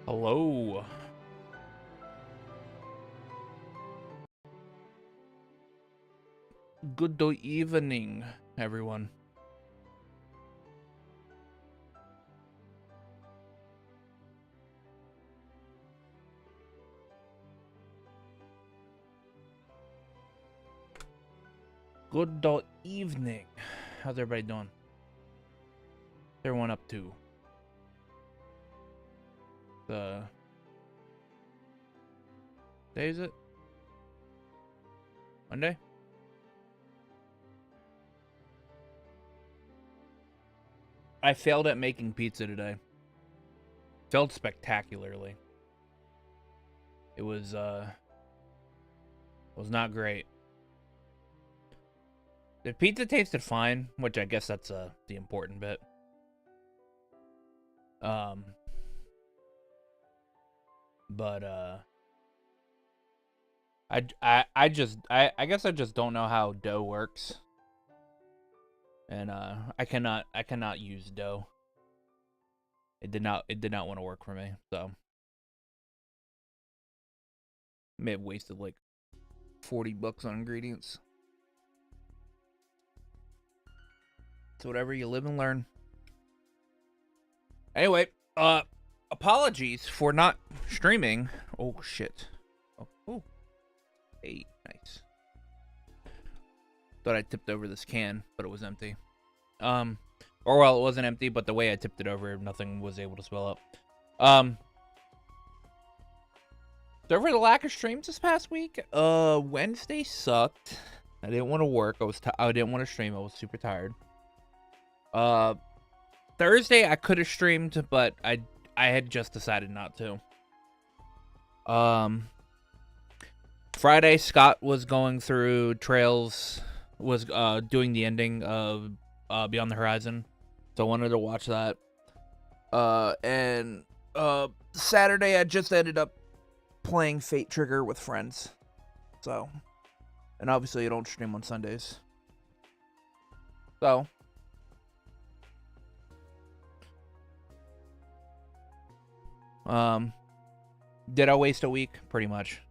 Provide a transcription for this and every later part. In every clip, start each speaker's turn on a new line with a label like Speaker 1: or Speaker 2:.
Speaker 1: Hello. Good evening, everyone. Good evening. How's everybody doing? What's everyone up to? Day is it? Monday? I failed at making pizza today. Failed spectacularly. It was not great. The pizza tasted fine, which I guess that's the important bit. But I guess I just don't know how dough works. And I cannot use dough. It did not want to work for me, so may have wasted like $40 on ingredients. So whatever, you live and learn. Anyway, apologies for not streaming. Oh shit. Oh. Hey, nice. Thought I tipped over this can, but it was empty. Or well, it wasn't empty, but the way I tipped it over, nothing was able to spill up. So over the lack of streams this past week, Wednesday sucked. I didn't want to work. I didn't want to stream. I was super tired. Thursday I could have streamed, but I had just decided not to. Friday Scott was going through Trails, was doing the ending of Beyond the Horizon, so I wanted to watch that. And Saturday I just ended up playing Fate Trigger with friends. So, and obviously I don't stream on Sundays. So, did I waste a week? Pretty much.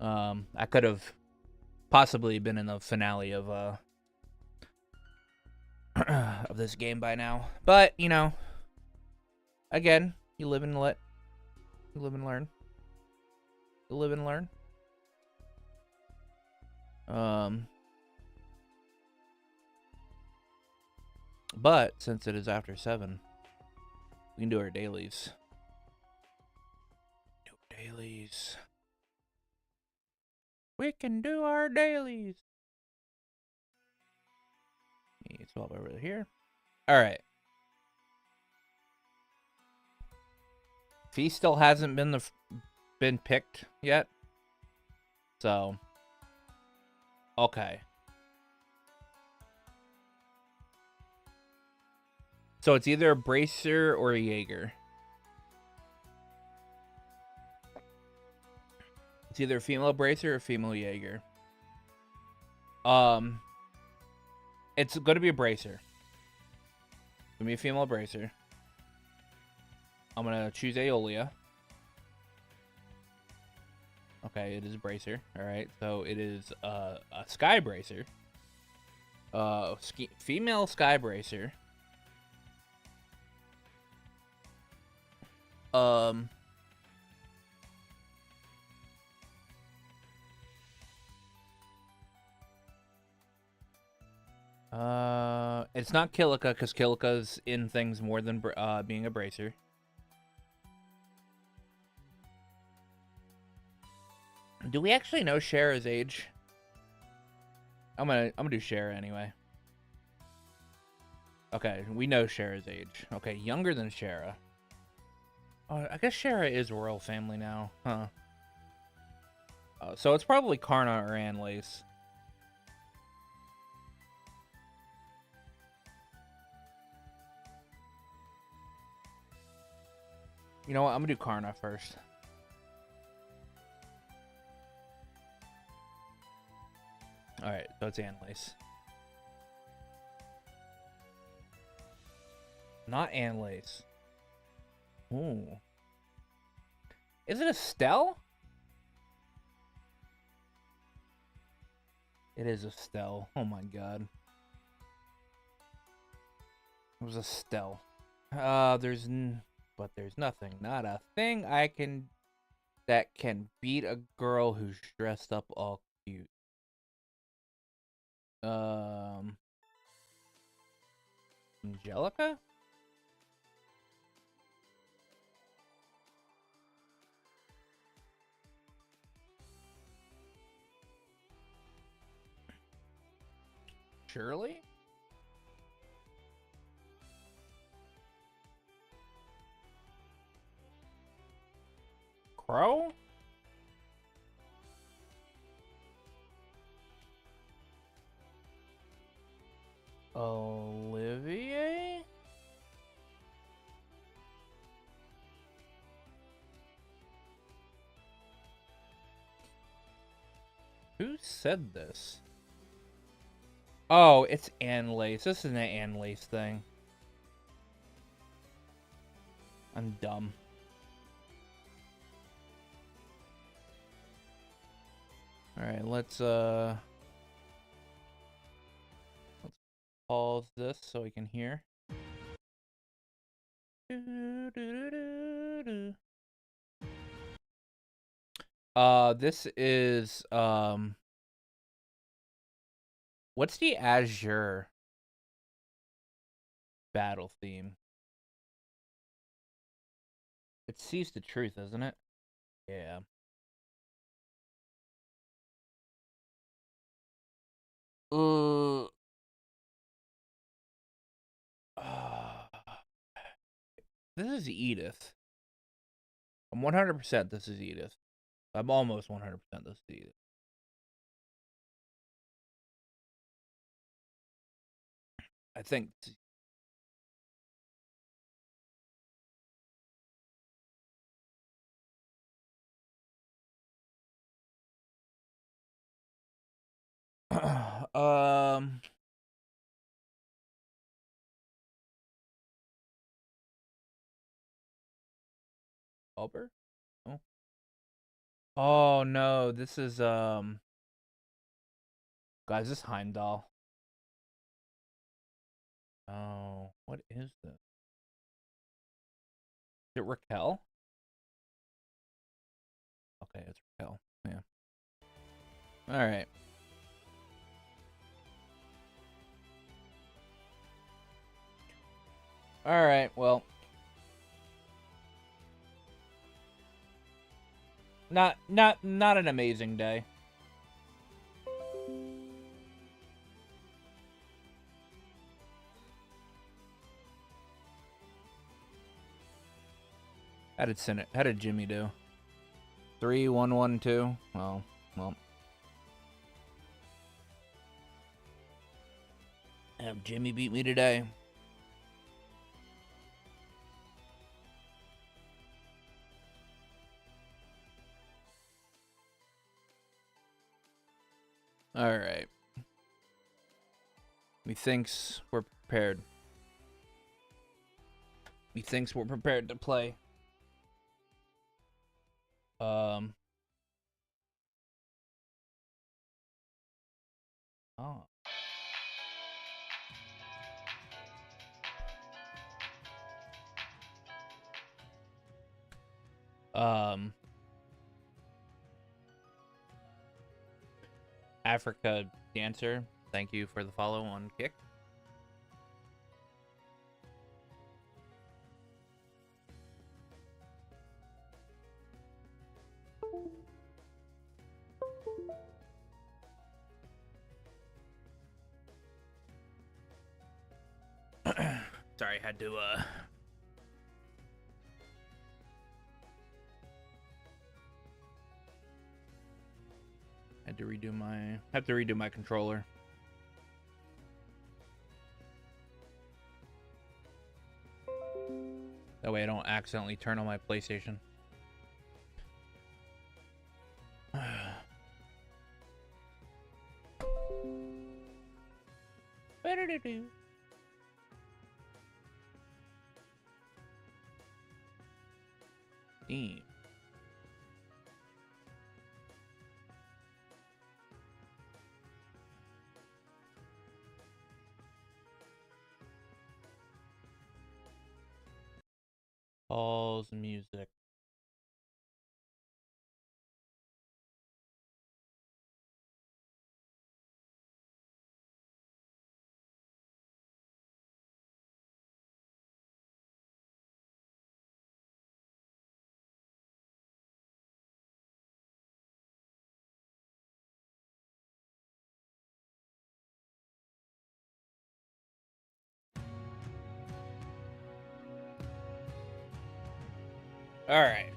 Speaker 1: I could have possibly been in the finale of of this game by now, but you know, again, you live and learn. You live and learn. But since it is after 7, we can do our dailies. We can do our dailies. Swap over here. All right. Fee still hasn't been picked yet. So, okay. So it's either a Bracer or a Jaeger. It's either a female Bracer or a female Jaeger. It's going to be a Bracer. It's going to be a female Bracer. I'm going to choose Aeolia. Okay, it is a Bracer. Alright, so it is a Sky Bracer. Female Sky Bracer. It's not Kilika, because Kilika's in things more than being a Bracer. Do we actually know Shara's age? I'm gonna do Shara anyway. Okay, we know Shara's age. Okay, younger than Shara. Oh, I guess Shara is royal family now, huh? So it's probably Karna or Anlace. You know what? I'm gonna do Karna first. Alright, so it's Anlace. Not Anlace. Ooh. Is it a Stell? It is a Stell. Oh my god. It was a Stell. But there's nothing. Not a thing that can beat a girl who's dressed up all cute. Angelica? Shirley? Crow? Olivier? Who said this? Oh, it's Ann Lace. This is an Ann Lace thing. I'm dumb. Alright, let's pause this so we can hear. This is what's the Azure battle theme? It sees the truth, isn't it? Yeah. This is Edith. I'm 100% this is Edith. I'm almost 100% this is Edith. I think. Albert? Oh. Oh no, this is guys, this is Heimdallr. Oh, what is this? Is it Raquel? Okay, it's Raquel. Yeah. Alright. Alright, well. Not an amazing day. How did Jimmy do? 3-1-1-2. Well. Jimmy beat me today. Alright. Methinks we're prepared. Methinks we're prepared to play. Oh. Africa Dancer, thank you for the follow on Kick. Sorry, had to redo my controller. That way I don't accidentally turn on my PlayStation. Steam. Compose music. All right.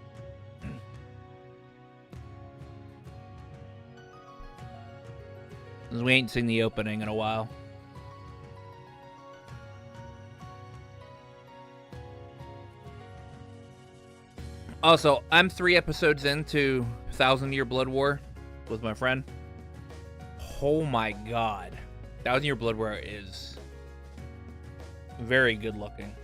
Speaker 1: We ain't seen the opening in a while. Also, I'm 3 episodes into 1,000-Year Blood War with my friend. Oh my god. 1,000-Year Blood War is very good looking.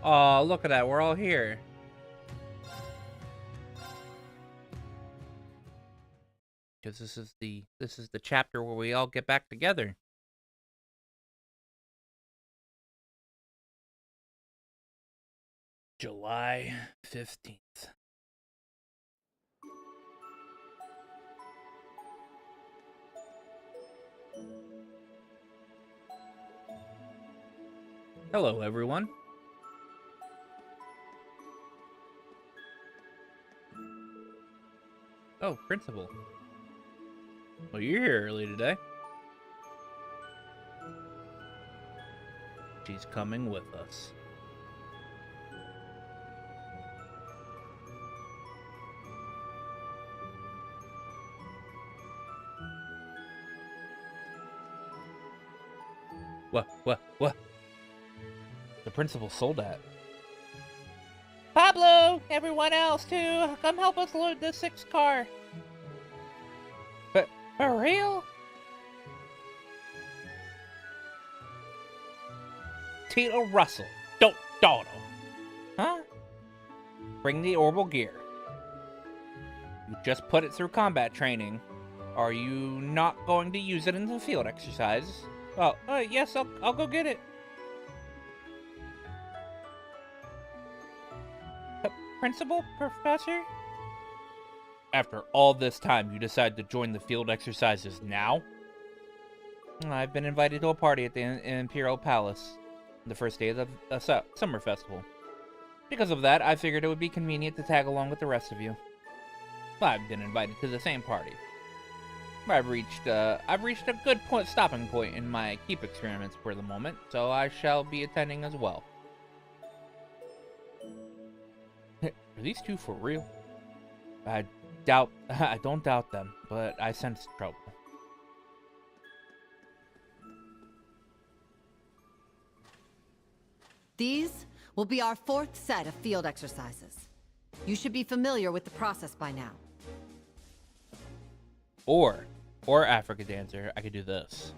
Speaker 1: Oh, look at that. We're all here. Because this is the chapter where we all get back together. July 15th. Hello, everyone. Oh, Principal. Well, you're here early today. She's coming with us. What? The principal sold that. Pablo! Everyone else, too! Come help us load the 6th car! But, for real? Tito Russell. Don't Dono. Huh? Bring the orbital gear. You just put it through combat training. Are you not going to use it in the field exercises? Oh, yes, I'll go get it. Principal? Professor? After all this time, you decide to join the field exercises now? I've been invited to a party at the Imperial Palace, the first day of the summer festival. Because of that, I figured it would be convenient to tag along with the rest of you. I've been invited to the same party. I've reached a good stopping point in my keep experiments for the moment, so I shall be attending as well. Are these two for real? I don't doubt them, but I sense trouble.
Speaker 2: These will be our 4th set of field exercises. You should be familiar with the process by now.
Speaker 1: Or Africa Dancer, I could do this.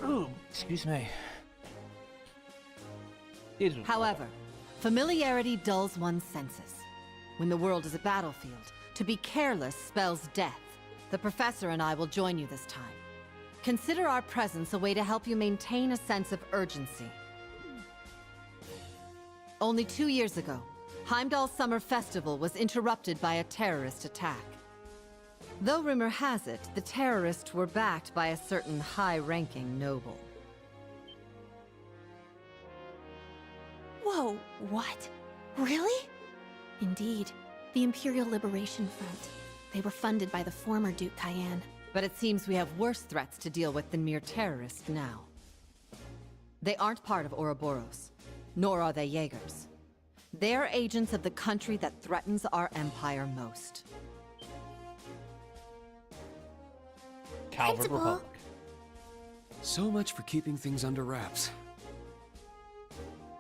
Speaker 1: Ooh, excuse me.
Speaker 2: However, familiarity dulls one's senses. When the world is a battlefield, to be careless spells death. The professor and I will join you this time. Consider our presence a way to help you maintain a sense of urgency. Only 2 years ago, Heimdallr Summer Festival was interrupted by a terrorist attack. Though rumor has it, the terrorists were backed by a certain high-ranking noble.
Speaker 3: Whoa, what? Really? Indeed, the Imperial Liberation Front. They were funded by the former Duke Cayenne.
Speaker 2: But it seems we have worse threats to deal with than mere terrorists now. They aren't part of Ouroboros, nor are they Jaegers. They're agents of the country that threatens our empire most.
Speaker 1: Calvert Republic.
Speaker 4: So much for keeping things under wraps.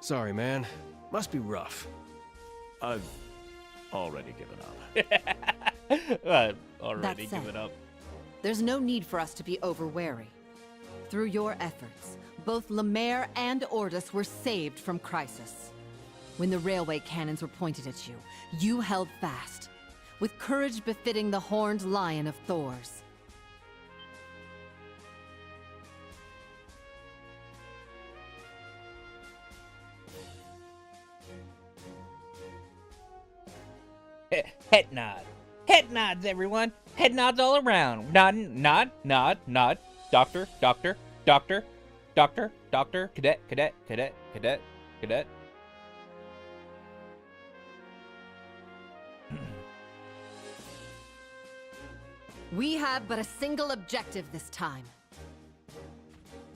Speaker 4: Sorry, man. Must be rough.
Speaker 5: I've already given up.
Speaker 1: I've already
Speaker 2: That said,
Speaker 1: given up.
Speaker 2: There's no need for us to be over-wary. Through your efforts, both Lemaire and Ordis were saved from crisis. When the railway cannons were pointed at you, you held fast, with courage befitting the horned lion of Thors.
Speaker 1: Head nod. Head nods, everyone. Head nods all around. Nod. Doctor. Cadet.
Speaker 2: We have but a single objective this time.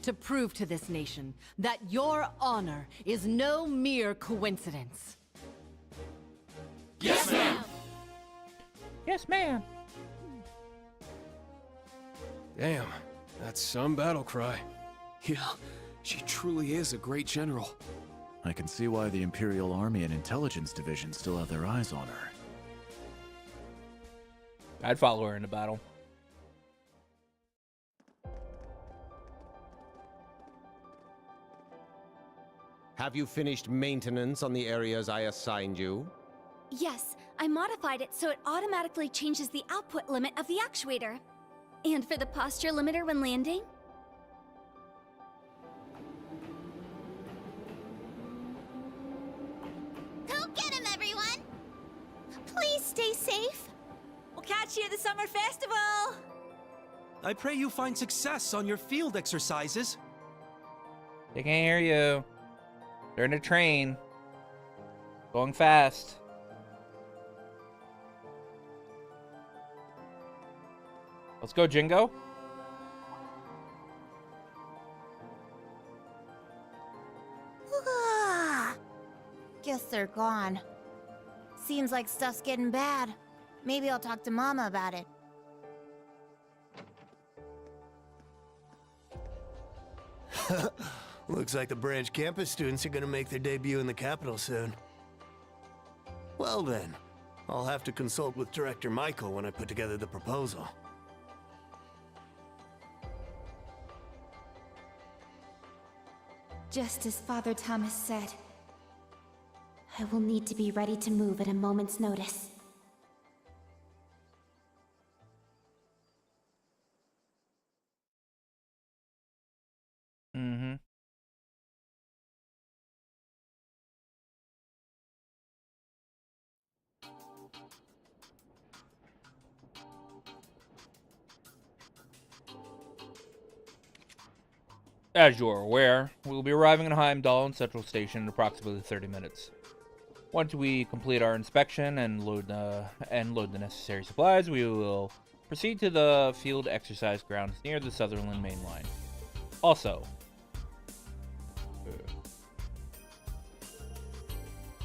Speaker 2: To prove to this nation that your honor is no mere coincidence.
Speaker 3: Yes, ma'am!
Speaker 1: Yes, ma'am.
Speaker 4: Damn, that's some battle cry.
Speaker 6: Yeah, she truly is a great general.
Speaker 5: I can see why the Imperial Army and Intelligence Division still have their eyes on her.
Speaker 1: I'd follow her into battle.
Speaker 7: Have you finished maintenance on the areas I assigned you?
Speaker 3: Yes, I modified it so it automatically changes the output limit of the actuator. And for the posture limiter when landing? Go get him, everyone! Please stay safe.
Speaker 8: We'll catch you at the summer festival!
Speaker 9: I pray you find success on your field exercises.
Speaker 1: They can't hear you. They're in a train. Going fast. Let's go, Jingo.
Speaker 10: Guess they're gone. Seems like stuff's getting bad. Maybe I'll talk to Mama about it.
Speaker 11: Looks like the branch campus students are gonna make their debut in the capital soon. Well then, I'll have to consult with Director Michael when I put together the proposal.
Speaker 3: Just as Father Thomas said.
Speaker 10: I will need to be ready to move at a moment's notice.
Speaker 1: Mm-hmm. As you are aware, we will be arriving in Heimdallr Central Station in approximately 30 minutes. Once we complete our inspection and load the necessary supplies, we will proceed to the field exercise grounds near the Sutherland main line. Also,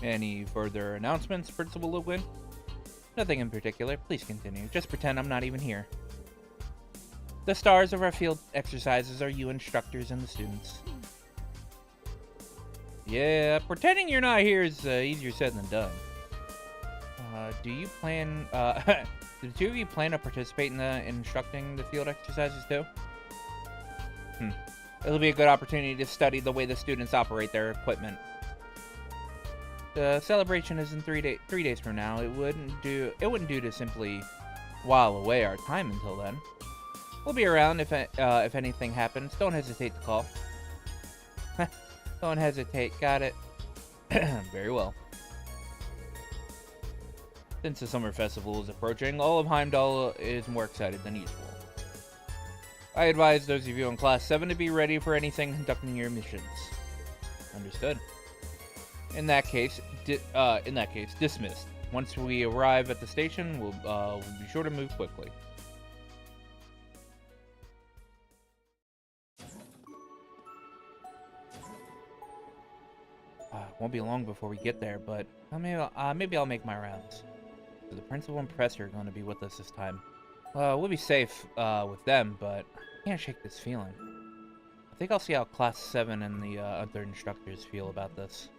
Speaker 1: any further announcements, Principal Ludwig? Nothing in particular. Please continue. Just pretend I'm not even here. The stars of our field exercises are you instructors and the students. Yeah, pretending you're not here is easier said than done. Do you plan, do the two of you plan to participate in instructing the field exercises too? It'll be a good opportunity to study the way the students operate their equipment. The celebration is in 3 days from now. It wouldn't do to simply while away our time until then. We'll be around if anything happens. Don't hesitate to call. Don't hesitate. Got it. Very well. Since the summer festival is approaching, all of Heimdallr is more excited than usual. I advise those of you in Class 7 to be ready for anything conducting your missions. Understood. In that case, dismissed. Once we arrive at the station, we'll be sure to move quickly. Won't be long before we get there, but maybe I'll make my rounds. So the principal and professor are going to be with us this time. We'll be safe with them, but I can't shake this feeling. I think I'll see how Class 7 and the other instructors feel about this.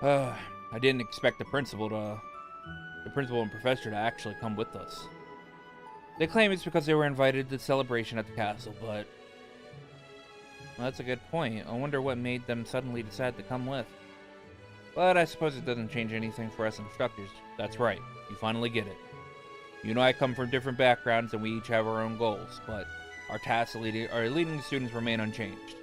Speaker 1: I didn't expect the principal and professor to actually come with us. They claim it's because they were invited to the celebration at the castle, but... Well, that's a good point. I wonder what made them suddenly decide to come with. But I suppose it doesn't change anything for us instructors. That's right. You finally get it. You and I come from different backgrounds and we each have our own goals, but our tasks leading the students remain unchanged.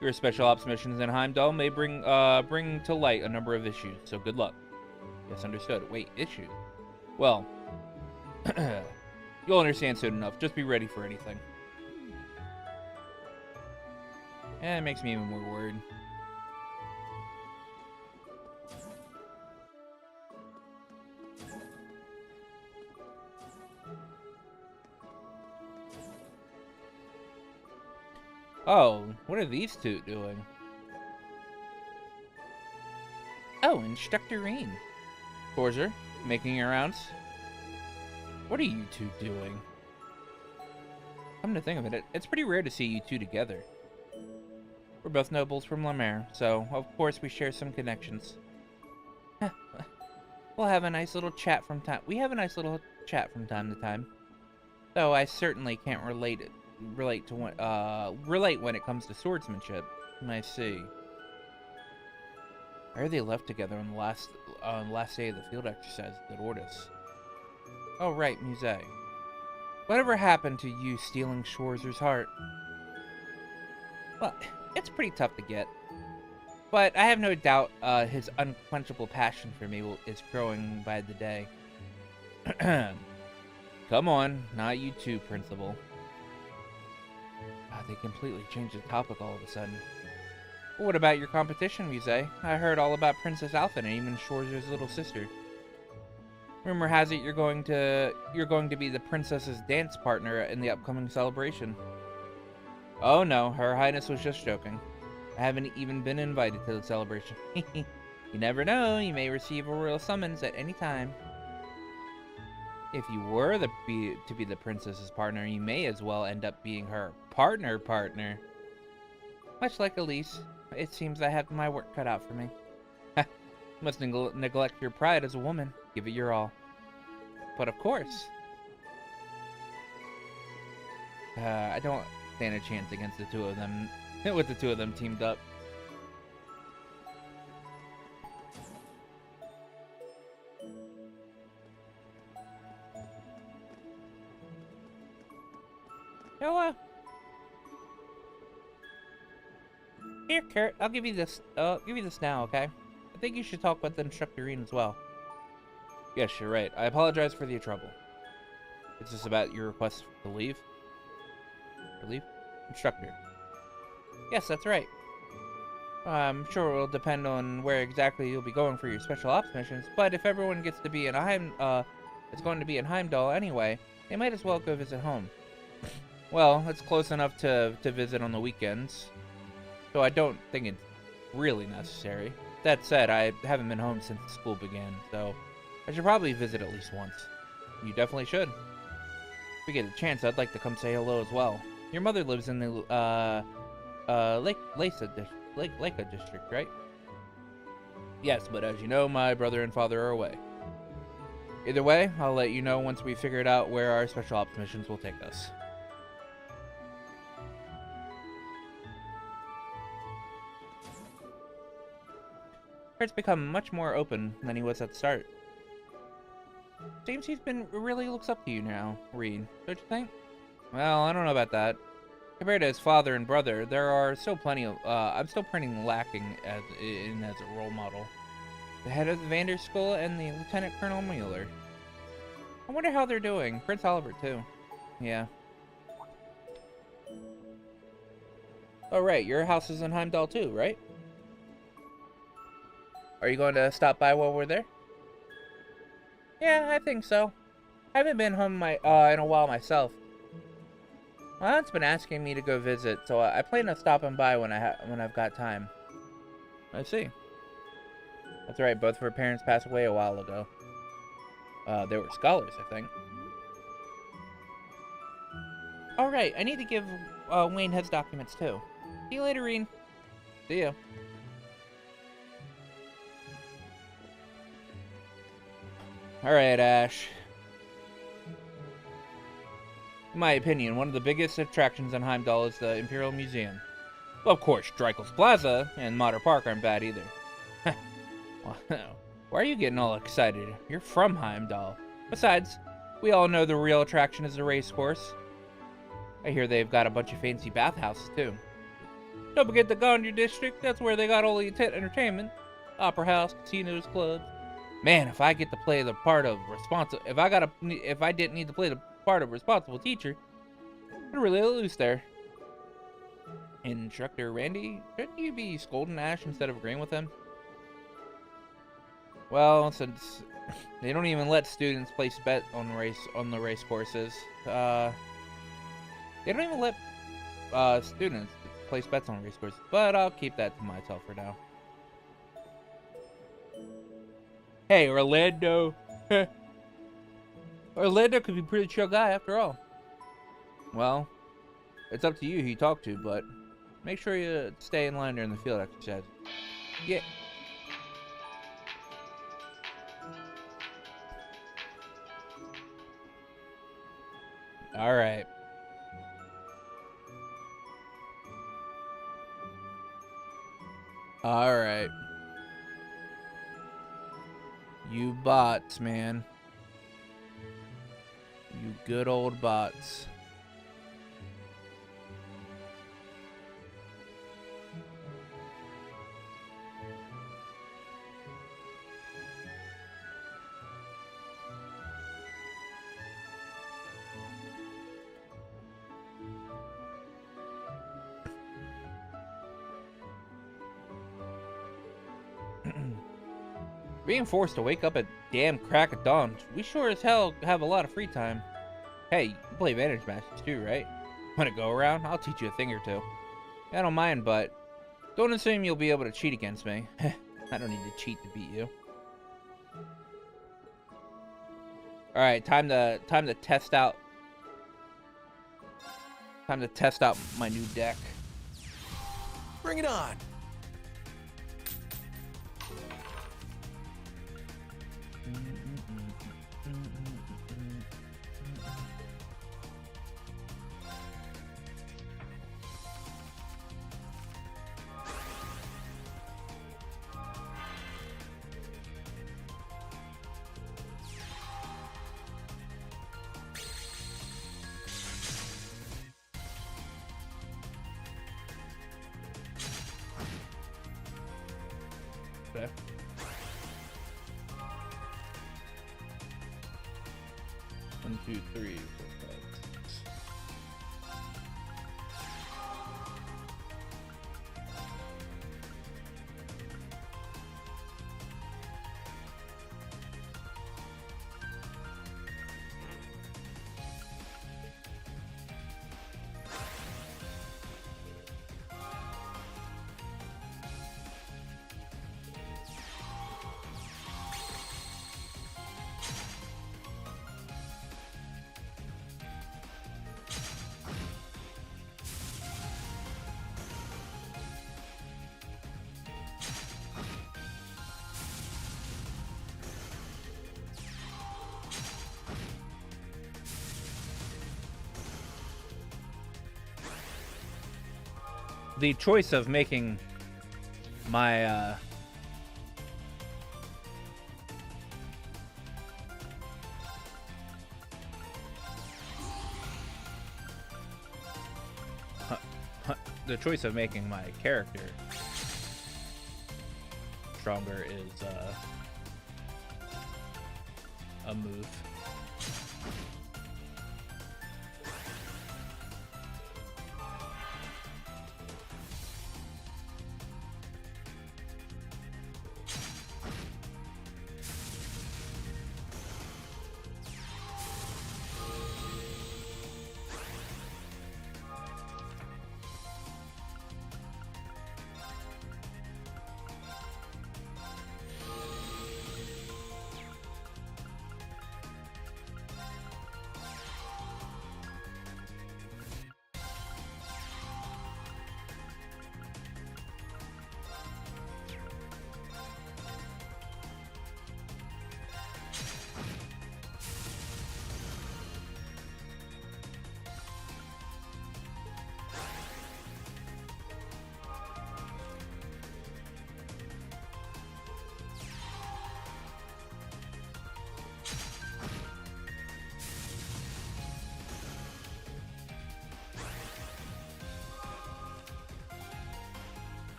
Speaker 1: Your special ops missions in Heimdallr may bring to light a number of issues, so good luck. Yes, understood. Wait, issues? Well, you'll understand soon enough. Just be ready for anything. It makes me even more worried. Oh, what are these two doing? Oh, Instructor Rain. Forzer, making your rounds? What are you two doing? Come to think of it, it's pretty rare to see you two together. We're both nobles from Lemaire, so of course we share some connections. We'll have a nice little chat from time. We have a nice little chat from time to time. Though I certainly can't relate when it comes to swordsmanship. I see. I heard they left together on the last day of the field exercise at Ordis. Oh right, Musée. Whatever happened to you stealing Schwarzer's heart? Well, it's pretty tough to get. But I have no doubt his unquenchable passion for me is growing by the day. Come on, not you too, Principal. They completely changed the topic all of a sudden. Well, what about your competition, Musée? I heard all about Princess Alpha and even Schwarzer's little sister. Rumor has it you're going to be the princess's dance partner in the upcoming celebration. Oh no, Her Highness was just joking. I haven't even been invited to the celebration. You never know, you may receive a royal summons at any time. If you were to be the princess's partner, you may as well end up being her partner. Much like Elise, it seems I have my work cut out for me. Must neglect your pride as a woman. Give it your all. but of course. I don't stand a chance against the two of them, with the two of them teamed up. Noah. Here, Kurt. I'll give you this. Give you this now, okay? I think you should talk with the instructor as well. Yes, you're right. I apologize for the trouble. Is this about your request to leave? Leave? Instructor. Yes, that's right. I'm sure it will depend on where exactly you'll be going for your special ops missions, but if everyone gets to be in it's going to be in Heimdallr anyway, they might as well go visit home. Well, it's close enough to visit on the weekends, so I don't think it's really necessary. That said, I haven't been home since school began, so I should probably visit at least once. You definitely should. If we get a chance, I'd like to come say hello as well. Your mother lives in the Leka district, right? Yes, but as you know, my brother and father are away. Either way, I'll let you know once we figured out where our special ops missions will take us. Kurt's become much more open than he was at the start. Seems he's really looks up to you now, Reed, don't you think? Well, I don't know about that. Compared to his father and brother, there are still plenty of, I'm still pretty lacking as a role model. The head of the Vander School and the Lieutenant Colonel Mueller. I wonder how they're doing. Prince Albert, too. Yeah. Oh, right, your house is in Heimdallr, too, right? Are you going to stop by while we're there? Yeah, I think so. I haven't been home in a while myself. My aunt's been asking me to go visit, so I plan on stopping by when I've got time. I see. That's right, both of her parents passed away a while ago. They were scholars, I think. Alright, I need to give Wayne his documents too. See you later, Reen. See ya. Alright, Ash. In my opinion, one of the biggest attractions in Heimdallr is the Imperial Museum. Well, of course, Dreikel's Plaza and Mater Park aren't bad either. Why are you getting all excited? You're from Heimdallr. Besides, we all know the real attraction is the race course. I hear they've got a bunch of fancy bathhouses, too. Don't forget the Gondry district. That's where they got all the entertainment. Opera house, casinos, clubs. Man, if I get to play the part of if I didn't need to play the part of responsible teacher, I'd really lose there. Instructor Randy, shouldn't you be scolding Ash instead of agreeing with him? Well, since they don't even let students place bet on the race courses, they don't even let students place bets on race courses. But I'll keep that to myself for now. Hey, Orlando. Orlando could be a pretty chill guy after all. Well, it's up to you who you talk to, but make sure you stay in line during the field exercise. Yeah. Alright. Alright. You bots, man. You good old bots. Being forced to wake up at damn crack of dawn, we sure as hell have a lot of free time. Hey, you play Vantage matches too, right? Want to go around? I'll teach you a thing or two. I don't mind, but don't assume you'll be able to cheat against me. I don't need to cheat to beat you. All right, time to test out. Time to test out my new deck.
Speaker 6: Bring it on.
Speaker 1: Okay. One, two, three, four, five, six. The choice of making my the choice of making my character stronger is a move.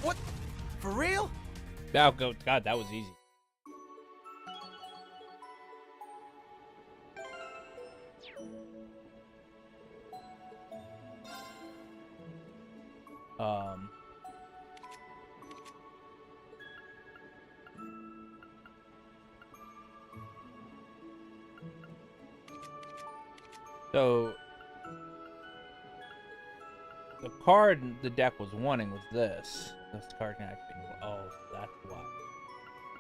Speaker 9: What? For real?
Speaker 1: Oh, God, that was easy. So the card the deck was wanting was this. This card can actually. Oh, that's why.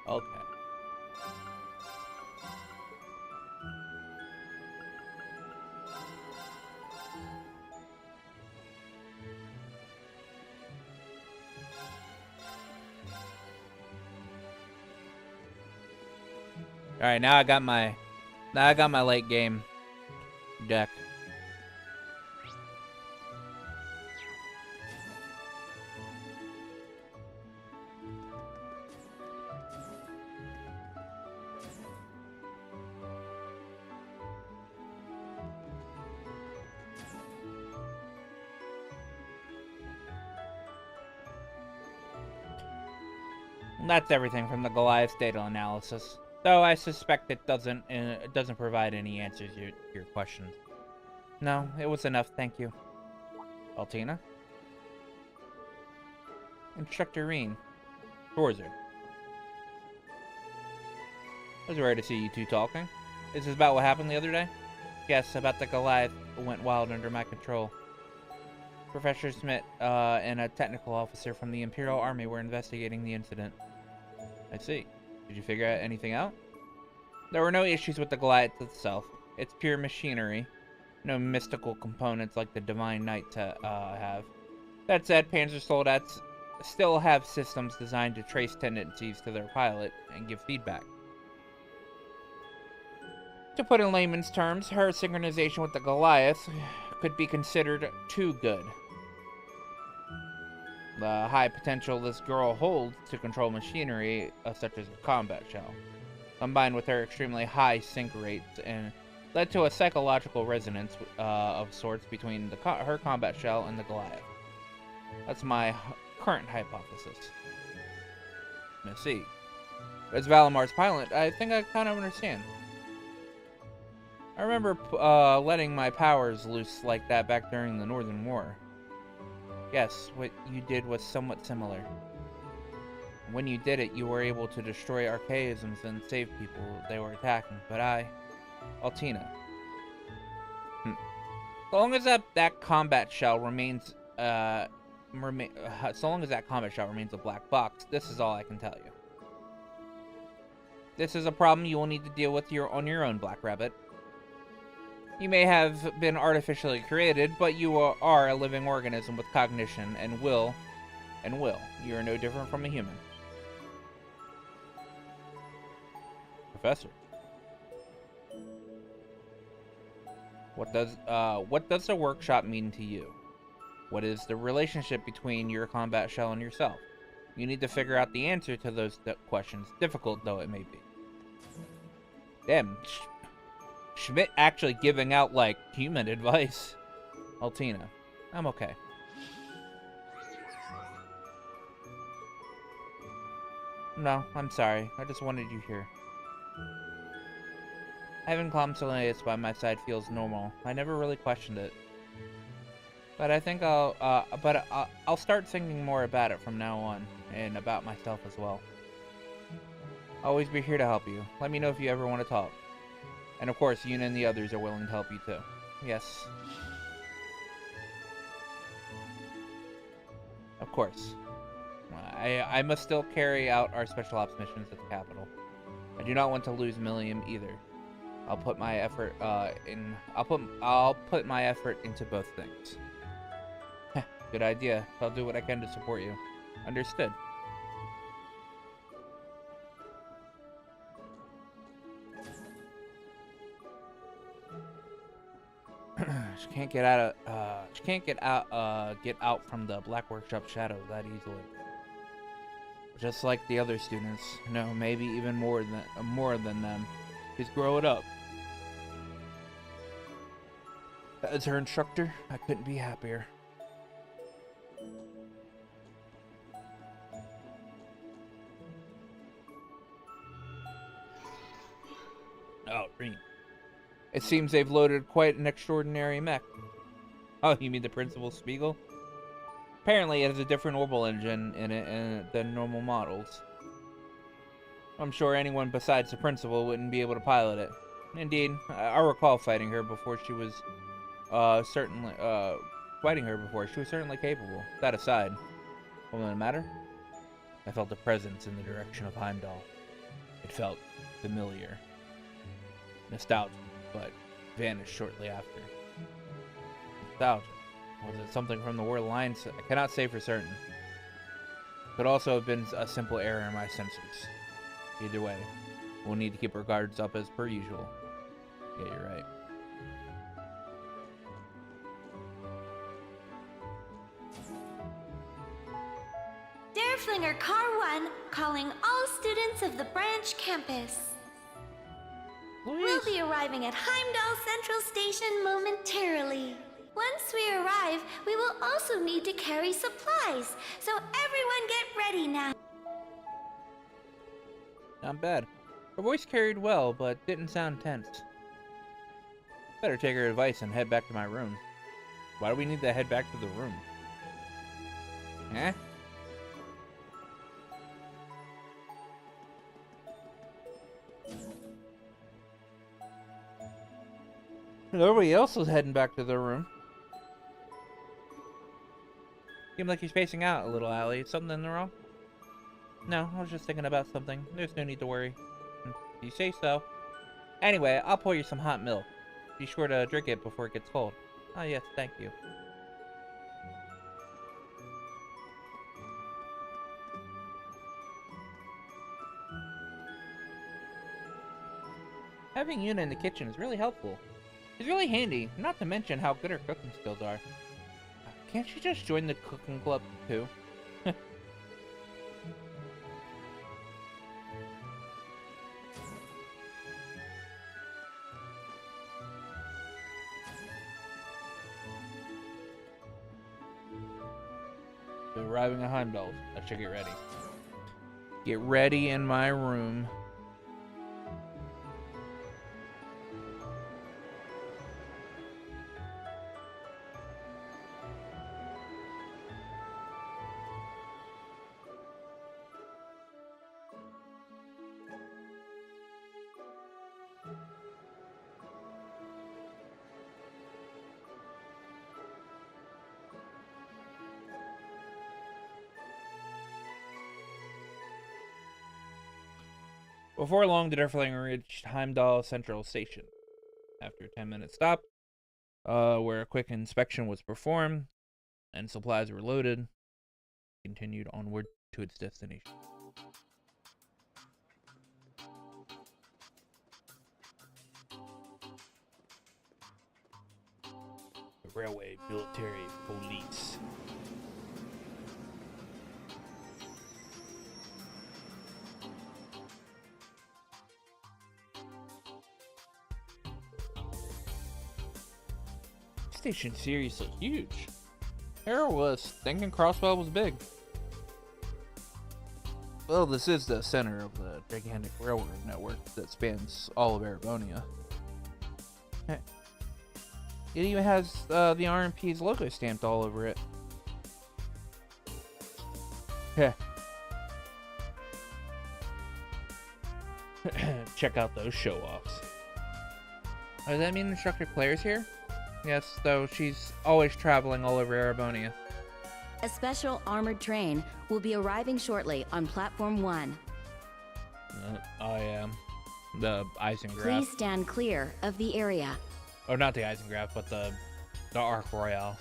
Speaker 1: Okay. All right, now I got my late game deck. That's everything from the Goliath data analysis. Though I suspect it doesn't provide any answers to your questions. No, it was enough, thank you. Altina? Instructor Reen. Schwarzer. I was ready to see you two talking. Is this about what happened the other day? Yes, about the Goliath went wild under my control. Professor Smith and a technical officer from the Imperial Army were investigating the incident. I see. Did you figure out anything out? There were no issues with the Goliath itself. It's pure machinery. No mystical components like the Divine Knight have. That said, Panzer Soldats still have systems designed to trace tendencies to their pilot and give feedback. To put in layman's terms, her synchronization with the Goliath could be considered too good. The high potential this girl holds to control machinery, such as a combat shell, combined with her extremely high sync rates, and led to a psychological resonance of sorts between her combat shell and the Goliath. That's my current hypothesis. Let's see. As Valamar's pilot, I think I kind of understand. I remember letting my powers loose like that back during the Northern War. Yes, what you did was somewhat similar. When you did it, you were able to destroy archaisms and save people they were attacking, but Altina. So long as that combat shell remains, so long as that combat shell remains a black box, this is all I can tell you. This is a problem you will need to deal with on your own, Black Rabbit. You may have been artificially created, but you are a living organism with cognition and will. You are no different from a human. Professor. What does the workshop mean to you? What is the relationship between your combat shell and yourself? You need to figure out the answer to those questions, difficult though it may be. Damn, Schmidt actually giving out, like, human advice. Altina, I'm okay. No, I'm sorry. I just wanted you here. Having Comsolatus by my side feels normal. I never really questioned it. But I think I'll start thinking more about it from now on, and about myself as well. I'll always be here to help you. Let me know if you ever want to talk. And of course, Yuna and the others are willing to help you too. Yes. Of course. I must still carry out our special ops missions at the capital. I do not want to lose Millium either. I'll put my effort I'll put my effort into both things. Good idea. I'll do what I can to support you. Understood. She can't get out from the Black Workshop shadow that easily. Just like the other students. No, maybe even more than them. She's growing up. As her instructor, I couldn't be happier. Oh, Reem. It seems they've loaded quite an extraordinary mech. Oh, you mean the Principal Spiegel? Apparently it has a different orbital engine in it than normal models. I'm sure anyone besides the Principal wouldn't be able to pilot it. Indeed, I recall fighting her before. She was certainly capable. That aside, what did it matter? I felt a presence in the direction of Heimdallr. It felt familiar. Nostalgic, but vanished shortly after. Nostalgia. Was it something from the World Alliance? I cannot say for certain. Could also have been a simple error in my sensors. Either way, we'll need to keep our guards up as per usual. Yeah, you're right.
Speaker 3: Dareflinger Car 1 calling all students of the branch campus. We'll be arriving at Heimdallr Central Station momentarily. Once we arrive, we will also need to carry supplies, so everyone get ready now.
Speaker 1: Not bad. Her voice carried well, but didn't sound tense. Better take her advice and head back to my room. Why do we need to head back to the room? Eh? Nobody else was heading back to their room. Seemed like he's spacing out a little, Allie. Is something wrong? No, I was just thinking about something. There's no need to worry. You say so. Anyway, I'll pour you some hot milk. Be sure to drink it before it gets cold. Oh yes, thank you. Having Yuna in the kitchen is really helpful. She's really handy, not to mention how good her cooking skills are. Can't she just join the cooking club too? Arriving at Heimdallr. I should get ready. Get ready in my room. Before long, the Derflinger reached Heimdallr Central Station. After a 10-minute stop, where a quick inspection was performed and supplies were loaded, continued onward to its destination. The Railway Military Police. Station seriously huge. Hera was thinking Crosswell was big. Well, this is the center of the gigantic railroad network that spans all of Erebonia. It even has the RMP's logo stamped all over it. Check out those show-offs. Does that mean Instructor Claire's here? Yes, though she's always traveling all over Erebonia.
Speaker 12: A special armored train will be arriving shortly on Platform 1.
Speaker 1: I am. The Eisengraph.
Speaker 12: Please stand clear of the area.
Speaker 1: Oh, not the Eisengraph, but the Arc Royale.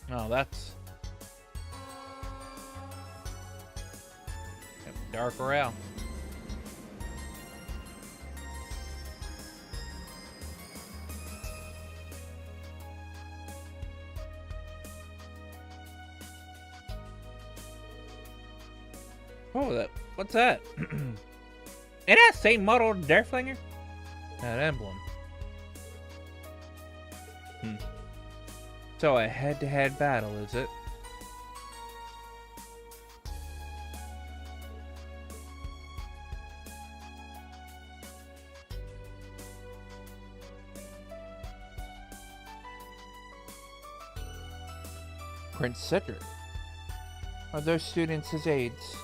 Speaker 1: Oh, that's... the Arc Royale. Oh, what's that? Ain't that same model Derflinger? That emblem. So a head-to-head battle, is it? Prince Cedric. Are those students his aides?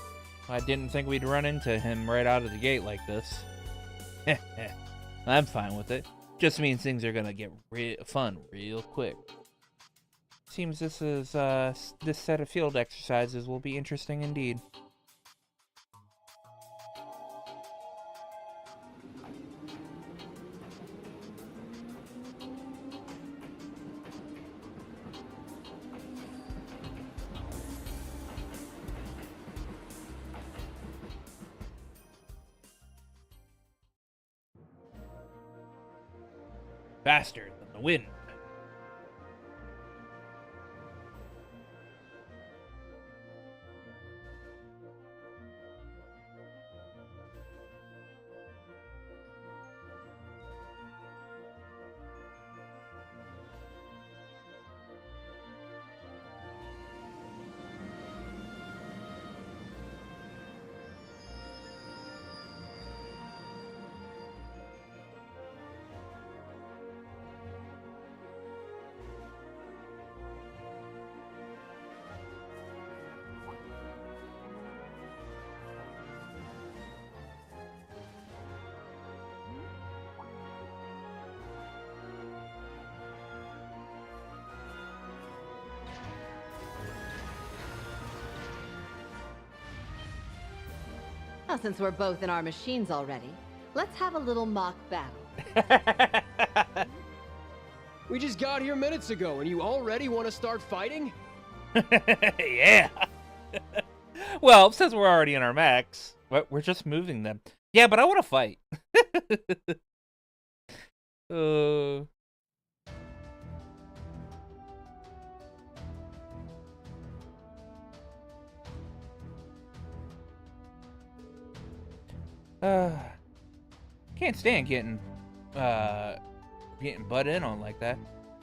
Speaker 1: I didn't think we'd run into him right out of the gate like this. I'm fine with it. Just means things are gonna get fun real quick. Seems this set of field exercises will be interesting indeed. Faster than the wind.
Speaker 2: Well, since we're both in our machines already, let's have a little mock battle.
Speaker 13: We just got here minutes ago, and you already want to start fighting?
Speaker 1: Yeah. Well, since we're already in our max, we're just moving them. Yeah, but I want to fight. Can't stand getting butt in on like that.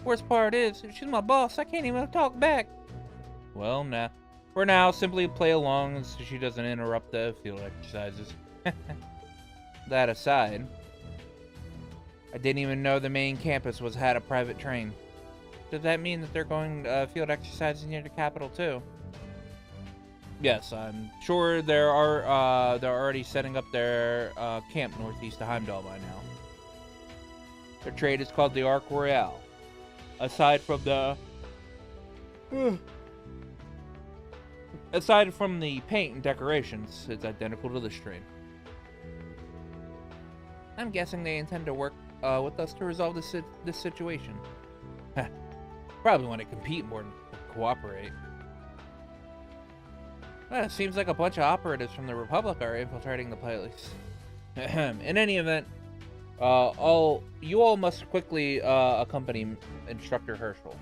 Speaker 1: Worst part is, if she's my boss, I can't even talk back. Well, nah. For now, simply play along so she doesn't interrupt the field exercises. That aside, I didn't even know the main campus had a private train. Does that mean that they're going field exercises near the capital too? Yes, I'm sure they're already setting up their camp northeast of Heimdallr by now. Their trade is called the Arc Royale. Aside from the paint and decorations, it's identical to this trade. I'm guessing they intend to work with us to resolve this situation. Probably want to compete more than cooperate. Well, it seems like a bunch of operatives from the Republic are infiltrating the place. In any event, you all must quickly accompany Instructor Herschel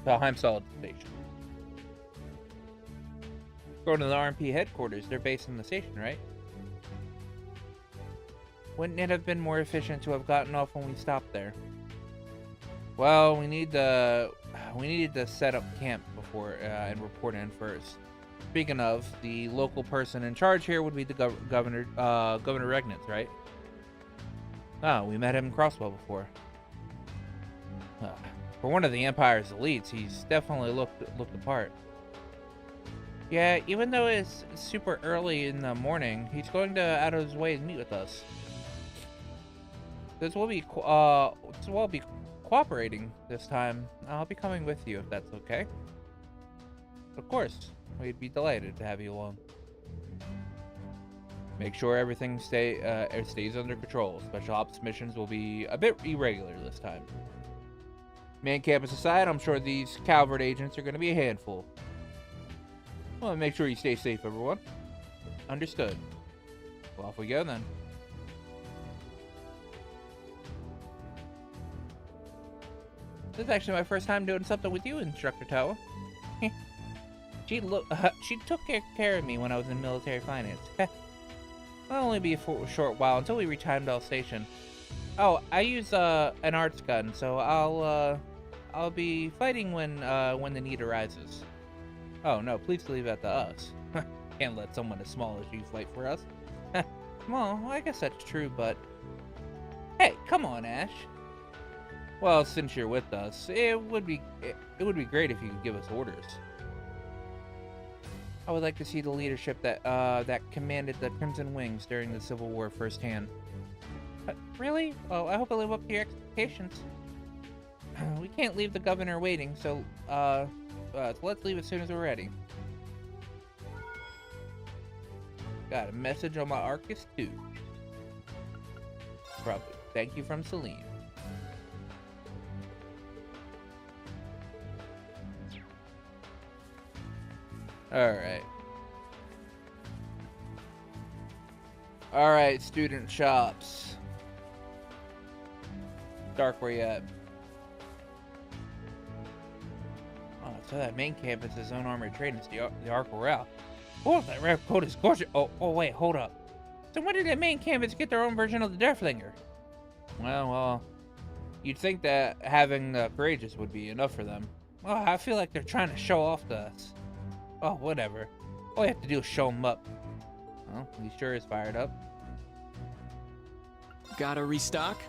Speaker 1: to Heimdallr Station. Going to the RMP headquarters. They're based in the station, right? Wouldn't it have been more efficient to have gotten off when we stopped there? Well, we needed to set up camp before and report in first. Speaking of, the local person in charge here would be the Governor Regnitz, right? Oh, we met him in Crosswell before. For one of the Empire's elites, he's definitely looked the part. Yeah, even though it's super early in the morning, he's going out of his way to meet with us. We'll be cooperating this time. I'll be coming with you if that's okay. Of course, we'd be delighted to have you along. Make sure everything stays under control. Special ops missions will be a bit irregular this time. Man campus aside, I'm sure these Calvert agents are going to be a handful. Well, make sure you stay safe, everyone. Understood. Well, off we go then. This is actually my first time doing something with you, Instructor Toa. She took care of me when I was in military finance. I'll only be for a short while until we reach Heimdallr Station. Oh, I use an arts gun, so I'll be fighting when the need arises. Oh no, please leave that to us. Can't let someone as small as you fight for us. Well, I guess that's true, but hey, come on, Ash. Well, since you're with us, it would be great if you could give us orders. I would like to see the leadership that commanded the Crimson Wings during the Civil War firsthand. Really? Well, I hope I live up to your expectations. We can't leave the governor waiting, so let's leave as soon as we're ready. Got a message on my Arcus too. Probably. Thank you from Celine. Alright. Alright, student shops. Dark, where you at? Oh, so that main campus is own armored trade. It's the Arc Royale. Oh, that red coat is gorgeous. Oh, wait, hold up. So when did that main campus get their own version of the Deathlinger? Well, you'd think that having the Courageous would be enough for them. Oh, I feel like they're trying to show off to us. Oh, whatever. All you have to do is show them up. Well, he sure is fired up.
Speaker 4: Gotta restock?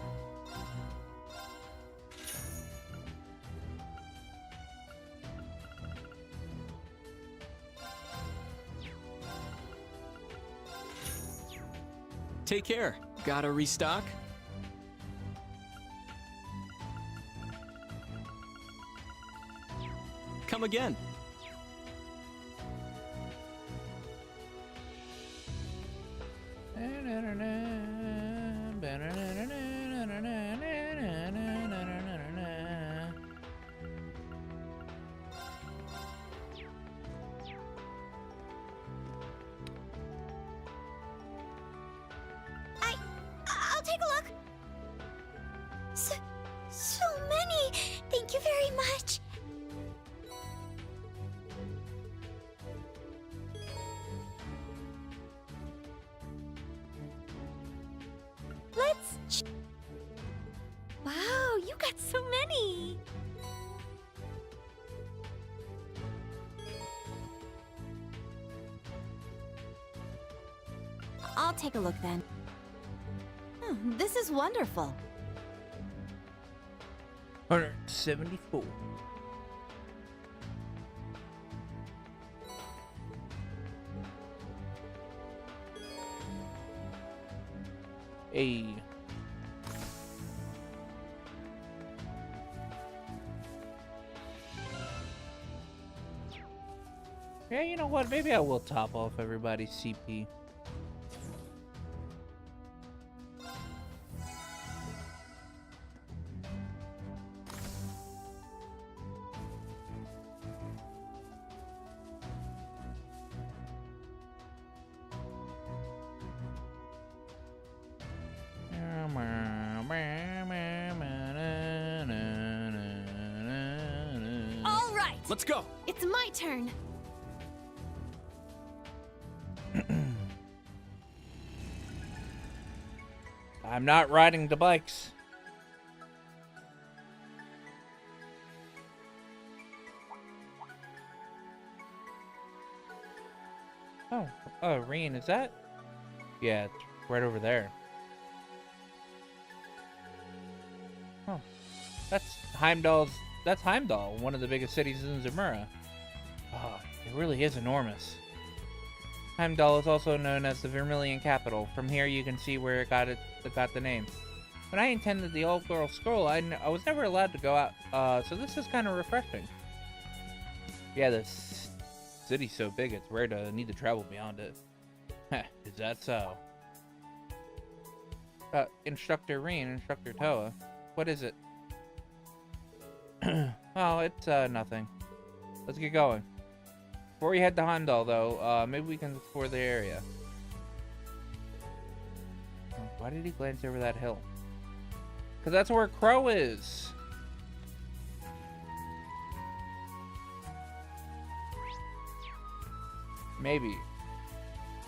Speaker 4: Take care. Gotta restock? Come again.
Speaker 3: So many! Thank you very much! Wow, you got so many!
Speaker 10: I'll take a look then. This is wonderful.
Speaker 1: 174. Hey. Yeah, you know what? Maybe I will top off everybody's CP.
Speaker 8: All right.
Speaker 9: Let's go.
Speaker 3: It's my turn.
Speaker 1: I'm not riding the bikes. Oh, Reen, is that? Yeah, it's right over there. Oh, that's Heimdallr, one of the biggest cities in Zamura. Oh, it really is enormous. Heimdallr is also known as the Vermilion Capital. From here, you can see where it got the name. When I attended the all-girl school, I was never allowed to go out, so this is kind of refreshing. Yeah, this city's so big, it's rare to need to travel beyond it. Is that so? Instructor Reen, Instructor Toa. What is it? Oh, it's, nothing. Let's get going. Before we head to Heimdallr, though, maybe we can explore the area. Why did he glance over that hill? Because that's where Crow is. Maybe.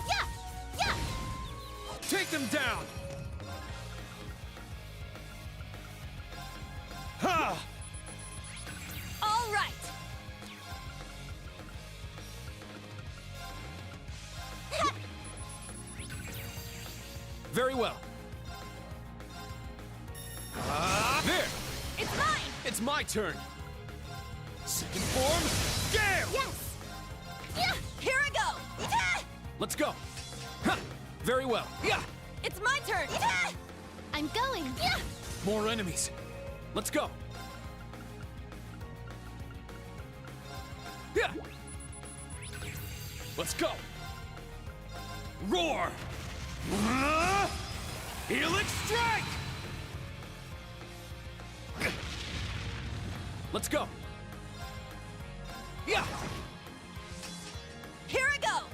Speaker 3: Yeah! Yeah!
Speaker 9: Take them down! Ha!
Speaker 8: All right.
Speaker 9: Very well. There!
Speaker 8: It's mine!
Speaker 9: It's my turn! Second form, gale!
Speaker 8: Yes! Yeah! Here I go! Yeah!
Speaker 9: Let's go! Ha! Very well. Yeah!
Speaker 8: It's my turn!
Speaker 3: Yeah! I'm going! Yeah!
Speaker 9: More enemies. Let's go! Yeah! Let's go! Roar! Helix strike! Let's go! Yeah!
Speaker 8: Here I go!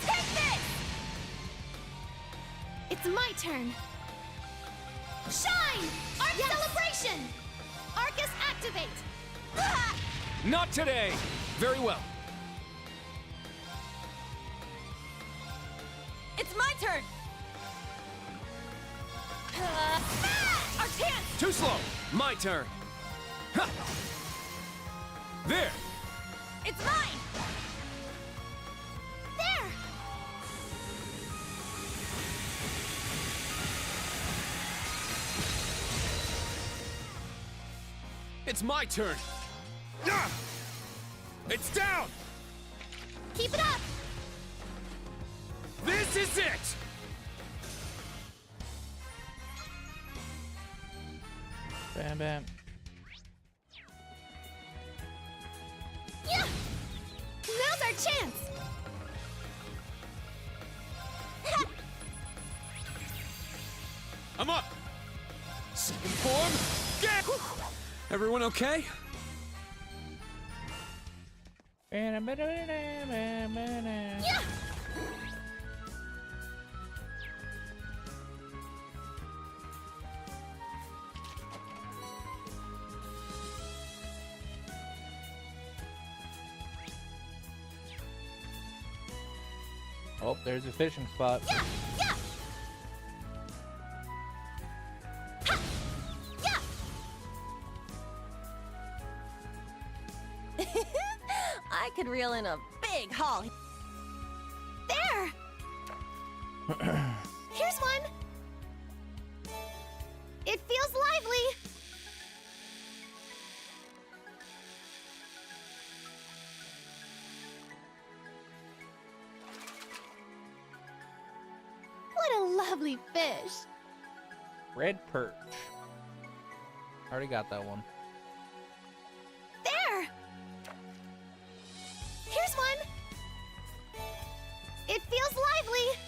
Speaker 8: Take this!
Speaker 3: It's my turn. Shine! Arc celebration! Arcus activate! Ah!
Speaker 9: Not today! Very well.
Speaker 8: It's my turn! Our chance!
Speaker 9: Too slow! My turn! Ha! There!
Speaker 8: It's mine!
Speaker 3: There!
Speaker 9: It's my turn! Yeah! It's down!
Speaker 3: Keep it up!
Speaker 9: This is it!
Speaker 1: Bam, bam.
Speaker 3: Yeah! Now's our chance!
Speaker 9: I'm up! Second form, get! Everyone okay?
Speaker 8: Yeah!
Speaker 1: Oh, there's a fishing spot.
Speaker 8: Yeah! Yeah! Ha! Yeah! I could reel in a big haul. There! Here's one! It feels lively! What a lovely fish!
Speaker 1: Red perch. Already got that one.
Speaker 8: There! Here's one! It feels lively!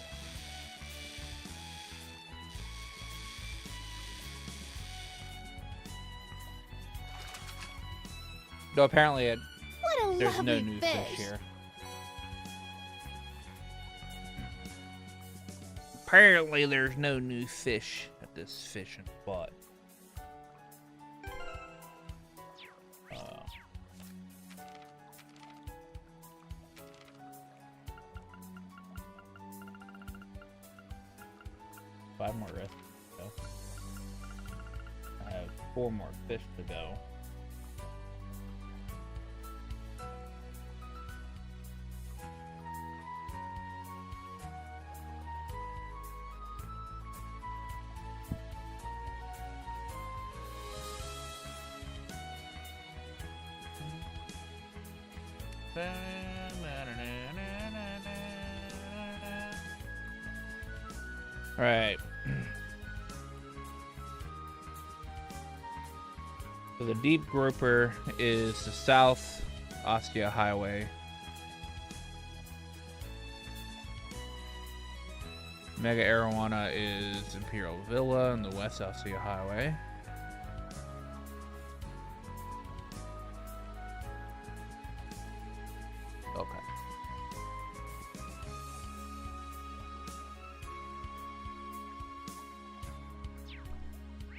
Speaker 1: No, apparently
Speaker 8: What a
Speaker 1: there's no
Speaker 8: lovely
Speaker 1: new
Speaker 8: fish.
Speaker 1: fish here. Apparently there's no new fish at this fishing spot. 5 more rests to go. I have 4 more fish to go. All right. So the deep grouper is the South Ostia Highway. Mega Arowana is Imperial Villa and the West Ostia Highway. Okay.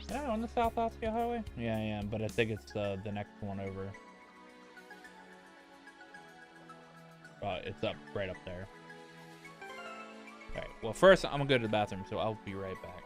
Speaker 1: Yeah, on the South Ostia Highway? Yeah, I am, but I think it's the next one over. It's up right up there. Alright, well first I'm gonna go to the bathroom, so I'll be right back.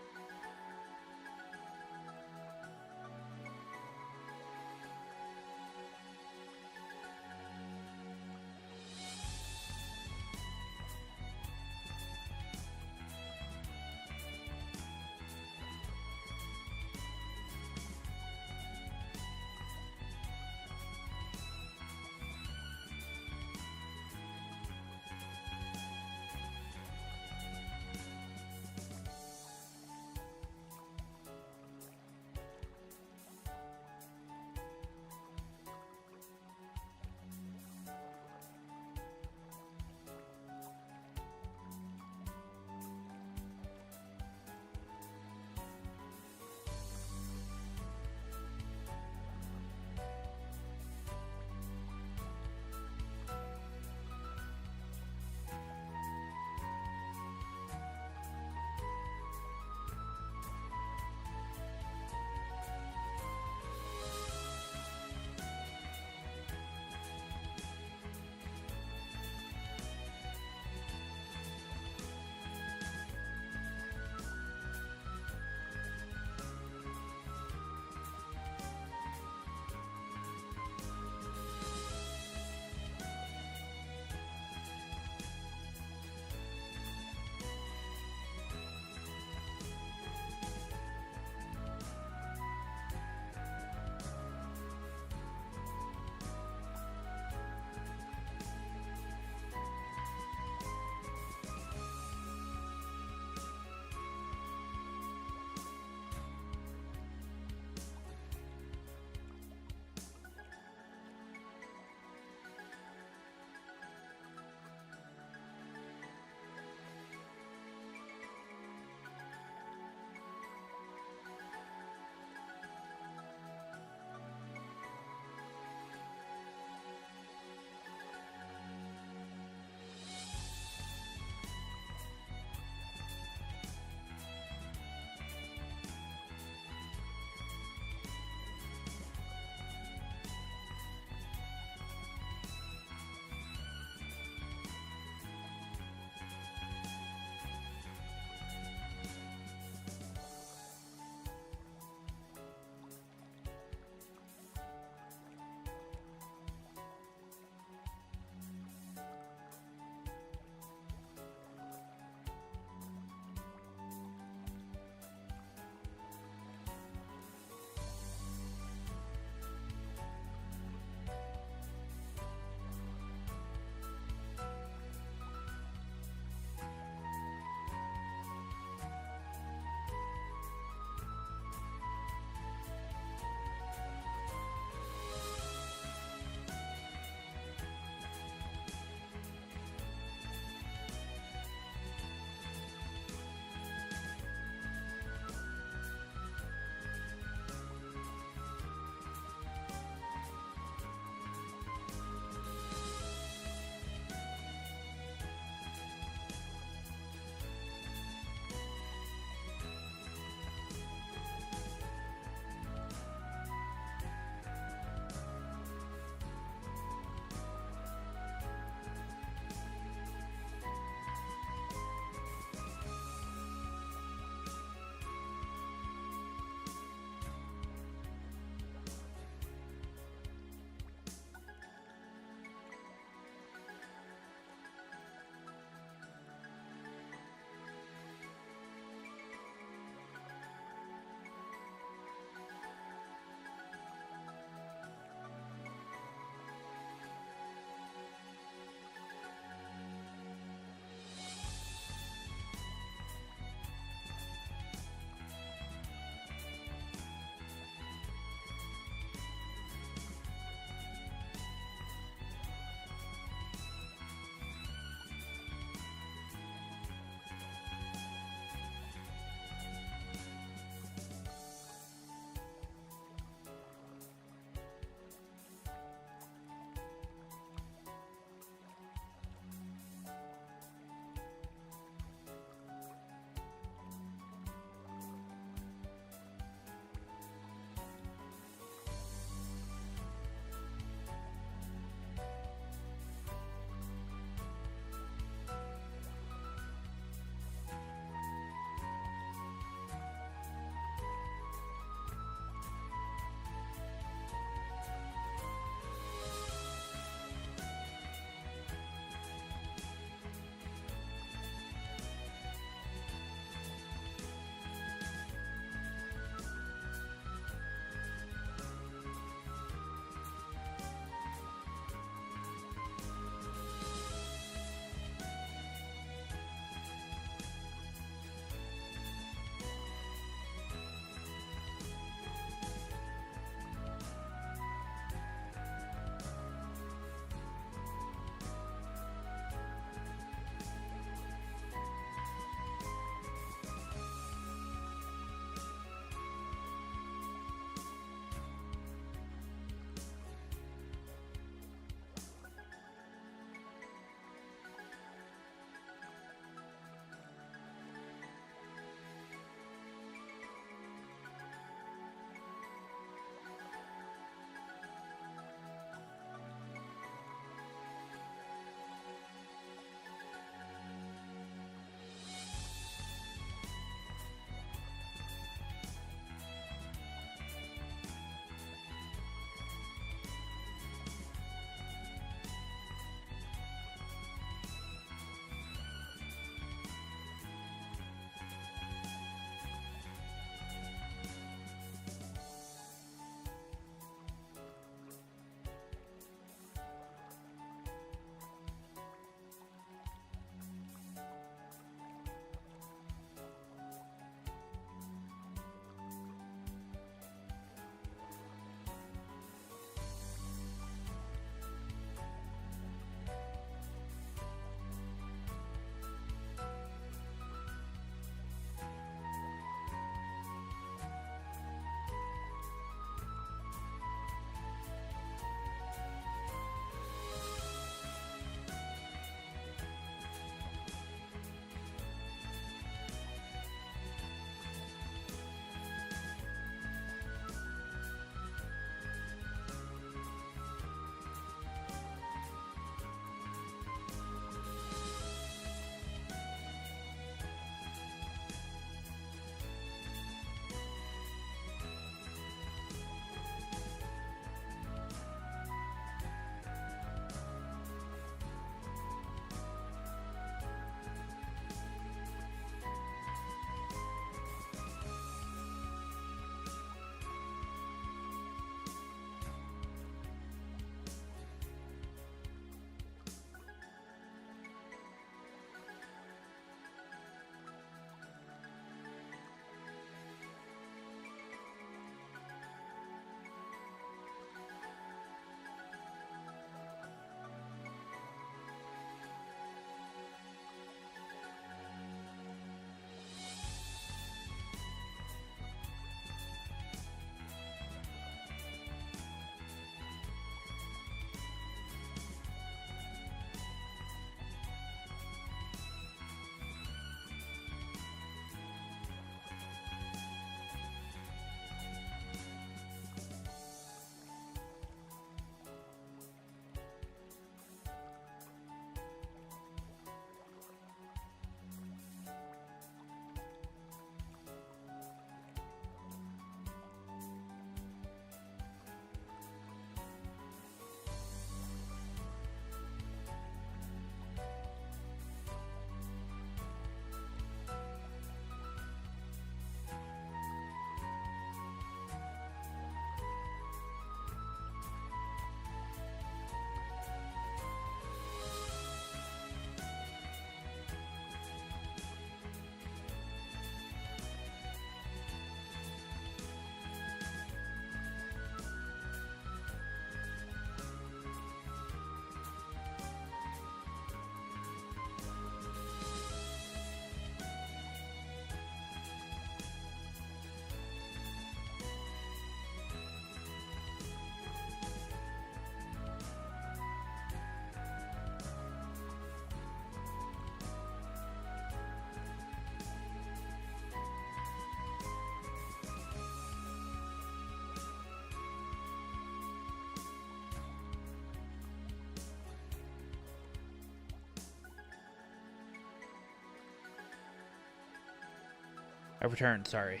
Speaker 1: I've returned, sorry.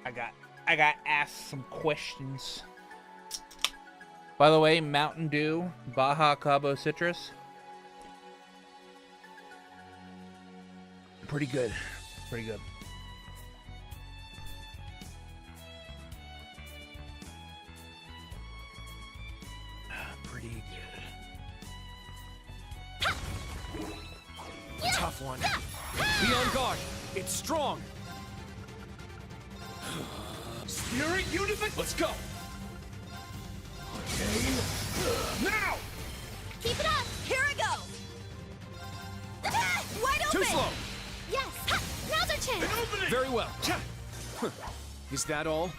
Speaker 1: I got asked some questions. By the way, Mountain Dew, Baja Cabo Citrus. Pretty good. Pretty good.
Speaker 6: Pretty good. Tough one. Be on guard. It's strong. Spirit Unific. Let's go. Okay. Now.
Speaker 8: Keep it up. Here I go. Wide open.
Speaker 6: Too slow.
Speaker 8: Yes. Now's our chance.
Speaker 6: Very well. Is that all?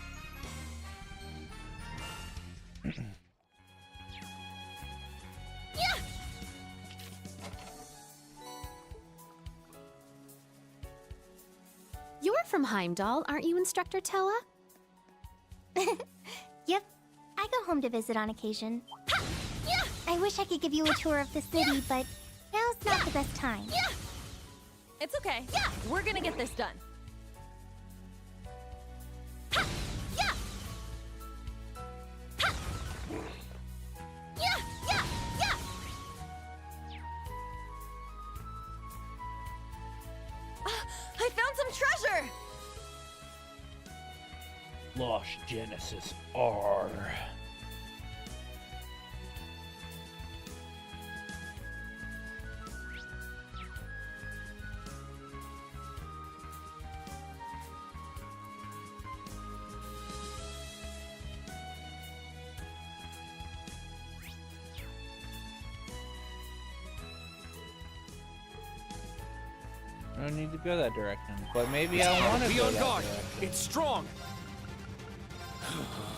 Speaker 3: You're from Heimdallr, aren't you, Instructor Toa?
Speaker 10: Yep. I go home to visit on occasion. I wish I could give you a tour of the city, but now's not the best time.
Speaker 8: It's okay. We're gonna get this done. I found some treasure!
Speaker 1: Lost Genesis R. I don't need to go that direction, but maybe I want to
Speaker 6: Be
Speaker 1: go
Speaker 6: on
Speaker 1: that
Speaker 6: guard.
Speaker 1: direction.
Speaker 6: It's strong.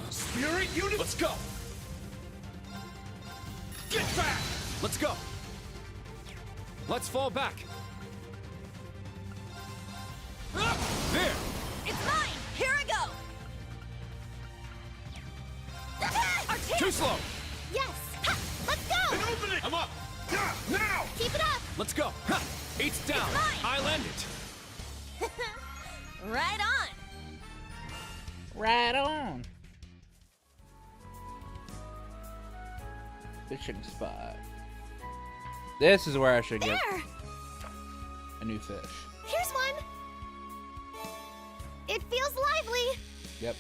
Speaker 6: Spirit Unit. Let's go. Get back. Let's go. Let's fall back. There.
Speaker 8: It's mine! Here I go! Our chance!
Speaker 6: Too slow.
Speaker 10: Yes! Let's go!
Speaker 6: An opening. I'm up. Now.
Speaker 10: Keep it up!
Speaker 6: Let's go. Ha. Eight's down.
Speaker 8: mine.
Speaker 6: I'll end it.
Speaker 8: Right on!
Speaker 1: Right on. Fishing spot. This is where I should get
Speaker 10: There!
Speaker 1: a new fish.
Speaker 10: Here's one! It feels lively!
Speaker 1: Yep.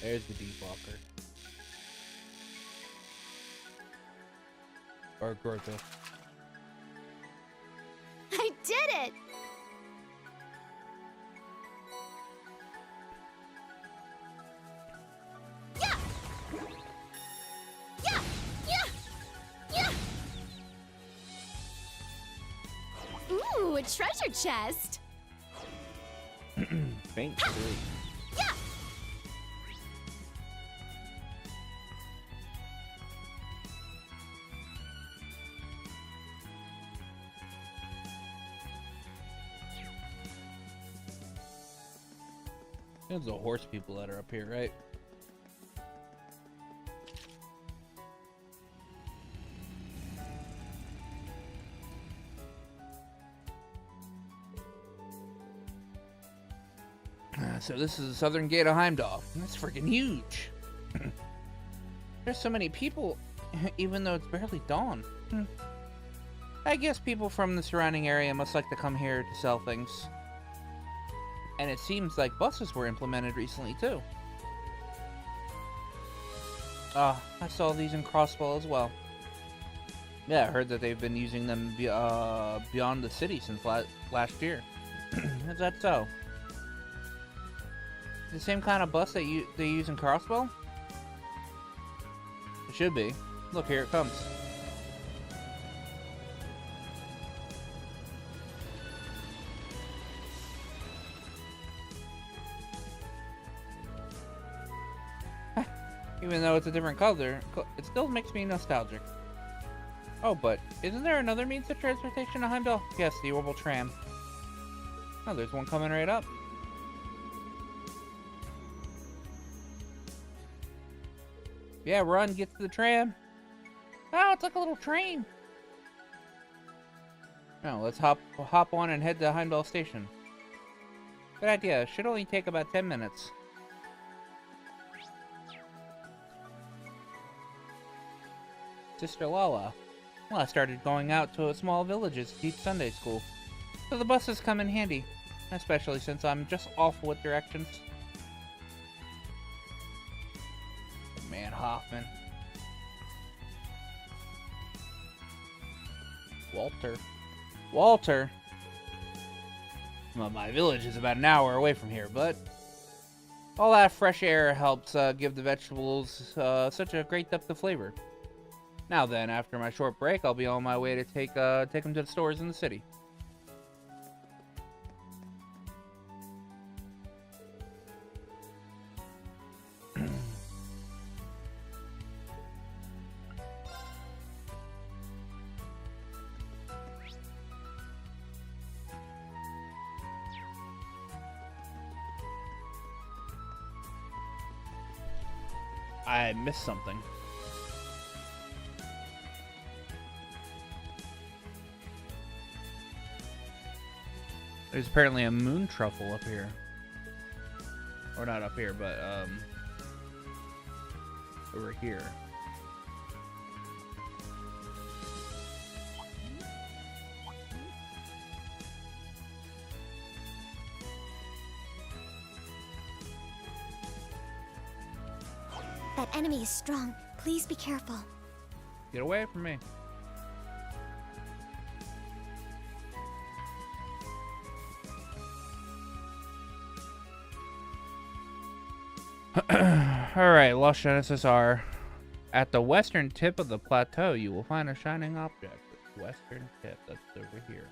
Speaker 1: There's the deep walker. Or Grotha.
Speaker 10: I did it! Yeah! Yeah! Yeah! Yeah!
Speaker 3: Ooh, a treasure chest!
Speaker 1: Faint 3.
Speaker 10: Yeah!
Speaker 1: There's the horse people that are up here, right? So this is the southern gate of Heimdallr. That's freaking huge. There's so many people, even though it's barely dawn. I guess people from the surrounding area must like to come here to sell things. And it seems like buses were implemented recently, too. I saw these in Crossbow as well. Yeah, I heard that they've been using them beyond the city since last year. Is that so? The same kind of bus that they use in Crossbow? It should be. Look, here it comes. Even though it's a different color, it still makes me nostalgic. Oh, but isn't there another means of transportation to Heimdallr? Yes, the orbital tram. Oh, there's one coming right up. Yeah, run, get to the tram. Oh, it's like a little train. Now, let's hop on and head to Heimdallr Station. Good idea. Should only take about 10 minutes. Sister Lala. Well, I started going out to small villages to teach Sunday school. So the buses come in handy. Especially since I'm just awful with directions. Man, Hoffman. Walter. Well, my village is about an hour away from here, but all that fresh air helps give the vegetables such a great depth of flavor. Now then, after my short break, I'll be on my way to take them to the stores in the city. I missed something. There's apparently a moon truffle up here. Or not up here, but over here.
Speaker 3: That enemy is strong. Please be careful.
Speaker 1: Get away from me. Alright, Lost Genesis are at the western tip of the plateau. You will find a shining object. Western tip, that's over here.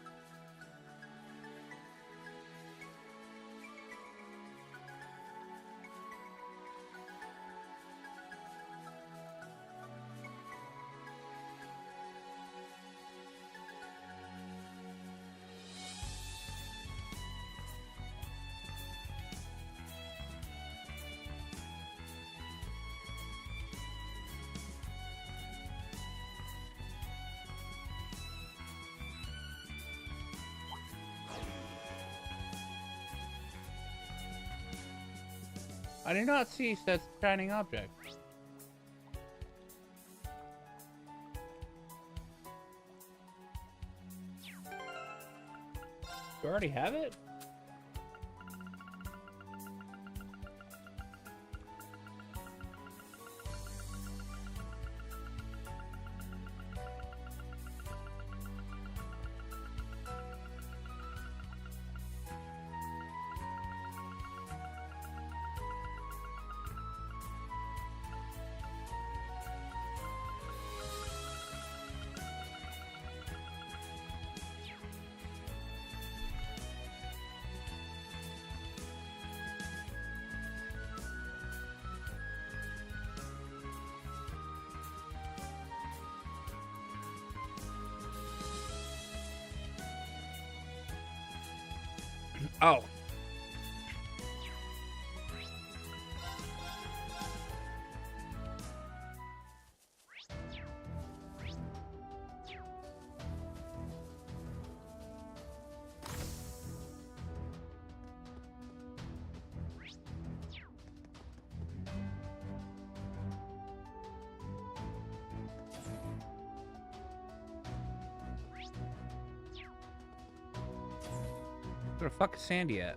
Speaker 1: I do not see such shining object. You already have it? Oh. Where the fuck is Sandy at?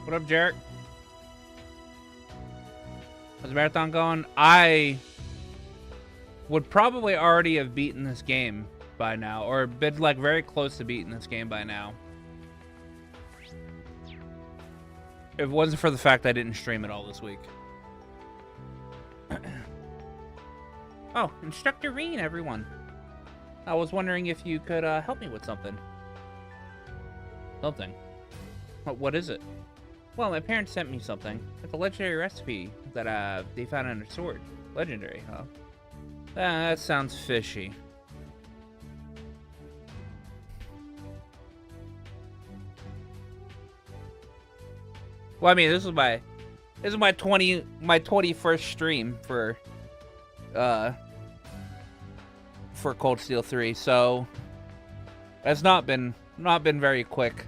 Speaker 1: What up, Jarek? How's the marathon going? I would probably already have beaten this game by now, or been like very close to beating this game by now, if it wasn't for the fact I didn't stream it all this week. Oh, Instructor Reen, everyone. I was wondering if you could help me with something. Something? What is it? Well, my parents sent me something. It's a legendary recipe that they found in a sword. Legendary, huh? That sounds fishy. Well, I mean, this is my 21st stream for Cold Steel 3, so it's not been very quick.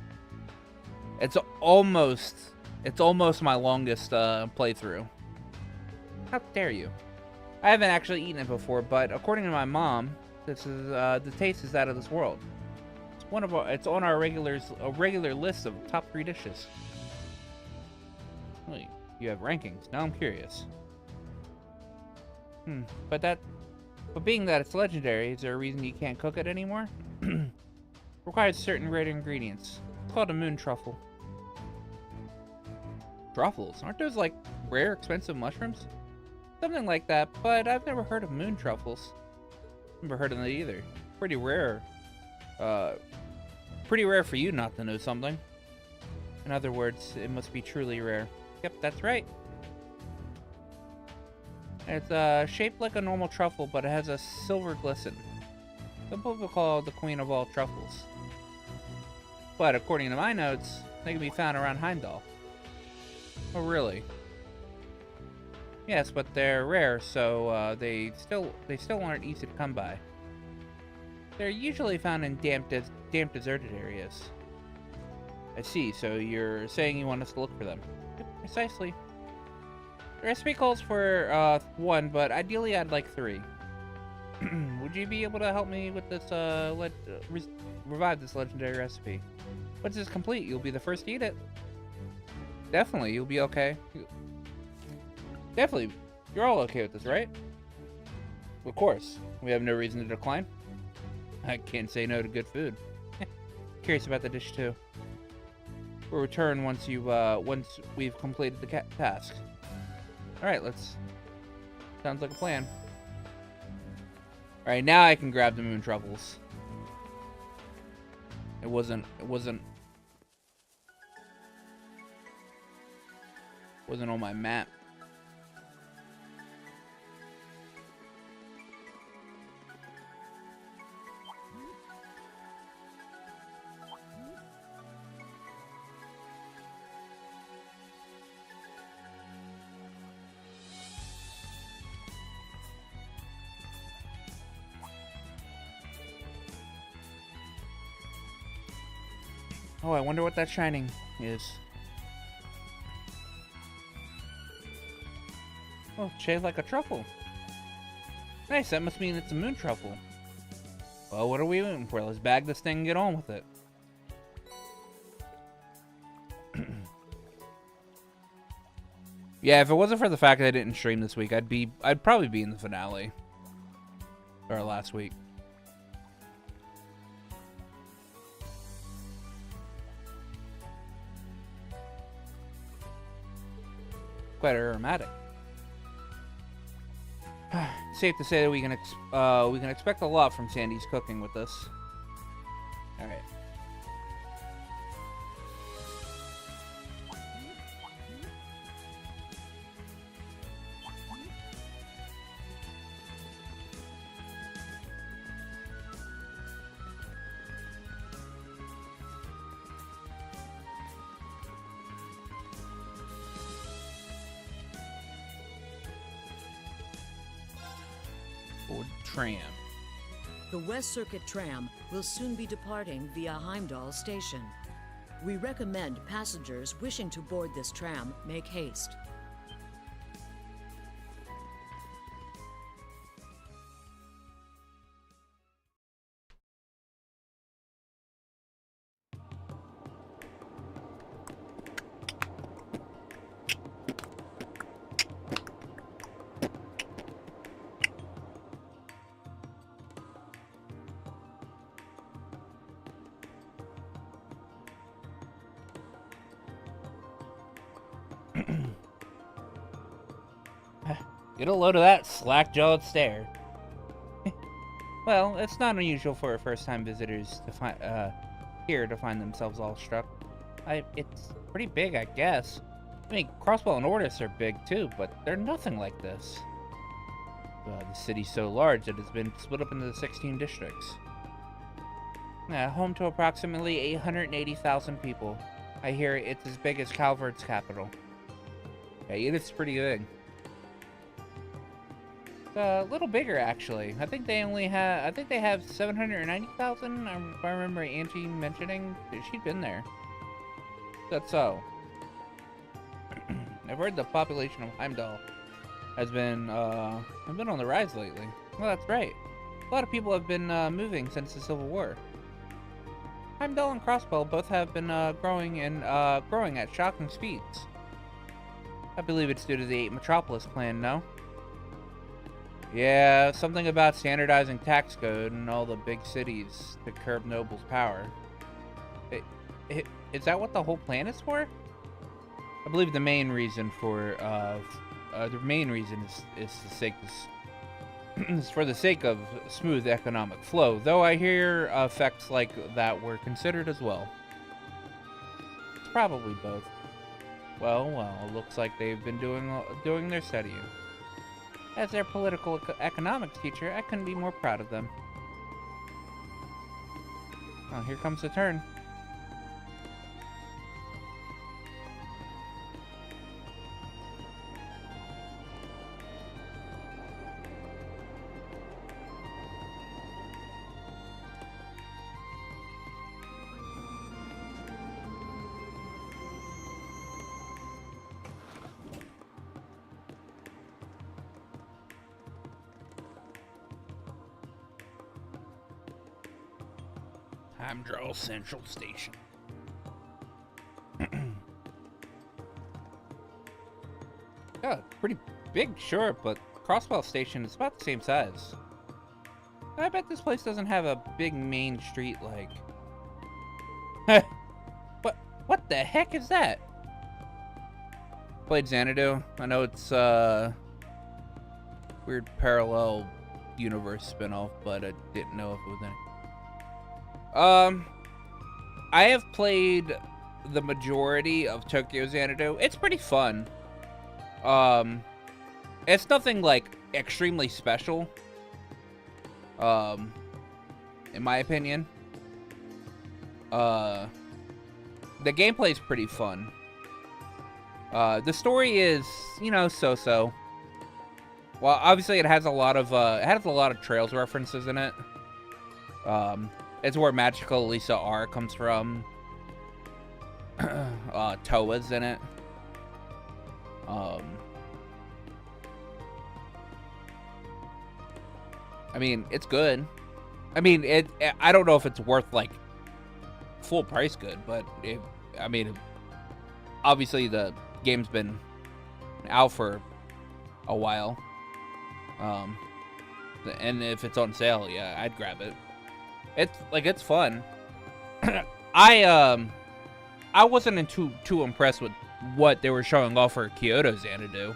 Speaker 1: It's almost my longest playthrough. How dare you? I haven't actually eaten it before, but according to my mom, this is the taste is out of this world. It's on our regular list of top 3 dishes. Well, you have rankings. Now I'm curious. But being that it's legendary, is there a reason you can't cook it anymore? Requires certain rare ingredients. It's called a moon truffle. Truffles? Aren't those like rare, expensive mushrooms? Something like that, but I've never heard of moon truffles. Never heard of them either. Pretty rare. Pretty rare for you not to know something. In other words, it must be truly rare. Yep, that's right. It's shaped like a normal truffle, but it has a silver glisten. Some people call it the queen of all truffles. But according to my notes, they can be found around Heimdallr. Oh, really? Yes, but they're rare, so they still aren't easy to come by. They're usually found in damp, deserted areas. I see, so you're saying you want us to look for them. Yep, precisely. The recipe calls for 1, but ideally I'd like 3. Would you be able to help me with this, revive this legendary recipe? Once it's complete, you'll be the first to eat it. Definitely, you'll be okay. Definitely. You're all okay with this, right? Of course. We have no reason to decline. I can't say no to good food. Curious about the dish, too. We'll return once we've completed the task. Alright, let's... Sounds like a plan. Alright, now I can grab the moon truffles. It wasn't on my map. Oh, I wonder what that shining is. Oh, shaped like a truffle. Nice, that must mean it's a moon truffle. Well, what are we waiting for? Let's bag this thing and get on with it. Yeah, if it wasn't for the fact that I didn't stream this week, I'd probably be in the finale. Or last week. Quite aromatic. Safe to say that we can expect a lot from Sandy's cooking with this. All right. Tram.
Speaker 13: The West Circuit tram will soon be departing via Heimdallr Station. We recommend passengers wishing to board this tram make haste.
Speaker 1: Get a load of that slack-jawed stare. Well, it's not unusual for first-time visitors to find here to find themselves all struck. It's pretty big, I guess. I mean, Crossbow and Ordis are big too, but they're nothing like this. The city's so large that it's been split up into 16 districts. Home to approximately 880,000 people. I hear it's as big as Calvert's capital. Yeah, it's pretty big. It's a little bigger, actually. I think they have 790,000. I remember Angie mentioning she'd been there. That's so. I've heard the population of Heimdallr has been on the rise lately. Well, that's right. A lot of people have been moving since the Civil War. Heimdallr and Crossbow both have been growing at shocking speeds. I believe it's due to the 8 Metropolis plan, no? Yeah, something about standardizing tax code in all the big cities to curb nobles' power. Is that what the whole plan is for? I believe the main reason is for the sake of smooth economic flow, though I hear effects like that were considered as well. It's probably both. Well, it looks like they've been doing their studying. As their political economics teacher, I couldn't be more proud of them. Oh, here comes the turn. Heimdallr Central Station. Yeah, pretty big, sure, but Crossbow Station is about the same size. I bet this place doesn't have a big main street like... What the heck is that? Played Xanadu. I know it's weird parallel universe spinoff, but I didn't know if it was any. I have played the majority of Tokyo Xanadu. It's pretty fun. It's nothing like extremely special. In my opinion. The gameplay is pretty fun. The story is, so-so. Well, obviously it has a lot of Trails references in it. It's where Magical Lisa R comes from. Toa's in it. I mean, it's good. I mean, I don't know if it's worth like full price good, but obviously the game's been out for a while. And if it's on sale, yeah, I'd grab it. It's fun. I wasn't too impressed with what they were showing off for Kyoto Xanadu.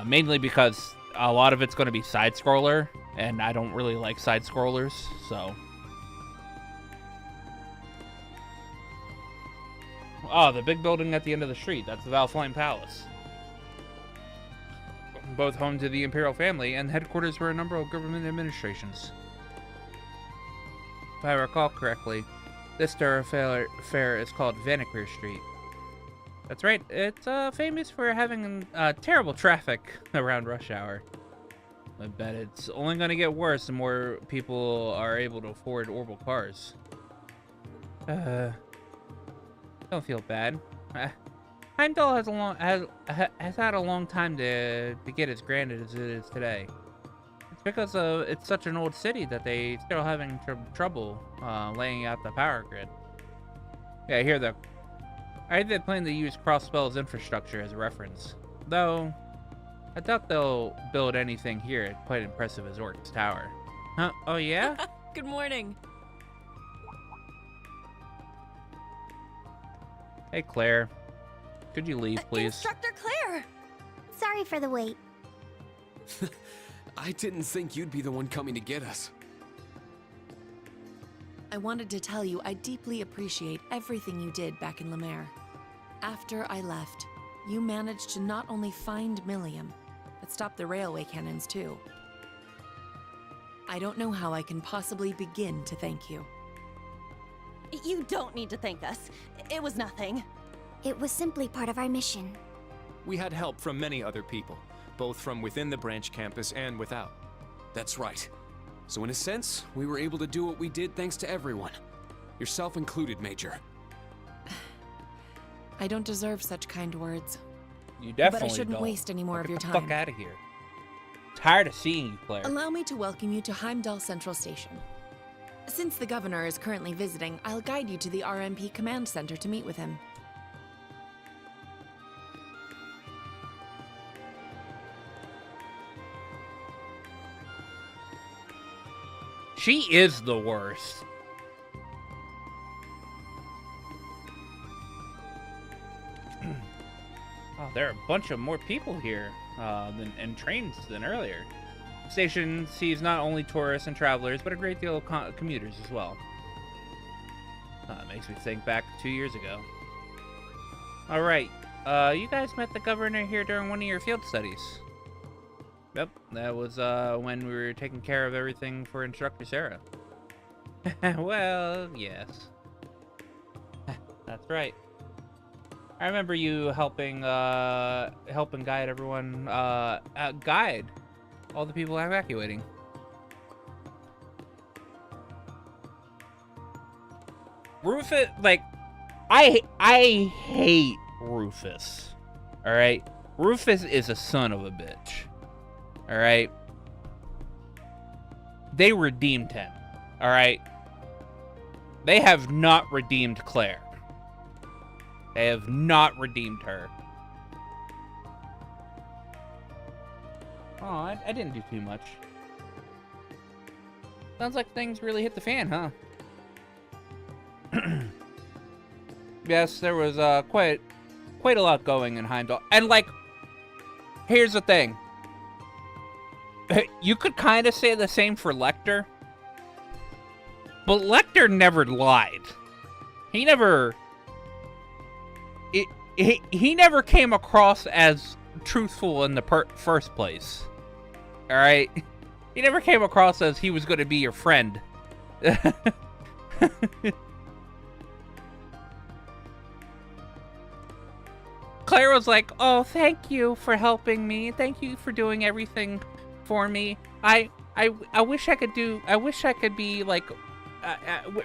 Speaker 1: Mainly because a lot of it's going to be side scroller, and I don't really like side scrollers, so. Oh, the big building at the end of the street. That's the Valflame Palace. Both home to the Imperial family and headquarters for a number of government administrations. If I recall correctly, this thoroughfare is called Vanicleer Street. That's right, it's famous for having terrible traffic around rush hour. I bet it's only going to get worse the more people are able to afford orbital cars. Don't feel bad. Heimdallr has had a long time to get as grand as it is today. It's because it's such an old city that they still having trouble laying out the power grid. Yeah, I hear they plan to use Crossbell's infrastructure as a reference, though I doubt they'll build anything here quite impressive as Orc's Tower. Huh? Oh yeah?
Speaker 8: Good morning.
Speaker 1: Hey Claire. Could you leave, please?
Speaker 8: Instructor Claire!
Speaker 10: Sorry for the wait.
Speaker 4: I didn't think you'd be the one coming to get us.
Speaker 14: I wanted to tell you I deeply appreciate everything you did back in Lemaire. After I left, you managed to not only find Millium, but stop the railway cannons too. I don't know how I can possibly begin to thank you.
Speaker 8: You don't need to thank us. It was nothing.
Speaker 3: It was simply part of our mission.
Speaker 6: We had help from many other people, both from within the branch campus and without.
Speaker 4: That's right. So in a sense, we were able to do what we did thanks to everyone. Yourself included, Major.
Speaker 14: I don't deserve such kind words.
Speaker 1: You definitely
Speaker 14: But I shouldn't
Speaker 1: don't.
Speaker 14: waste any more of your
Speaker 1: Get the
Speaker 14: time.
Speaker 1: fuck out of here. Tired of seeing you, Claire.
Speaker 14: Allow me to welcome you to Heimdallr Central Station. Since the governor is currently visiting, I'll guide you to the RMP Command Center to meet with him.
Speaker 1: She is the worst. Oh, there are a bunch of more people here and trains than earlier. The station sees not only tourists and travelers, but a great deal of commuters as well. Makes me think back 2 years ago. All right, you guys met the governor here during one of your field studies. Yep, that was when we were taking care of everything for Instructor Sarah. Well, yes. That's right. I remember you helping guide everyone, guide all the people evacuating. Rufus, like, I hate Rufus. All right, Rufus is a son of a bitch. All right, they redeemed him. All right, they have not redeemed Claire. They have not redeemed her. Oh, I didn't do too much. Sounds like things really hit the fan, huh? Yes, there was quite a lot going in Heimdallr. And like, here's the thing. You could kind of say the same for Lecter. But Lecter never lied. He never... He never came across as truthful in the first place. Alright? He never came across as he was going to be your friend. Claire was like, oh, thank you for helping me. Thank you for doing everything for me. I wish I could be like,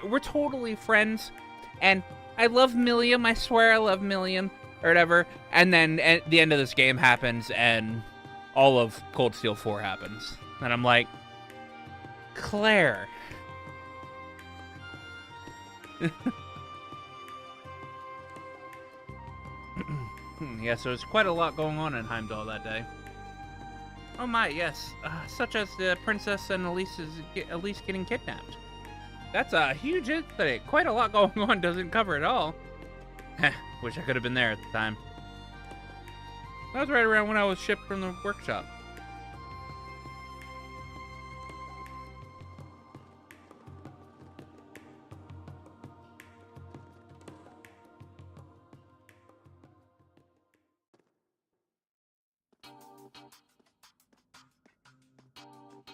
Speaker 1: we're totally friends. And I love Milliam. I swear I love Milliam. Or whatever. And then at the end of this game happens and all of Cold Steel 4 happens. And I'm like, Claire. Yeah, so there's quite a lot going on in Heimdallr that day. Oh my, yes. Such as the princess and Elise getting kidnapped. That's a huge incident. Quite a lot going on, doesn't cover it all. Wish I could have been there at the time. That was right around when I was shipped from the workshop.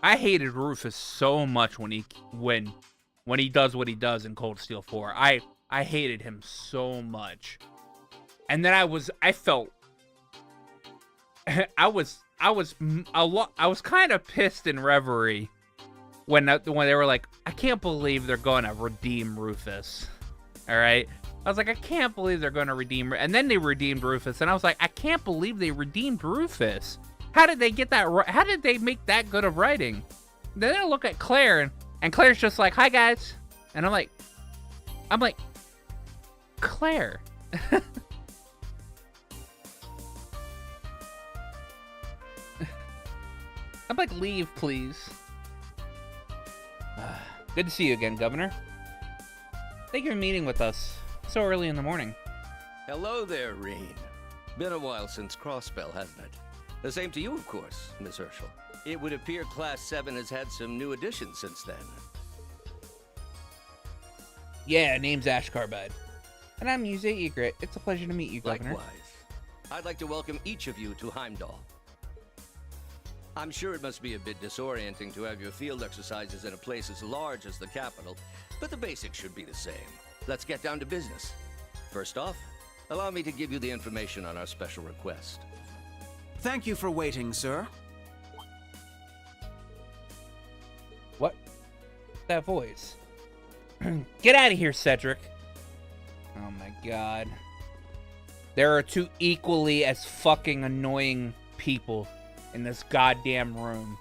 Speaker 1: I hated Rufus so much when he does what he does in Cold Steel 4. I hated him so much. And then I was kind of pissed in Reverie when they were like, I can't believe they're going to redeem Rufus. All right? I was like, I can't believe they're going to redeem, and then they redeemed Rufus, and I was like, I can't believe they redeemed Rufus. How did they get that? How did they make that good of writing? Then I look at Claire, and Claire's just like, hi guys, and I'm like, Claire. I'm like, leave, please. Good to see you again, Governor. Thank you for meeting with us so early in the morning.
Speaker 15: Hello there, Rain. Been a while since Crossspell, hasn't it? The same to you, of course, Miss Herschel. It would appear Class 7 has had some new additions since then.
Speaker 1: Yeah, name's Ash Carbide. And I'm Yuze Egret. It's a pleasure to meet you, Governor.
Speaker 15: Likewise. I'd like to welcome each of you to Heimdallr. I'm sure it must be a bit disorienting to have your field exercises in a place as large as the capital, but the basics should be the same. Let's get down to business. First off, allow me to give you the information on our special request.
Speaker 16: Thank you for waiting, sir.
Speaker 1: What? That voice. Get out of here, Cedric. Oh my god. There are two equally as fucking annoying people in this goddamn room.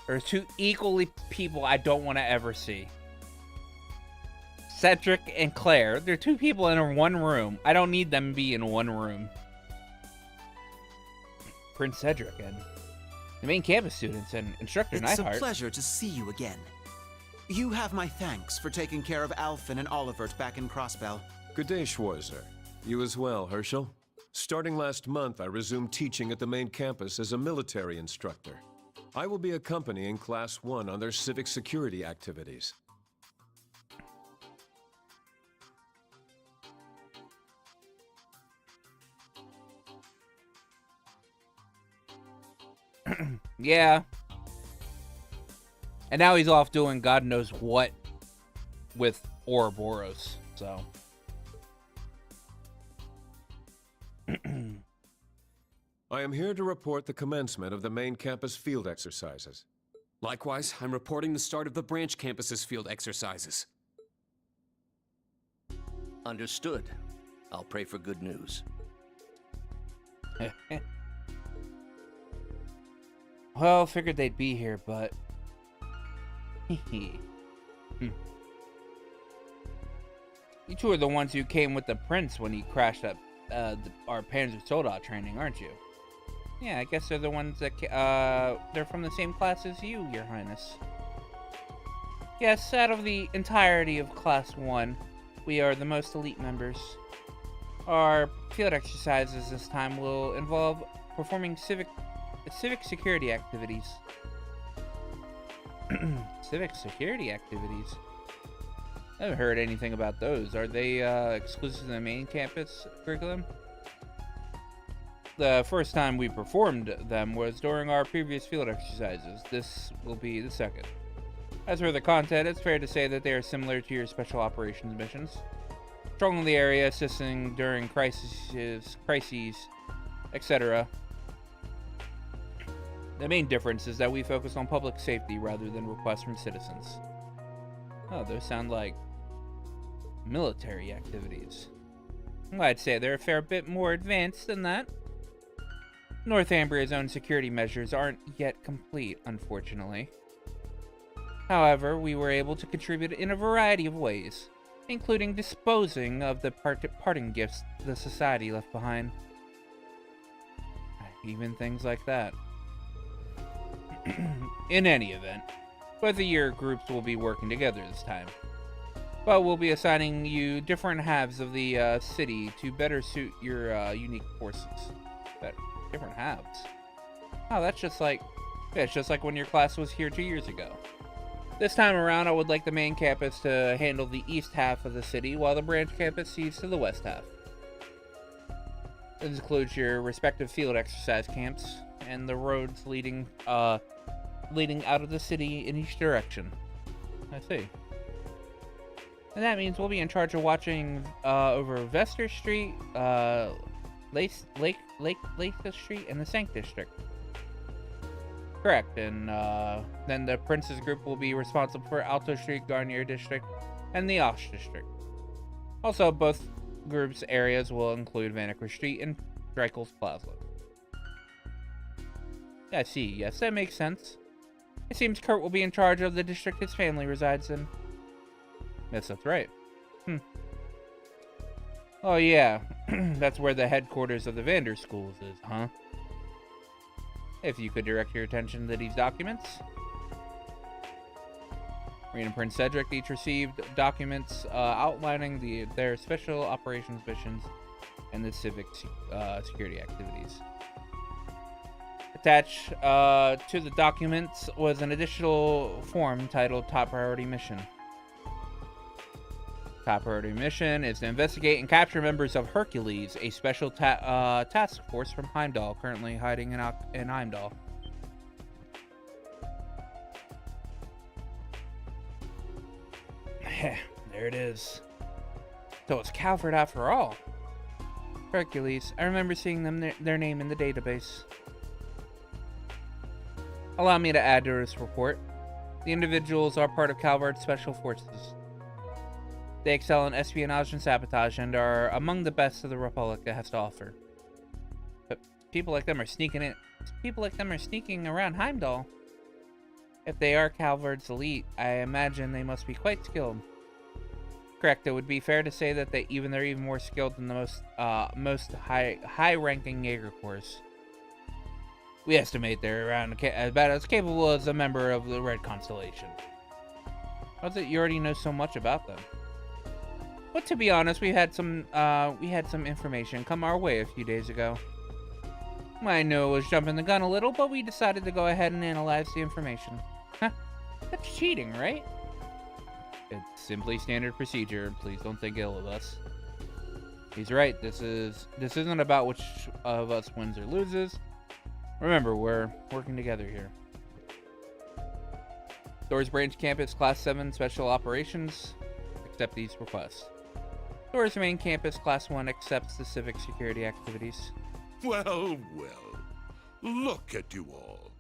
Speaker 1: There are two equally people I don't want to ever see. Cedric and Claire. They're two people in one room. I don't need them to be in one room. Prince Cedric and the main campus students and Instructor Neidhart.
Speaker 16: It's a pleasure to see you again. You have my thanks for taking care of Alphen and Olivert back in Crossbell.
Speaker 17: Good day, Schwarzer. You as well, Herschel. Starting last month, I resumed teaching at the main campus as a military instructor. I will be accompanying Class 1 on their civic security activities.
Speaker 1: Yeah. And now he's off doing God knows what with Ouroboros, so.
Speaker 17: I am here to report the commencement of the main campus field exercises.
Speaker 4: Likewise, I'm reporting the start of the branch campus's field exercises.
Speaker 15: Understood. I'll pray for good news.
Speaker 1: Well, figured they'd be here, but... You two are the ones who came with the prince when he crashed up our Panzer Soldat training, aren't you? Yeah, I guess they're the ones that... they're from the same class as you, Your Highness. Yes, out of the entirety of Class 1, we are the most elite members. Our field exercises this time will involve performing civic security activities. Civic security activities? I haven't heard anything about those. Are they exclusive to the main campus curriculum? The first time we performed them was during our previous field exercises. This will be the second. As for the content, it's fair to say that they are similar to your special operations missions. Strong in the area, assisting during crises, etc. The main difference is that we focus on public safety rather than requests from citizens. Oh, those sound like military activities. Well, I'd say they're a fair bit more advanced than that. Northumbria's own security measures aren't yet complete, unfortunately. However, we were able to contribute in a variety of ways, including disposing of the parting gifts the society left behind. Even things like that. In any event, both of your groups will be working together this time. But we'll be assigning you different halves of the city to better suit your unique forces. Different halves. Oh, that's just like... Yeah, it's just like when your class was here 2 years ago. This time around, I would like the main campus to handle the east half of the city, while the branch campus sees to the west half. This includes your respective field exercise camps, and the roads leading out of the city in each direction. I see. And that means we'll be in charge of watching over Vester Street, Lake Street, and the Sank District. Correct, and then the Prince's group will be responsible for Alto Street, Garnier District, and the Osh District. Also, both groups' areas will include Vanaker Street and Dreikel's Plaza. I see, yes, that makes sense. It seems Kurt will be in charge of the district his family resides in. Yes, that's right. Oh yeah, that's where the headquarters of the Vander schools is, huh? If you could direct your attention to these documents. Reed and Prince Cedric each received documents outlining their special operations missions and the civic security activities. Attached to the documents was an additional form titled Top Priority Mission. Top Priority Mission is to investigate and capture members of Hercules, a special task force from Heimdallr, currently hiding in Heimdallr. There it is. So it's Calvert after all. Hercules. I remember seeing their name in the database. Allow me to add to this report. The individuals are part of Calvert's special forces. They excel in espionage and sabotage and are among the best of the Republic has to offer. But people like them are sneaking around Heimdallr. If they are Calvert's elite, I imagine they must be quite skilled. Correct, it would be fair to say that they're even more skilled than the most high-ranking Jaeger Corps. We estimate they're around about as capable as a member of the Red Constellation. How's it you already know so much about them? But to be honest, we had some information come our way a few days ago. I know it was jumping the gun a little, but we decided to go ahead and analyze the information. Huh? That's cheating, right? It's simply standard procedure. Please don't think ill of us. He's right. This isn't about which of us wins or loses. Remember, we're working together here. Thor's Branch Campus Class 7 Special Operations. Accept these requests. Thor's Main Campus Class 1 accepts the civic security activities.
Speaker 18: Well, well. Look at you all.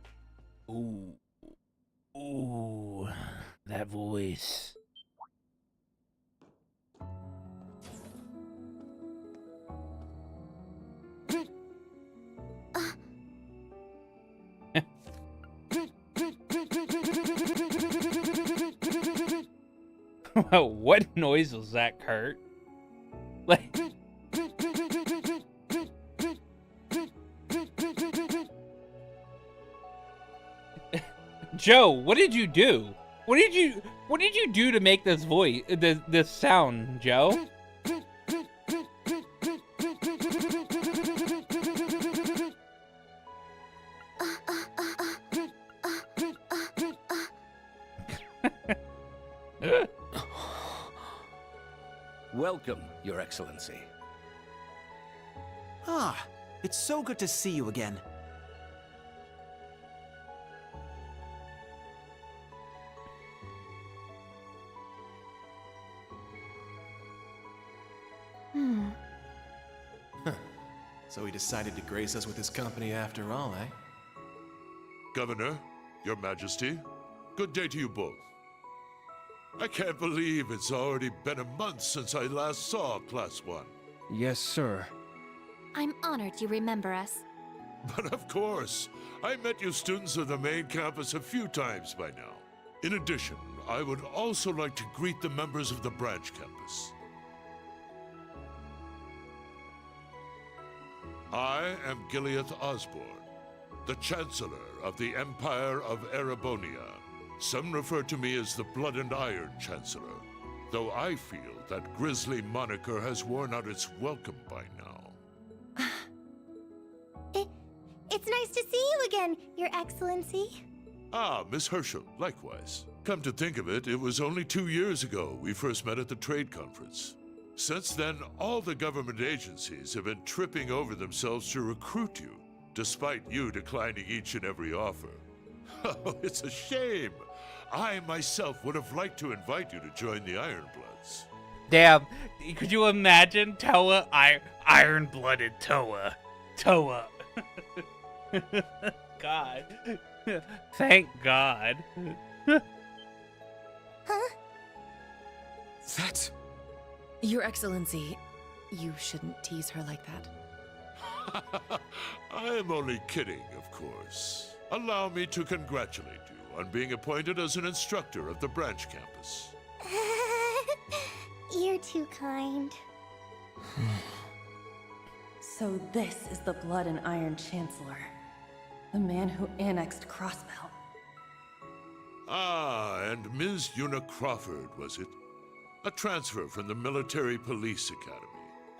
Speaker 1: Ooh, that voice. What noise was that, Kurt? Like... Joe, what did you do? What did you do to make this voice, this sound, Joe?
Speaker 15: Welcome, Your Excellency.
Speaker 16: Ah, it's so good to see you again.
Speaker 6: So he decided to grace us with his company after all, eh?
Speaker 18: Governor, Your Majesty, good day to you both. I can't believe it's already been a month since I last saw Class 1.
Speaker 6: Yes, sir.
Speaker 3: I'm honored you remember us.
Speaker 18: But of course, I met you students of the main campus a few times by now. In addition, I would also like to greet the members of the branch campus. I am Gileath Osborne, the Chancellor of the Empire of Erebonia. Some refer to me as the Blood and Iron Chancellor, though I feel that grisly moniker has worn out its welcome by now.
Speaker 3: It's nice to see you again, Your Excellency.
Speaker 18: Ah, Miss Herschel, likewise. Come to think of it, it was only 2 years ago we first met at the trade conference. Since then, all the government agencies have been tripping over themselves to recruit you, despite you declining each and every offer. Oh, it's a shame. I myself would have liked to invite you to join the Ironbloods.
Speaker 1: Damn, could you imagine Toa? Iron-blooded Toa. Toa. God. Thank God.
Speaker 3: Huh?
Speaker 14: That... Your Excellency, you shouldn't tease her like that.
Speaker 18: I am only kidding, of course. Allow me to congratulate you on being appointed as an instructor of the branch campus.
Speaker 3: You're too kind.
Speaker 12: So this is the Blood and Iron Chancellor. The man who annexed Crossbell.
Speaker 18: Ah, and Ms. Una Crawford, was it? A transfer from the Military Police Academy.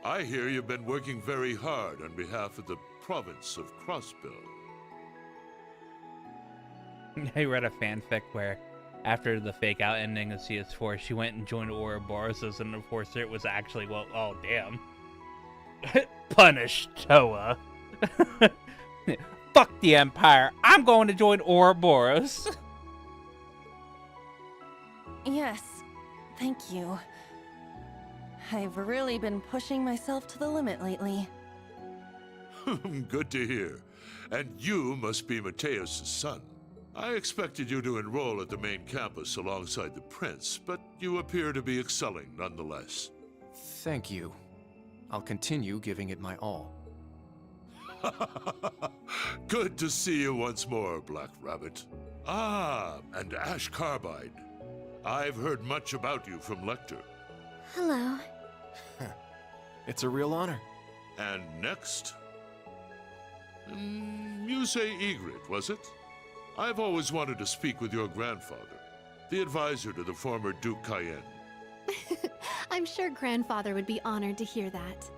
Speaker 18: I hear you've been working very hard on behalf of the province of Crossbell.
Speaker 1: I read a fanfic where, after the fake out ending of CS4, she went and joined Ouroboros as an enforcer. It was actually, well, oh damn. Punish Toa. Fuck the Empire. I'm going to join Ouroboros.
Speaker 8: Yes,
Speaker 12: Thank you. I've really been pushing myself to the limit lately.
Speaker 18: Good to hear. And you must be Mateus' son. I expected you to enroll at the main campus alongside the prince, but you appear to be excelling nonetheless.
Speaker 6: Thank you. I'll continue giving it my all.
Speaker 18: Good to see you once more, Black Rabbit. Ah, and Ash Carbide. I've heard much about you from Lecter.
Speaker 3: Hello.
Speaker 6: It's a real honor.
Speaker 18: And next? You say Egret, was it? I've always wanted to speak with your grandfather, the advisor to the former Duke Cayenne.
Speaker 19: I'm sure Grandfather would be honored to hear that.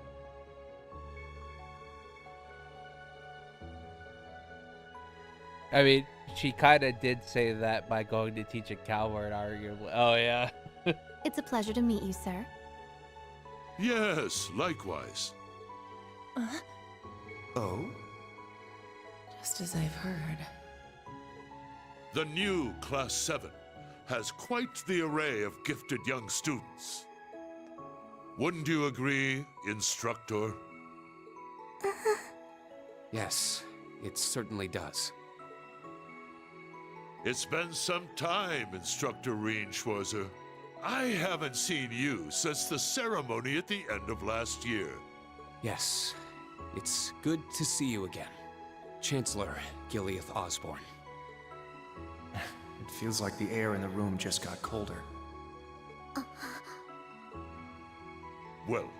Speaker 1: I mean, she kind of did say that by going to teach at Calvert, arguably. Oh, yeah.
Speaker 19: It's a pleasure to meet you, sir.
Speaker 18: Yes, likewise.
Speaker 6: Oh?
Speaker 14: Just as I've heard.
Speaker 18: The new Class 7 has quite the array of gifted young students. Wouldn't you agree, Instructor?
Speaker 6: Yes, it certainly does.
Speaker 18: It's been some time, Instructor Reen Schwarzer. I haven't seen you since the ceremony at the end of last year.
Speaker 6: Yes, it's good to see you again, Chancellor Gileath Osborne.
Speaker 16: It feels like the air in the room just got colder.
Speaker 18: Well,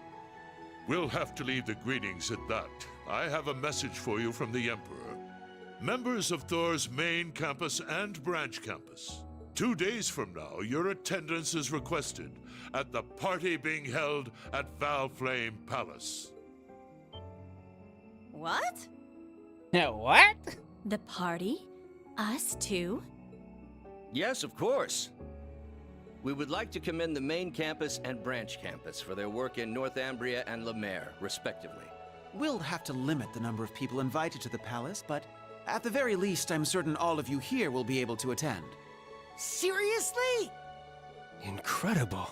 Speaker 18: we'll have to leave the greetings at that. I have a message for you from the Emperor. Members of Thor's main campus and branch campus. 2 days from now, your attendance is requested at the party being held at Valflame Palace.
Speaker 8: What?
Speaker 1: What?
Speaker 19: The party? Us too?
Speaker 15: Yes, of course. We would like to commend the main campus and branch campus for their work in Northumbria and Lemaire, respectively.
Speaker 16: We'll have to limit the number of people invited to the palace, but at the very least, I'm certain all of you here will be able to attend.
Speaker 6: Seriously? Incredible.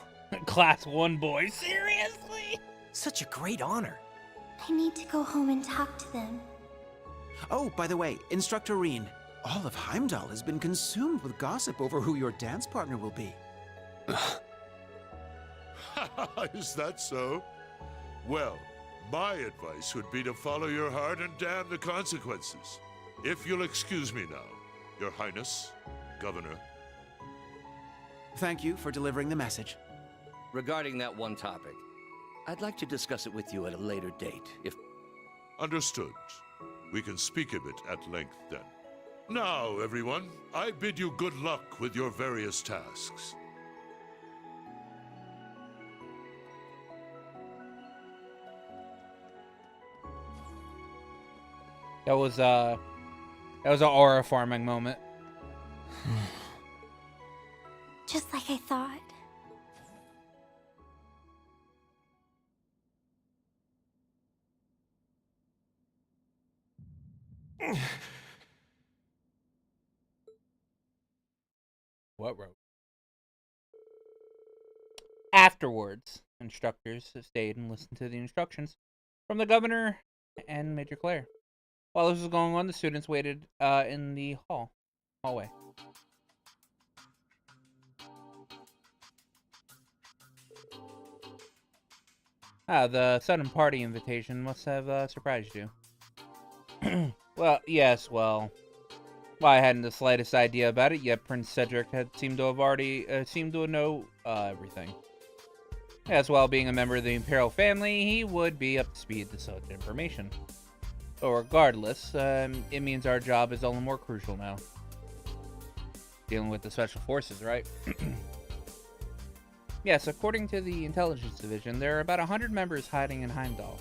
Speaker 1: Class 1 boy, seriously?
Speaker 6: Such a great honor.
Speaker 3: I need to go home and talk to them.
Speaker 16: Oh, by the way, Instructor Reen, all of Heimdallr has been consumed with gossip over who your dance partner will be.
Speaker 18: Is that so? Well, my advice would be to follow your heart and damn the consequences. If you'll excuse me now, Your Highness, Governor.
Speaker 16: Thank you for delivering the message.
Speaker 15: Regarding that one topic, I'd like to discuss it with you at a later date, if...
Speaker 18: Understood. We can speak of it at length then. Now, everyone, I bid you good luck with your various tasks.
Speaker 1: That was an aura farming moment.
Speaker 3: Just like I thought.
Speaker 1: What rope? Afterwards, instructors stayed and listened to the instructions from the governor and Major Claire. While this was going on, the students waited in the hallway. The sudden party invitation must have surprised you. Well, yes, well, I hadn't the slightest idea about it, yet Prince Cedric had seemed to know everything. As well, being a member of the Imperial family, he would be up to speed to such information. But regardless, it means our job is all the more crucial now. Dealing with the Special Forces, right? Yes, according to the Intelligence Division, there are about 100 members hiding in Heimdallr.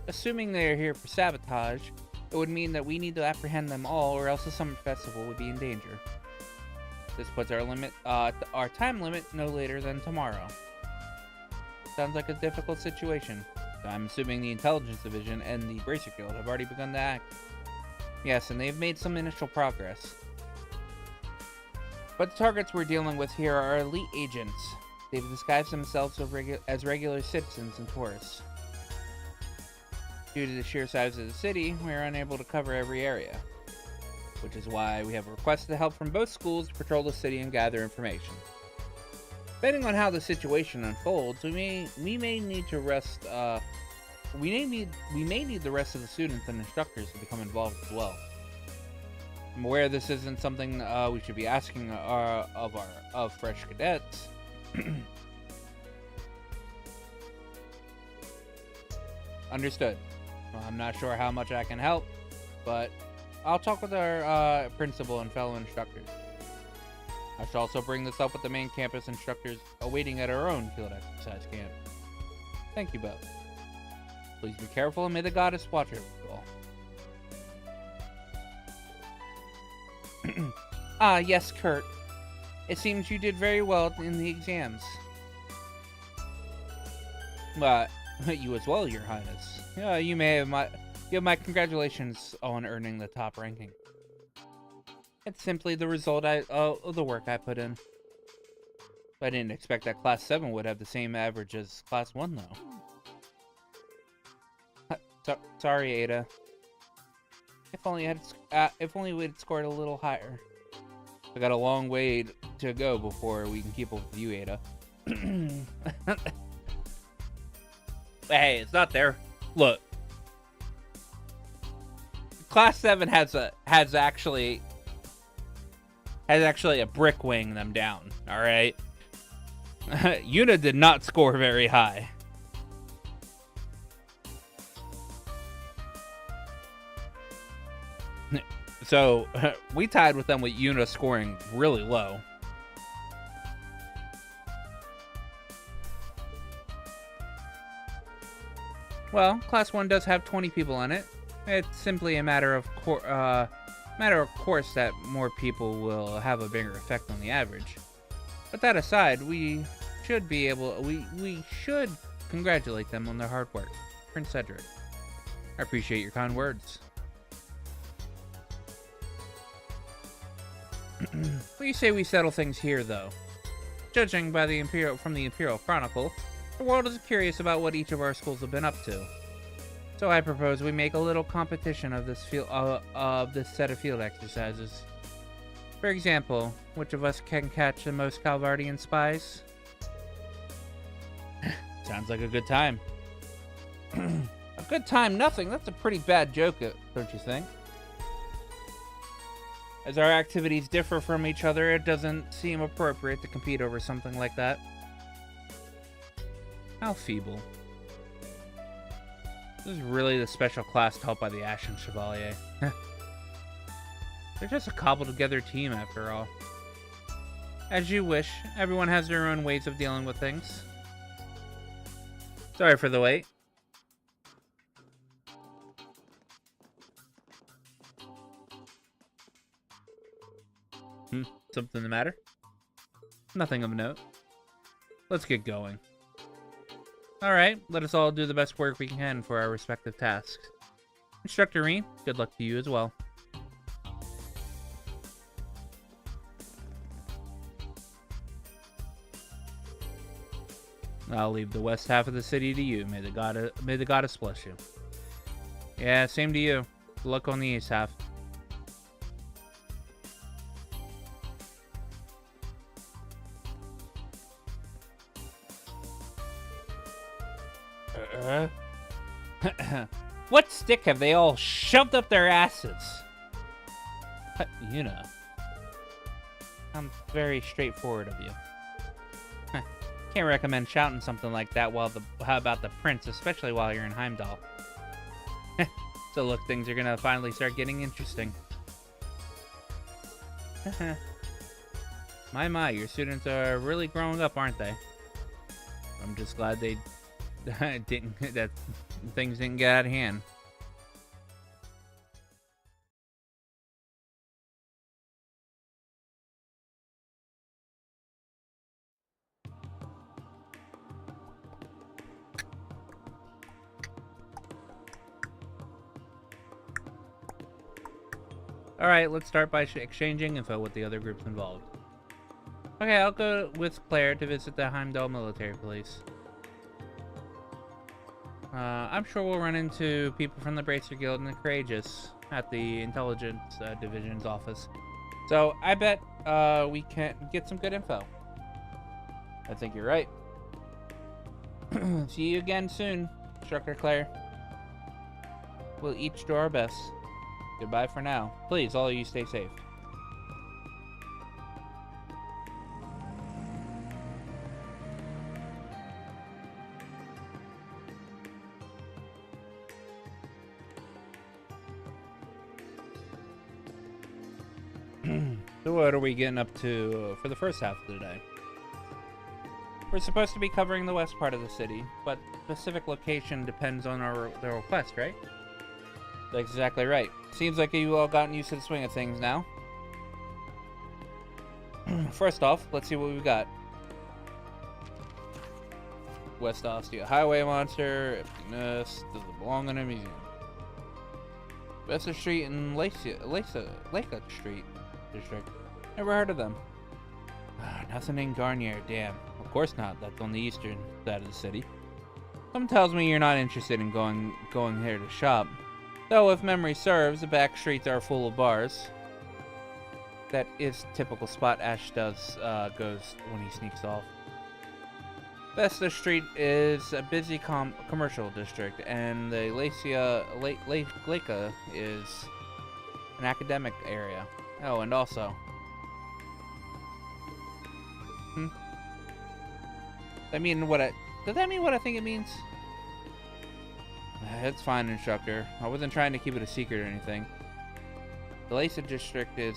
Speaker 1: Assuming they are here for sabotage, it would mean that we need to apprehend them all, or else the summer festival would be in danger. This puts our time limit no later than tomorrow. Sounds like a difficult situation. So I'm assuming the Intelligence Division and the Bracer Guild have already begun to act. Yes, and they've made some initial progress. But the targets we're dealing with here are elite agents. They've disguised themselves as regular citizens and tourists. Due to the sheer size of the city, we are unable to cover every area, which is why we have requested help from both schools to patrol the city and gather information. Depending on how the situation unfolds, we may need to rest. We may need the rest of the students and instructors to become involved as well. I'm aware this isn't something we should be asking of fresh cadets. Understood. Well, I'm not sure how much I can help, but I'll talk with our principal and fellow instructors. I should also bring this up with the main campus instructors awaiting at our own field exercise camp. Thank you both. Please be careful and may the goddess watch over you all. Ah, yes, Kurt. It seems you did very well in the exams. You as well, Your Highness. You have my congratulations on earning the top ranking. It's simply the result of the work I put in. I didn't expect that Class 7 would have the same average as Class 1, though. Sorry, Ada. If only we'd scored a little higher. I got a long way to go before we can keep up with you, Ada. Hey, it's not there. Look. Class 7 has actually a brick weighing them down, alright? Yuna did not score very high. So, we tied with them with Yuna scoring really low. Well, Class 1 does have 20 people in it. It's simply a matter of course that more people will have a bigger effect on the average. But that aside, we should congratulate them on their hard work. Prince Cedric. I appreciate your kind words. What do you say we settle things here, though? Judging by the Imperial Chronicle, the world is curious about what each of our schools have been up to. So I propose we make a little competition of this set of field exercises. For example, which of us can catch the most Calvardian spies? Sounds like a good time. A good time, nothing. That's a pretty bad joke, don't you think? As our activities differ from each other, it doesn't seem appropriate to compete over something like that. How feeble. This is really the special class taught by the Ashen Chevalier. They're just a cobbled-together team, after all. As you wish. Everyone has their own ways of dealing with things. Sorry for the wait. Something the matter? Nothing of note. Let's get going. Alright, let us all do the best work we can for our respective tasks. Instructor Reen, good luck to you as well. I'll leave the west half of the city to you. May the goddess bless you. Yeah, same to you. Good luck on the east half. What stick have they all shoved up their asses? You know. I'm very straightforward of you. Can't recommend shouting something like that how about the prince, especially while you're in Heimdallr. So look, things are gonna finally start getting interesting. My, your students are really growing up, aren't they? I'm just glad they that things didn't get out of hand. Alright, let's start by exchanging info with the other groups involved. Okay, I'll go with Claire to visit the Heimdallr military police. I'm sure we'll run into people from the Bracer Guild and the Courageous at the Intelligence Division's office. So I bet we can get some good info. I think you're right. See you again soon, Instructor Claire. We'll each do our best. Goodbye for now. Please, all of you stay safe. So what are we getting up to for the first half of the day? We're supposed to be covering the west part of the city, but specific location depends on the request, right? That's exactly right. Seems like you all gotten used to the swing of things now. First off, let's see what we've got. West Ostia Highway Monster, emptiness, doesn't belong in a museum. Besser Street and Lake Street District. Never heard of them. Nothing in Garnier, damn. Of course not, that's on the eastern side of the city. Something tells me you're not interested in going here to shop. Though, if memory serves, the back streets are full of bars. That is typical spot Ash goes when he sneaks off. Vesta Street is a busy commercial district, and the Leica is an academic area. Oh, and also... does that mean what I think it means? It's fine, Instructor. I wasn't trying to keep it a secret or anything. The Leica district is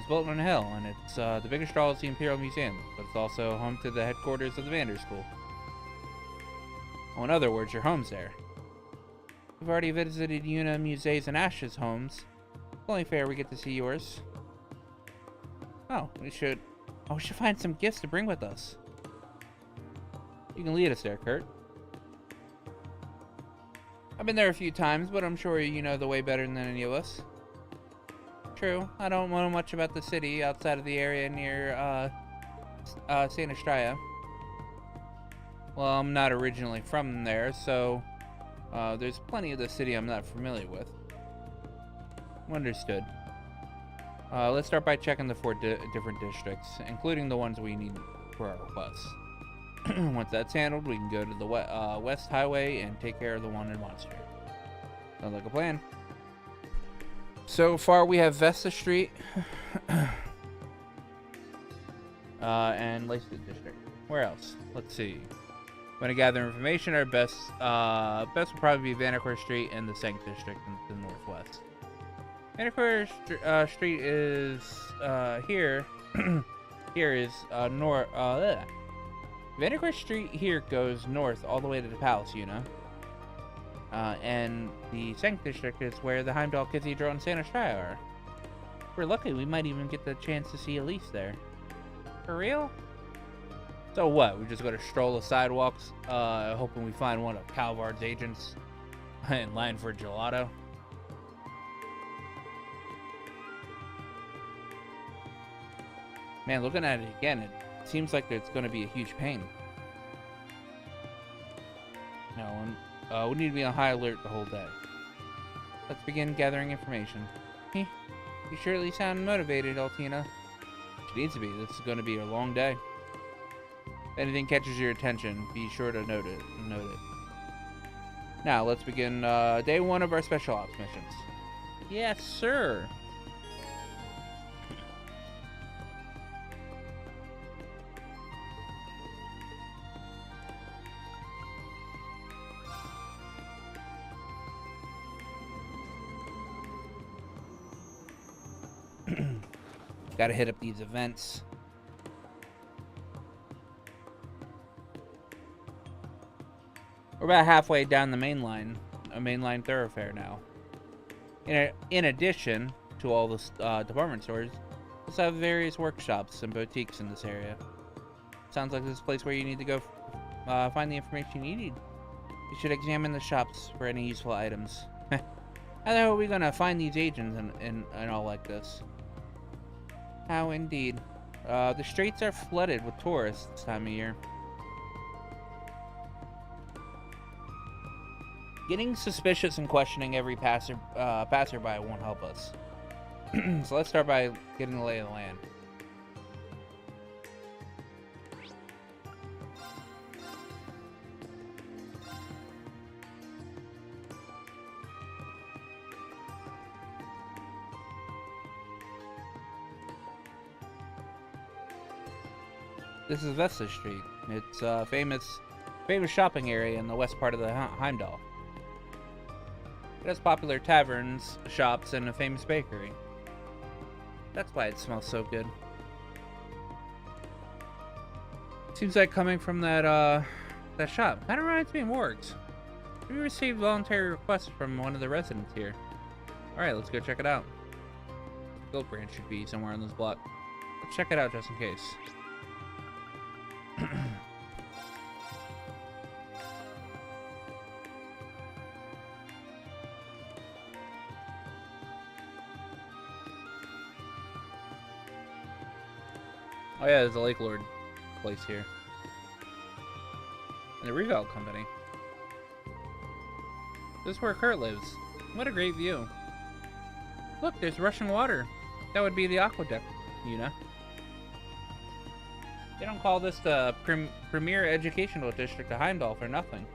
Speaker 1: built on a hill, and it's the biggest draw is the Imperial Museum, but it's also home to the headquarters of the Vander School. Oh, in other words, your home's there. We've already visited Yuna, Muse's, and Ash's homes. It's only fair we get to see yours. Oh, we should find some gifts to bring with us. You can lead us there, Kurt. I've been there a few times, but I'm sure you know the way better than any of us. True, I don't know much about the city outside of the area near St. Estrella. Well, I'm not originally from there, so there's plenty of the city I'm not familiar with. Understood. Let's start by checking the 4 different districts, including the ones we need for our requests. Once that's handled, we can go to the West Highway and take care of the wanted monster. Sounds like a plan. So far, we have Vesta Street and Lake District. Where else? Let's see. When I gather information, our best will probably be Vanaquer Street and the Sank District in the northwest. Vanaquer Street is here. Here is north. Vanaquer Street here goes north all the way to the palace, you know. And the Sank District is where the Heimdallr Cathedral and Santa Estrella are. If we're lucky, we might even get the chance to see Elise there. For real? So what? We just gotta stroll the sidewalks, hoping we find one of Calvard's agents in line for gelato. Man, looking at it again, it seems like it's gonna be a huge pain. No, we need to be on high alert the whole day. Let's begin gathering information. You surely sound motivated, Altina. She needs to be. This is going to be a long day. If anything catches your attention, be sure to note it. Now, let's begin day 1 of our special ops missions. Yes, sir. Gotta hit up these events. We're about halfway down the main line, a mainline thoroughfare now. In addition to all the department stores, we also have various workshops and boutiques in this area. Sounds like this is a place where you need to go find the information you need. You should examine the shops for any useful items. How the hell are we gonna find these agents and all like this? How indeed. The streets are flooded with tourists this time of year. Getting suspicious and questioning every passerby won't help us. So let's start by getting the lay of the land. This is Vesta Street. It's a famous shopping area in the west part of the Heimdallr. It has popular taverns, shops, and a famous bakery. That's why it smells so good. Seems like coming from that shop. That reminds me of Morgs. We received voluntary requests from one of the residents here. Alright, let's go check it out. The Guild branch should be somewhere on this block. Let's check it out just in case. Oh yeah, there's a Lake Lord place here. And the Reval Company. This is where Kurt lives. What a great view. Look, there's rushing water. That would be the aqueduct, Yuna. They don't call this the premier educational district of Heimdallr for nothing.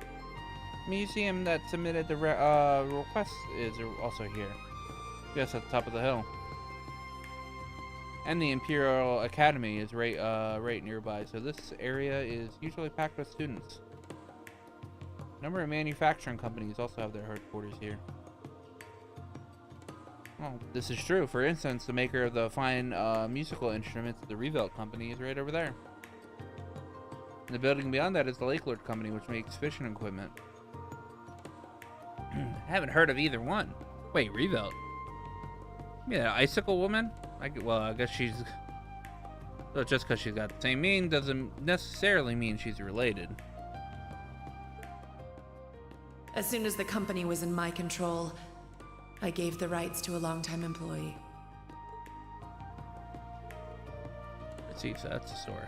Speaker 1: The museum that submitted the request is also here. Just at the top of the hill. And the Imperial Academy is right nearby, so this area is usually packed with students. A number of manufacturing companies also have their headquarters here. Well, this is true. For instance, the maker of the fine musical instruments, the Revel Company, is right over there. And the building beyond that is the Lake Lord Company, which makes fishing equipment. I haven't heard of either one. Wait, Revel? You mean an icicle woman? Well, I guess she's... So just because she's got the same name doesn't necessarily mean she's related.
Speaker 14: As soon as the company was in my control, I gave the rights to a longtime employee.
Speaker 1: Let's see, so that's the story.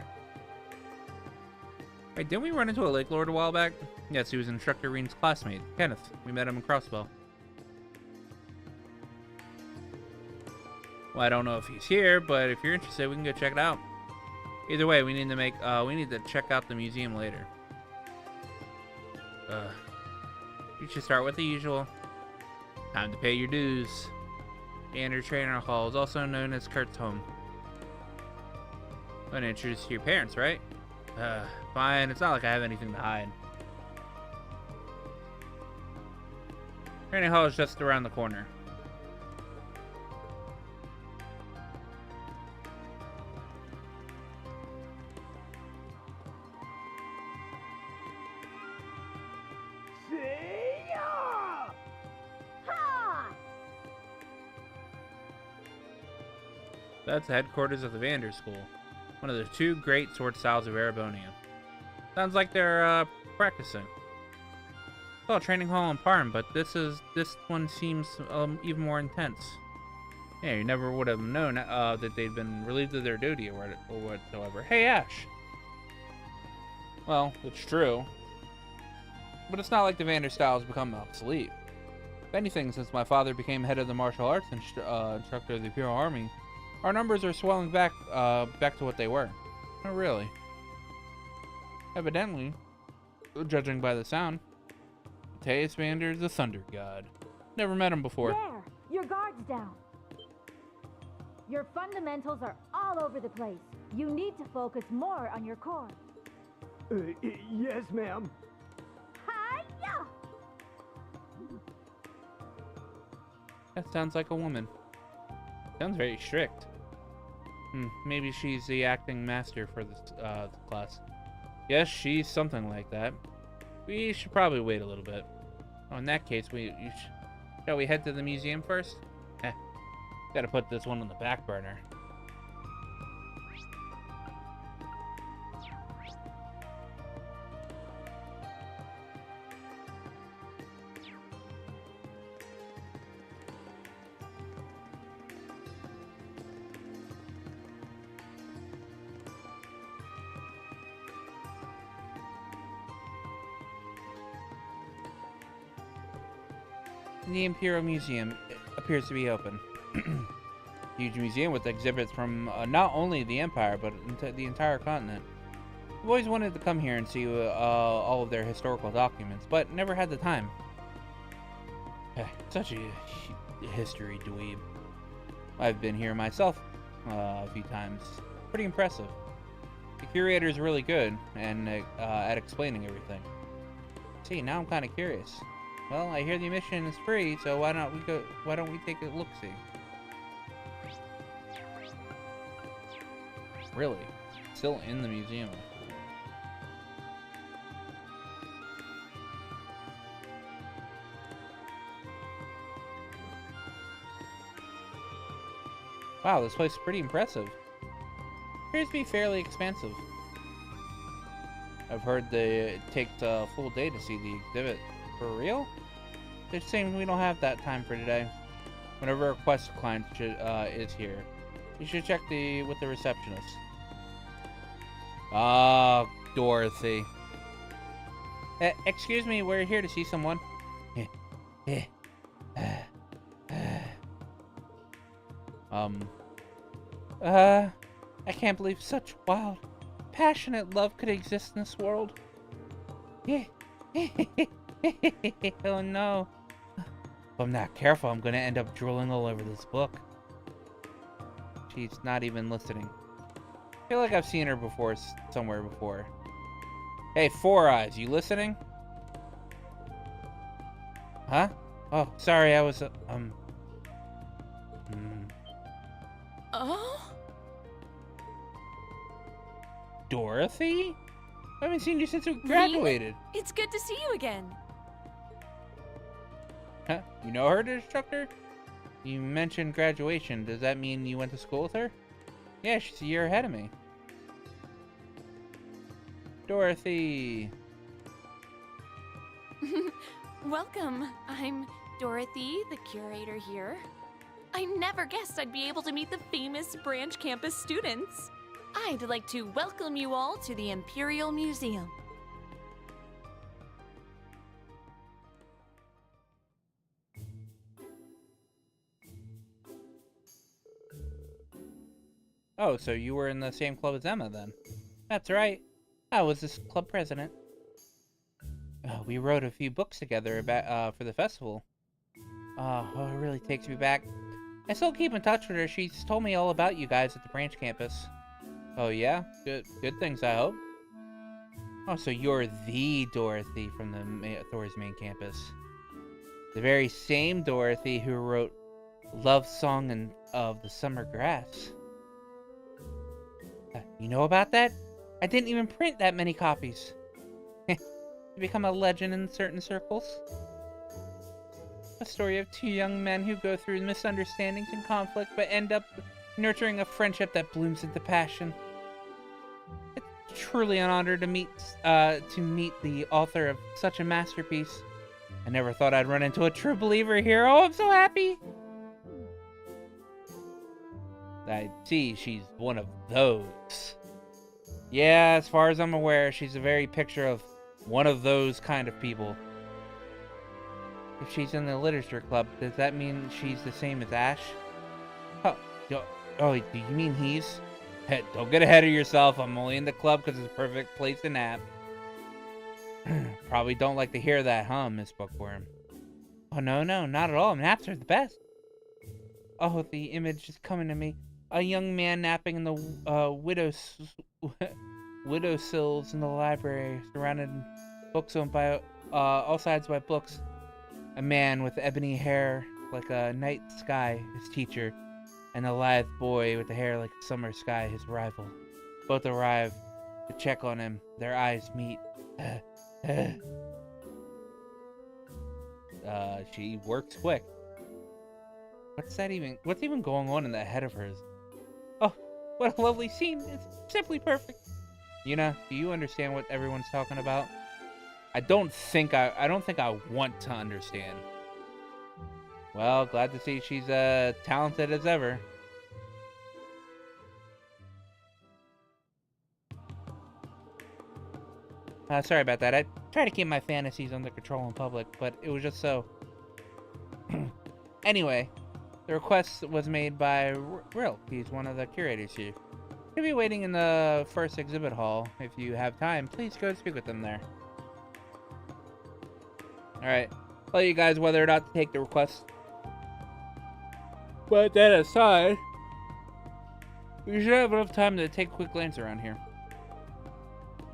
Speaker 1: Wait, didn't we run into a Lake Lord a while back? Yes, he was Instructor Reen's classmate, Kenneth. We met him in Crossbell. Well, I don't know if he's here, but if you're interested, we can go check it out. Either way, we need to check out the museum later. You should start with the usual. Time to pay your dues. Standard Trainer Hall is also known as Kurt's home. I'm gonna introduce you to your parents, right? Fine. It's not like I have anything to hide. Training Hall is just around the corner. That's the headquarters of the Vander School, one of the two great sword styles of Erebonia. Sounds like they're practicing. It's all training hall in Parm, but this one seems even more intense. Yeah, you never would have known that they'd been relieved of their duty or whatsoever. Hey, Ash. Well, it's true, but it's not like the Vander style has become obsolete. If anything, since my father became head of the martial arts instructor of the Imperial Army, our numbers are swelling back to what they were. Oh, really? Evidently, judging by the sound, Mateus Vander is the Thunder God. Never met him before.
Speaker 20: There! Your guard's down. Your fundamentals are all over the place. You need to focus more on your core.
Speaker 21: Yes, ma'am.
Speaker 20: Hi-ya!
Speaker 1: That sounds like a woman. Sounds very strict. Maybe she's the acting master for this class. Yes, she's something like that. We should probably wait a little bit. Oh, in that case, shall we head to the museum first? Gotta put this one on the back burner. the Imperial Museum appears to be open. Huge museum with exhibits from not only the Empire, but the entire continent. I've always wanted to come here and see all of their historical documents, but never had the time. Such a history dweeb. I've been here myself a few times. Pretty impressive. The curator is really good and at explaining everything. See, now I'm kind of curious. Well, I hear the admission is free, so why don't we take a look-see? Really? Still in the museum. Wow, this place is pretty impressive. Appears to be fairly expansive. I've heard it takes a full day to see the exhibit. For real? It seems we don't have that time for today. Whenever a quest client is here, you should check with the receptionist. Ah, Dorothy. Excuse me, we're here to see someone. I can't believe such wild, passionate love could exist in this world. Oh no. If I'm not careful, I'm gonna end up drooling all over this book. She's not even listening. I feel like I've seen her before, somewhere before. Hey, Four Eyes, you listening? Huh? Oh, sorry, I was,
Speaker 14: Oh?
Speaker 1: Dorothy? I haven't seen you since we graduated.
Speaker 14: It's good to see you again.
Speaker 1: Huh? You know her, instructor? You mentioned graduation. Does that mean you went to school with her? Yeah, she's a year ahead of me. Dorothy.
Speaker 14: Welcome. I'm Dorothy, the curator here. I never guessed I'd be able to meet the famous branch campus students. I'd like to welcome you all to the Imperial Museum.
Speaker 1: Oh, so you were in the same club as Emma then? That's right. I was this club president. We wrote a few books together about, for the festival. Oh, it really takes me back. I still keep in touch with her. She's told me all about you guys at the branch campus. Oh yeah? Good things, I hope. Oh, so you're the Dorothy from the Thor's main campus. The very same Dorothy who wrote Love Song of the Summer Grass. You know about that? I didn't even print that many copies. To become a legend in certain circles. A story of two young men who go through misunderstandings and conflict, but end up nurturing a friendship that blooms into passion. It's truly an honor to meet the author of such a masterpiece. I never thought I'd run into a true believer here. Oh, I'm so happy! I see she's one of those. Yeah, as far as I'm aware, she's a very picture of one of those kind of people. If she's in the literature club, does that mean she's the same as Ash? Oh, do you mean he's? Hey, don't get ahead of yourself. I'm only in the club because it's a perfect place to nap. Probably don't like to hear that, huh, Miss Bookworm? Oh, no, not at all. Naps are the best. Oh, the image is coming to me. A young man napping in the windowsills in the library, surrounded in books owned by all sides by books. A man with ebony hair like a night sky, his teacher, and a lithe boy with the hair like a summer sky, his rival. Both arrive to check on him. Their eyes meet. She works quick. What's even going on in that head of hers? Oh, what a lovely scene. It's simply perfect. Yuna, do you understand what everyone's talking about? I don't think I want to understand. Well, glad to see she's talented as ever. Sorry about that. I try to keep my fantasies under control in public, but it was just so Anyway, the request was made by Rill. He's one of the curators here. He'll be waiting in the first exhibit hall. If you have time, please go speak with them there. Alright, I'll tell you guys whether or not to take the request. But that aside, we should have enough time to take a quick glance around here.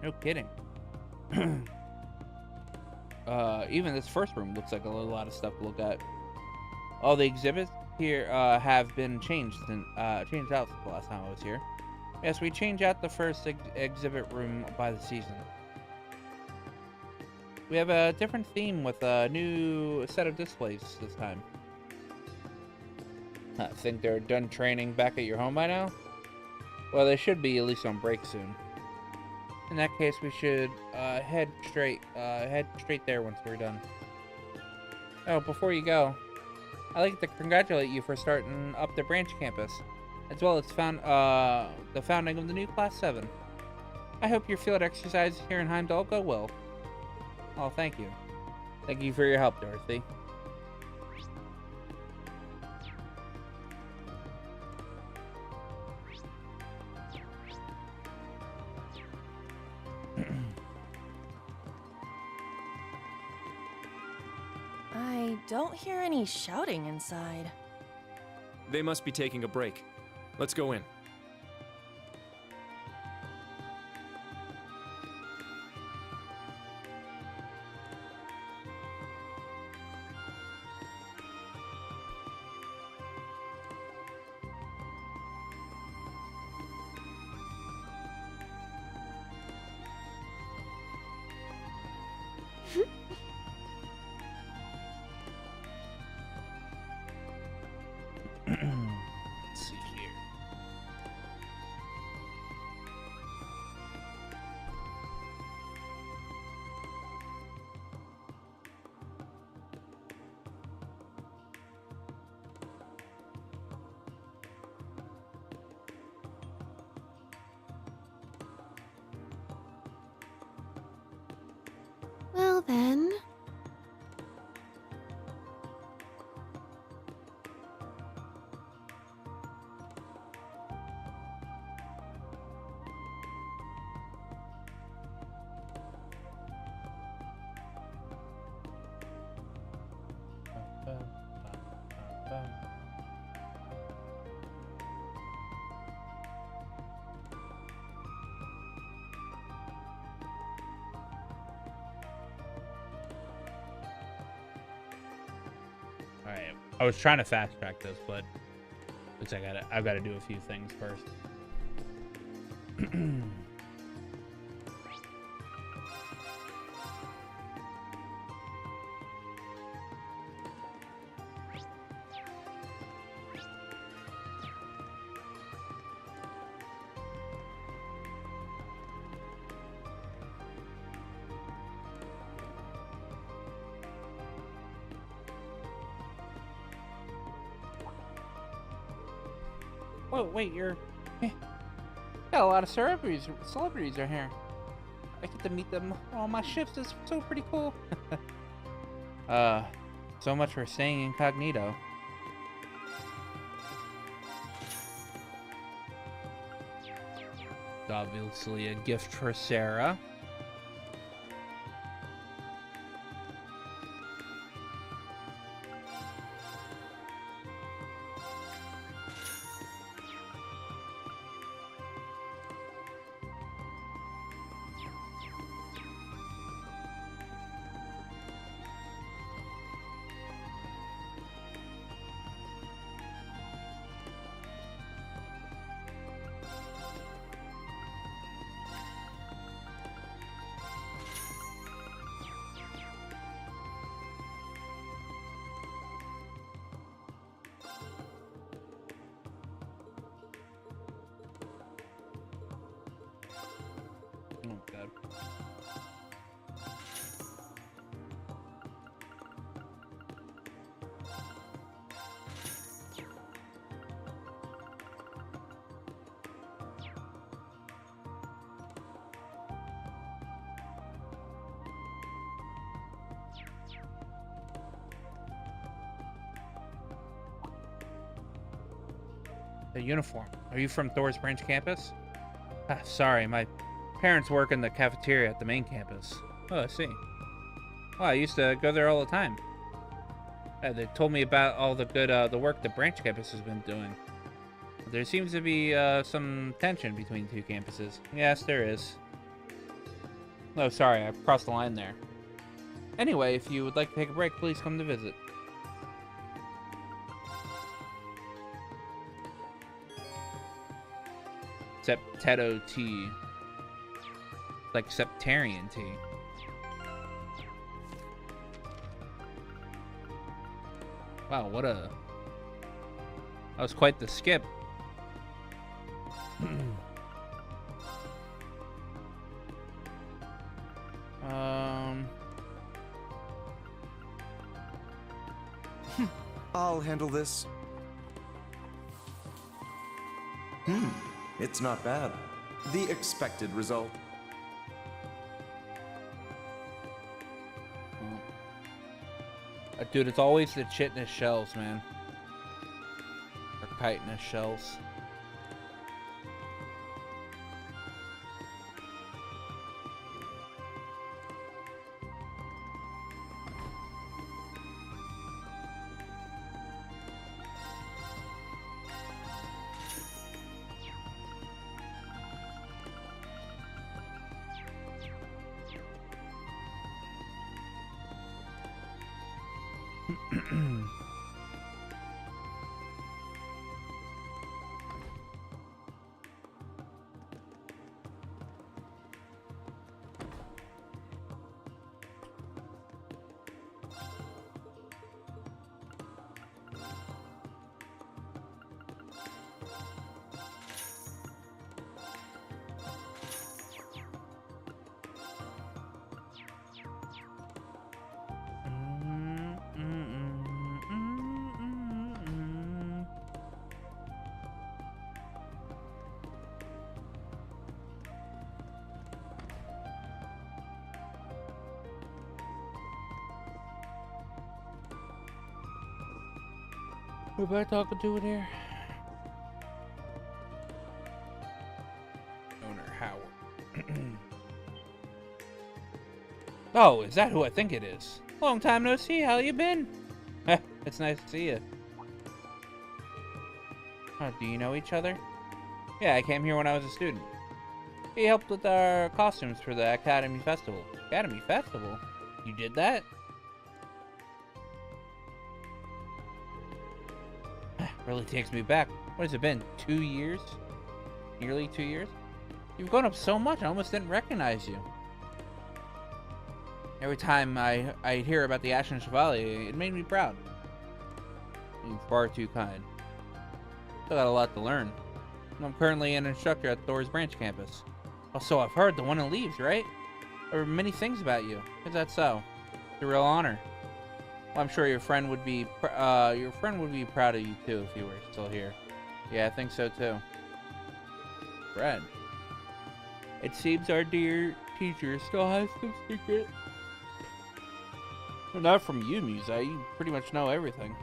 Speaker 1: No kidding. Even this first room looks like a lot of stuff to look at. All the exhibits here have been changed out since the last time I was here. Yes, we changed out the first exhibit room by the season. We have a different theme with a new set of displays this time. I think they're done training back at your home by now? Well, they should be at least on break soon. In that case, we should head straight there once we're done. Oh, before you go, I'd like to congratulate you for starting up the branch campus, as well as the founding of the new Class 7. I hope your field exercises here in Heimdallr go well. Oh, thank you. Thank you for your help, Dorothy.
Speaker 8: I don't hear any shouting inside.
Speaker 6: They must be taking a break. Let's go in.
Speaker 1: Let's see here.
Speaker 19: Well then.
Speaker 1: Alright, I was trying to fast track this, but looks like I've got to do a few things first. Whoa, wait, you're... got a lot of celebrities are here. I get to meet them on my ships. It's so pretty cool. So much for staying incognito. Obviously a gift for Sarah. The uniform. Are you from Thor's branch campus? Ah, sorry, my parents work in the cafeteria at the main campus. Oh, I see. Well, I used to go there all the time. They told me about all the good, the work the branch campus has been doing. There seems to be some tension between the two campuses. Yes, there is. Oh, sorry, I crossed the line there. Anyway, if you would like to take a break, please come to visit. Septetto tea. Like septarian tea. Wow, what a... That was quite the skip.
Speaker 5: I'll handle this. It's not bad. The expected result.
Speaker 1: Dude, it's always the chitinous shells, man. Or chitinous shells. Who am I talking to in here? Owner Howard. Oh, is that who I think it is? Long time no see, how you been? It's nice to see you. Oh, do you know each other? Yeah, I came here when I was a student. He helped with our costumes for the Academy Festival. Academy Festival? You did that? Really takes me back. What has it been? 2 years? Nearly 2 years? You've grown up so much, I almost didn't recognize you. Every time I hear about the Ashen Chevalier, it made me proud. You're far too kind. Still got a lot to learn. I'm currently an instructor at Thor's branch campus. Also, I've heard the one in Leaves, right? There are many things about you. Is that so? It's a real honor. Well, I'm sure your friend would be proud of you too if he were still here. Yeah, I think so too. Fred. It seems our dear teacher still has some secret. Well, not from you, Musa. You pretty much know everything.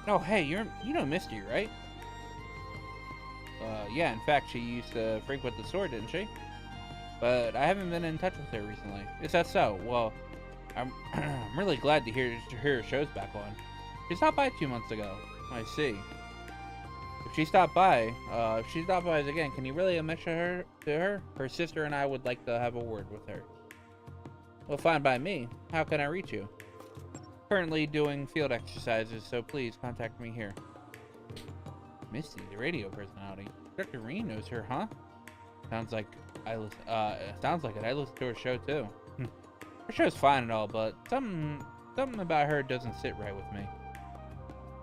Speaker 1: Oh, hey, you know Misty, right? Yeah, in fact, she used to frequent the store, didn't she? But I haven't been in touch with her recently. Is that so? Well, I'm really glad to hear her show's back on. She stopped by 2 months ago. I see. If she stopped by again, can you really mention her to her? Her sister and I would like to have a word with her. Well, fine by me. How can I reach you? Currently doing field exercises, so please contact me here. Misty, the radio personality. Dr. Reen knows her, huh? Sounds like I listen to her show too. Her show's fine and all, but something about her doesn't sit right with me.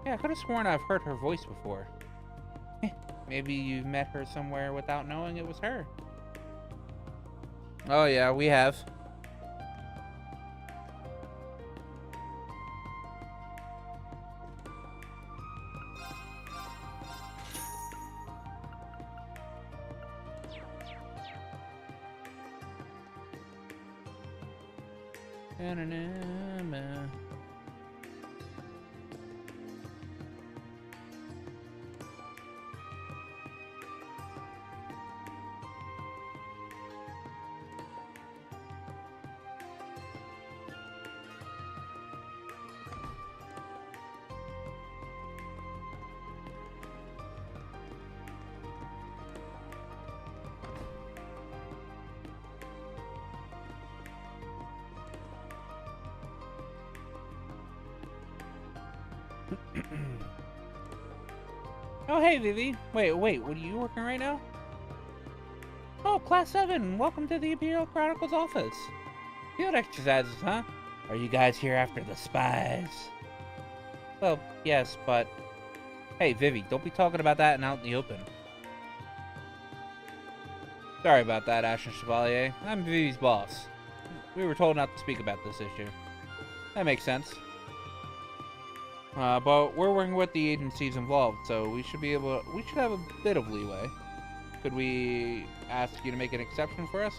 Speaker 1: Yeah, I could have sworn I've heard her voice before. Maybe you've met her somewhere without knowing it was her. Oh yeah, we have. Oh, hey, Vivi. Wait, what are you working right now? Oh, Class 7, welcome to the Imperial Chronicles office. Field exercises, huh? Are you guys here after the spies? Well, yes, but... Hey, Vivi, don't be talking about that out in the open. Sorry about that, Ashen Chevalier. I'm Vivi's boss. We were told not to speak about this issue. That makes sense. But we're working with the agencies involved, so we should have a bit of leeway. Could we ask you to make an exception for us?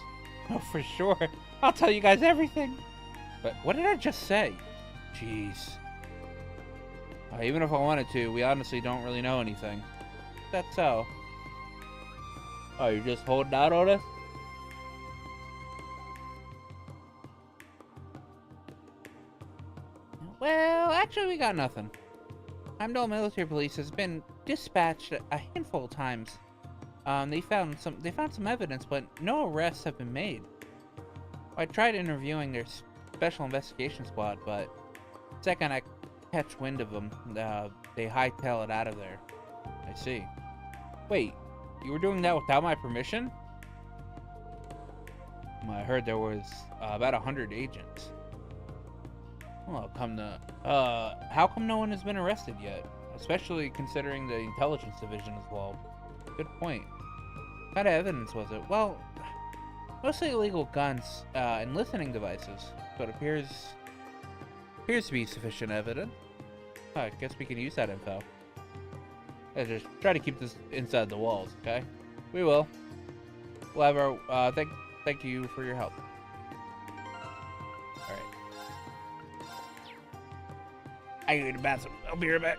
Speaker 1: Oh, for sure. I'll tell you guys everything. But what did I just say? Jeez. Even if I wanted to, we honestly don't really know anything. That's so. Oh, you're just holding out on us? Well, actually, we got nothing. Heimdallr Military Police has been dispatched a handful of times. They found some evidence, but no arrests have been made. I tried interviewing their special investigation squad, but the second I catch wind of them, they hightail it out of there. I see. Wait, you were doing that without my permission? Well, I heard there was about 100 agents. Well, how come no one has been arrested yet? Especially considering the intelligence division is involved. Good point. What kind of evidence was it? Well, mostly illegal guns and listening devices. So it appears to be sufficient evidence. I guess we can use that info. Let's just try to keep this inside the walls, okay? We will. We'll have our thank you for your help. All right. I need the bathroom. I'll be right back.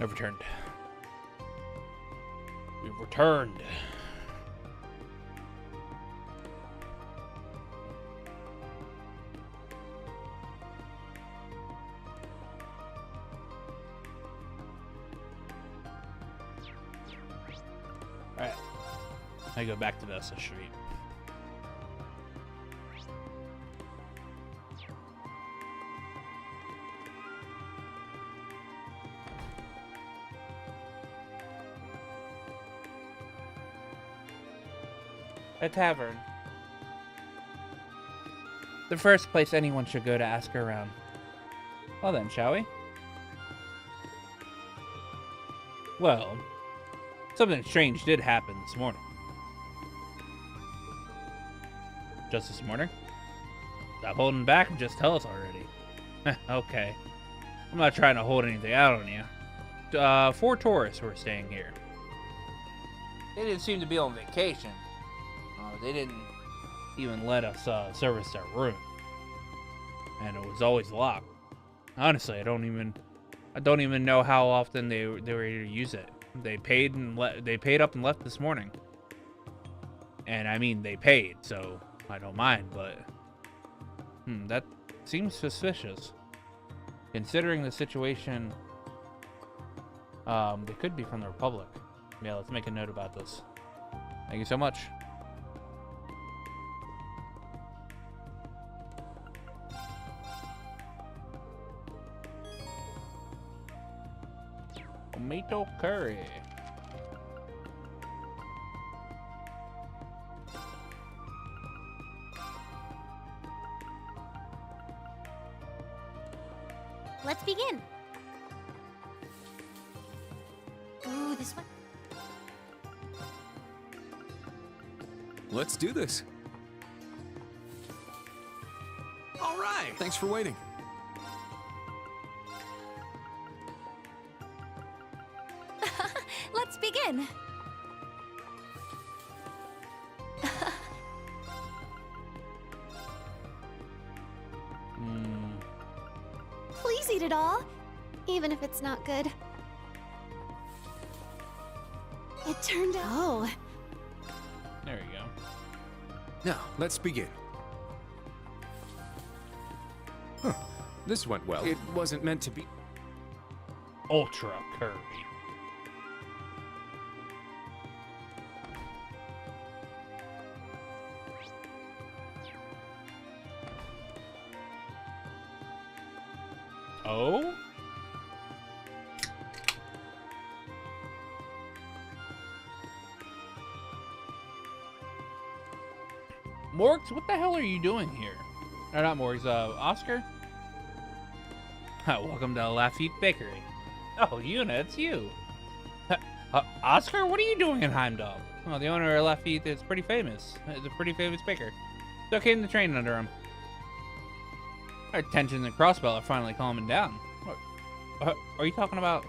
Speaker 1: I've returned. We've returned. Alright. I go back to Vesta Street. A tavern. The first place anyone should go to ask around. Well then, shall we? Well, something strange did happen this morning. Just this morning? Stop holding back and just tell us already. Okay. I'm not trying to hold anything out on you. 4 tourists were staying here. They didn't seem to be on vacation. They didn't even let us service their room. And it was always locked. Honestly, I don't even know how often they were able to use it. They paid up and left this morning. And I mean, they paid, so I don't mind, but that seems suspicious. Considering the situation, they could be from the Republic. Yeah, let's make a note about this. Thank you so much. Tomato curry.
Speaker 10: Let's begin. Ooh, this one.
Speaker 4: Let's do this. All right. Thanks for waiting.
Speaker 8: Let's begin.
Speaker 19: Please eat it all, even if it's not good. It turned out. Oh.
Speaker 1: There you go.
Speaker 4: Now, let's begin. Huh. This went well. It wasn't meant to be.
Speaker 1: Ultra curry. Oh? Morgs, what the hell are you doing here? Or not Morgs, Oscar? Welcome to Lafitte Bakery. Oh, Yuna, it's you. Oscar, what are you doing in Heimdallr? Well, the owner of Lafitte is pretty famous. He's a pretty famous baker. So I came to train under him. Our tensions in Crossbell are finally calming down. What are you talking about?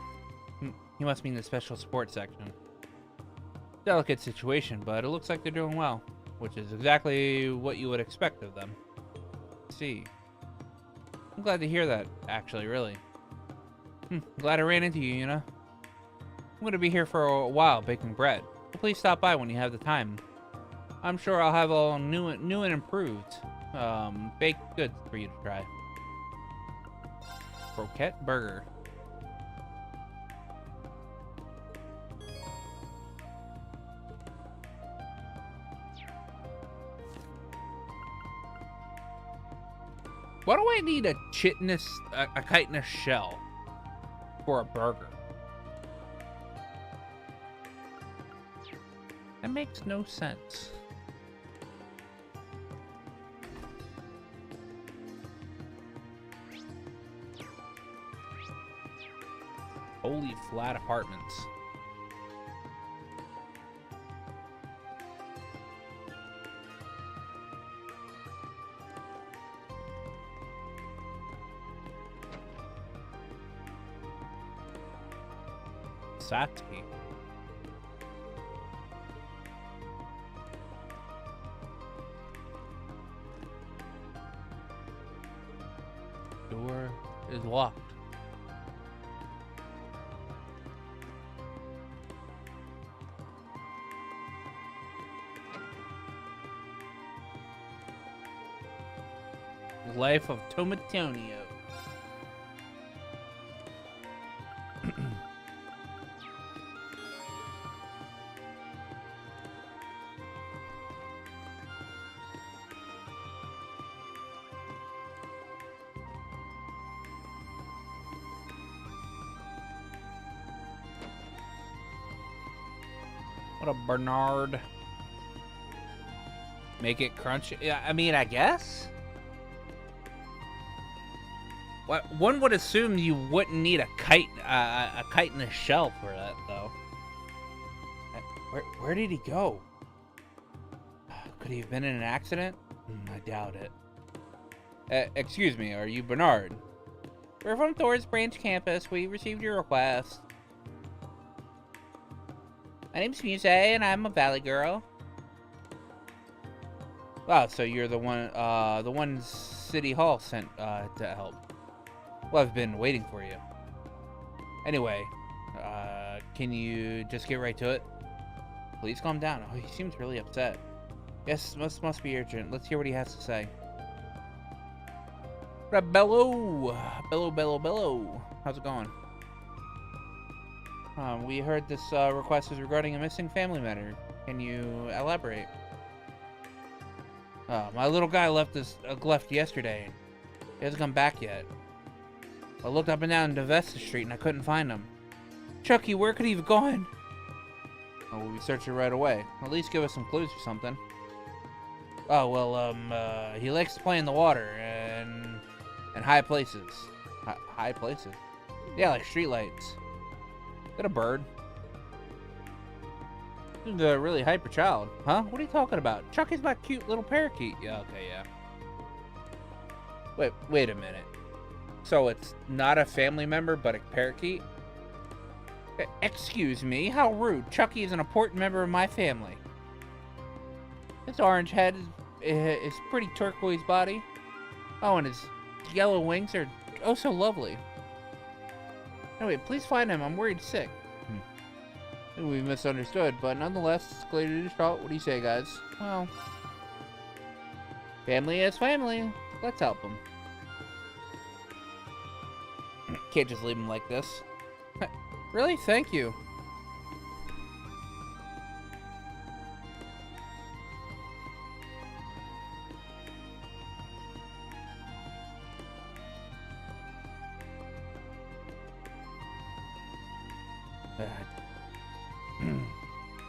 Speaker 1: You must mean the special support section. Delicate situation, but it looks like they're doing well, which is exactly what you would expect of them. Let's see. I'm glad to hear that, actually, really. Glad I ran into you, Yuna. I'm going to be here for a while baking bread. So please stop by when you have the time. I'm sure I'll have all new and improved baked goods for you to try. Croquette burger. Why do I need a chitinous shell for a burger? That makes no sense. Holy flat apartments. Satsuki. Door is locked. Life of Tomatonio. What a Bernard. Make it crunchy. Yeah, I mean, I guess. What one would assume you wouldn't need a kite in a shell for that, though. Where did he go? Could he have been in an accident? I doubt it. Excuse me, are you Bernard? We're from Thor's Branch campus. We received your request. My name's Muse, and I'm a Valley girl. Wow, so you're the one City Hall sent to help. Well, I've been waiting for you. Anyway, can you just get right to it? Please calm down. Oh, he seems really upset. Yes, must be urgent. Let's hear what he has to say. Bello. How's it going? We heard this request is regarding a missing family matter. Can you elaborate? My little guy left yesterday. He hasn't come back yet. I looked up and down Devesta Street and I couldn't find him. Chucky, where could he have gone? Oh, we'll be searching right away. At least give us some clues or something. Oh, well, he likes to play in the water and high places. High places? Yeah, like streetlights. Is that a bird? This is a really hyper child. Huh? What are you talking about? Chucky's my cute little parakeet. Yeah, okay, yeah. Wait a minute. So it's not a family member, but a parakeet? Excuse me, how rude. Chucky is an important member of my family. His orange head is pretty turquoise body. Oh, and his yellow wings are oh so lovely. Anyway, please find him. I'm worried sick. We misunderstood, but nonetheless, it's clear to distraught. What do you say, guys? Well, family is family. Let's help him. Can't just leave him like this. Really? Thank you.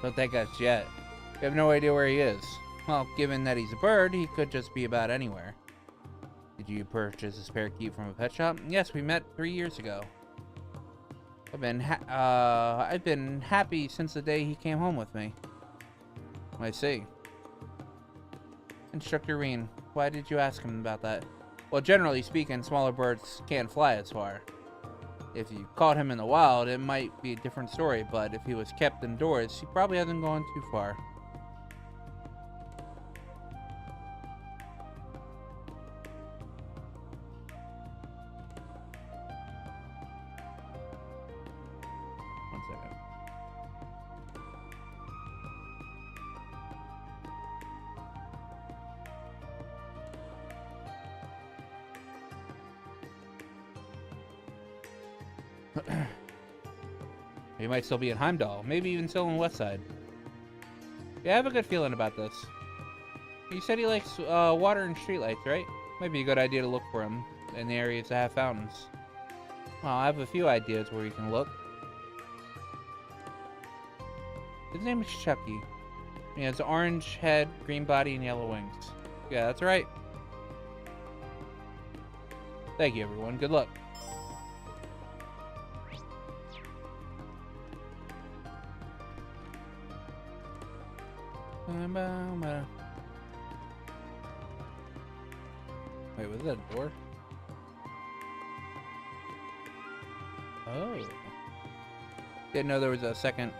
Speaker 1: Don't thank us yet. We have no idea where he is. Well, given that he's a bird, he could just be about anywhere. Did you purchase this parakeet from a pet shop? Yes, we met 3 years ago. I've been happy since the day he came home with me. I see. Instructor Reen, why did you ask him about that? Well, generally speaking, smaller birds can't fly as far. If you caught him in the wild, it might be a different story, but if he was kept indoors, he probably hasn't gone too far. One second. He might still be in Heimdallr, maybe even still in Westside. Yeah, I have a good feeling about this. You said he likes water and streetlights, right? Might be a good idea to look for him in the areas that have fountains. Well, I have a few ideas where you can look. His name is Chucky. He has orange head, green body, and yellow wings. Yeah, that's right. Thank you, everyone. Good luck. Wait, was that a door? Oh. Didn't know there was a second.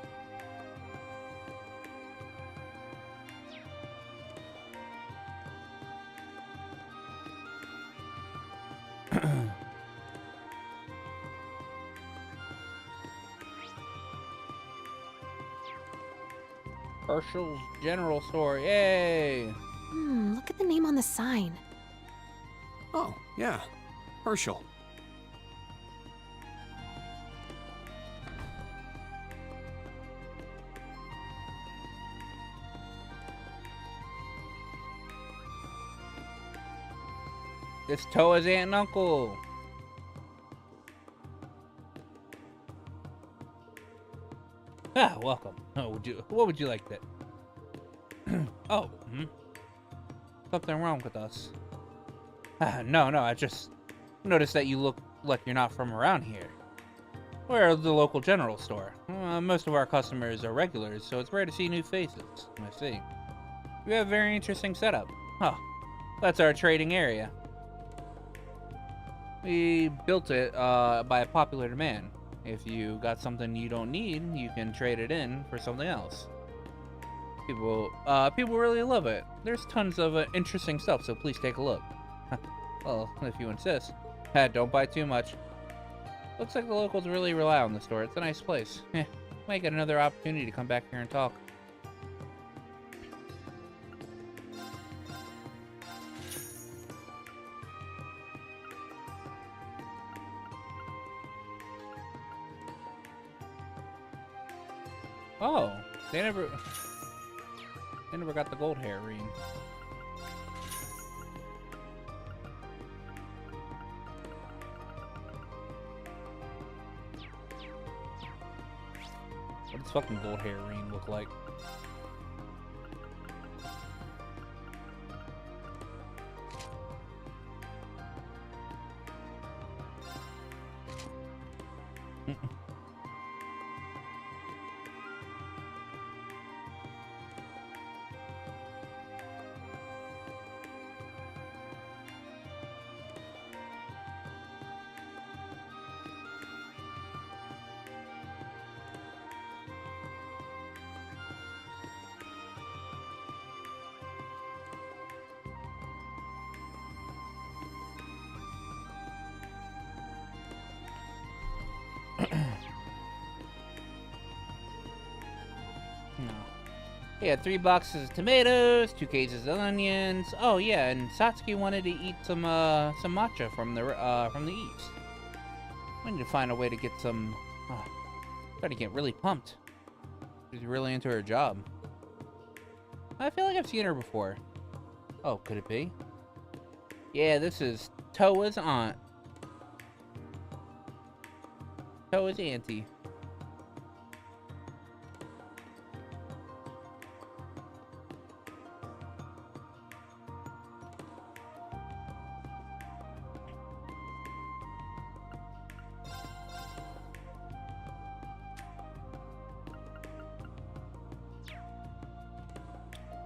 Speaker 1: Herschel's General Store, yay!
Speaker 19: Look at the name on the sign.
Speaker 4: Oh, yeah. Herschel.
Speaker 1: It's Toa's aunt and uncle. Ah, welcome. Oh, what would you like that? Oh, something wrong with us? No, I just noticed that you look like you're not from around here. We're the local general store. Most of our customers are regulars, so it's rare to see new faces. I see. We have a very interesting setup. Huh. That's our trading area. We built it by a popular demand. If you got something you don't need, you can trade it in for something else. People really love it. There's tons of interesting stuff, so please take a look. Well, if you insist. Don't buy too much. Looks like the locals really rely on the store. It's a nice place. Might get another opportunity to come back here and talk. Oh, they never got the gold hair ring. What does fucking gold hair ring look like? Yeah, 3 boxes of tomatoes, 2 cases of onions. Oh yeah, and Satsuki wanted to eat some matcha from the east. We need to find a way to get some. Starting to get really pumped. She's really into her job. I feel like I've seen her before. Oh, could it be? Yeah, this is Toa's aunt. Toa's auntie.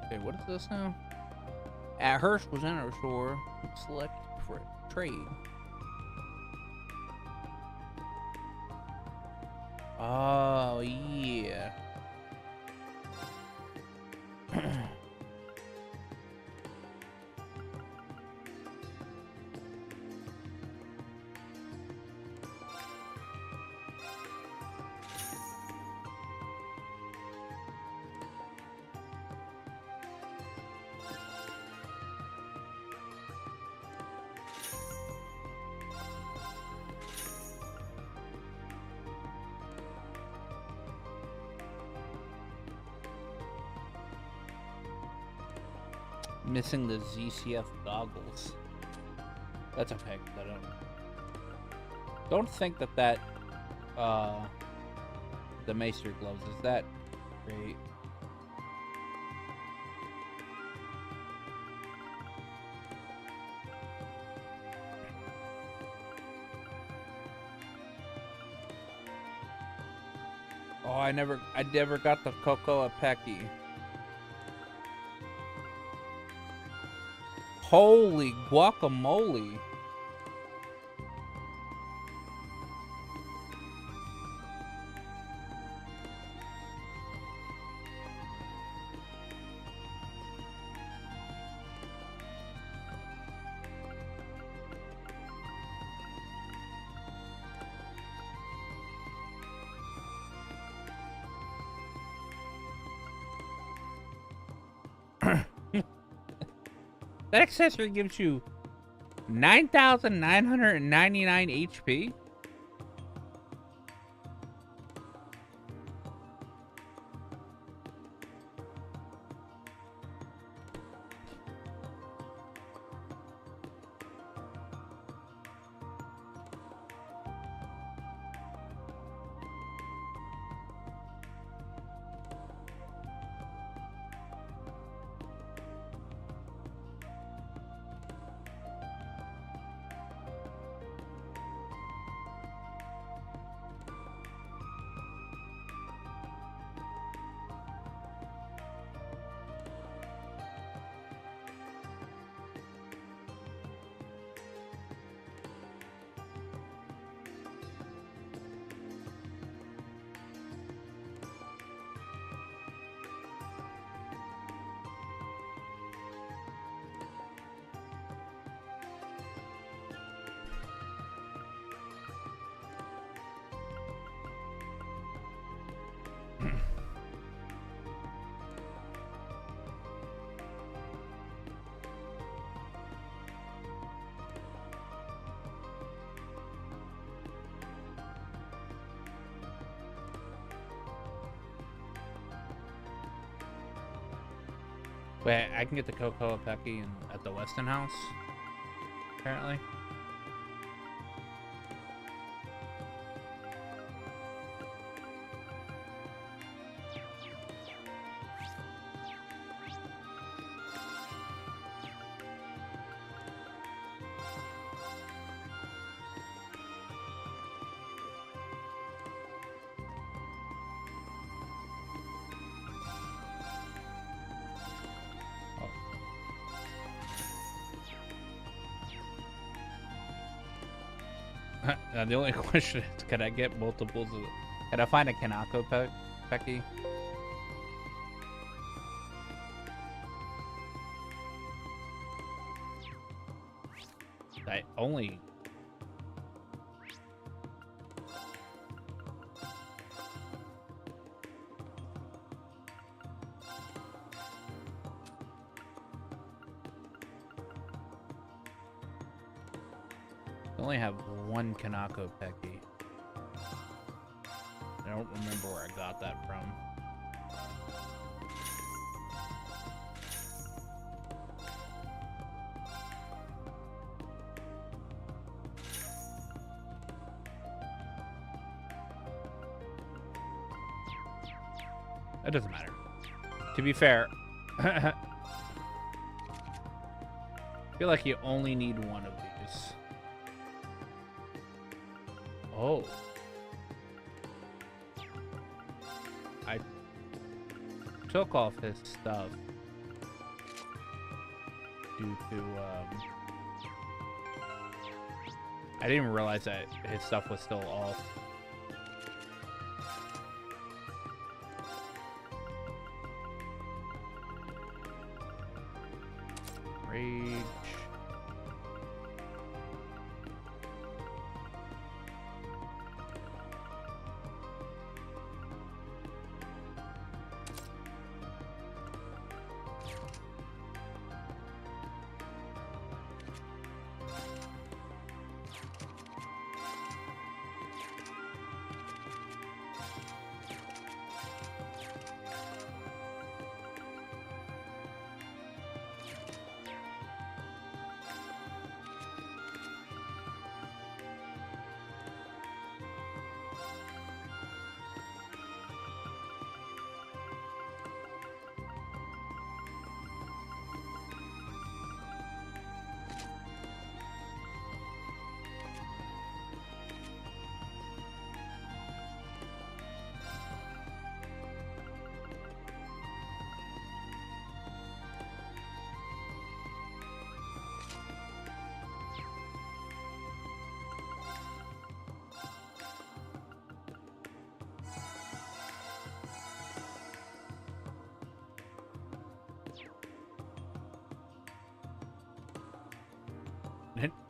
Speaker 1: Okay, what is this now? At Hirsch was in our store. Select for trade. Oh, yeah. Missing the ZCF goggles. That's okay. I don't think that the Maester gloves is that great. Oh, I never got the Cocoa Pecky. Holy guacamole. That accessory gives you 9,999 HP? Wait, I can get the Cocoa Pecky at the Weston House, apparently. The only question is, can I get multiples of... Can I find a Kanako Pecky? I only... I only have one Kanako Pecky. I don't remember where I got that from. It doesn't matter. To be fair, I feel like you only need one of these. Oh. I took off his stuff due to, I didn't realize that his stuff was still off. Rage.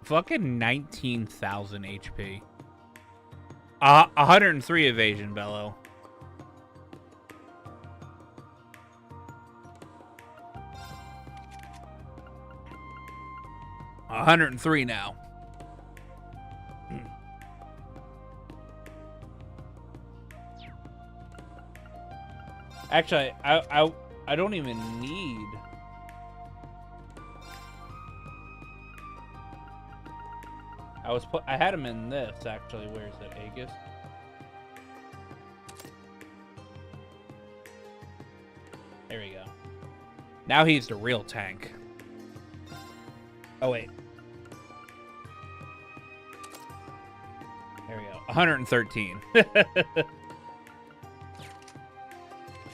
Speaker 1: Fucking 19,000 HP. 103 evasion, Bello. 103 now. Actually, I don't even need. I had him in this actually. Where is it, Aegis? There we go. Now he's the real tank. Oh wait. There we go. 113.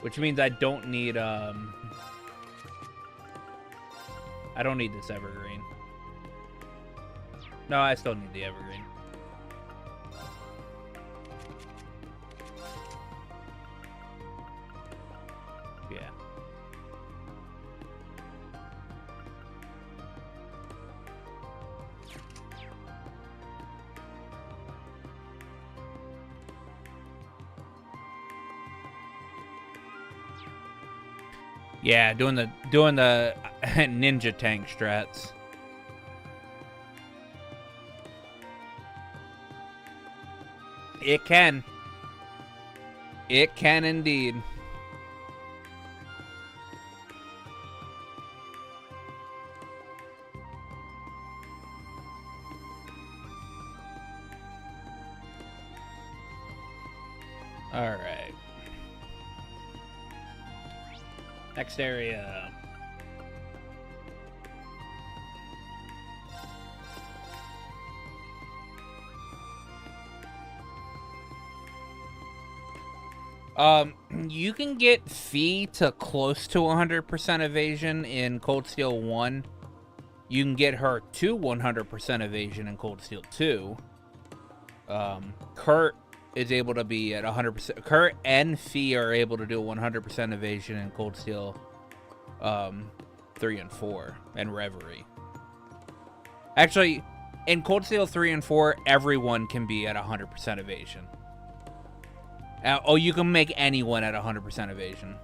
Speaker 1: Which means I don't need I don't need this evergreen. No, I still need the evergreen. Yeah. Yeah, doing the ninja tank strats. It can. It can indeed. All right. Next area. You can get Fee to close to 100% evasion in Cold Steel 1. You can get her to 100% evasion in Cold Steel 2. Kurt is able to be at 100%. Kurt and Fee are able to do 100% evasion in Cold Steel 3 and 4, and Reverie. Actually, in Cold Steel 3 and 4, everyone can be at 100% evasion. Oh, you can make anyone at 100% evasion.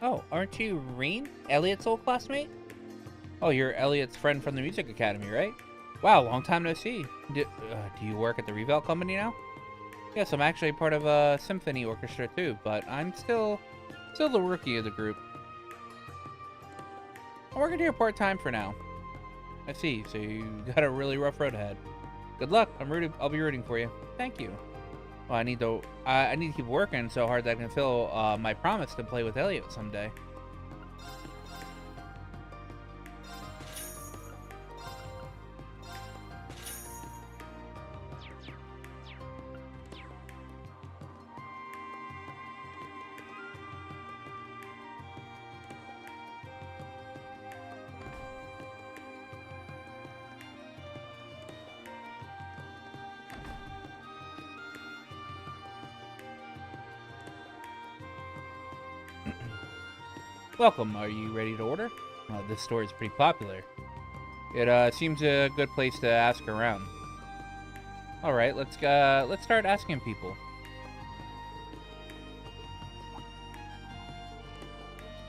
Speaker 1: Oh, aren't you Reen? Elliot's old classmate? Oh, you're Elliot's friend from the Music Academy, right? Wow, long time no see. Do you work at the Revell Company now? Yes, I'm actually part of a symphony orchestra too, but I'm still the rookie of the group. I'm working here part-time for now. I see, so you got a really rough road ahead. Good luck. I'll be rooting for you. Thank you. Well, I need to keep working so hard that I can fulfill my promise to play with Elliot someday. Welcome. Are you ready to order? This store is pretty popular. It seems a good place to ask around. All right, let's start asking people.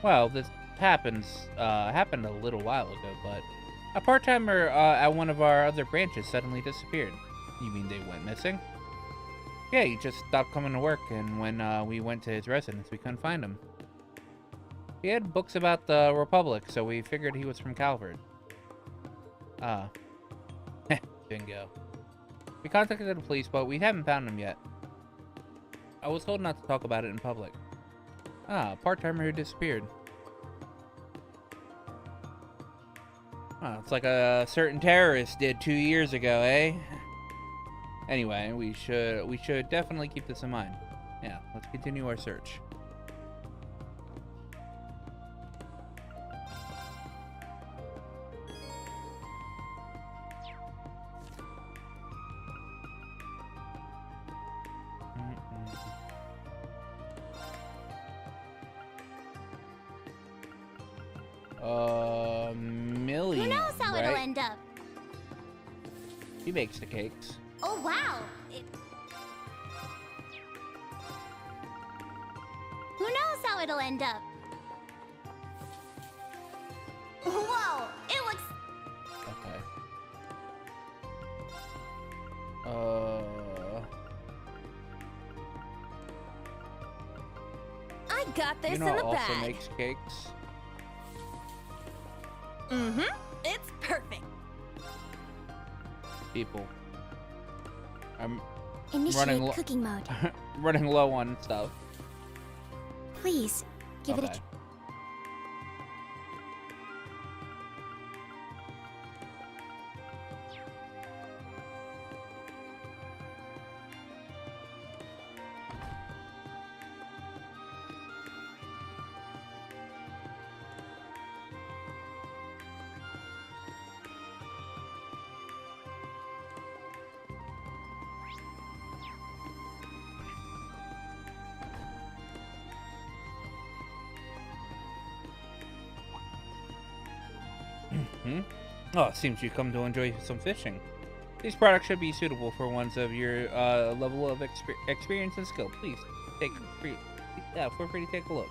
Speaker 1: Well, this happened a little while ago, but a part-timer at one of our other branches suddenly disappeared. You mean they went missing? Yeah, he just stopped coming to work, and when we went to his residence, we couldn't find him. He had books about the Republic, so we figured he was from Calvard. Ah. Bingo. We contacted the police, but we haven't found him yet. I was told not to talk about it in public. Ah, a part-timer who disappeared. Ah, it's like a certain terrorist did 2 years ago, eh? Anyway, we should definitely keep this in mind. Yeah, let's continue our search. Millie.
Speaker 19: Who knows how it'll
Speaker 1: right?
Speaker 19: end up?
Speaker 1: He makes the cakes.
Speaker 19: Oh wow! Who knows how it'll end up? Whoa! It looks...
Speaker 1: Okay.
Speaker 8: I got this
Speaker 1: you know
Speaker 8: in the
Speaker 1: also
Speaker 8: bag.
Speaker 1: makes cakes.
Speaker 8: Mm-hmm. It's perfect.
Speaker 1: People. I'm
Speaker 19: Initiate
Speaker 1: running
Speaker 19: cooking mode.
Speaker 1: running low on stuff.
Speaker 19: Please, give it a...
Speaker 1: Okay. Oh, it seems you come to enjoy some fishing. These products should be suitable for ones of your level of experience and skill. Please, feel free to take a look.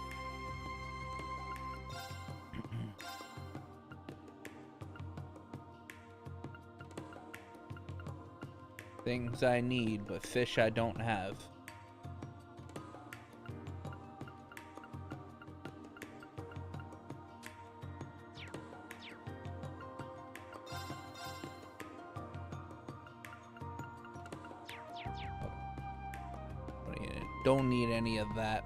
Speaker 1: Things I need, but fish I don't have. Don't need any of that.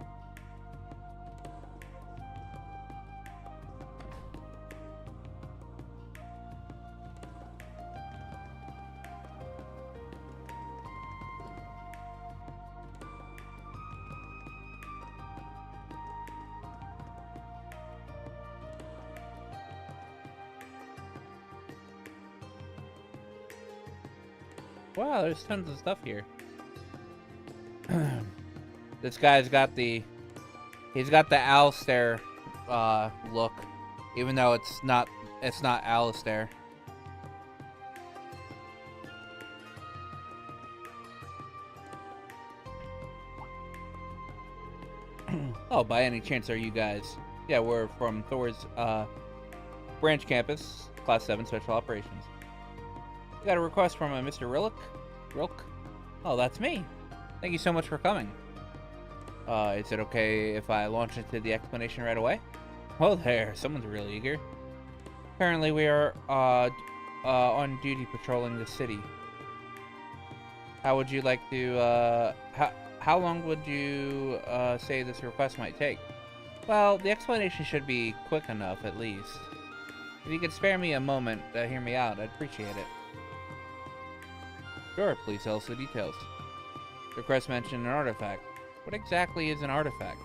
Speaker 1: Wow, there's tons of stuff here. This guy's got he's got the Alistair look, even though it's not Alistair. Oh, by any chance are you guys? Yeah, we're from Thor's branch campus, Class 7 Special Operations. We got a request from a Mr. Rilk? Oh, that's me. Thank you so much for coming. Is it okay if I launch into the explanation right away? Oh there, someone's really eager. Currently we are on duty patrolling the city. How would you like to, how long would you say this request might take? Well, the explanation should be quick enough at least. If you could spare me a moment to hear me out, I'd appreciate it. Sure, please tell us the details. The request mentioned an artifact. What exactly is an artifact?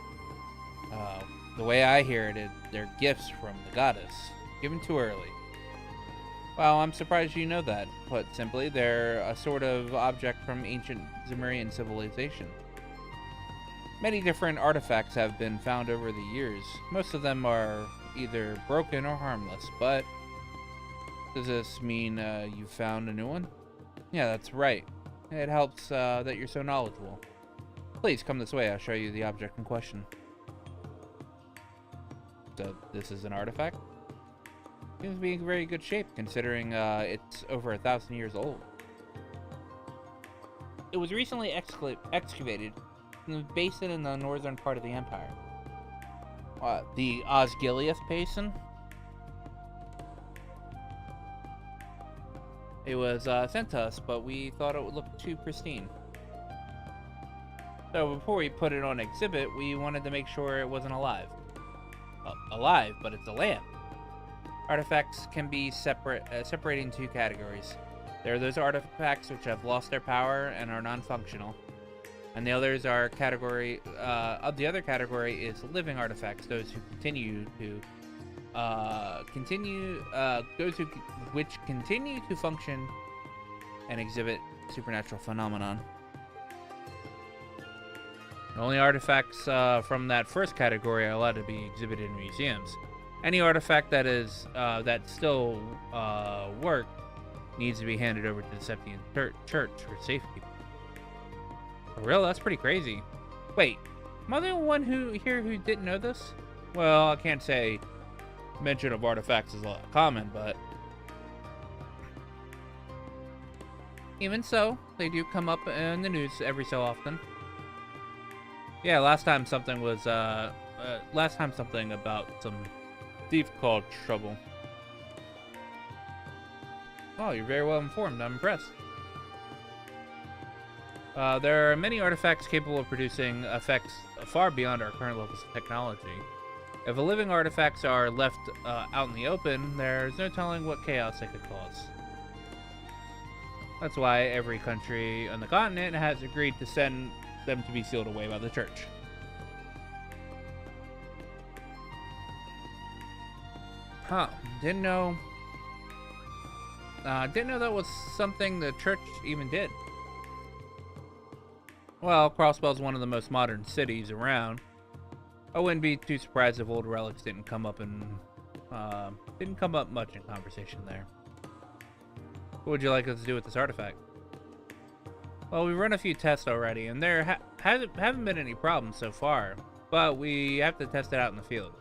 Speaker 1: The way I hear it, they're gifts from the goddess, given too early. Well, I'm surprised you know that. Put simply, they're a sort of object from ancient Zemurian civilization. Many different artifacts have been found over the years. Most of them are either broken or harmless, but does this mean you found a new one? Yeah, that's right. It helps that you're so knowledgeable. Please come this way, I'll show you the object in question. So, this is an artifact? Seems to be in very good shape, considering it's over 1,000 years old. It was recently excavated in the basin in the northern part of the Empire. The Osgiliath Basin? It was sent to us, but we thought it would look too pristine. So before we put it on exhibit, we wanted to make sure it wasn't alive. Alive, but it's a lamp. Artifacts can be separated in two categories. There are those artifacts which have lost their power and are non-functional, and the others are the other category is living artifacts, those who continue to function and exhibit supernatural phenomenon. The only artifacts from that first category are allowed to be exhibited in museums. Any artifact that is that still work needs to be handed over to the Septian Church for safekeeping. For real, that's pretty crazy. Wait, am I the only one who didn't know this? Well, I can't say mention of artifacts is a lot common, but even so, they do come up in the news every so often. Yeah, last time something about some thief called trouble. Oh, you're very well informed. I'm impressed. There are many artifacts capable of producing effects far beyond our current levels of technology. If the living artifacts are left out in the open, there's no telling what chaos they could cause. That's why every country on the continent has agreed to send them to be sealed away by the church. Huh, didn't know that was something the church even did. Well, Crossbell's one of the most modern cities around. I wouldn't be too surprised if old relics didn't come up much in conversation there. What would you like us to do with this artifact? Well, we've run a few tests already, and there haven't been any problems so far, but we have to test it out in the field.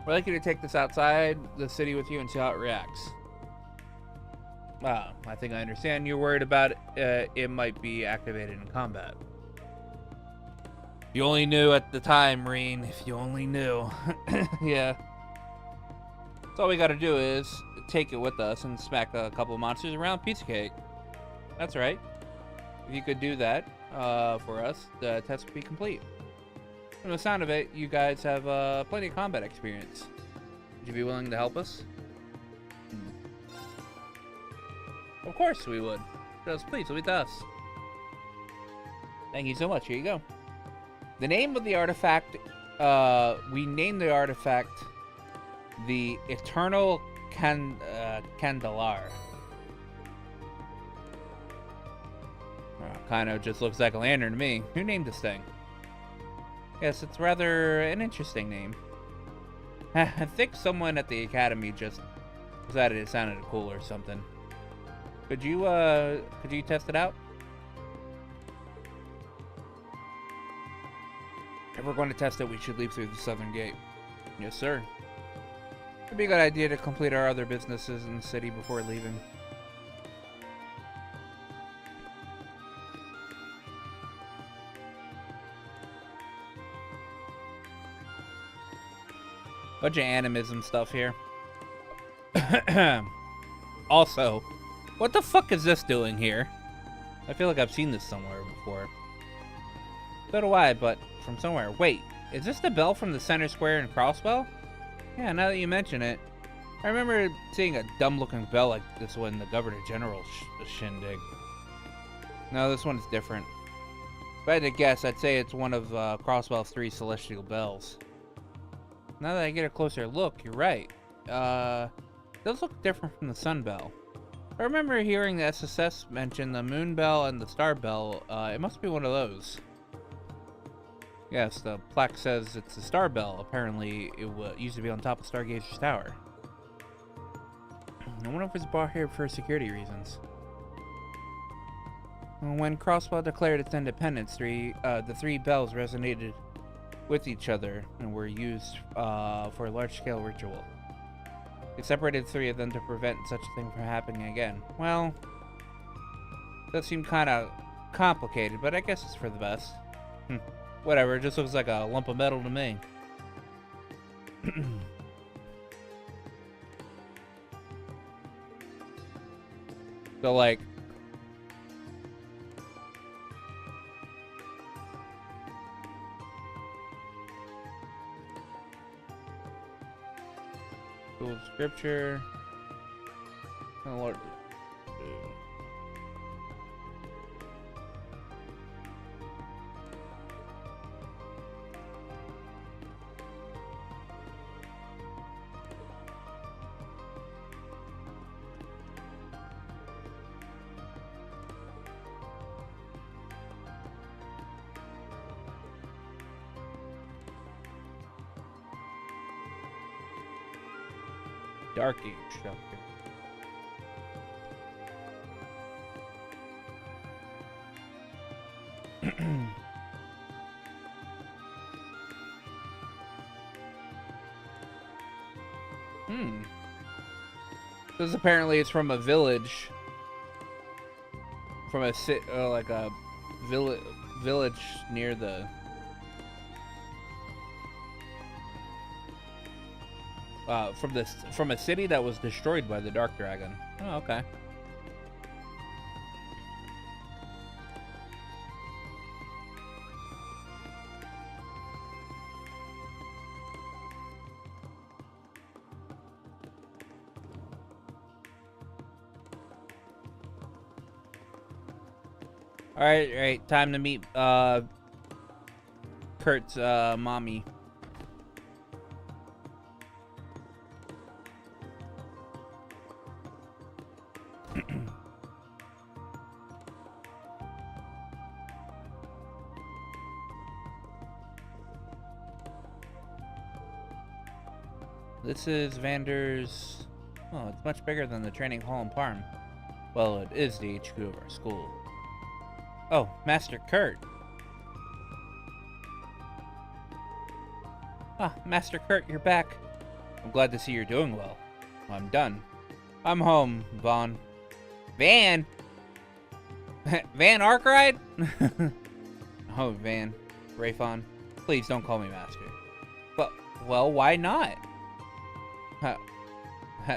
Speaker 1: We'd like you to take this outside the city with you and see how it reacts. I think I understand you're worried about it might be activated in combat. If you only knew at the time, Marine. If you only knew. Yeah. So all we gotta do is take it with us and smack a couple of monsters around piece of cake. That's right. If you could do that for us, the test would be complete. From the sound of it, you guys have plenty of combat experience. Would you be willing to help us? Of course we would. Just please, with us. Thank you so much. Here you go. The name of the artifact, we named the artifact the Eternal Heimdallr. Kind of just looks like a lantern to me. Who named this thing? Yes, it's rather an interesting name. I think someone at the academy just decided it sounded cool or something. Could you test it out? If we're going to test it, we should leave through the southern gate. Yes, sir. It'd be a good idea to complete our other businesses in the city before leaving. Bunch of animism stuff here. Also, what the fuck is this doing here? I feel like I've seen this somewhere before. So do I, but from somewhere. Wait, is this the bell from the center square in Crossbell? Yeah, now that you mention it. I remember seeing a dumb-looking bell like this one in the Governor General's shindig. No, this one's different. If I had to guess, I'd say it's one of Crossbell's 3 celestial bells. Now that I get a closer look, you're right. It does look different from the Sun Bell. I remember hearing the SSS mention the Moon Bell and the Star Bell. It must be one of those. Yes, the plaque says it's the Star Bell. Apparently, it used to be on top of Stargazer's Tower. I wonder if it's brought here for security reasons. When Crossbell declared its independence, the 3 bells resonated with each other and were used for a large-scale ritual. They separated 3 of them to prevent such a thing from happening again. Well, that seemed kind of complicated, but I guess it's for the best. Whatever, it just looks like a lump of metal to me. So, like, cool scripture. Oh, Lord. Dark Age Doctor. Because apparently it's from a village. From a like a village near the from a city that was destroyed by the Dark Dragon. Oh, okay. All right, time to meet Kurt's mommy. This is Vander's. Oh, it's much bigger than the training hall in Parm. Well, it is the HQ of our school. Oh, Master Kurt. Ah, Master Kurt, you're back. I'm glad to see you're doing well. I'm done. I'm home, Vaughn. Van? Van Arkwright? Oh, Van. Rayfon, please don't call me Master. Well, why not?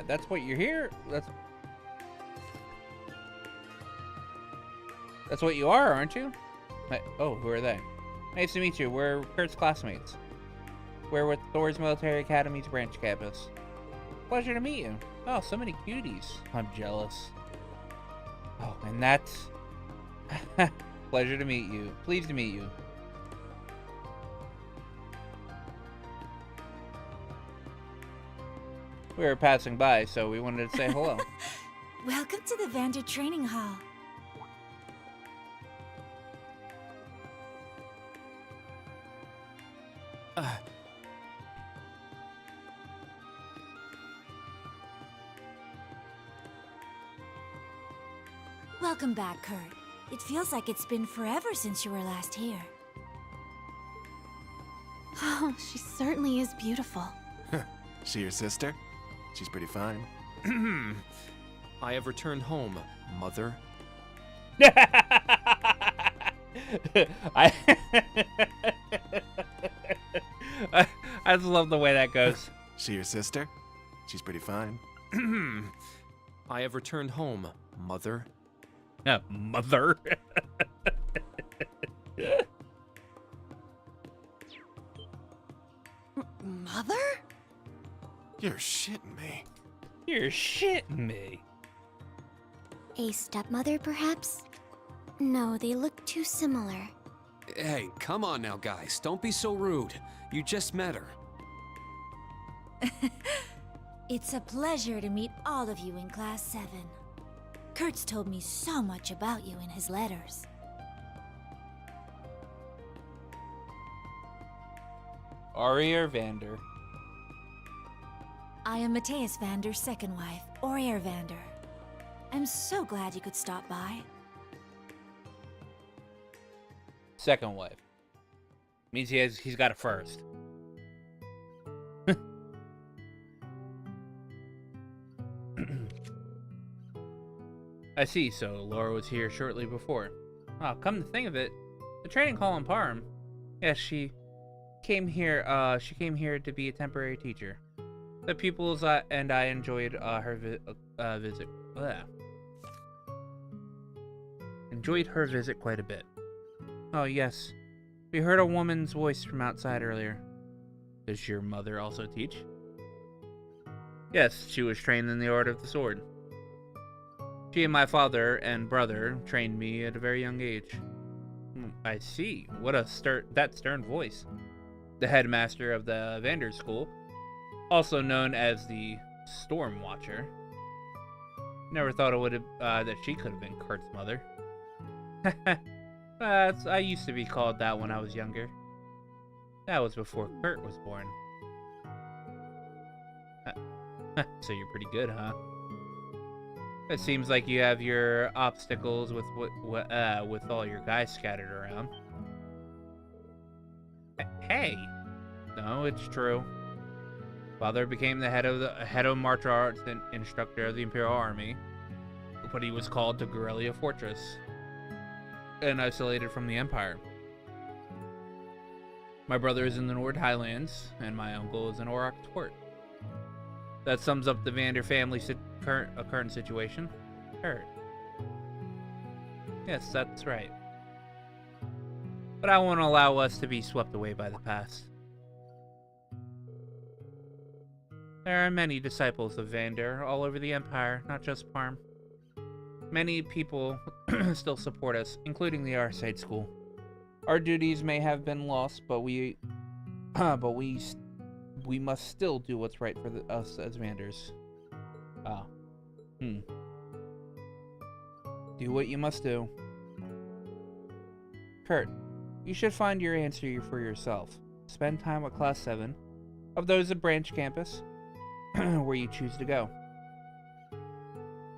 Speaker 1: That's what you're here? That's what you are, aren't you? Oh, who are they? Nice to meet you. We're Kurt's classmates. We're with Thor's Military Academy's branch campus. Pleasure to meet you. Oh, so many cuties. I'm jealous. Oh, and that's... Pleasure to meet you. Pleased to meet you. We were passing by, so we wanted to say hello.
Speaker 7: Welcome to the Vander Training Hall. Welcome back, Kurt. It feels like it's been forever since you were last here.
Speaker 19: Oh, she certainly is beautiful.
Speaker 5: She your sister? She's pretty fine.
Speaker 6: I have returned home, Mother.
Speaker 1: I just love the way that goes.
Speaker 5: She your sister? She's pretty fine.
Speaker 6: I have returned home, Mother.
Speaker 1: Mother.
Speaker 7: Mother?
Speaker 5: You're shitting me.
Speaker 1: You're shitting me.
Speaker 19: A stepmother, perhaps? No, they look too similar.
Speaker 4: Hey, come on now, guys. Don't be so rude. You just met her.
Speaker 7: It's a pleasure to meet all of you in Class 7. Kurt's told me so much about you in his letters.
Speaker 1: Ari or Vander?
Speaker 7: I am Matthias Vander's second wife, Aurier Vander. I'm so glad you could stop by.
Speaker 1: Second wife. Means he's got a first. I see, so Laura was here shortly before. Oh, come to think of it, the training hall in Parm. Yes, she came here to be a temporary teacher. The pupils and I enjoyed her visit. Enjoyed her visit quite a bit. Oh yes, we heard a woman's voice from outside earlier. Does your mother also teach? Yes, she was trained in the art of the sword. She and my father and brother trained me at a very young age. I see. What a stern voice. The headmaster of the Vander School, also known as the Storm Watcher. Never thought it would have that she could have been Kurt's mother. I used to be called that when I was younger. That was before Kurt was born. So you're pretty good, huh? It seems like you have your obstacles with with all your guys scattered around. Hey, no, it's true. Father became the head of martial arts instructor of the Imperial Army, but he was called to Guerrilla Fortress and isolated from the Empire. My brother is in the Nord Highlands, and my uncle is in Auroch Tort. That sums up the Vander family current situation. Heard. Yes, that's right. But I won't allow us to be swept away by the past. There are many disciples of Vander all over the Empire, not just Parm. Many people still support us, including the Arside School. Our duties may have been lost, but we must still do what's right for us as Vanders. Do what you must do. Kurt, you should find your answer for yourself. Spend time with Class 7 of those at Branch Campus, where you choose to go.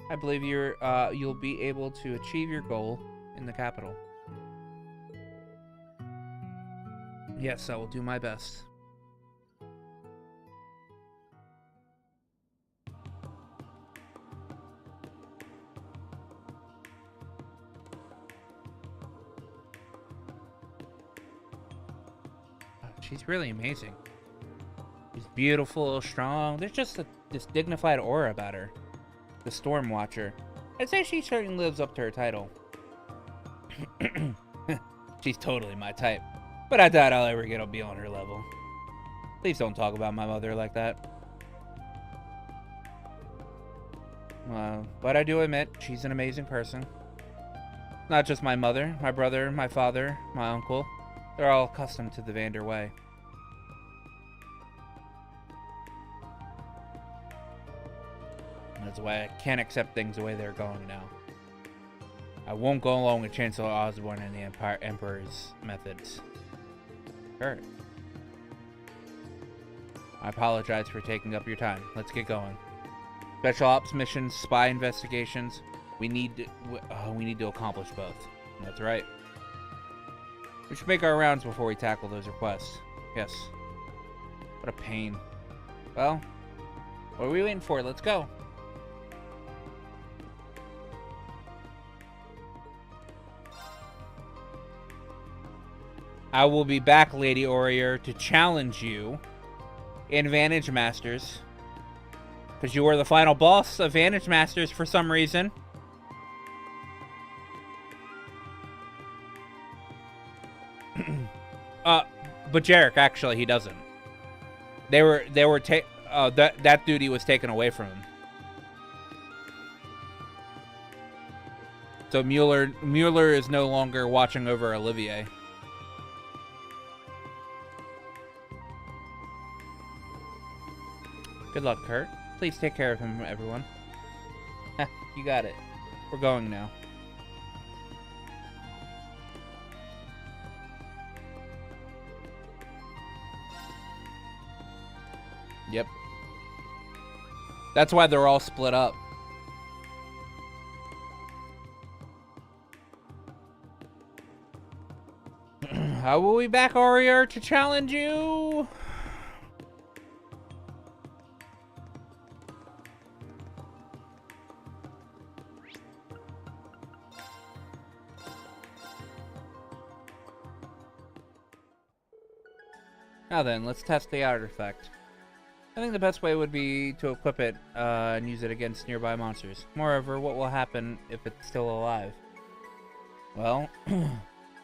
Speaker 1: I believe you'll be able to achieve your goal in the capital. Yes, I will do my best. She's really amazing. She's beautiful, strong. There's just this dignified aura about her. The Storm Watcher. I'd say she certainly lives up to her title. She's totally my type, but I doubt I'll ever get to be on her level. Please don't talk about my mother like that. But I do admit, she's an amazing person. Not just my mother, my brother, my father, my uncle. They're all accustomed to the Vander way. That's why I can't accept things the way they're going now. I won't go along with Chancellor Osborne and the Emperor's methods. Kurt. I apologize for taking up your time. Let's get going. Special ops missions, spy investigations. We need to accomplish both. That's right. We should make our rounds before we tackle those requests. Yes. What a pain. Well, what are we waiting for? Let's go. I will be back, Lady Aurier, to challenge you in Vantage Masters. Because you are the final boss of Vantage Masters for some reason. But Jarek, actually, he doesn't. That duty was taken away from him. So Mueller is no longer watching over Olivier. Good luck, Kurt. Please take care of him, everyone. You got it. We're going now. Yep. That's why they're all split up. I will be back, Aurier, to challenge you. Now then, let's test the artifact. I think the best way would be to equip it and use it against nearby monsters. Moreover, what will happen if it's still alive? Well,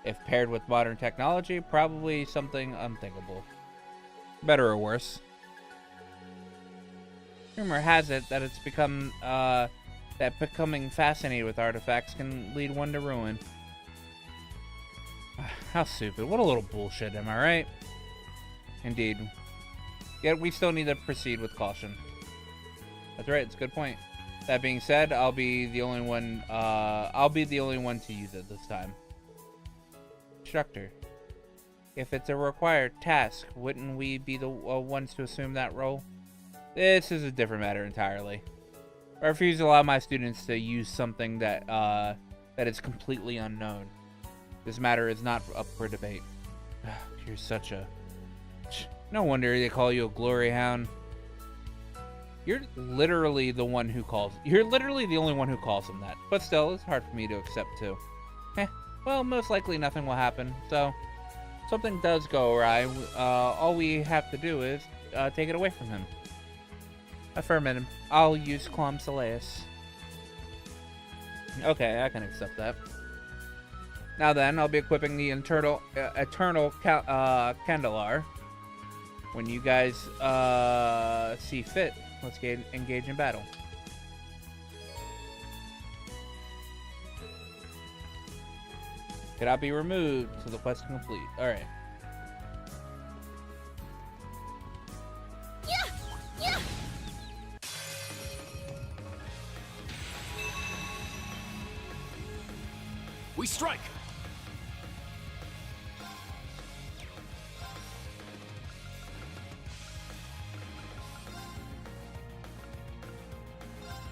Speaker 1: if paired with modern technology, probably something unthinkable. Better or worse. Rumor has it that it's becoming fascinated with artifacts can lead one to ruin. How stupid. What a little bullshit, am I right? Indeed. Yet we still need to proceed with caution. That's right, it's a good point. That being said, I'll be the only one to use it this time. Instructor. If it's a required task, wouldn't we be the ones to assume that role? This is a different matter entirely. I refuse to allow my students to use something that that is completely unknown. This matter is not up for debate. You're such a... No wonder they call you a glory hound. You're literally the one who calls... You're literally the only one who calls him that. But still, it's hard for me to accept too. Well, most likely nothing will happen. So, if something does go awry, all we have to do is take it away from him. Affirmative. I'll use Clom Soleus. Okay, I can accept that. Now then, I'll be equipping the eternal Heimdallr. When you guys see fit, let's engage in battle. Cannot be removed till the quest is complete. Alright.
Speaker 3: Yeah!
Speaker 6: We strike!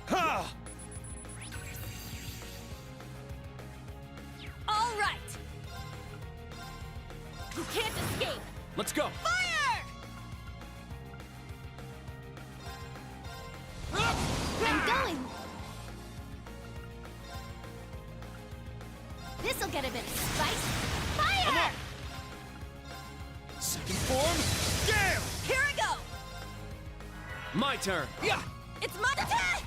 Speaker 6: Ha!
Speaker 8: All right! You can't escape!
Speaker 6: Let's go!
Speaker 8: Fire!
Speaker 19: I'm going! This'll get a bit of spice. Fire!
Speaker 6: Second form, damn!
Speaker 8: Here I go!
Speaker 6: My turn! Yeah!
Speaker 8: It's my turn!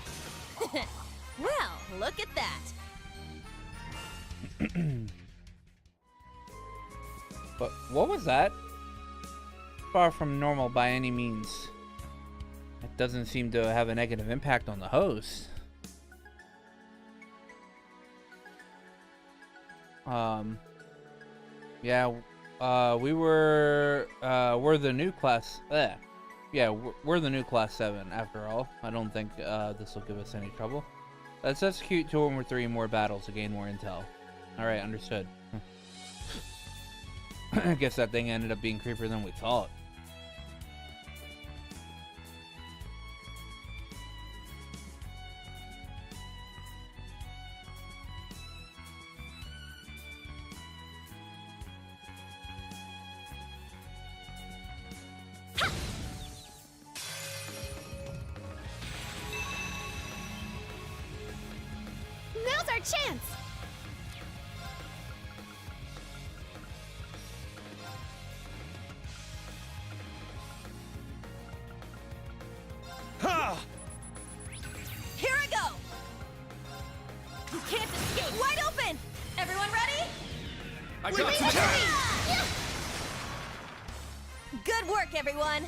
Speaker 8: Well, look at that.
Speaker 1: But what was that? Far from normal by any means. It doesn't seem to have a negative impact on the host. Yeah, we're the new class. Yeah, we're the new class 7 after all. I don't think this will give us any trouble. Let's execute 2 or 3 more battles to gain more intel. Alright, understood. I guess that thing ended up being creepier than we thought.
Speaker 19: Now's our chance!
Speaker 6: Ha!
Speaker 8: Here I go! You can't escape! Wide open! Everyone ready?
Speaker 6: I got you!
Speaker 8: Good work, everyone!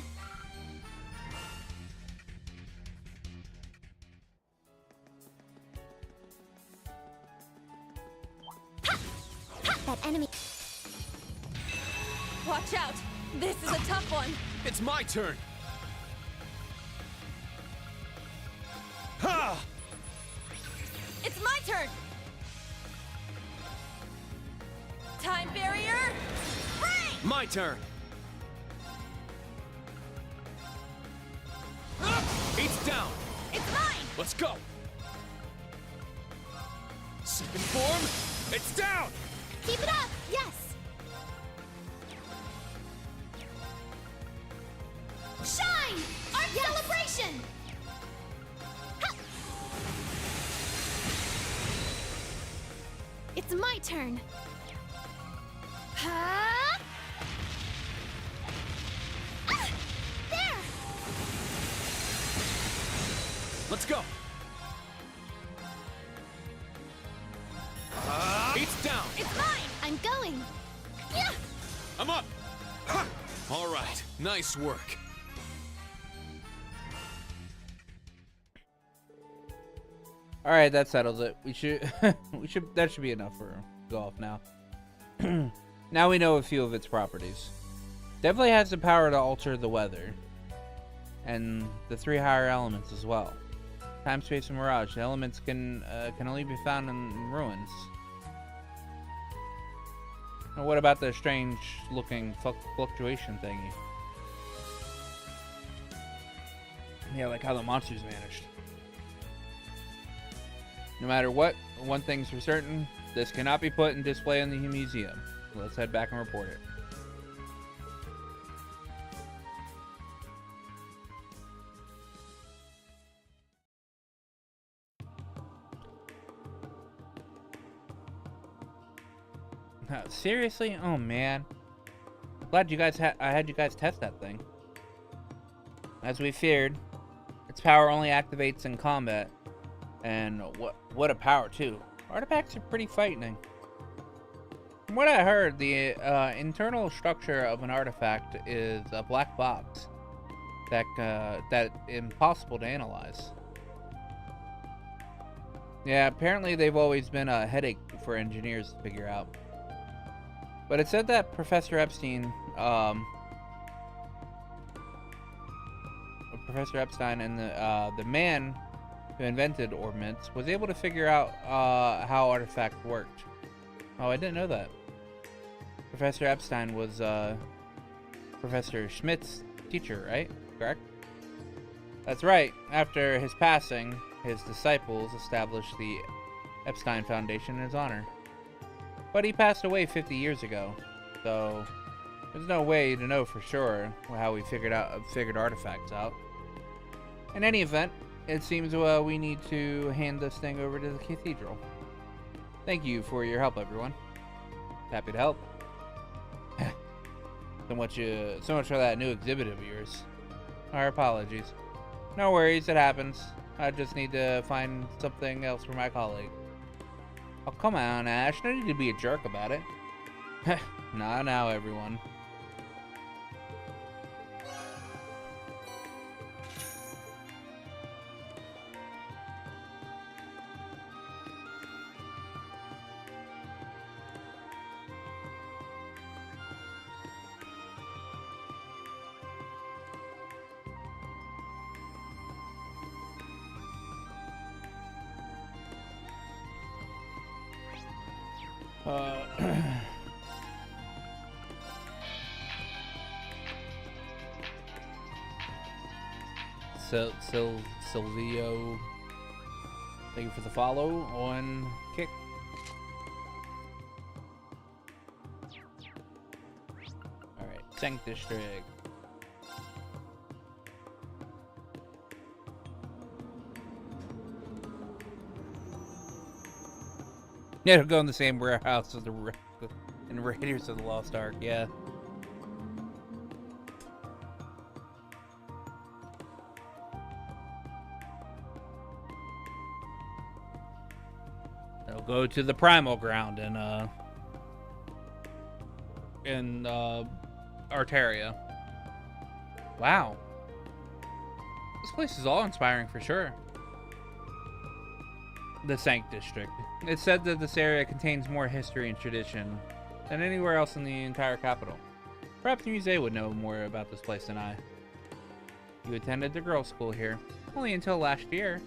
Speaker 19: That enemy...
Speaker 8: Watch out! This is a tough one!
Speaker 6: It's my turn! Ha!
Speaker 8: It's my turn! Time barrier! Break!
Speaker 6: My turn! It's down!
Speaker 8: It's mine!
Speaker 6: Let's go! Second form, it's down!
Speaker 19: Keep it up! Yes! Shine! Our celebration! Ha! It's my turn. Ha! Ah! There!
Speaker 6: Let's go! It's down!
Speaker 8: It's mine!
Speaker 19: I'm going! Yeah!
Speaker 6: I'm up! Ha! All right, nice work.
Speaker 1: All right, that settles it. We should that should be enough for go off now. Now we know a few of its properties. Definitely has the power to alter the weather and the 3 higher elements as well. Time, space, and mirage. The elements can only be found in ruins. And what about the strange-looking fluctuation thingy? Yeah, like how the monsters vanished. No matter what, one thing's for certain, this cannot be put in display in the museum. Let's head back and report it. Seriously? Oh man. Glad you guys I had you guys test that thing. As we feared, its power only activates in combat. And what a power too. Artifacts are pretty frightening. From what I heard, the internal structure of an artifact is a black box that impossible to analyze. Yeah, apparently they've always been a headache for engineers to figure out. But it said that Professor Epstein and the man who invented orbments was able to figure out how artifact worked. Oh, I didn't know that. Professor Epstein was Professor Schmidt's teacher, right? Correct? That's right. After his passing, his disciples established the Epstein Foundation in his honor. But he passed away 50 years ago, so there's no way to know for sure how we figured artifacts out. In any event, it seems we need to hand this thing over to the cathedral. Thank you for your help, everyone. Happy to help. so much for that new exhibit of yours. Our apologies. No worries, it happens. I just need to find something else for my colleague. Oh, come on, Ash. No need to be a jerk about it. Nah, now, everyone. Silvio, thank you for the follow on Kick. Alright, Sank District. Yeah, it'll go in the same warehouse as the Raiders of the Lost Ark, yeah. It'll go to the Primal Ground in Arteria. Wow. This place is awe-inspiring for sure. The Sank District. It's said that this area contains more history and tradition than anywhere else in the entire capital. Perhaps Musée would know more about this place than I. You attended the girls' school here, only until last year.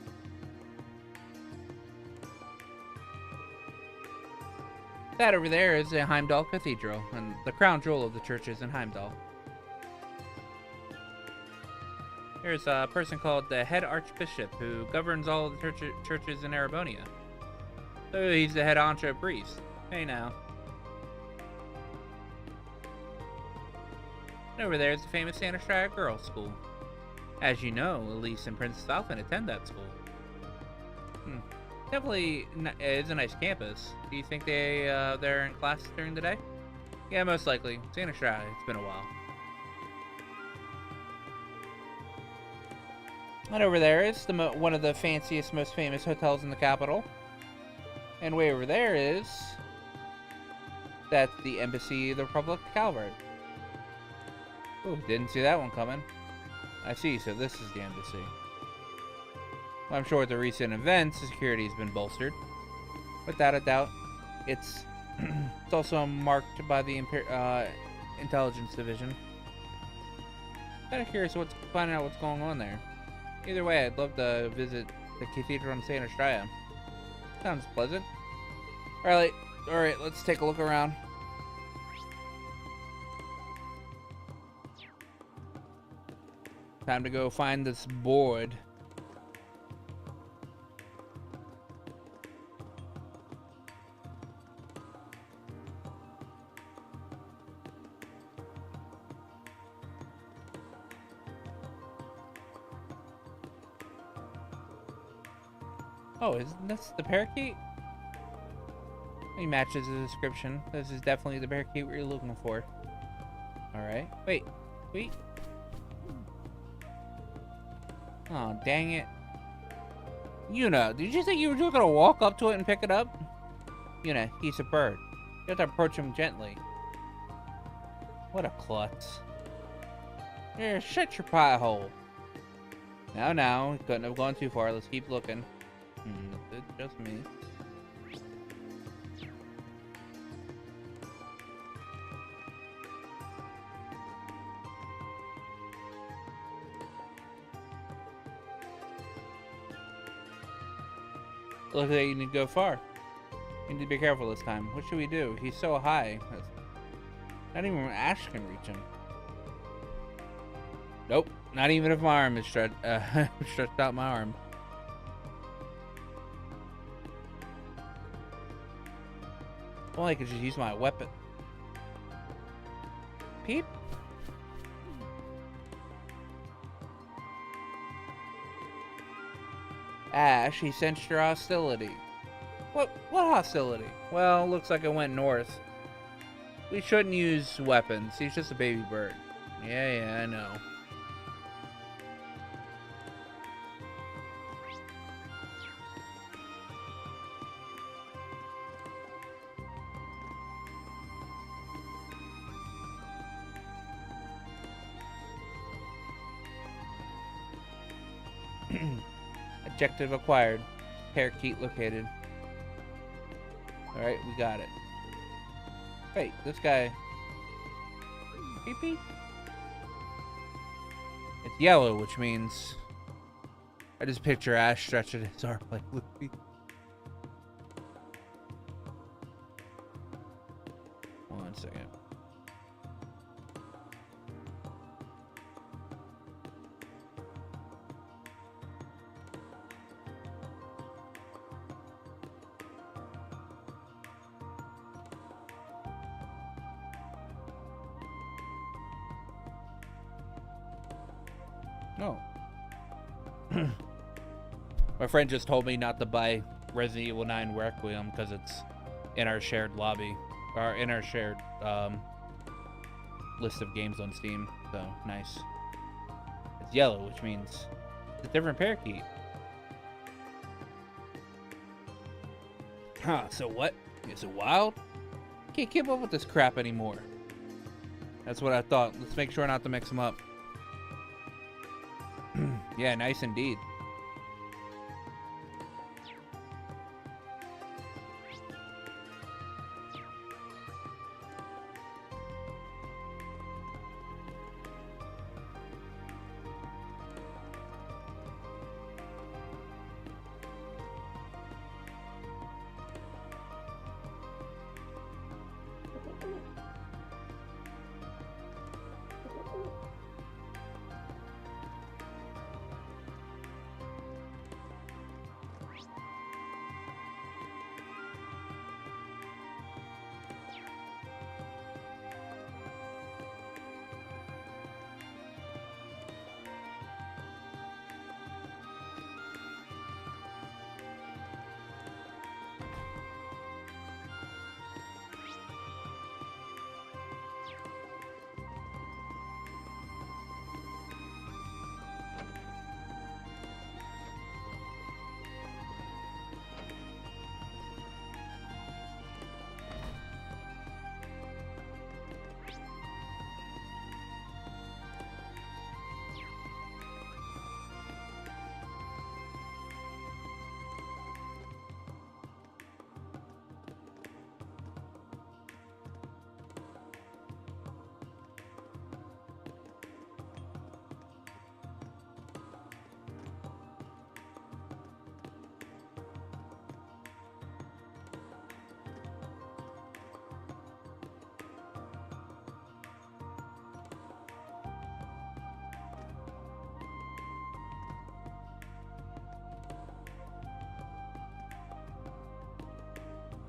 Speaker 1: That over there is the Heimdallr Cathedral, and the crown jewel of the churches in Heimdallr. There's a person called the head archbishop who governs all of the churches in Erebonia. So he's the head honcho priest. Hey now. And over there is the famous Santa Strata Girls' School. As you know, Elise and Princess Alphen attend that school. Definitely is a nice campus. Do you think they're in class during the day? Yeah, most likely. Santa Strata, it's been a while. And over there is one of the fanciest, most famous hotels in the capital. And way over there is... that's the Embassy of the Republic of Calvert. Ooh, didn't see that one coming. I see, so this is the embassy. Well, I'm sure with the recent events, security has been bolstered. Without a doubt, it's also marked by the Intelligence Division. Kind of curious finding out what's going on there. Either way, I'd love to visit the Cathedral in Santa Strata. Sounds pleasant. Alright, let's take a look around. Time to go find this board. Oh, isn't this the parakeet? He matches the description. This is definitely the parakeet we're looking for. Alright. Wait. Oh, dang it. Yuna, did you think you were just gonna walk up to it and pick it up? Yuna, he's a bird. You have to approach him gently. What a klutz. Here, shut your pie hole. Now, couldn't have gone too far. Let's keep looking. It's just me. Looks like you need to go far. You need to be careful this time. What should we do? He's so high. Not even Ash can reach him. Nope. Not even if my arm is stretched out my arm. Well, I could just use my weapon. Peep. Ash, he sensed your hostility. What hostility? Well, looks like it went north. We shouldn't use weapons. He's just a baby bird. Yeah, I know. Objective acquired. Parakeet located. Alright, we got it. Wait, this guy... Pee-pee? It's yellow, which means... I just picture Ash stretching his arm like Luffy. One second. Oh. My friend just told me not to buy Resident Evil 9 Requiem because it's in our shared lobby, or in our shared list of games on Steam. So nice. It's yellow, which means it's a different parakeet. Huh, so what? Is it wild? Can't keep up with this crap anymore. That's what I thought. Let's make sure not to mix them up. Yeah, nice indeed.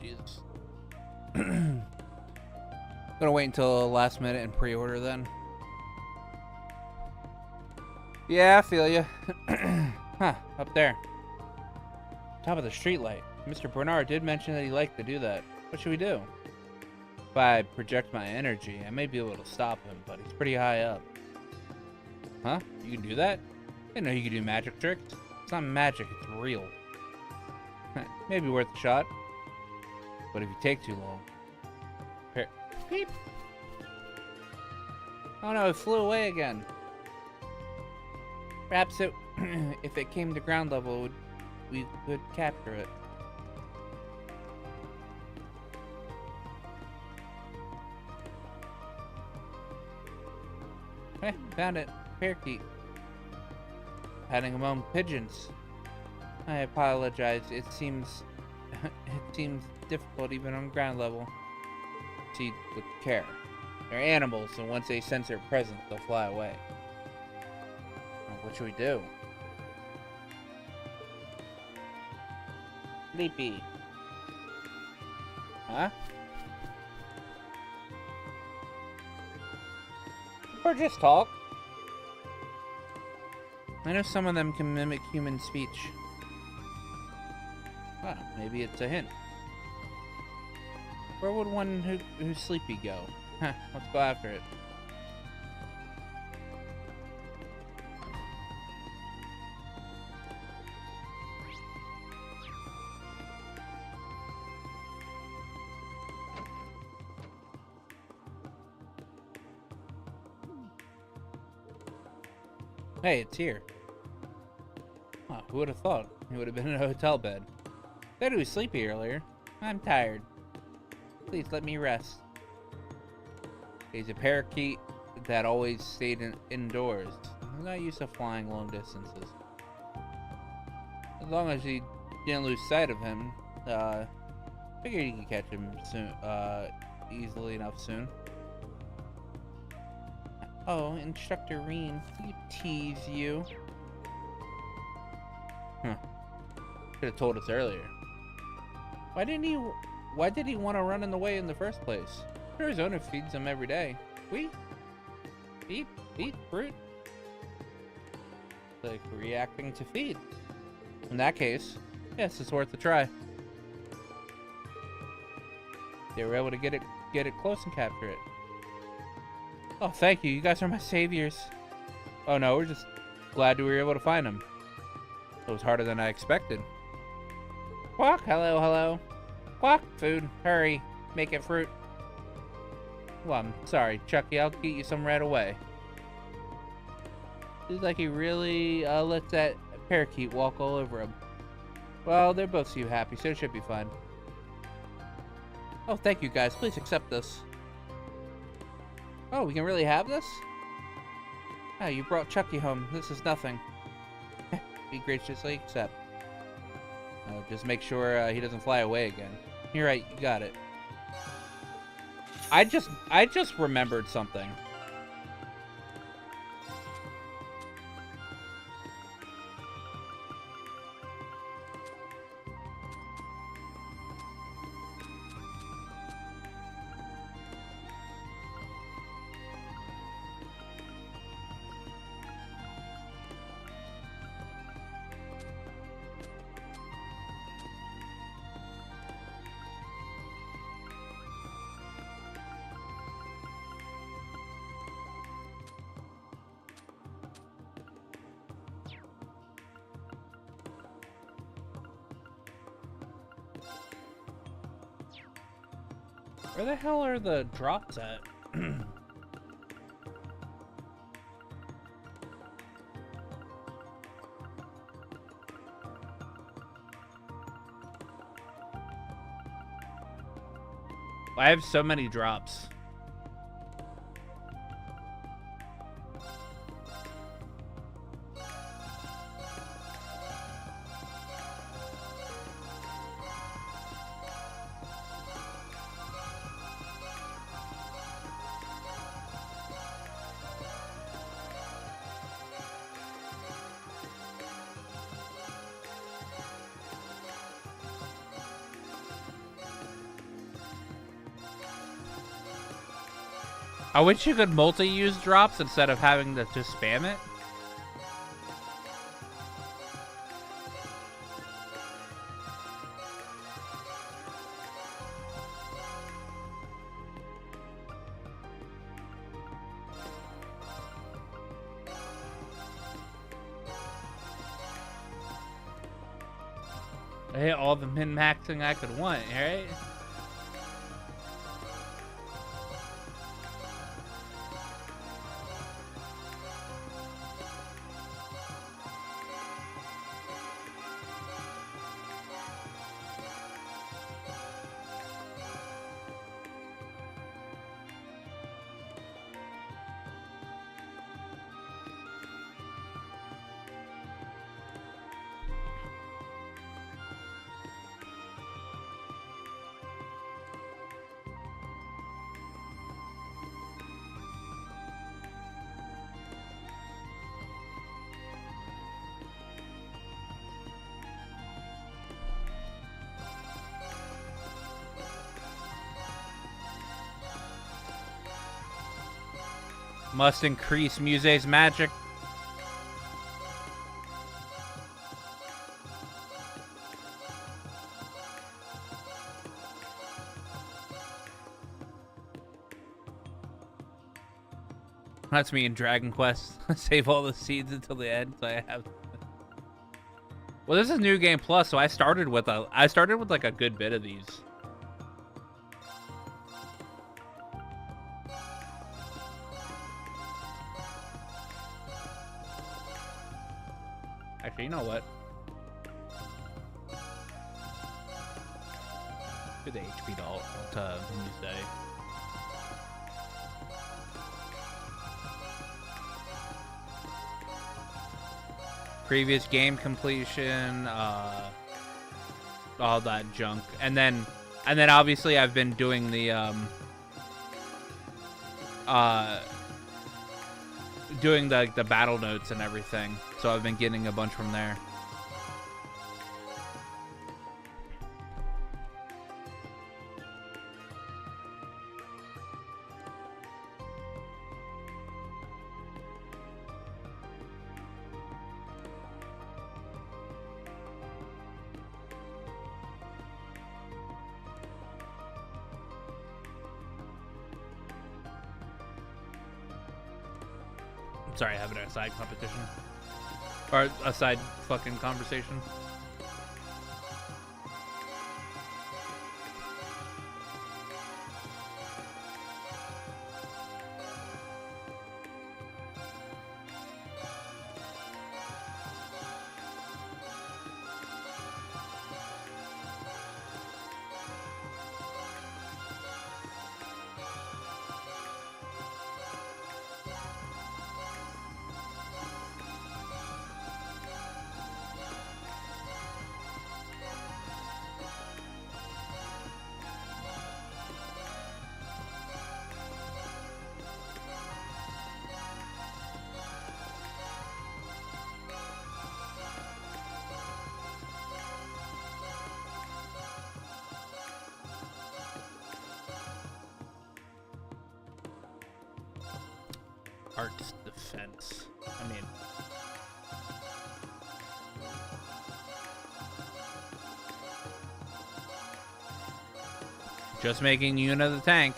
Speaker 1: Jesus. Gonna wait until the last minute and pre-order then. Yeah, I feel you. Huh, up there. Top of the streetlight. Mr. Bernard did mention that he liked to do that. What should we do? If I project my energy, I may be able to stop him, but he's pretty high up. Huh? You can do that? I didn't know you could do magic tricks. It's not magic, it's real. Maybe worth a shot. But if you take too long... Beep! Oh no, it flew away again. Perhaps it, if it came to ground level, we could capture it. Hey, found it. Parakeet. Heading among pigeons. I apologize. It seems difficult even on ground level. Proceed with care. They're animals, and once they sense their presence, they'll fly away. What should we do? Sleepy. Huh? Or just talk. I know some of them can mimic human speech. Well, maybe it's a hint. Where would one who's sleepy go? Huh, let's go after it. Hey, it's here. Huh, who would have thought? He would have been in a hotel bed. Said he was sleepy earlier. I'm tired. Please let me rest. He's a parakeet that always stayed indoors. I'm not used to flying long distances. As long as you didn't lose sight of him, figured you could catch him soon, easily enough soon. Oh, Instructor Reen, you tease you. Huh. Could have told us earlier. Why did he want to run in the way in the first place? Arizona feeds him every day. We eat fruit. Like reacting to feed. In that case, yes, it's worth a try. They were able to get it close and capture it. Oh, thank you. You guys are my saviors. Oh no, we're just glad we were able to find him. It was harder than I expected. Quack, hello, hello. Quack, food. Hurry, make it fruit. Well, I'm sorry, Chucky. I'll get you some right away. Seems like he really lets that parakeet walk all over him. Well, they're both so happy, so it should be fine. Oh, thank you guys. Please accept this. Oh, we can really have this? Oh, you brought Chucky home. This is nothing. He graciously accept. Just make sure he doesn't fly away again. You're right, you got it. I just remembered something. Where the hell are the drops at? I have so many drops. I wish you could multi-use drops instead of having to just spam it. I hit all the min-maxing I could want, right? Must increase Muse's magic. That's me in Dragon Quest. Save all the seeds until the end, so I have. Well, this is New Game Plus, so I started with like a good bit of these. Actually, you know what? Do the HP to Muse. Previous game completion, all that junk, and then obviously I've been doing the battle notes and everything, so I've been getting a bunch from there. Sorry, having a side competition. Or a side fucking conversation. Arts defense. I mean, just making Yuna the tank.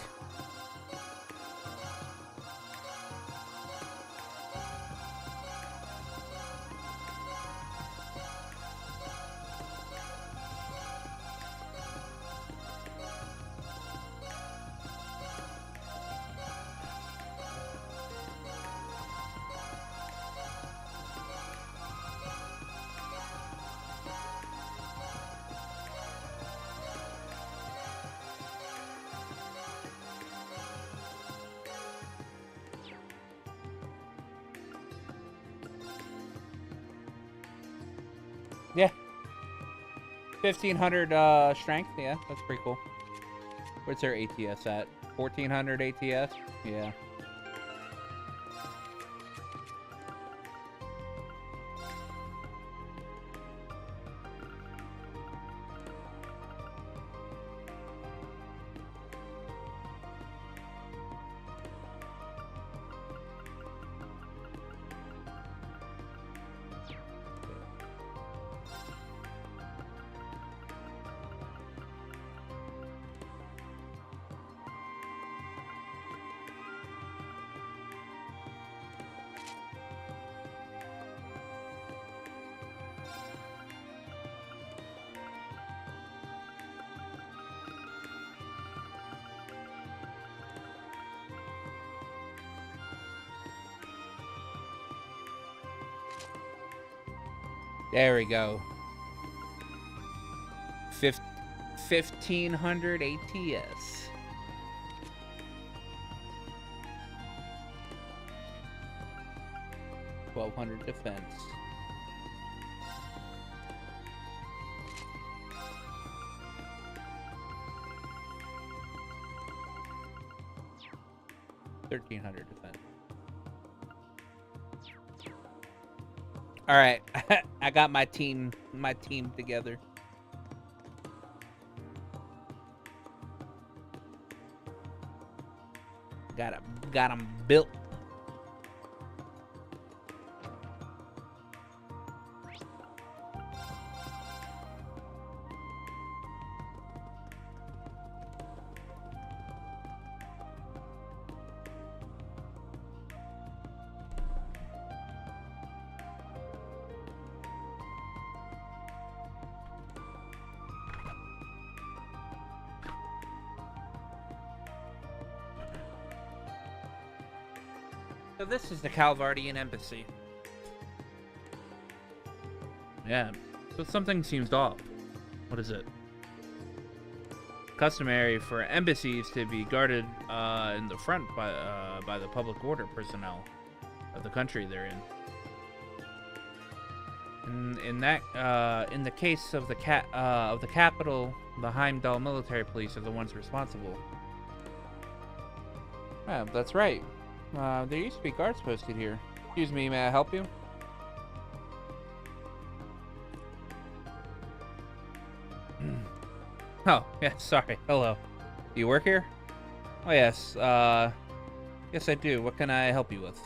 Speaker 1: Yeah. 1500 strength. Yeah, that's pretty cool. What's their ATS at? 1400 ATS? Yeah. There we go. 1500 ATS. $1,200 defense. $1,300 defense. All right, I got my team together. Got them built. So this is the Calvardian embassy. Yeah, but something seems off. What is it? Customary for embassies to be guarded in the front by the public order personnel of the country they're in. In the case of the capital, the Heimdallr military police are the ones responsible. Yeah, that's right. There used to be guards posted here. Excuse me, may I help you? Oh, yeah, sorry. Hello. Do you work here? Oh, yes. Yes, I do. What can I help you with?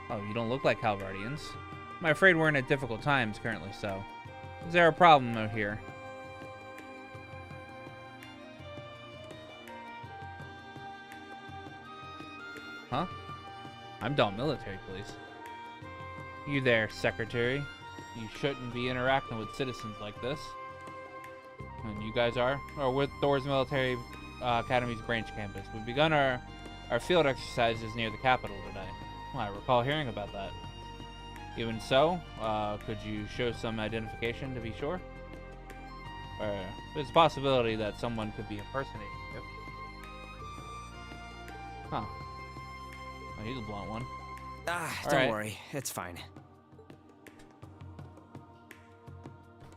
Speaker 1: Oh, you don't look like Calvardians. I'm afraid we're in a difficult times currently, so. Is there a problem out here? Huh? Heimdallr military police. You there, secretary. You shouldn't be interacting with citizens like this. And you guys are? Or with Thor's Military Academy's branch campus. We've begun our field exercises near the capital today. Well, I recall hearing about that. Even so, could you show some identification to be sure? There's a possibility that someone could be impersonating you. Huh. Oh, he's a blunt one.
Speaker 6: Don't worry. It's fine.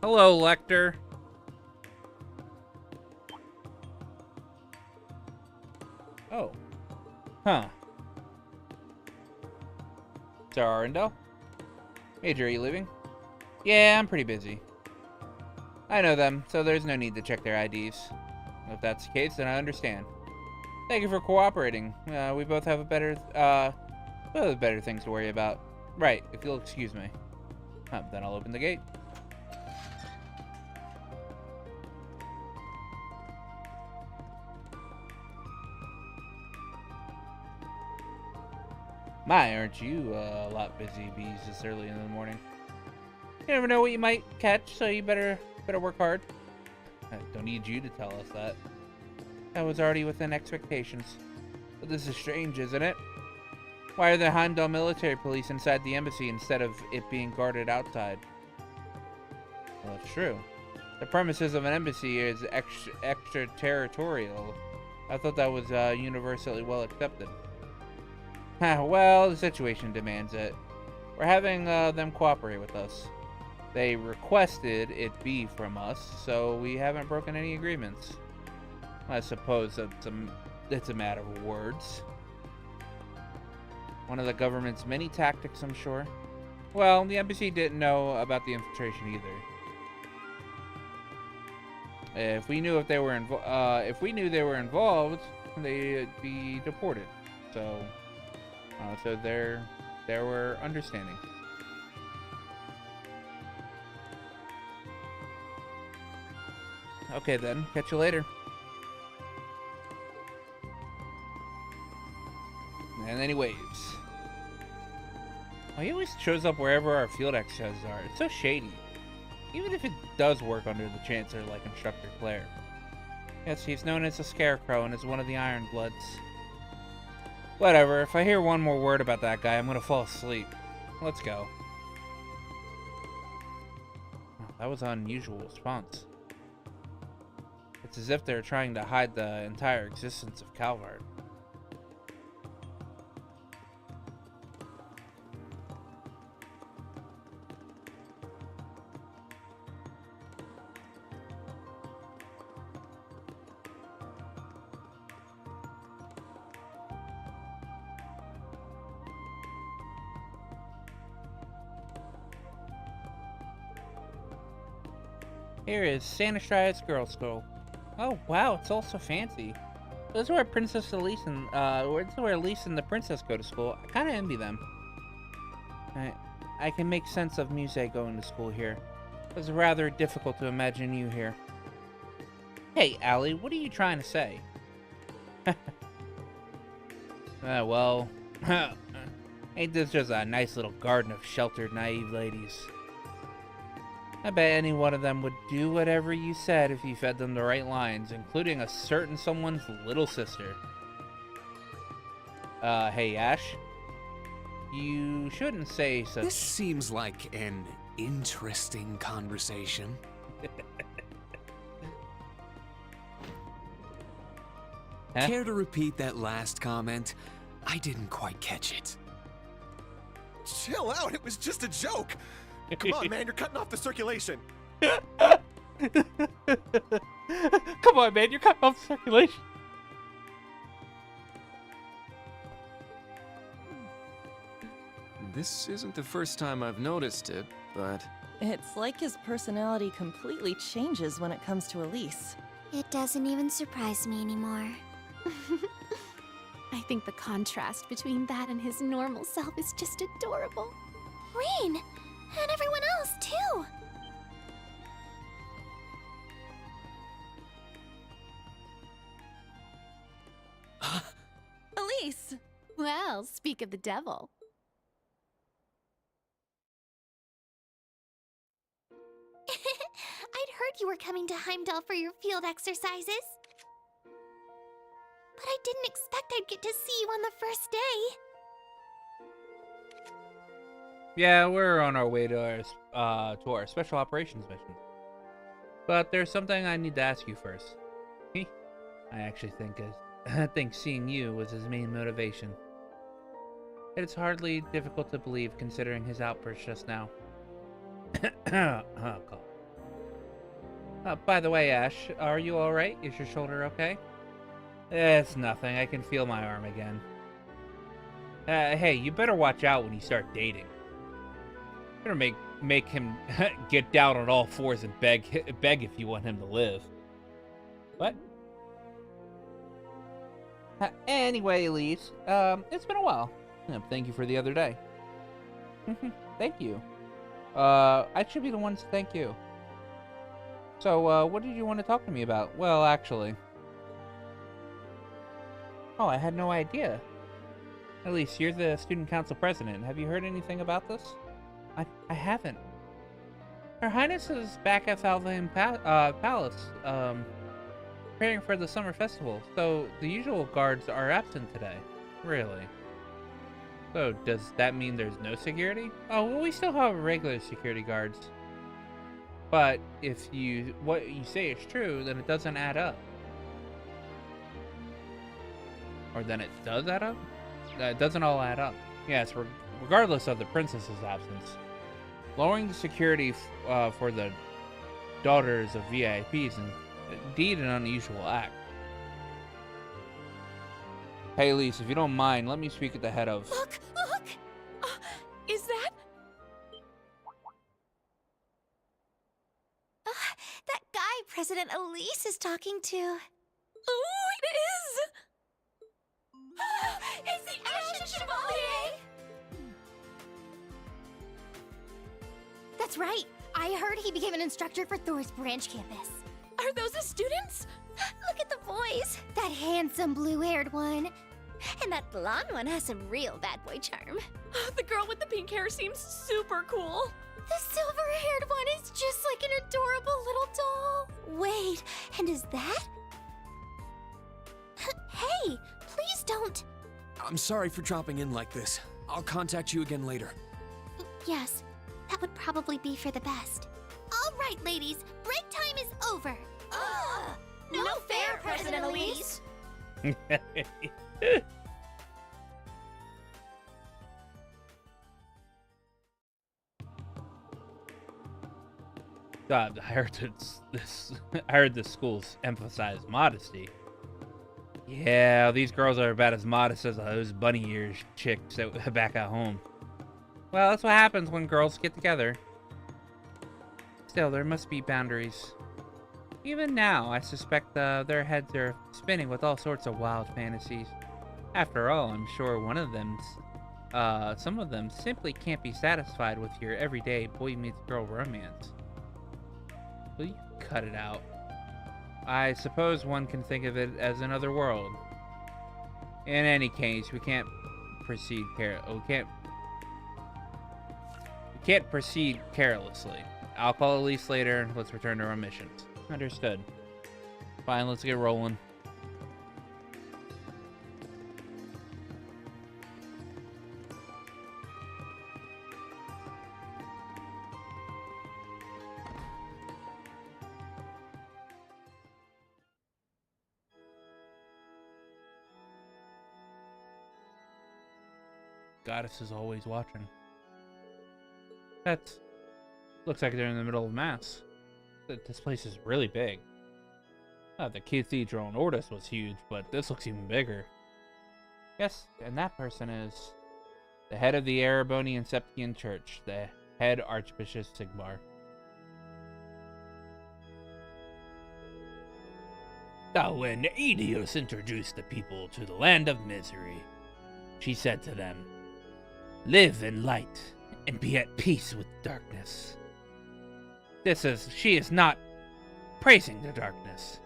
Speaker 1: Hello, Lecter. Oh. Huh. Sir Arundel? Major, are you leaving? Yeah, I'm pretty busy. I know them, so there's no need to check their IDs. If that's the case, then I understand. Thank you for cooperating. We both have better things to worry about. Right, if you'll excuse me. Then I'll open the gate. My, aren't you a lot busy bees this early in the morning? You never know what you might catch, so you better work hard. I don't need you to tell us that. That was already within expectations. But this is strange, isn't it? Why are the Heimdallr military police inside the embassy instead of it being guarded outside? Well, it's true. The premises of an embassy is extraterritorial. I thought that was universally well accepted. Well, the situation demands it. We're having them cooperate with us. They requested it be from us, so we haven't broken any agreements. I suppose it's a matter of words. One of the government's many tactics, I'm sure. Well, the embassy didn't know about the infiltration either. If we knew they were involved, they'd be deported. So they were understanding. Okay then, catch you later. And then he waves. Oh, he always shows up wherever our field exercises are. It's so shady. Even if it does work under the Chancellor like Instructor Claire. Yes, he's known as a Scarecrow and is one of the Iron Bloods. Whatever, if I hear one more word about that guy, I'm gonna fall asleep. Let's go. That was an unusual response. It's as if they're trying to hide the entire existence of Calvard. Here is Santa Stria's Girls' School. Oh wow, it's all so fancy. This is where Princess Elise and the princess go to school. I kind of envy them. I can make sense of Muse going to school here. It's rather difficult to imagine you here. Hey, Allie, what are you trying to say? Well, ain't this just a nice little garden of sheltered, naive ladies? I bet any one of them would do whatever you said if you fed them the right lines, including a certain someone's little sister. Hey, Ash. You shouldn't say such...
Speaker 4: This seems like an interesting conversation.
Speaker 1: Huh?
Speaker 4: Care to repeat that last comment? I didn't quite catch it.
Speaker 5: Chill out, it was just a joke! Come on, man, you're cutting off the circulation.
Speaker 1: Come on, man, you're cutting off the circulation.
Speaker 6: This isn't the first time I've noticed it, but...
Speaker 12: It's like his personality completely changes when it comes to Elise.
Speaker 19: It doesn't even surprise me anymore. I think the contrast between that and his normal self is just adorable. Rain! And everyone else, too!
Speaker 14: Elise!
Speaker 19: Well, speak of the devil. I'd heard you were coming to Heimdallr for your field exercises. But I didn't expect I'd get to see you on the first day.
Speaker 1: Yeah, we're on our way to our special operations mission. But there's something I need to ask you first. I actually think seeing you was his main motivation. It is hardly difficult to believe considering his outburst just now. By the way, Ash, are you alright? Is your shoulder okay? It's nothing. I can feel my arm again. Hey, you better watch out when you start dating. Better make him get down on all fours and beg if you want him to live. What? Anyway, Elise, it's been a while. Thank you for the other day. Thank you. I should be the one to thank you. So, what did you want to talk to me about? Well, actually... Oh, I had no idea. Elise, you're the student council president. Have you heard anything about this? I haven't. Her Highness is back at Falcom Palace, preparing for the summer festival, so the usual guards are absent today. Really? So, does that mean there's no security? Oh, well, we still have regular security guards. But if what you say is true, then it doesn't add up. Or then it does add up? It doesn't all add up. Yes, regardless of the princess's absence. Lowering the security for the daughters of VIPs is indeed an unusual act. Hey, Elise, if you don't mind, let me speak at the head of...
Speaker 14: Look! Is that...
Speaker 19: That guy President Elise is talking to.
Speaker 14: Oh, it is! It's the Ashen Chevalier!
Speaker 19: That's right. I heard he became an instructor for Thor's branch campus.
Speaker 14: Are those the students?
Speaker 19: Look at the boys. That handsome blue-haired one. And that blonde one has some real bad boy charm.
Speaker 14: The girl with the pink hair seems super cool.
Speaker 19: The silver-haired one is just like an adorable little doll. Wait, and is that? Hey, please don't.
Speaker 4: I'm sorry for dropping in like this. I'll contact you again later.
Speaker 19: Yes, that would probably be for the best. All
Speaker 3: right, ladies. Break time is over.
Speaker 8: No fair, President Elise.
Speaker 1: God, I heard the schools emphasize modesty. Yeah, these girls are about as modest as those bunny ears chicks that back at home. Well, that's what happens when girls get together. Still, there must be boundaries. Even now, I suspect their heads are spinning with all sorts of wild fantasies. After all, I'm sure some of them simply can't be satisfied with your everyday boy meets girl romance. Will you cut it out? I suppose one can think of it as another world. In any case, we can't proceed carelessly. I'll call Elise later and let's return to our missions. Understood. Fine, let's get rolling. Goddess is always watching. Looks like they're in the middle of mass. This place is really big. The cathedral in Ordis was huge, but this looks even bigger. Yes, and that person is the head of the Erebonian Septian Church, the head Archbishop Sigmar. Now, when Aedius introduced the people to the land of misery, she said to them, "Live in light and be at peace with darkness." She is not praising the darkness.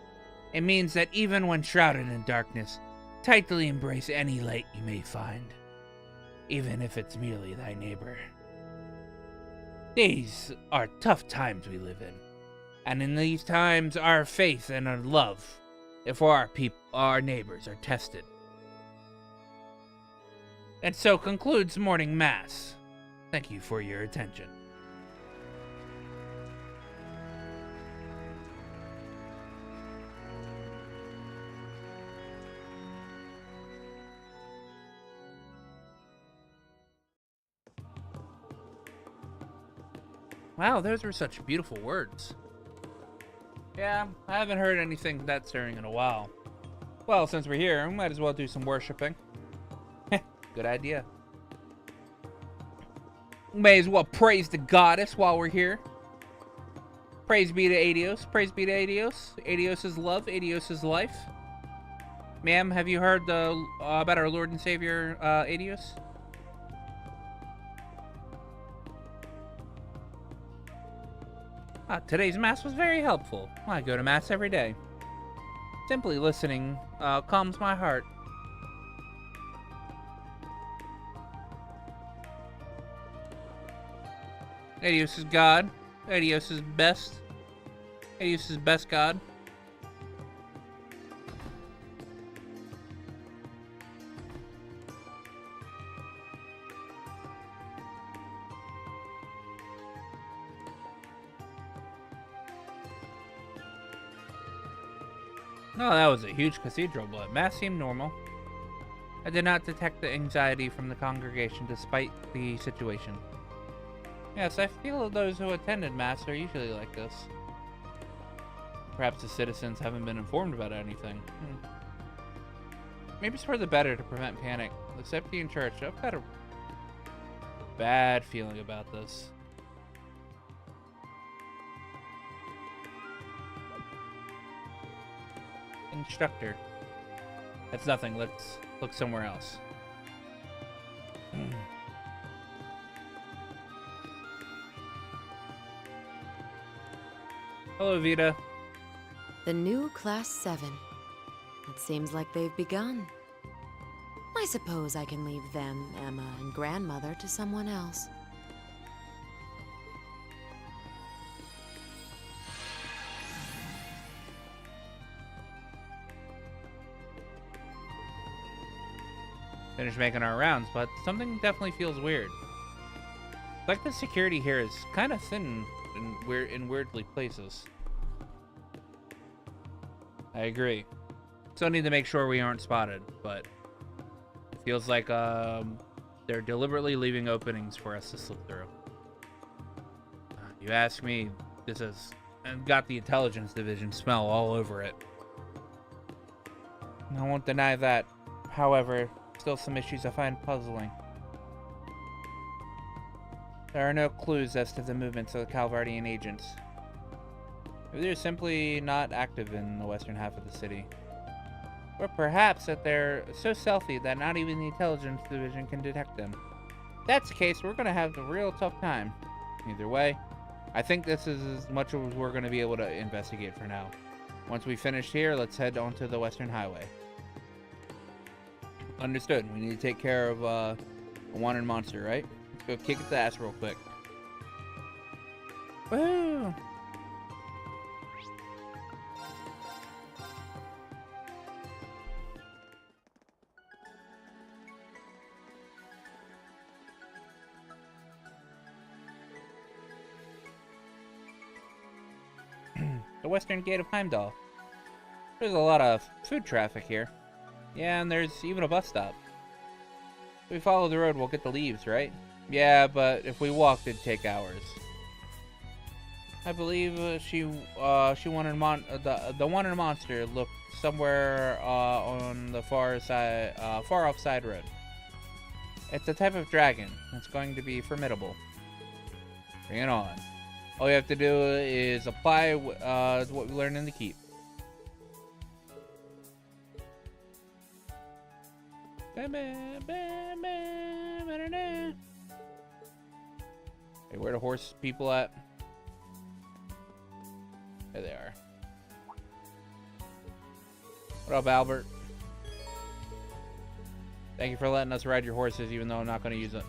Speaker 1: It means that even when shrouded in darkness, tightly embrace any light you may find, even if it's merely thy neighbor. These are tough times we live in, and in these times our faith and our love for our neighbors are tested. And so concludes morning mass. Thank you for your attention. Wow, those were such beautiful words. Yeah, I haven't heard anything that stirring in a while. Well, since we're here, we might as well do some worshipping. Good idea. May as well praise the goddess while we're here. Praise be to Aedius. Praise be to Aedius. Aedius is love. Aedius is life. Ma'am, have you heard about our Lord and Savior, Aedius? Today's mass was very helpful. I go to mass every day. Simply listening calms my heart. Aedius is God. Aedius is best. Aedius is best God. No, that was a huge cathedral, but mass seemed normal. I did not detect the anxiety from the congregation despite the situation. Yes, I feel those who attended mass are usually like this. Perhaps the citizens haven't been informed about anything. Maybe it's for the better to prevent panic. The Septian Church, I've got a bad feeling about this. Instructor. That's nothing. Let's look somewhere else. Hello, Vita.
Speaker 11: The new Class 7. It seems like they've begun. I suppose I can leave them, Emma, and Grandmother to someone else.
Speaker 1: Finished making our rounds, but something definitely feels weird. Like the security here is kind of thin in weirdly places. I agree. Still need to make sure we aren't spotted, but it feels like they're deliberately leaving openings for us to slip through. You ask me, this has got the intelligence division smell all over it. I won't deny that. However, still some issues I find puzzling. There are no clues as to the movements of the Calvardian agents. Maybe they're simply not active in the western half of the city. Or perhaps that they're so stealthy that not even the intelligence division can detect them. If that's the case, we're gonna have a real tough time. Either way, I think this is as much as we're gonna be able to investigate for now. Once we finish here, let's head onto the Western Highway. Understood. We need to take care of a wanted monster, right? Let's go kick its ass real quick. Woo! The western gate of Heimdallr. There's a lot of food traffic here. Yeah, and there's even a bus stop. If we follow the road, we'll get the leaves, right? Yeah, but if we walked, it'd take hours. I believe she wanted the wanted monster looked somewhere on the far off side road. It's a type of dragon. It's going to be formidable. Bring it on. All you have to do is apply what we learned in the keep. Hey, where the horse people at? There they are. What up, Albert? Thank you for letting us ride your horses, even though I'm not going to use it.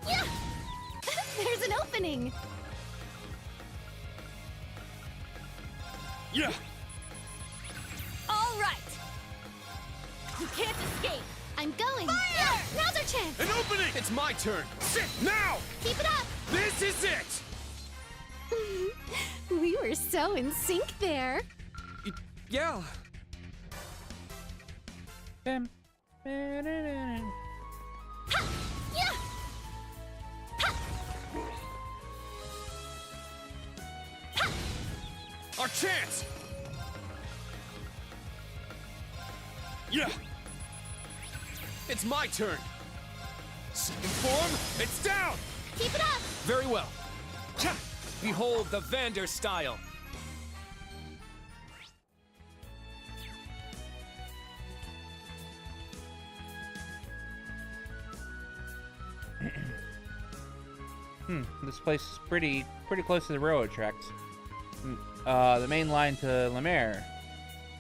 Speaker 19: Yeah! There's an opening!
Speaker 6: Yeah!
Speaker 8: All right! You can't escape!
Speaker 19: I'm going!
Speaker 8: Fire!
Speaker 19: Yeah, now's our chance!
Speaker 6: An opening! It's my turn! Sit now!
Speaker 19: Keep it up!
Speaker 6: This is it!
Speaker 19: We were so in sync there.
Speaker 6: Yeah.
Speaker 19: Ha! Yeah! Ha!
Speaker 6: Ha! Our chance! Yeah! It's my turn! Second form, it's down!
Speaker 19: Keep it up!
Speaker 6: Very well. Cha! Behold the Vander style!
Speaker 1: This place is pretty close to the railroad tracks. The main line to Lemaire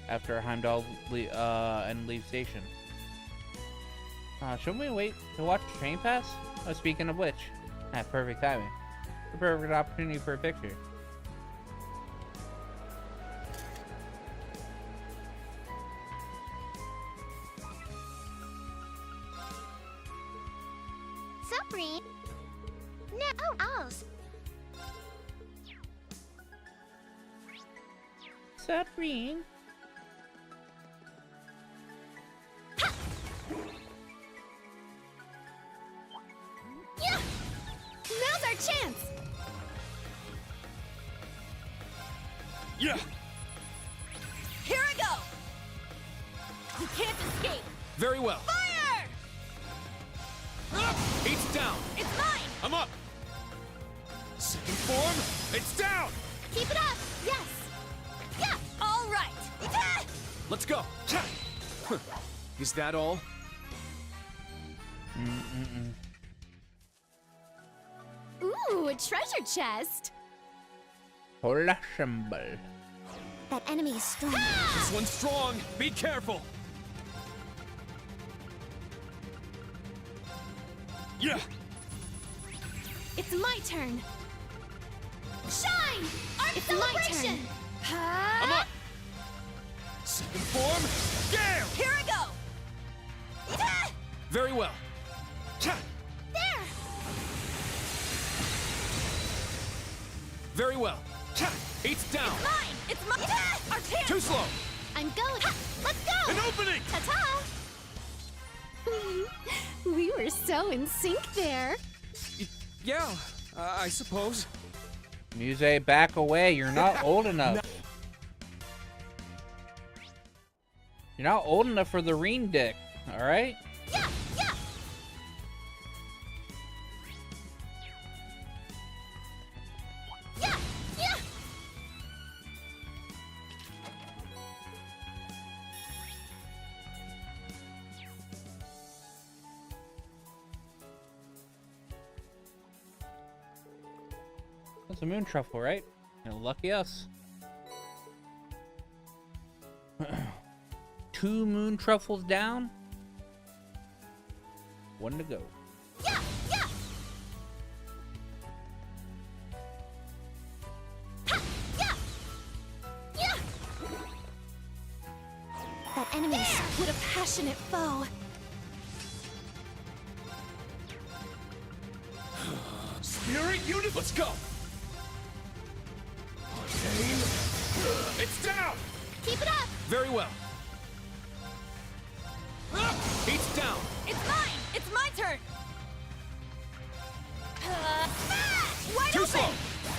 Speaker 1: after Heimdallr and leave station. Shouldn't we wait to watch the train pass? Oh, speaking of which, perfect timing. A perfect opportunity for a picture.
Speaker 3: Supreme? No, else.
Speaker 1: Supreme?
Speaker 19: Yeah! Now's our chance!
Speaker 6: Yeah!
Speaker 8: Here I go! You can't escape!
Speaker 6: Very well.
Speaker 8: Fire!
Speaker 6: Eight's down!
Speaker 8: It's mine!
Speaker 6: I'm up! Second form, it's down!
Speaker 19: Keep it up! Yes!
Speaker 8: Yeah! All right! Yeah!
Speaker 6: Let's go! Cha! Huh. Is that all?
Speaker 19: Ooh, a treasure chest!
Speaker 1: Fashionable.
Speaker 19: That enemy is strong.
Speaker 6: This one's strong! Be careful! Yeah!
Speaker 19: It's my turn!
Speaker 8: Shine! Art
Speaker 19: It's
Speaker 8: celebration!
Speaker 19: my turn!
Speaker 6: I'm up! Second form, gale!
Speaker 8: Here I go! Yeah!
Speaker 6: Very well. Cha!
Speaker 19: There!
Speaker 6: Very well. It's down.
Speaker 8: It's mine! It's mine! Our chance!
Speaker 6: Too slow.
Speaker 19: I'm going. Let's go!
Speaker 6: An opening!
Speaker 19: Ta-ta! We were so in sync there.
Speaker 6: Yeah, I suppose.
Speaker 1: Muse, back away. You're not old enough. You're not old enough for the Reen dick, alright?
Speaker 8: Yeah! Yeah! Yeah! Yeah!
Speaker 1: That's a moon truffle, right? You know, lucky us. 2 moon truffles down. 1 to go.
Speaker 8: Yeah! Yeah! Ha! Yeah! Yeah!
Speaker 19: That enemy is what a passionate foe.
Speaker 6: Spirit unit, let's go. It's down.
Speaker 8: Keep it up!
Speaker 6: Very well. It's down.
Speaker 8: It's mine! It's my turn! Smash! Wide
Speaker 6: Too
Speaker 8: open!
Speaker 6: slow.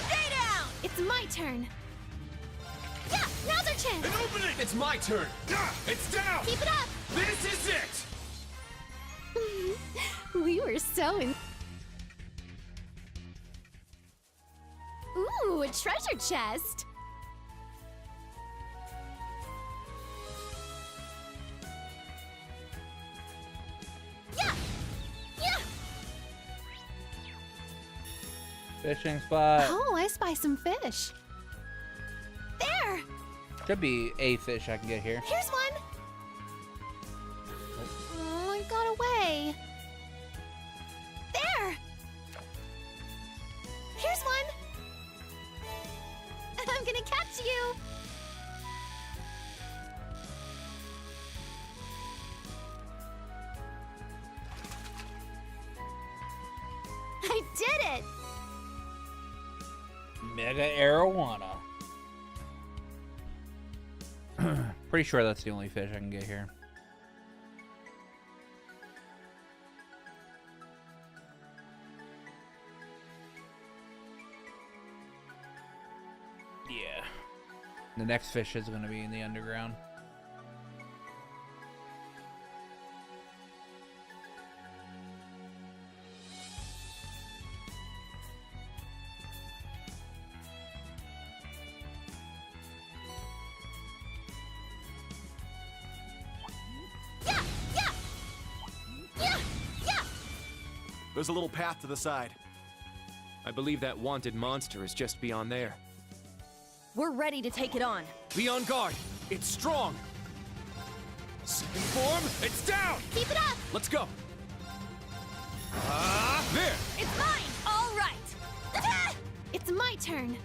Speaker 8: Stay down!
Speaker 19: It's my turn.
Speaker 8: Yeah! Now's our chance!
Speaker 6: An opening! It's my turn. It's down!
Speaker 8: Keep it up!
Speaker 6: This is it!
Speaker 19: We were so in... Ooh, a treasure chest!
Speaker 8: Yeah! Yeah!
Speaker 1: Fishing spot.
Speaker 19: Oh, I spy some fish.
Speaker 8: There!
Speaker 1: Should be a fish I can get here.
Speaker 19: Here's one! Oh, I got away.
Speaker 8: There!
Speaker 19: Here's one! I'm gonna catch you! I did it!
Speaker 1: Mega Arowana. Pretty sure that's the only fish I can get here. Yeah. The next fish is going to be in the underground.
Speaker 8: Yeah! Yeah! Yeah! Yeah!
Speaker 5: There's a little path to the side.
Speaker 6: I believe that wanted monster is just beyond there.
Speaker 8: We're ready to take it on.
Speaker 6: Be on guard. It's strong. Second form. It's down.
Speaker 8: Keep it up!
Speaker 6: Let's go. There.
Speaker 8: It's mine! All right!
Speaker 19: It's my turn.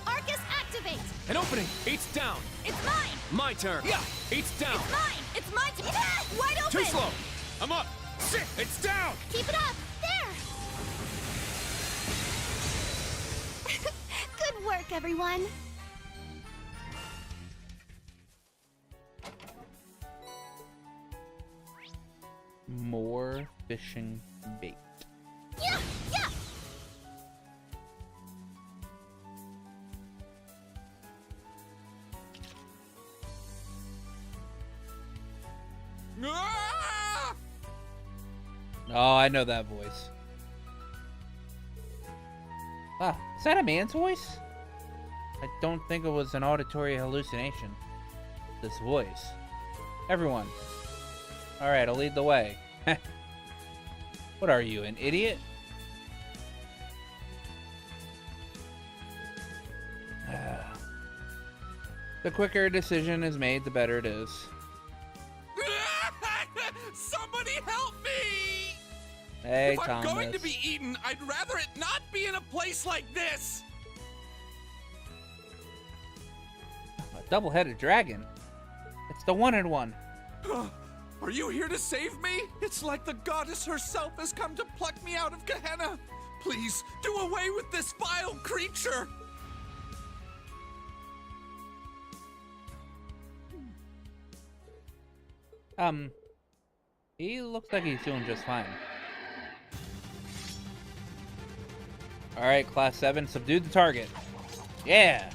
Speaker 8: Arcus, activate!
Speaker 6: An opening. It's down.
Speaker 8: It's mine!
Speaker 6: My turn. Yeah. It's down.
Speaker 8: It's mine! It's my turn! Wide open!
Speaker 6: Too slow. I'm up. Sit. It's down.
Speaker 8: Keep it up! There!
Speaker 19: Good work, everyone.
Speaker 1: More fishing bait.
Speaker 8: Yeah! Yeah!
Speaker 1: Oh, I know that voice. Ah, is that a man's voice? I don't think it was an auditory hallucination. This voice. Everyone. Alright, I'll lead the way. What are you, an idiot? The quicker a decision is made, the better it is.
Speaker 6: Somebody help me!
Speaker 1: Hey,
Speaker 6: if I'm
Speaker 1: Thomas.
Speaker 6: going to be eaten, I'd rather it not be in a place like this.
Speaker 1: A double-headed dragon. It's the one in one.
Speaker 6: Are you here to save me? It's like the goddess herself has come to pluck me out of Gehenna. Please, do away with this vile creature!
Speaker 1: He looks like he's doing just fine. Alright, Class 7, subdue the target. Yeah!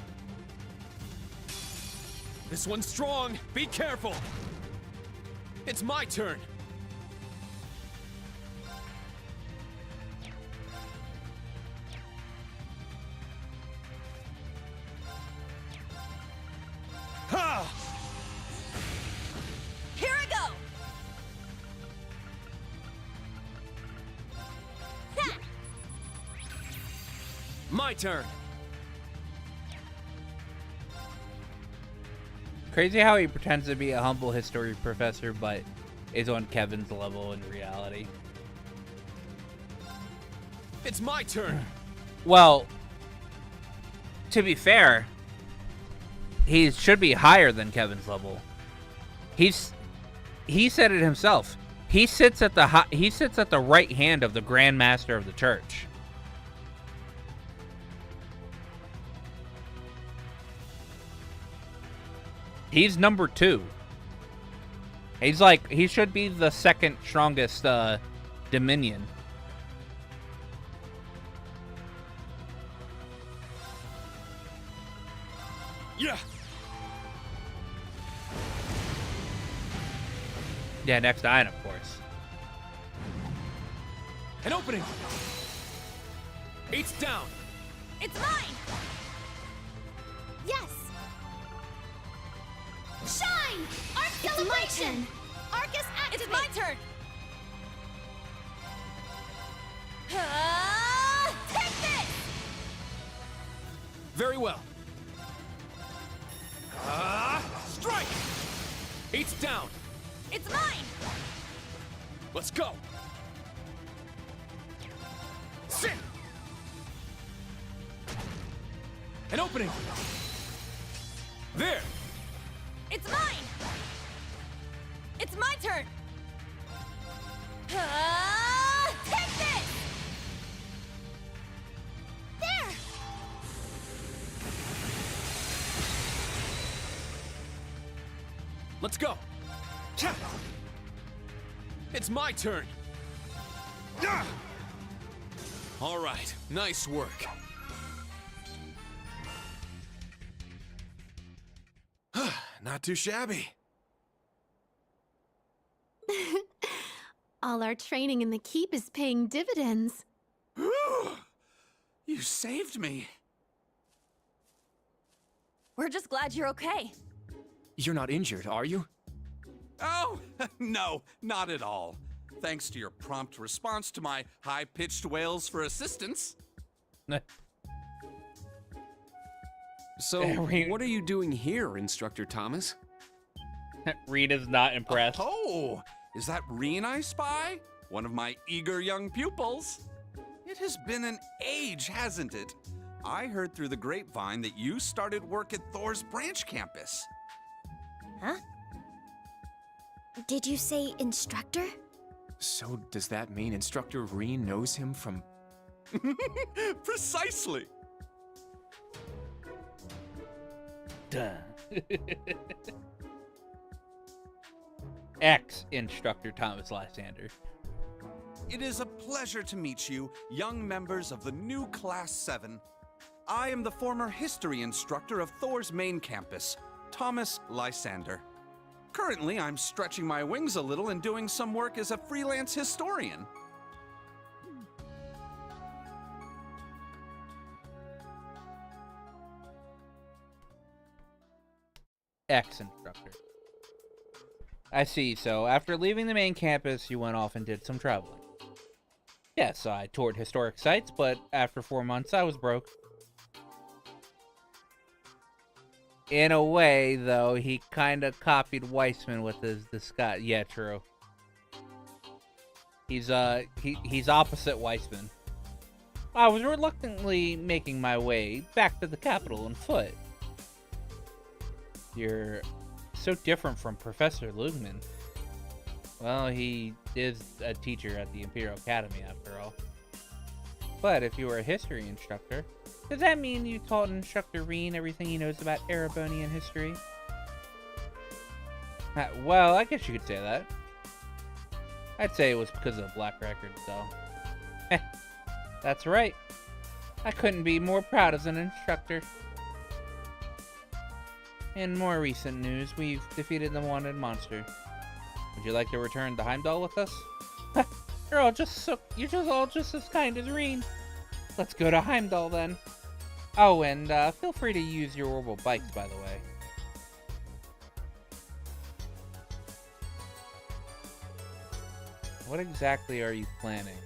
Speaker 6: This one's strong. Be careful. It's my turn. Ha!
Speaker 8: Here I go! Ha!
Speaker 6: My turn.
Speaker 1: Crazy how he pretends to be a humble history professor, but is on Kevin's level in reality.
Speaker 6: It's my turn.
Speaker 1: Well, to be fair, he should be higher than Kevin's level. He said it himself. He sits at the right hand of the Grand Master of the Church. He's number 2. He's like, he should be the second strongest Dominion.
Speaker 6: Yeah.
Speaker 1: Yeah, next to Iron, of course.
Speaker 6: An opening. 8's down.
Speaker 8: It's mine! Yes! Shine! Arc celebration! Arcus activate! It's my turn! Take this!
Speaker 6: Very well. Strike! 8's down.
Speaker 8: It's mine!
Speaker 6: Let's go. Sit! An opening. There!
Speaker 8: It's mine! It's my turn! Take this! There!
Speaker 6: Let's go. It's my turn. All right, nice work.
Speaker 5: Not too shabby.
Speaker 19: All our training in the keep is paying dividends.
Speaker 5: You saved me.
Speaker 8: We're just glad you're okay.
Speaker 6: You're not injured, are you?
Speaker 2: Oh, no, not at all. Thanks to your prompt response to my high-pitched wails for assistance.
Speaker 4: So, what are you doing here, Instructor Thomas?
Speaker 1: Reed is not impressed.
Speaker 2: Oh, is that Reen I spy? One of my eager young pupils. It has been an age, hasn't it? I heard through the grapevine that you started work at Thor's branch campus.
Speaker 10: Huh? Did you say instructor?
Speaker 6: So does that mean Instructor Reen knows him from...
Speaker 2: Precisely.
Speaker 1: Duh. Ex-Instructor Thomas Lysander.
Speaker 2: It is a pleasure to meet you, young members of the new Class 7. I am the former history instructor of Thor's main campus, Thomas Lysander. Currently, I'm stretching my wings a little and doing some work as a freelance historian.
Speaker 1: Ex-instructor. I see, so after leaving the main campus, you went off and did some traveling. Yes, I toured historic sites, but after 4 months, I was broke. In a way, though, he kind of copied Weissman with his disguise. Yeah, true. He's opposite Weissman. I was reluctantly making my way back to the capital on foot. You're so different from Professor Lugman. Well, he is a teacher at the Imperial Academy, after all. But if you were a history instructor, does that mean you taught Instructor Reen everything he knows about Erebonian history? Well, I guess you could say that. I'd say it was because of the Black Record, though. That's right. I couldn't be more proud as an instructor. In more recent news, we've defeated the wanted monster. Would you like to return to Heimdallr with us? You're all just as kind as Reen. Let's go to Heimdallr then. Oh, and feel free to use your orbital bikes, by the way. What exactly are you planning?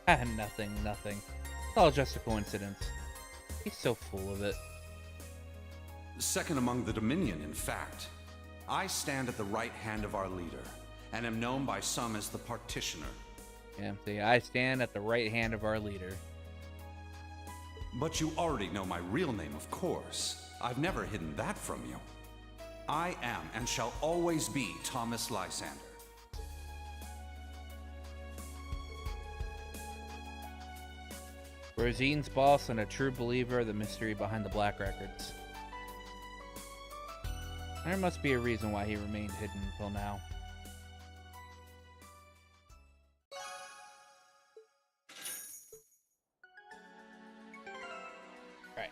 Speaker 1: Nothing. It's all just a coincidence. He's so full of it.
Speaker 2: Second among the Dominion, in fact. I stand at the right hand of our leader, and am known by some as the Partitioner.
Speaker 1: Yeah, see, I stand at the right hand of our leader.
Speaker 2: But you already know my real name, of course. I've never hidden that from you. I am and shall always be Thomas Lysander.
Speaker 1: Rosine's boss and a true believer of the mystery behind the Black Records. There must be a reason why he remained hidden until now. Alright.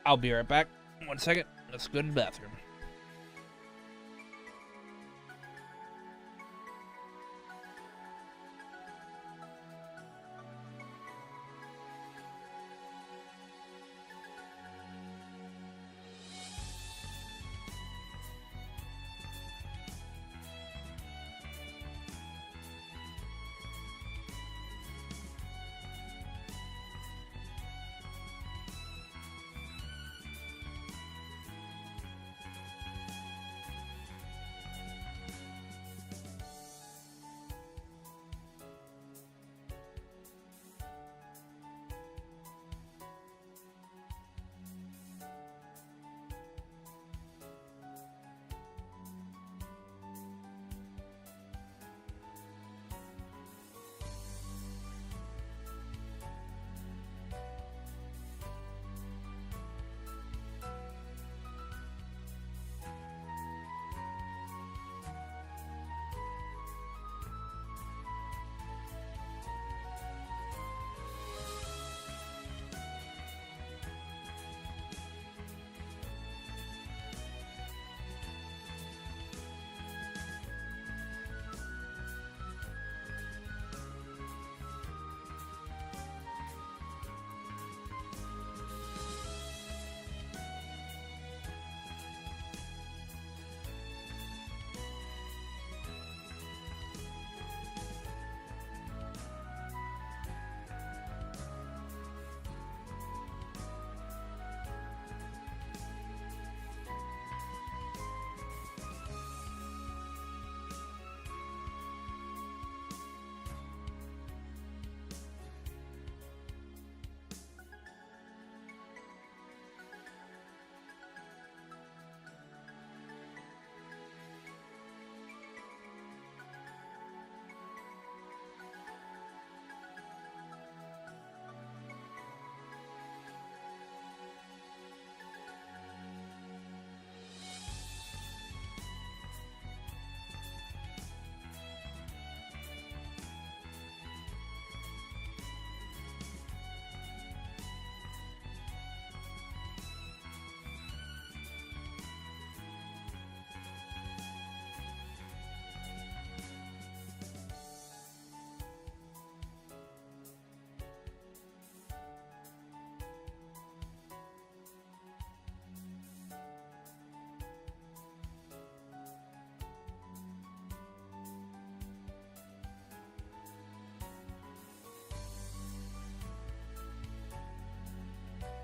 Speaker 1: I'll be right back. 1 second. Let's go to the bathroom.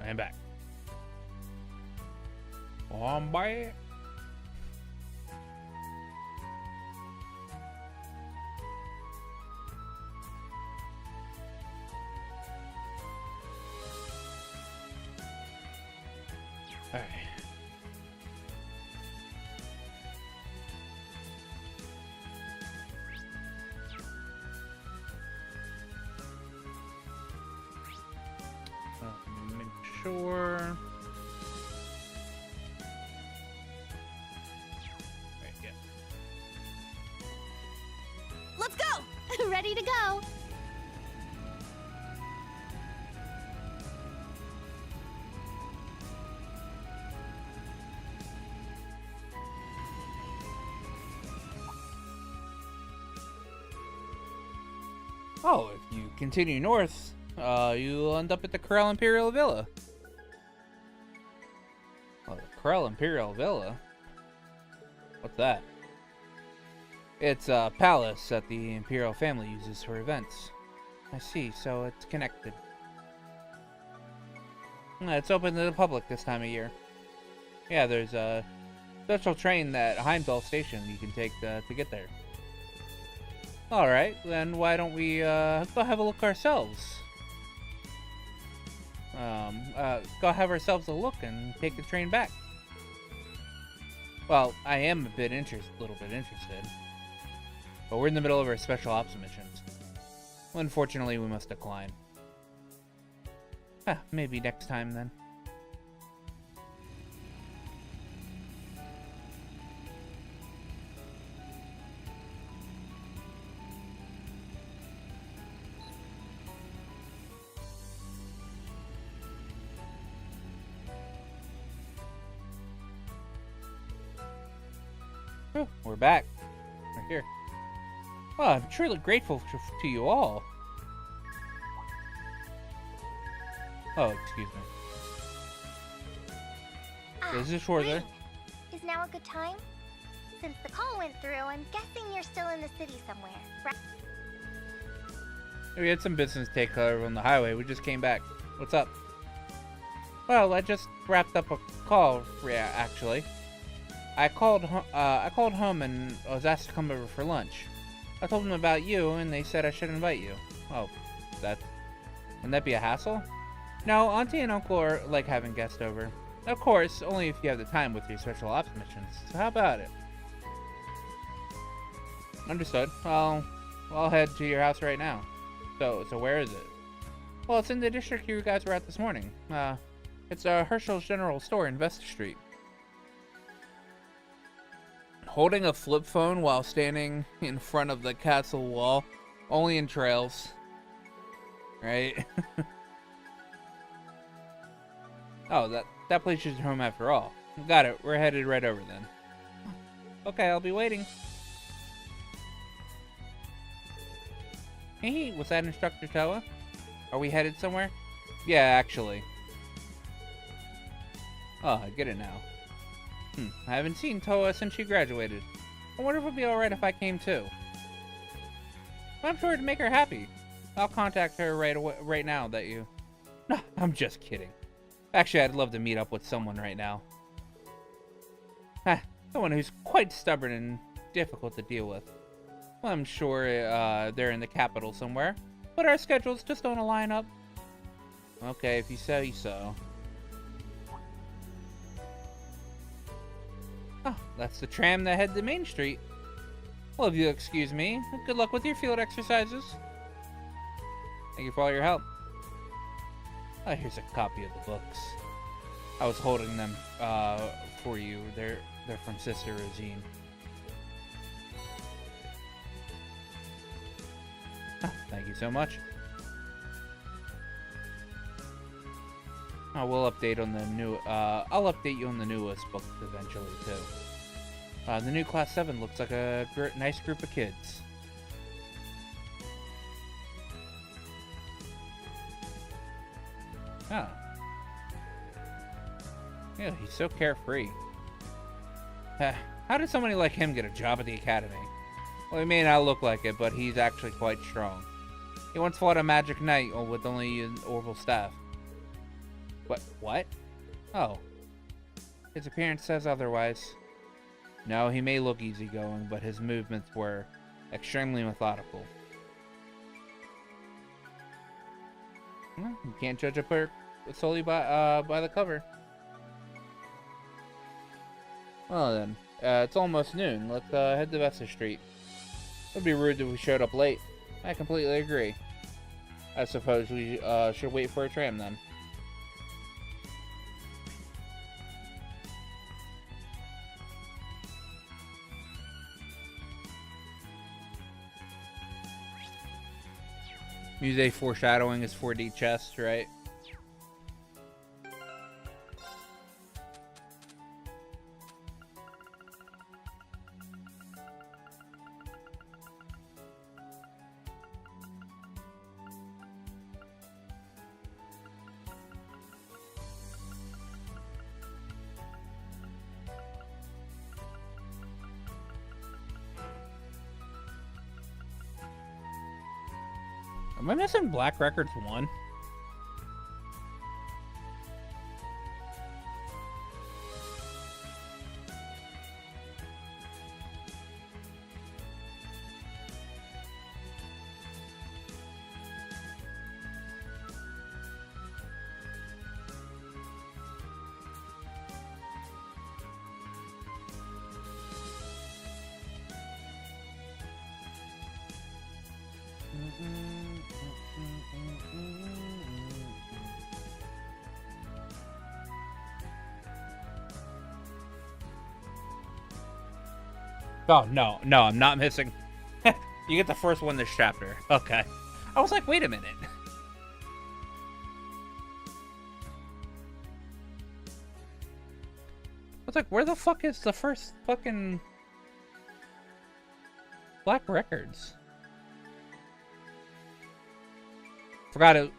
Speaker 1: I'm back. I'm back. All right. sure. Right, yeah.
Speaker 8: Let's go!
Speaker 19: Ready to go.
Speaker 1: Oh, if you continue north, you'll end up at the Corel Imperial Villa. Oh, the Corel Imperial Villa? What's that? It's a palace that the Imperial family uses for events. I see, so it's connected. It's open to the public this time of year. Yeah, there's a special train at Heimdallr Station you can take to get there. Alright, then why don't we go have a look ourselves? Go have ourselves a look and take the train back. Well, I am a little bit interested. But we're in the middle of our special ops missions. Unfortunately, we must decline. Maybe next time then. Oh, we're back. We're here. Oh, I'm truly grateful to you all. Oh, excuse me. Is this Schwarzer?
Speaker 3: Is now a good time? Since the call went through, I'm guessing you're still in the city somewhere, right?
Speaker 1: We had some business take care on the highway. We just came back. What's up? Well, I just wrapped up a call, actually. I called home and was asked to come over for lunch. I told them about you, and they said I should invite you. Oh, wouldn't that be a hassle? No, Auntie and Uncle are like having guests over. Of course, only if you have the time with your special ops missions. So how about it? Understood. I'll head to your house right now. So where is it? Well, it's in the district you guys were at this morning. It's Herschel's General Store in Vesta Street. Holding a flip phone while standing in front of the castle wall, only in trails. Right? Oh, that place is your home after all. Got it. We're headed right over then. Okay, I'll be waiting. Hey, was that Instructor Toa? Are we headed somewhere? Yeah, actually. Oh, I get it now. I haven't seen Toa since she graduated. I wonder if it would be alright if I came too. I'm sure it'd make her happy. I'll contact her right now that you... No, I'm just kidding. Actually, I'd love to meet up with someone right now. Someone who's quite stubborn and difficult to deal with. Well, I'm sure they're in the capital somewhere, but our schedules just don't align up. Okay, if you say so. Oh, that's the tram that head to Main Street. Well, if you'll excuse me, good luck with your field exercises. Thank you for all your help. Oh, here's a copy of the books. I was holding them for you. They're from Sister Rosine. Oh, thank you so much. Oh, we'll update on the new. I'll update you on the newest book eventually too. The new Class 7 looks like a nice group of kids. Oh. Yeah, he's so carefree. How did somebody like him get a job at the academy? Well, he may not look like it, but he's actually quite strong. He once fought a magic knight with only an Orville staff. What? Oh. His appearance says otherwise. No, he may look easygoing, but his movements were extremely methodical. Well, you can't judge a book solely by the cover. Well then, it's almost noon. Let's head to Vesta Street. It would be rude if we showed up late. I completely agree. I suppose we should wait for a tram then. Use a foreshadowing as 4D chest, right? Am I missing Black Records 1? Oh, no, I'm not missing. You get the first one this chapter. Okay. I was like, wait a minute. I was like, where the fuck is the first fucking Black Records?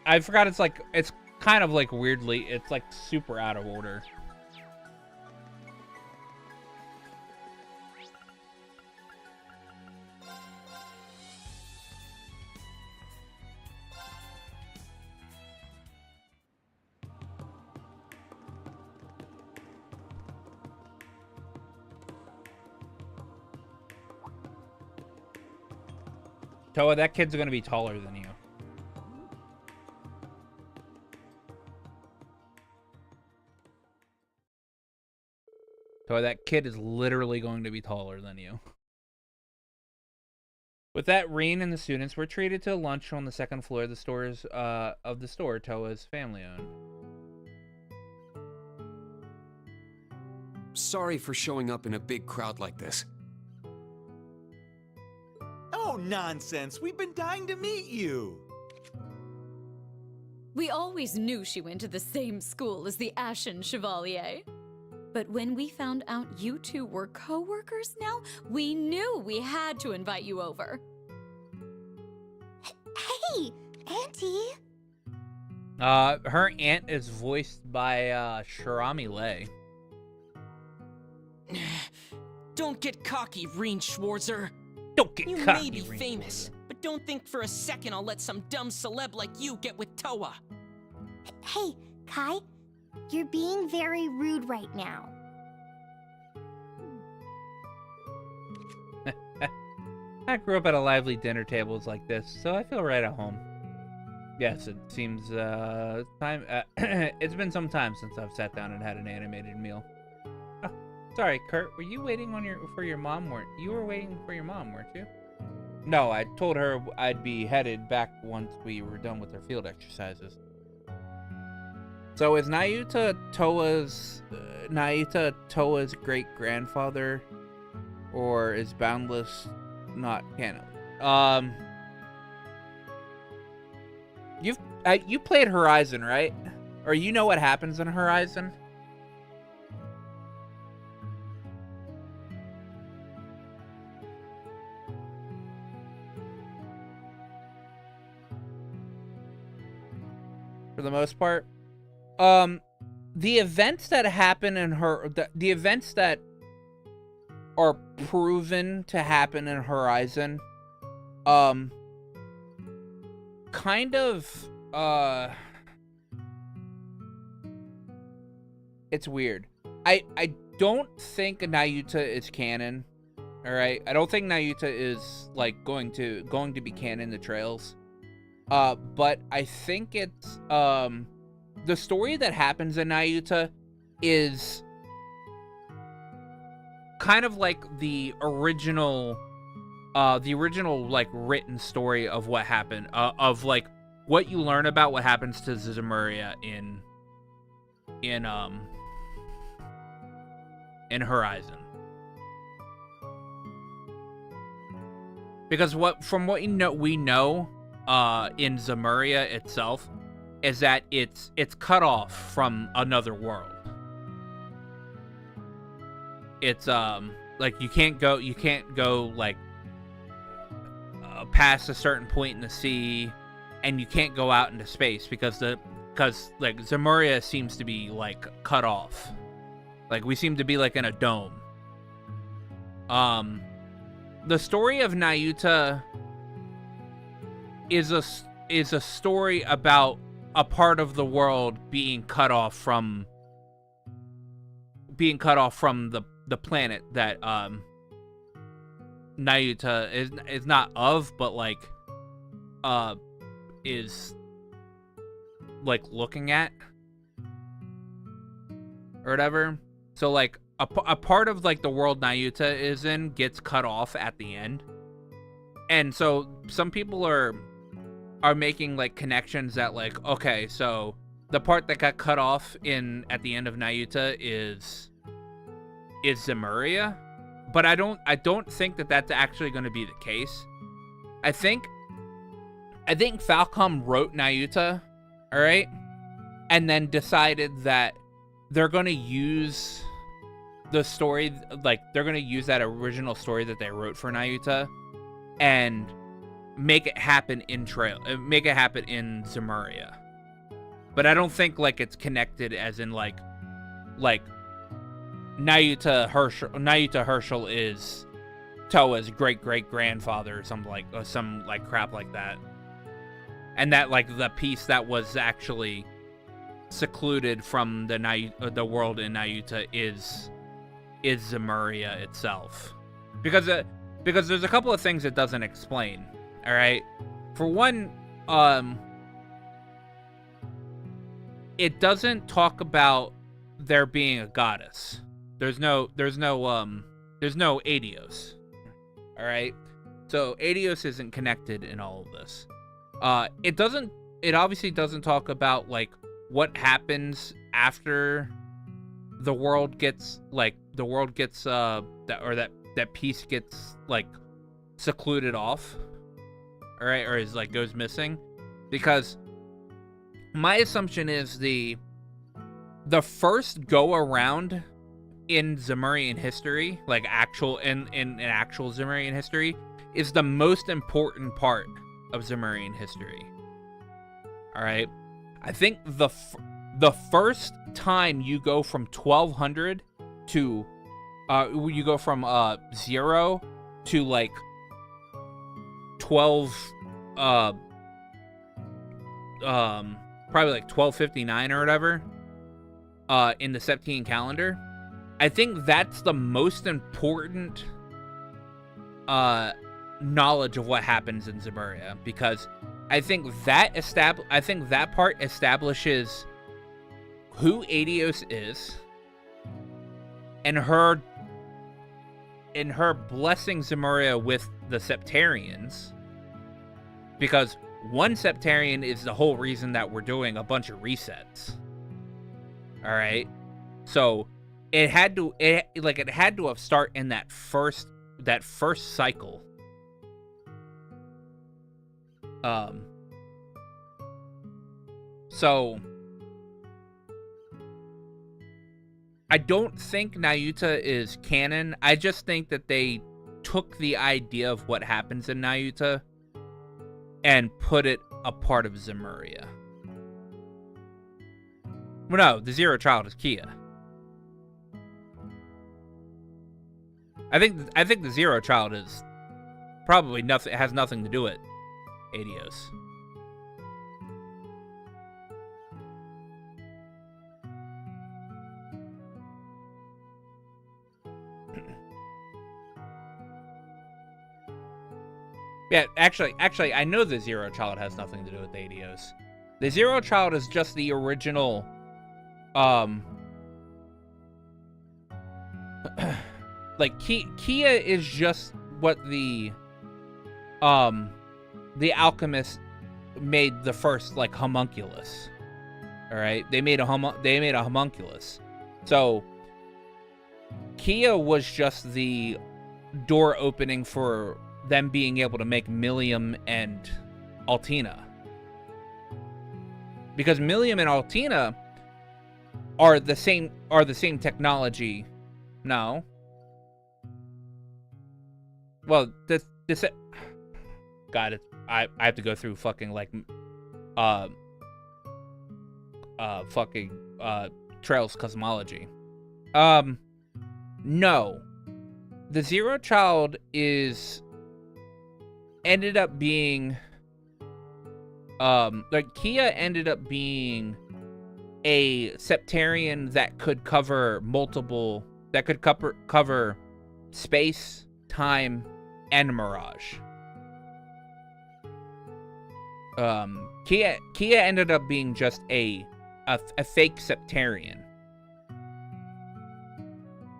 Speaker 1: I forgot it's like, it's kind of like weirdly, it's like super out of order. Toa, that kid's gonna be taller than you. Toa, that kid is literally going to be taller than you. With that, Reen and the students were treated to lunch on the second floor of the store Toa's family owned.
Speaker 4: Sorry for showing up in a big crowd like this.
Speaker 9: Oh, nonsense. We've been dying to meet you.
Speaker 8: We always knew she went to the same school as the Ashen Chevalier. But when we found out you two were co-workers now, we knew we had to invite you over.
Speaker 3: Hey, Auntie.
Speaker 1: Her aunt is voiced by Shirami Lei.
Speaker 6: Don't get cocky, Reen Schwarzer.
Speaker 1: Don't get
Speaker 6: you
Speaker 1: cocky,
Speaker 6: may be
Speaker 1: Reen
Speaker 6: famous, but don't think for a second I'll let some dumb celeb like you get with Toa.
Speaker 3: Hey, Kai, you're being very rude right now.
Speaker 1: I grew up at a lively dinner tables like this, so I feel right at home. Yes, it seems time. It's been some time since I've sat down and had an animated meal. Oh, sorry, Kurt. Were you waiting for your mom? You were waiting for your mom, weren't you? No, I told her I'd be headed back once we were done with our field exercises. So is Nayuta Toa's great grandfather, or is Boundless not canon? You played Horizon, right? Or you know what happens in Horizon? For the most part. The events that happen in the events that are proven to happen in Horizon, kind of, it's weird. I don't think Nayuta is canon. All right, I don't think Nayuta is like going to be canon the Trails. But I think it's the story that happens in Nayuta is kind of like the original like written story of what happened, of like what you learn about what happens to Zemuria in Horizon. Because from what we know in Zemuria itself is that it's cut off from another world. It's like you can't go like past a certain point in the sea, and you can't go out into space because like Zemuria seems to be like cut off. Like we seem to be like in a dome. The story of Nayuta is a story about a part of the world being cut off from the planet that Nayuta is not of, but like is like looking at or whatever. So like a part of like the world Nayuta is in gets cut off at the end, and so some people are making like connections that like, okay, so the part that got cut off at the end of Nayuta is Zemuria, but I don't think that that's actually going to be the case. I think Falcom wrote Nayuta, all right, and then decided that they're going to use the story, like they're going to use that original story that they wrote for Nayuta and make it happen in Zemuria. But I don't think like it's connected as in like Nayuta Herschel is Toa's great-great-grandfather or something like some like crap like that. And that like the piece that was actually secluded from the world in Nayuta is Zemuria itself. Because there's a couple of things it doesn't explain. All right. For one, it doesn't talk about there being a goddess. There's no Adios. All right. So Adios isn't connected in all of this. It obviously doesn't talk about like what happens after the world gets that piece gets like secluded off. All right, or is like goes missing, because my assumption is the first go around in Zemurian history, like actual in actual Zemurian history, is the most important part of Zemurian history. All right, I think the first time you go from 1200 to you go from 0 to like 12 probably like 1259 or whatever in the Septine calendar. I think that's the most important knowledge of what happens in Zemuria, because I think that part establishes who Adios is and her blessing Zemuria with the Septarians, because one Septarian is the whole reason that we're doing a bunch of resets. All right, so it had to have started in that first cycle. So I don't think Nayuta is canon. I just think that they took the idea of what happens in Nayuta and put it a part of Zemuria. Well, no, the Zero Child is Kia. I think the Zero Child is probably nothing. It has nothing to do with Adios. Yeah, actually, I know the Zero Child has nothing to do with Adios. The Zero Child is just the original, like Kia is just what the alchemist made the first like homunculus. All right, they made a homunculus. So Kia was just the door opening for them being able to make Millium and Altina. Because Millium and Altina are the same technology. No. Well, this God, I have to go through fucking like Trails cosmology. No. The Zero Child ended up being like Kia ended up being a Septarian that could cover cover space, time, and Mirage. Kia ended up being just a fake Septarian.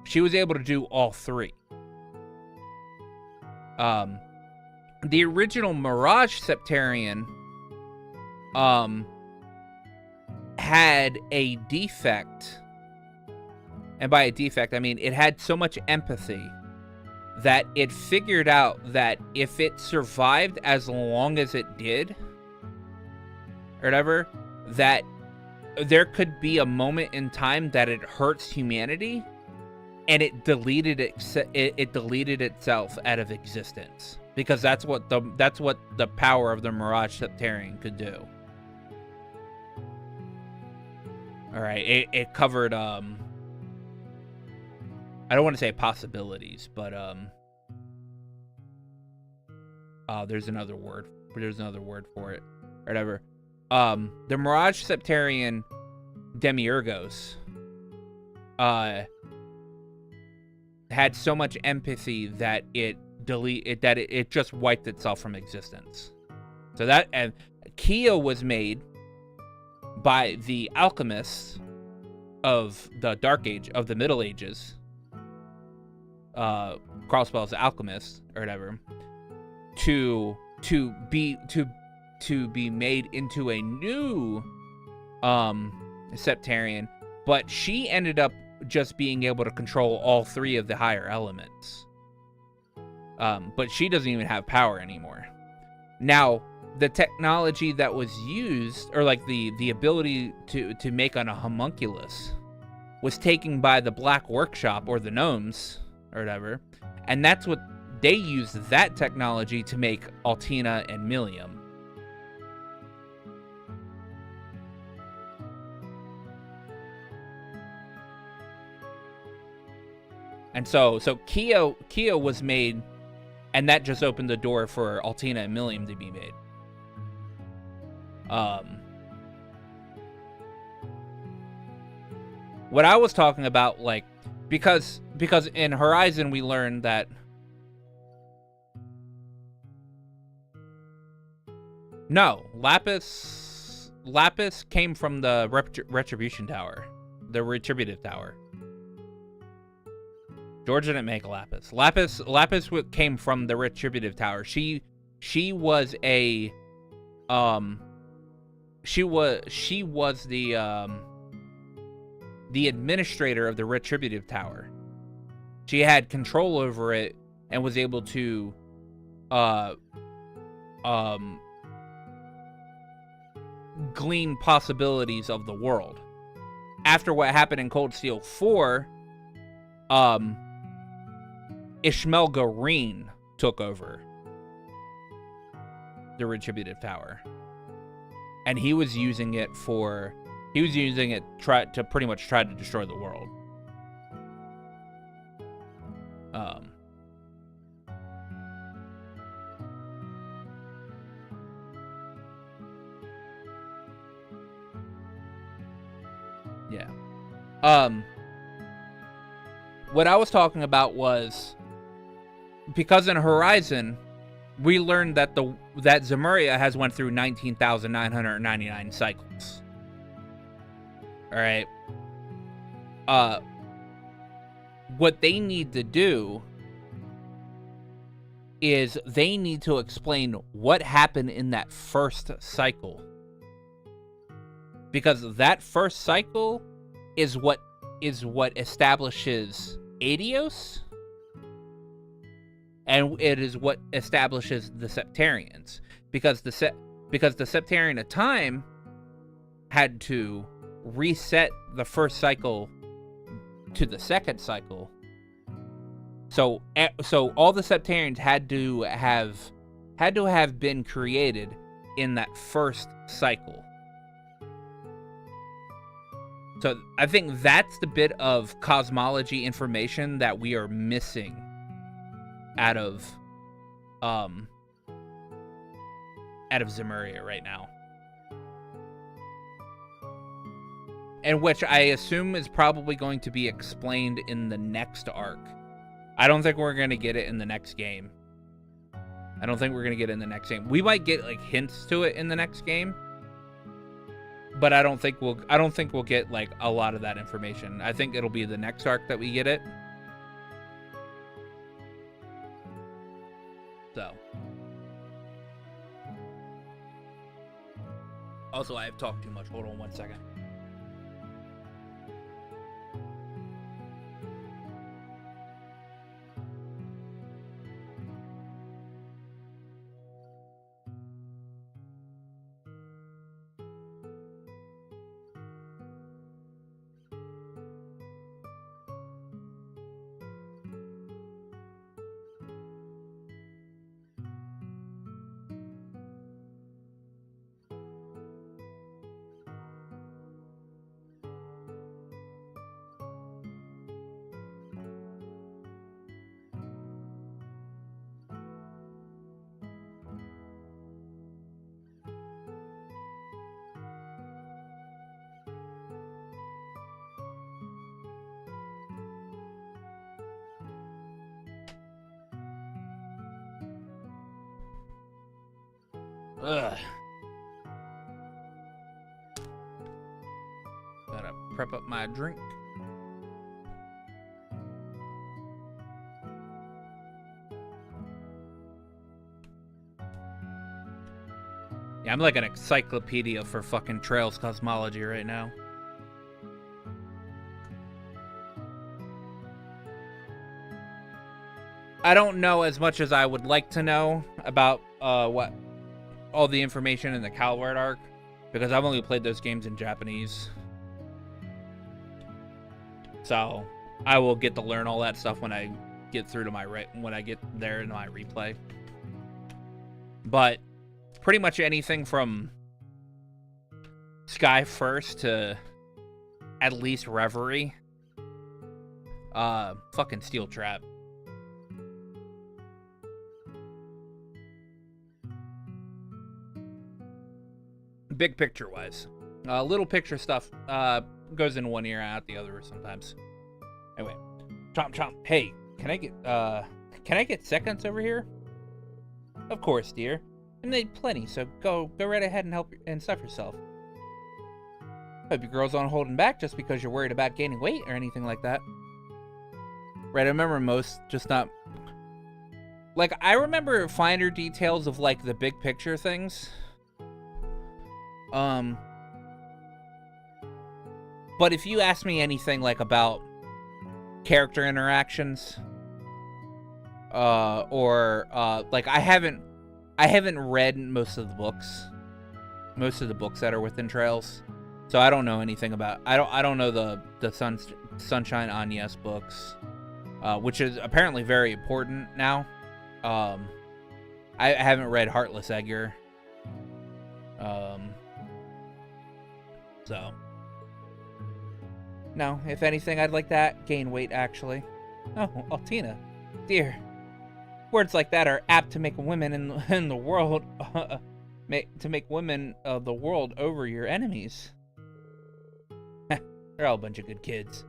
Speaker 1: She was able to do all three. The original Mirage Septarian had a defect, and by a defect I mean it had so much empathy that it figured out that if it survived as long as it did, or whatever, that there could be a moment in time that it hurts humanity, and it deleted itself out of existence, because that's what the power of the Mirage Septarian could do. All right, it covered I don't want to say possibilities, but there's another word for it, or whatever. The Mirage Septarian Demiurgos had so much empathy that it just wiped itself from existence. So that, and Kia was made by the alchemists of the Dark Age, of the Middle Ages, Crossbell's alchemists or whatever, to be made into a new Septarian, but she ended up just being able to control all three of the higher elements. But she doesn't even have power anymore. Now, the technology that was used, or like the ability to make on a homunculus, was taken by the Black Workshop, or the gnomes, or whatever, and that's what they used, that technology, to make Altina and Millium. And so Kia was made, and that just opened the door for Altina and Millium to be made. What I was talking about, like, because in Horizon we learned that no, Lapis came from the Retribution Tower, the Retributive Tower. George didn't make Lapis. Lapis came from the Retributive Tower. She was a she was the administrator of the Retributive Tower. She had control over it and was able to glean possibilities of the world. After what happened in Cold Steel 4, Ishmael Gareen took over the Retributive Tower, and he was using it to pretty much try to destroy the world. Yeah. What I was talking about was, because in Horizon, we learned that that Zemuria has went through 19,999 cycles. All right. What they need to do is they need to explain what happened in that first cycle, because that first cycle is what establishes Adios, and it is what establishes the Septarians, because because the Septarian of Time had to reset the first cycle to the second cycle. So all the Septarians had to have been created in that first cycle. So I think that's the bit of cosmology information that we are missing out of Zemuria right now. And which I assume is probably going to be explained in the next arc. I don't think we're going to get it in the next game. We might get like hints to it in the next game. But I don't think we'll get like a lot of that information. I think it'll be the next arc that we get it. So. Also, I have talked too much. Hold on 1 second. Ugh. Gotta prep up my drink. Yeah, I'm like an encyclopedia for fucking Trails cosmology right now. I don't know as much as I would like to know about what all the information in the Calvert arc, because I've only played those games in Japanese. So I will get to learn all that stuff when I get through to when I get there in my replay. But pretty much anything from Sky First to at least Reverie, fucking Steel Trap. Big picture wise, little picture stuff goes in one ear out the other sometimes. Anyway, chomp chomp. Hey, can I get seconds over here? Of course, dear. I made plenty, so go right ahead and help and stuff yourself. Hope your girls aren't holding back just because you're worried about gaining weight or anything like that. Right, I remember most, just not. Like, I remember finer details of like the big picture things. But if you ask me anything like about character interactions, like I haven't read most of the books that are within Trails, so I don't know anything about. I don't know the Sunshine Agnes books, which is apparently very important now. I haven't read Heartless Edgar. So, no, if anything, I'd like that. Gain weight, actually. Oh, Altina. Dear. Words like that are apt to make women in the world, to make women of the world over your enemies. They're all a bunch of good kids.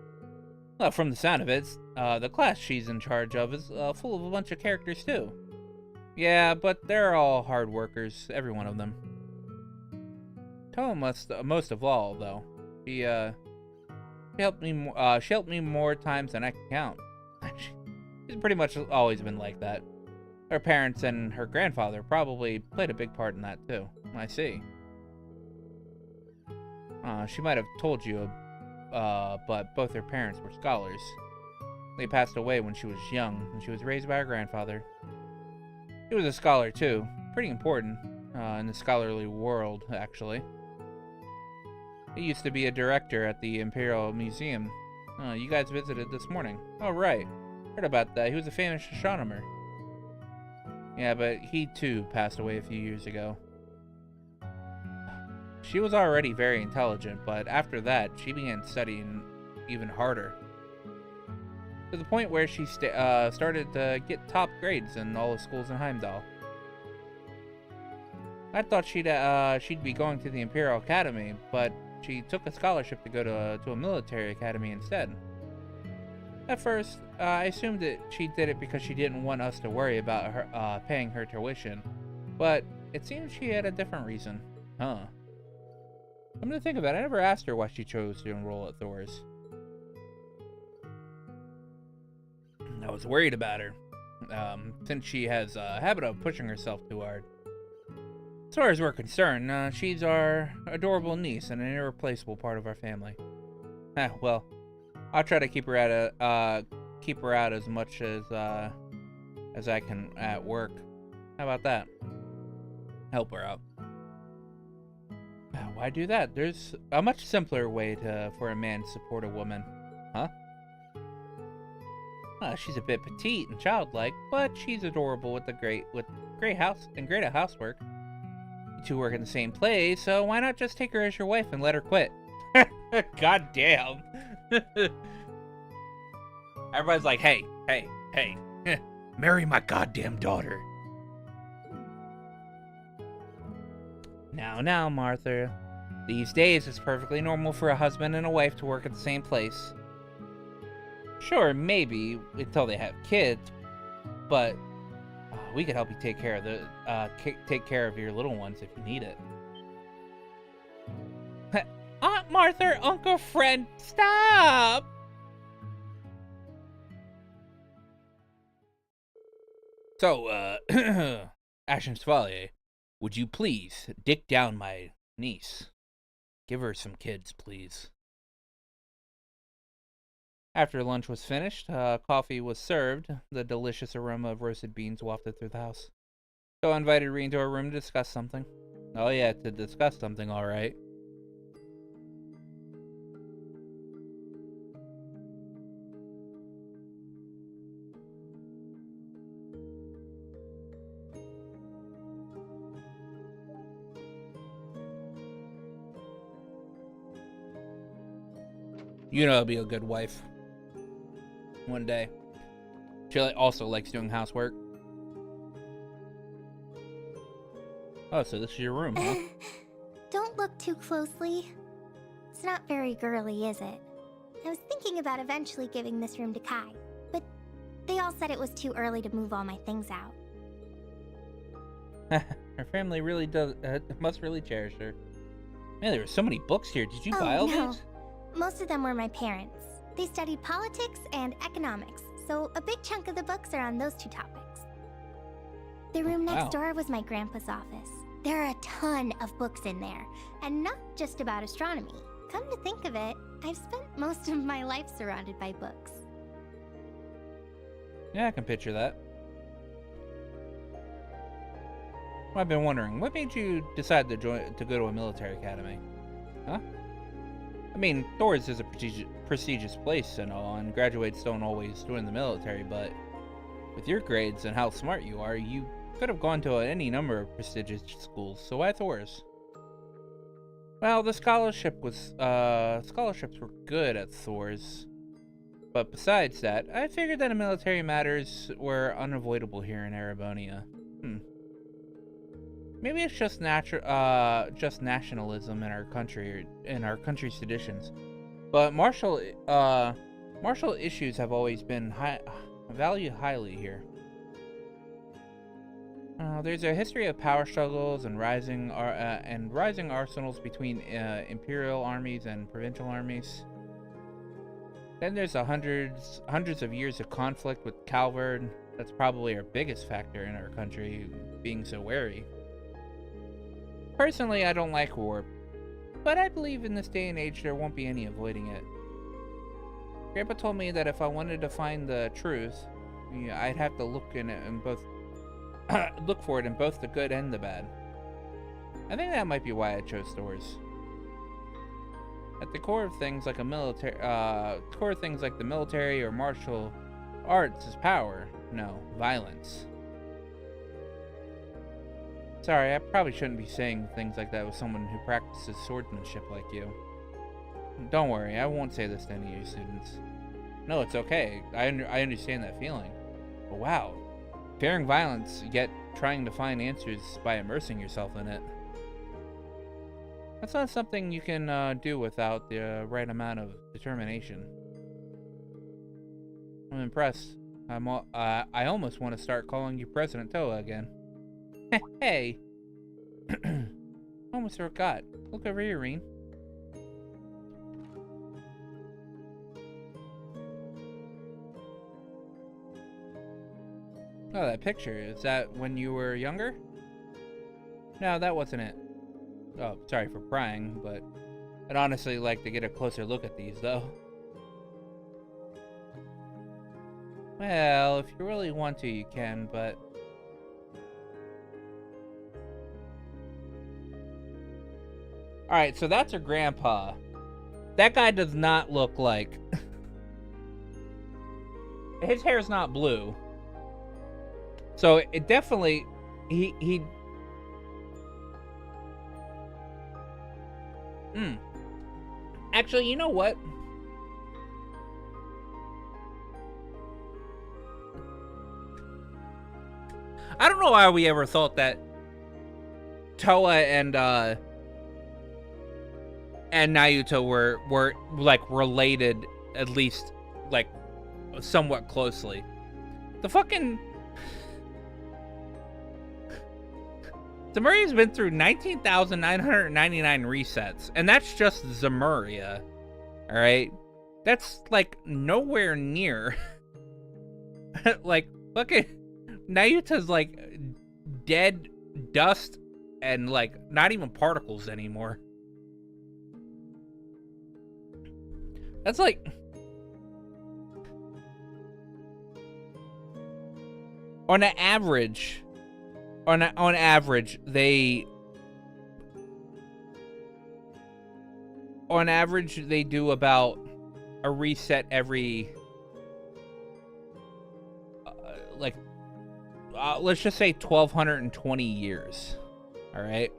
Speaker 1: Well, from the sound of it, the class she's in charge of is full of a bunch of characters, too. Yeah, but they're all hard workers, every one of them. Toa most of all, though. She helped me more times than I can count. She's pretty much always been like that. Her parents and her grandfather probably played a big part in that, too. I see. She might have told you, but both her parents were scholars. They passed away when she was young, and she was raised by her grandfather. He was a scholar, too. Pretty important. in the scholarly world, actually. He used to be a director at the Imperial Museum. You guys visited this morning. Oh, right. Heard about that. He was a famous astronomer. Yeah, but he too passed away a few years ago. She was already very intelligent, but after that, she began studying even harder. To the point where she started to get top grades in all the schools in Heimdallr. I thought she'd be going to the Imperial Academy, but she took a scholarship to go to a military academy instead. At first, I assumed that she did it because she didn't want us to worry about her paying her tuition, but it seems she had a different reason. Huh. Come to think of it, I never asked her why she chose to enroll at Thor's. I was worried about her, since she has a habit of pushing herself too hard. As far as we're concerned, she's our adorable niece and an irreplaceable part of our family. Well, I'll try to keep her out as much as I can at work. How about that? Help her out. Why do that? There's a much simpler way for a man to support a woman, huh? She's a bit petite and childlike, but she's adorable with great at housework. You two work in the same place, so why not just take her as your wife and let her quit? God damn. Everybody's like, hey, marry my goddamn daughter. Now, Martha. These days, it's perfectly normal for a husband and a wife to work at the same place. Sure, maybe until they have kids, but we could help you take care of your little ones if you need it. Aunt Martha, Uncle Fred, stop! So, Ashen Chevalier, would you please dick down my niece? Give her some kids, please. After lunch was finished, coffee was served. The delicious aroma of roasted beans wafted through the house. So I invited Reen to her room to discuss something. Oh yeah, to discuss something, alright. You know, I'll be a good wife. One day. She also likes doing housework. Oh, so this is your room, huh?
Speaker 19: Don't look too closely. It's not very girly, is it? I was thinking about eventually giving this room to Kai, but they all said it was too early to move all my things out.
Speaker 1: Her family really must really cherish her. Man, there were so many books here. Did you buy all these?
Speaker 19: Most of them were my parents. They studied politics and economics, so a big chunk of the books are on those two topics. The room next door was my grandpa's office. There are a ton of books in there, and not just about astronomy. Come to think of it, I've spent most of my life surrounded by books.
Speaker 1: Yeah, I can picture that. Well, I've been wondering, what made you decide to go to a military academy? Huh? I mean, Thor's is a prestigious place and all, and graduates don't always join the military, but with your grades and how smart you are, you could have gone to any number of prestigious schools, so why Thor's? Well, the scholarships were good at Thor's, but besides that, I figured that military matters were unavoidable here in Erebonia. Maybe it's just nationalism in our country, in our country's traditions. But martial issues have always been valued highly here. There's a history of power struggles and rising arsenals between imperial armies and provincial armies. Then there's hundreds of years of conflict with Calvard. That's probably our biggest factor in our country being so wary. Personally, I don't like war, but I believe in this day and age there won't be any avoiding it. Grandpa told me that if I wanted to find the truth, I'd have to look for it in both the good and the bad. I think that might be why I chose stores. At the core of things like the military or martial arts is power. No, violence. Sorry, I probably shouldn't be saying things like that with someone who practices swordsmanship like you. Don't worry, I won't say this to any of you students. No, it's okay. I understand that feeling. But wow, fearing violence, yet trying to find answers by immersing yourself in it. That's not something you can do without the right amount of determination. I'm impressed. I almost want to start calling you President Toa again. Hey! Almost forgot. Look over here, Reen. Oh, that picture. Is that when you were younger? No, that wasn't it. Oh, sorry for prying, but I'd honestly like to get a closer look at these, though. Well, if you really want to, you can, but... Alright, so that's her grandpa. That guy does not look like... His hair's not blue. So, it definitely... He... Actually, you know what? I don't know why we ever thought that Toa and Naruto were like related, at least like somewhat closely. The fucking Zemuria's been through 19,999 resets, and that's just Zemuria. All right, that's like nowhere near like fucking Nayuta's like dead dust and like not even particles anymore. That's like on average they do about a reset every let's just say 1,220 years. All right.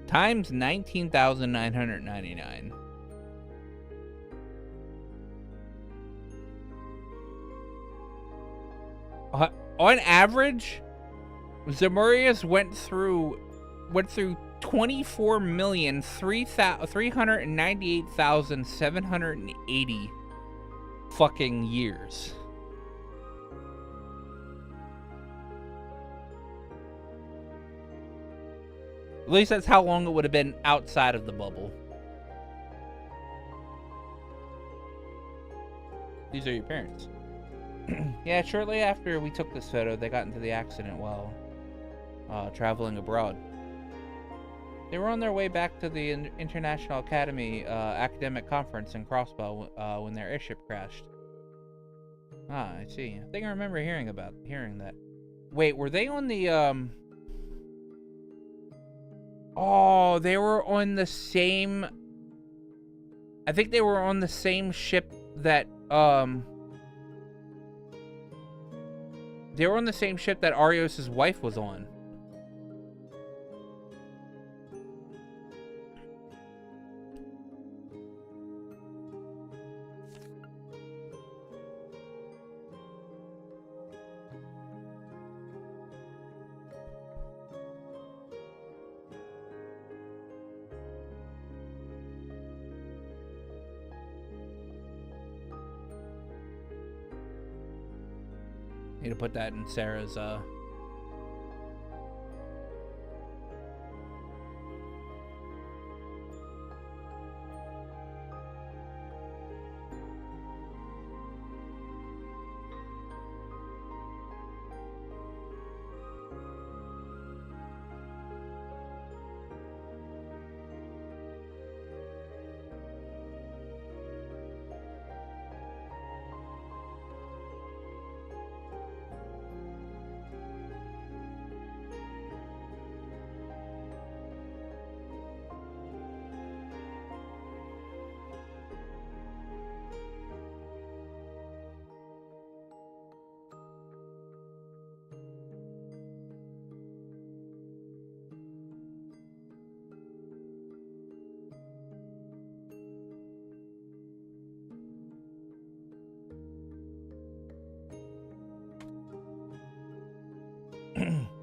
Speaker 1: Times 19,999. On average, Zemurius went through 24,398,780 fucking years. At least that's how long it would have been outside of the bubble. These are your parents. Yeah, shortly after we took this photo, they got into the accident while traveling abroad. They were on their way back to the International Academy academic conference in Crossbell when their airship crashed. Ah, I see. I think I remember hearing that. Wait, were they on the Oh, they were on the same... I think they were on the same ship that, They were on the same ship that Arios' wife was on. Need to put that in Sarah's,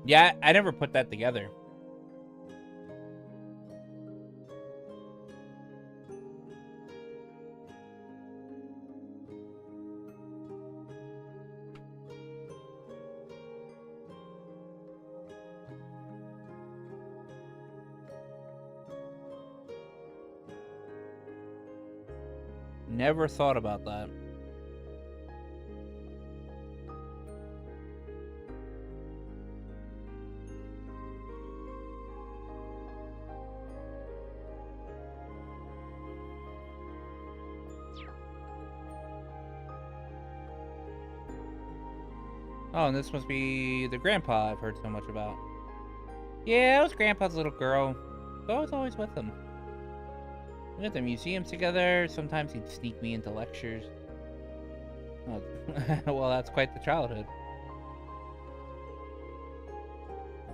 Speaker 1: Yeah, I never put that together. Never thought about that. Oh, and this must be the grandpa I've heard so much about. Yeah, it was Grandpa's little girl. So I was always with him. We went to museums together. Sometimes he'd sneak me into lectures. Oh, well, that's quite the childhood.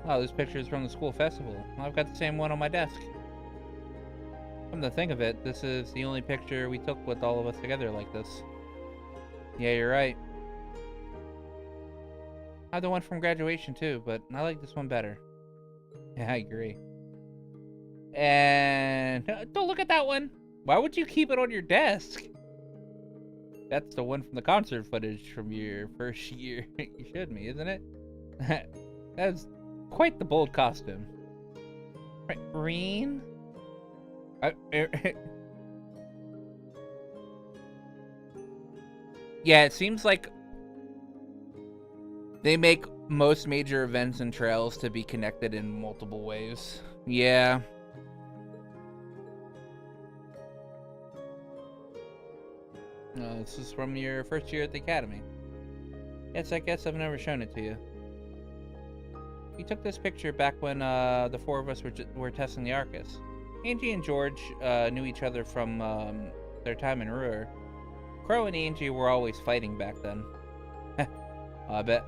Speaker 1: Oh, this picture is from the school festival. I've got the same one on my desk. Come to think of it, this is the only picture we took with all of us together like this. Yeah, you're right. I had the one from graduation too, but I like this one better. Yeah, I agree. And don't look at that one. Why would you keep it on your desk? That's the one from the concert footage from your first year. You showed me, isn't it? That's quite the bold costume. Right, Reen? Yeah, it seems like they make most major events and trails to be connected in multiple ways. Yeah. This is from your first year at the academy. Yes, I guess I've never shown it to you. We took this picture back when the four of us were testing the Arcus. Angie and George knew each other from their time in Ruhr. Crow and Angie were always fighting back then. I bet.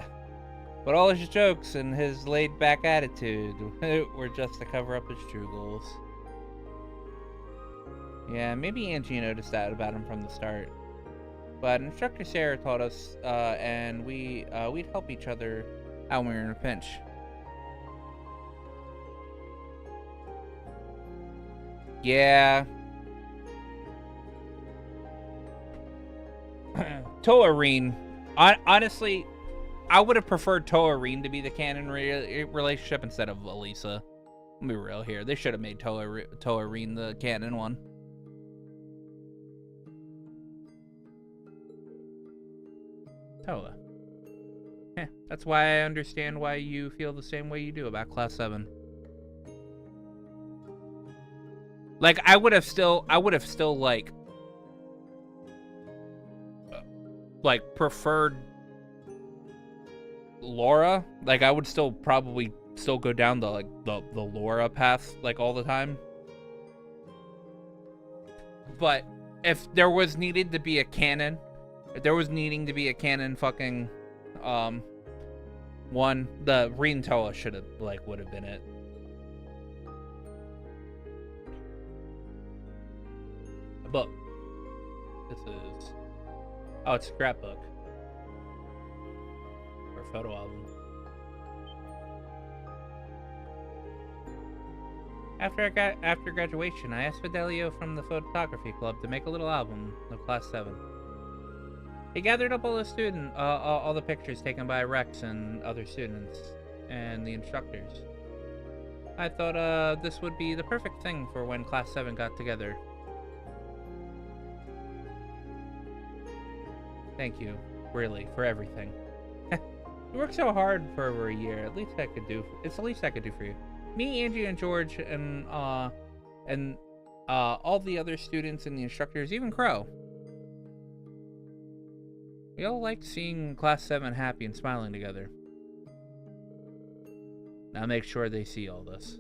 Speaker 1: But all his jokes and his laid-back attitude were just to cover up his true goals. Yeah, maybe Angie noticed that about him from the start. But Instructor Sarah taught us, and we'd help each other out when we were in a pinch. Yeah. Toarine. Honestly, I would have preferred Toarine to be the canon relationship instead of Elisa. Let me be real here. They should have made Toarine the canon one. Toa. That's why I understand why you feel the same way you do about Class 7. Like, I would have still like preferred Laura. Like, I would still probably go down the Laura path like all the time. But if there was needing to be a canon fucking one, the Reen Toa would have been it. A book. This is, oh, it's a scrapbook or a photo album. After graduation, I asked Fidelio from the photography club to make a little album of Class 7. He gathered up all the pictures taken by Rex and other students and the instructors. I thought this would be the perfect thing for when Class 7 got together. Thank you, really, for everything. You worked so hard for over a year. It's the least I could do for you. Me, Angie, and George, and all the other students and the instructors, even Crow. We all liked seeing Class 7 happy and smiling together. Now make sure they see all this.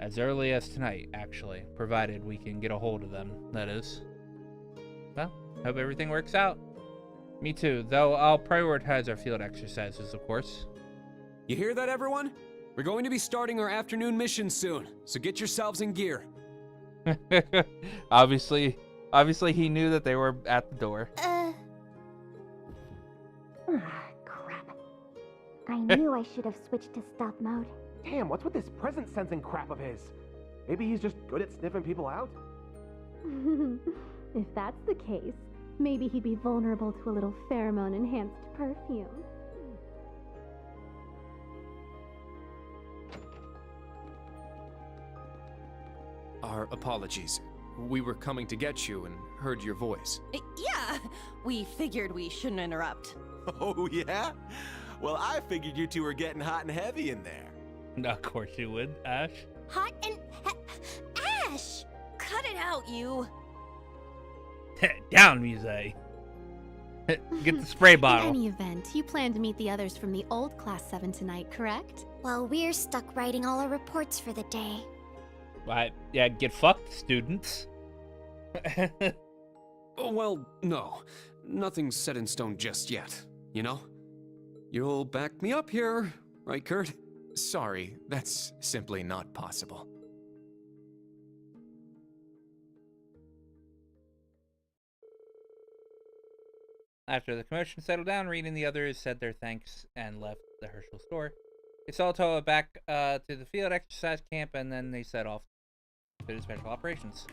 Speaker 1: As early as tonight, actually, provided we can get a hold of them, that is. Well, hope everything works out. Me too, though I'll prioritize our field exercises, of course.
Speaker 4: You hear that, everyone? We're going to be starting our afternoon mission soon, so get yourselves in gear.
Speaker 1: Obviously he knew that they were at the door.
Speaker 12: Crap.
Speaker 19: I knew I should have switched to stealth mode.
Speaker 21: Damn, what's with this presence sensing crap of his? Maybe he's just good at sniffing people out?
Speaker 13: If that's the case, maybe he'd be vulnerable to a little pheromone-enhanced perfume.
Speaker 6: Our apologies. We were coming to get you and heard your voice.
Speaker 12: Yeah, we figured we shouldn't interrupt.
Speaker 9: Oh, yeah? Well, I figured you two were getting hot and heavy in there.
Speaker 1: Of course you would, Ash.
Speaker 19: Hot and... Ash!
Speaker 12: Cut it out, you!
Speaker 1: Down, Muse. Get the spray bottle.
Speaker 13: In any event, you plan to meet the others from the old Class 7 tonight, correct?
Speaker 19: Well, we're stuck writing all our reports for the day.
Speaker 1: Right. Yeah, get fucked, students.
Speaker 4: Oh, well, no. Nothing's set in stone just yet, you know? You'll back me up here, right, Kurt?
Speaker 6: Sorry, that's simply not possible.
Speaker 1: After the commotion settled down, Reed and the others said their thanks and left the Herschel store. They saw Toa back to the field exercise camp, and then they set off to the special operations.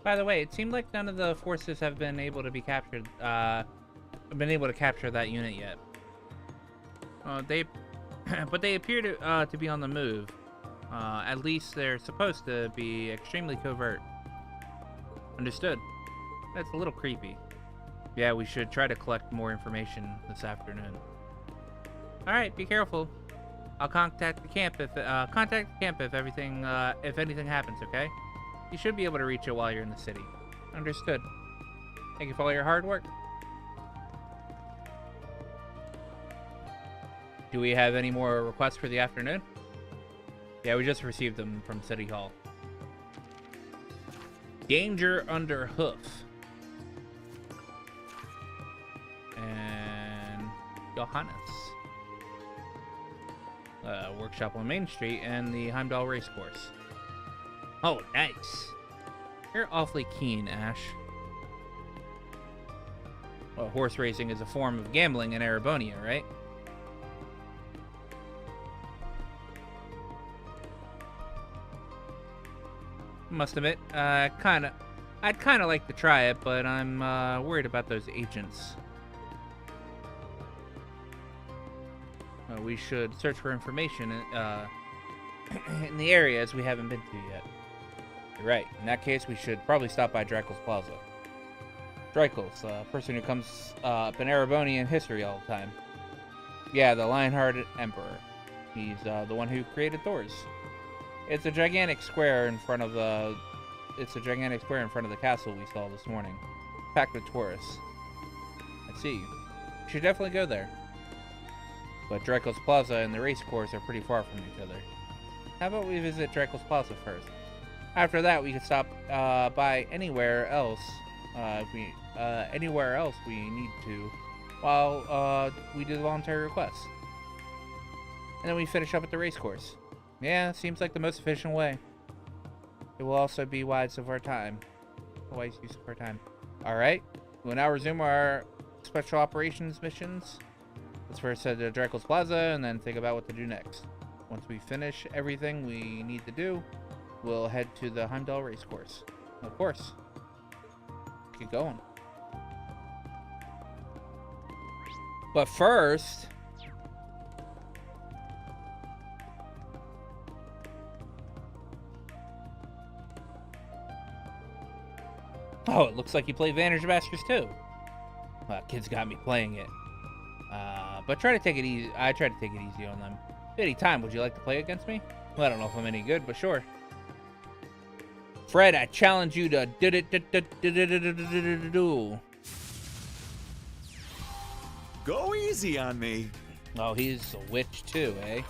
Speaker 1: By the way, it seemed like none of the forces have been able to be captured, capture that unit yet. But they appear to be on the move. At least they're supposed to be extremely covert. Understood. That's a little creepy. Yeah, we should try to collect more information this afternoon. All right, be careful. I'll contact the camp if anything happens. Okay? You should be able to reach it while you're in the city. Understood. Thank you for all your hard work. Do we have any more requests for the afternoon? Yeah, we just received them from City Hall. Danger under hoof. And Johannes. Workshop on Main Street and the Heimdallr racecourse. Oh, nice. You're awfully keen, Ash. Well, horse racing is a form of gambling in Erebonia, right? Must admit, I'd kind of like to try it, but I'm worried about those agents. We should search for information in the areas we haven't been to yet. You're right. In that case, we should probably stop by Drakel's Plaza. Drakel's, a person who comes up in Erebonian history all the time. Yeah, the lion-hearted emperor. He's the one who created Thor's. It's a gigantic square in front of the castle we saw this morning, packed with tourists. I see. We should definitely go there. But Drakel's Plaza and the race course are pretty far from each other. How about we visit Drakel's Plaza first? After that, we can stop by anywhere else we need to, while we do the voluntary request. And then we finish up at the race course. Yeah, seems like the most efficient way. It will also be wise use of our time. Alright, we'll now resume our special operations missions. Let's first head to Drakel's Plaza and then think about what to do next. Once we finish everything we need to do, we'll head to the Heimdallr racecourse. Of course. Keep going. But first... Oh, it looks like you play Vantage Masters too. Kids got me playing it. But try to take it easy. I try to take it easy on them. Any time, would you like to play against me? Well, I don't know if I'm any good, but sure. Fred, I challenge you to duel.
Speaker 9: Go easy on me.
Speaker 1: Oh, he's a witch too, eh?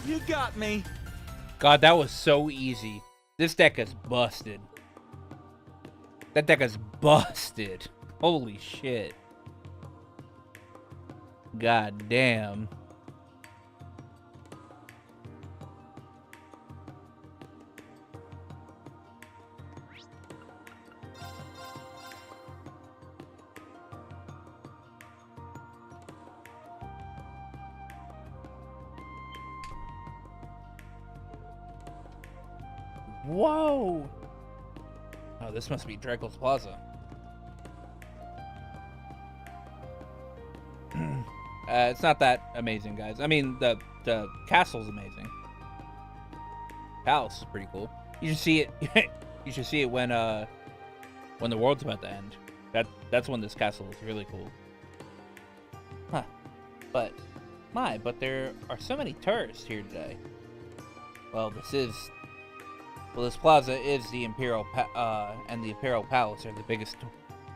Speaker 9: You got me.
Speaker 1: God, that was so easy. This deck is busted. That deck is busted. Holy shit. God damn. Whoa! Oh, this must be Draco's Plaza. It's not that amazing, guys. I mean, the castle's amazing. Palace is pretty cool. You should see it. You should see it when the world's about to end. That's when this castle is really cool. Huh? But there are so many tourists here today. Well, this plaza is the Imperial and the Imperial Palace are the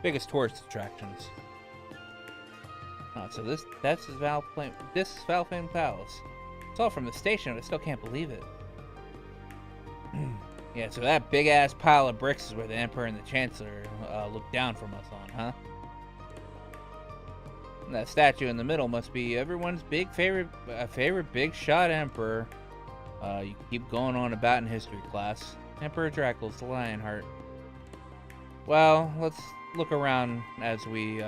Speaker 1: biggest tourist attractions. So that's his Valfane Palace. It's all from the station, but I still can't believe it. Yeah, so that big ass pile of bricks is where the Emperor and the Chancellor look down from us on, huh? And that statue in the middle must be everyone's favorite big shot Emperor. You keep going on about in history class. Emperor Dracula's the Lionheart. Well, let's look around as we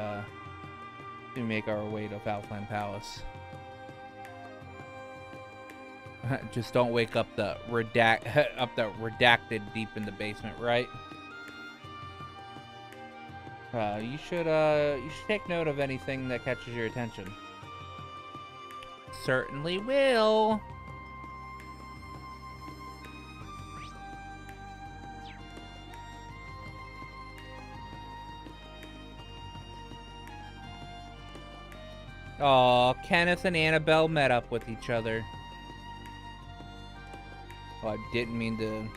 Speaker 1: make our way to Valfane Palace. Just don't wake up the redacted deep in the basement, right? You should take note of anything that catches your attention. Certainly will. Aw, Kenneth and Annabelle met up with each other. Oh, I didn't mean to...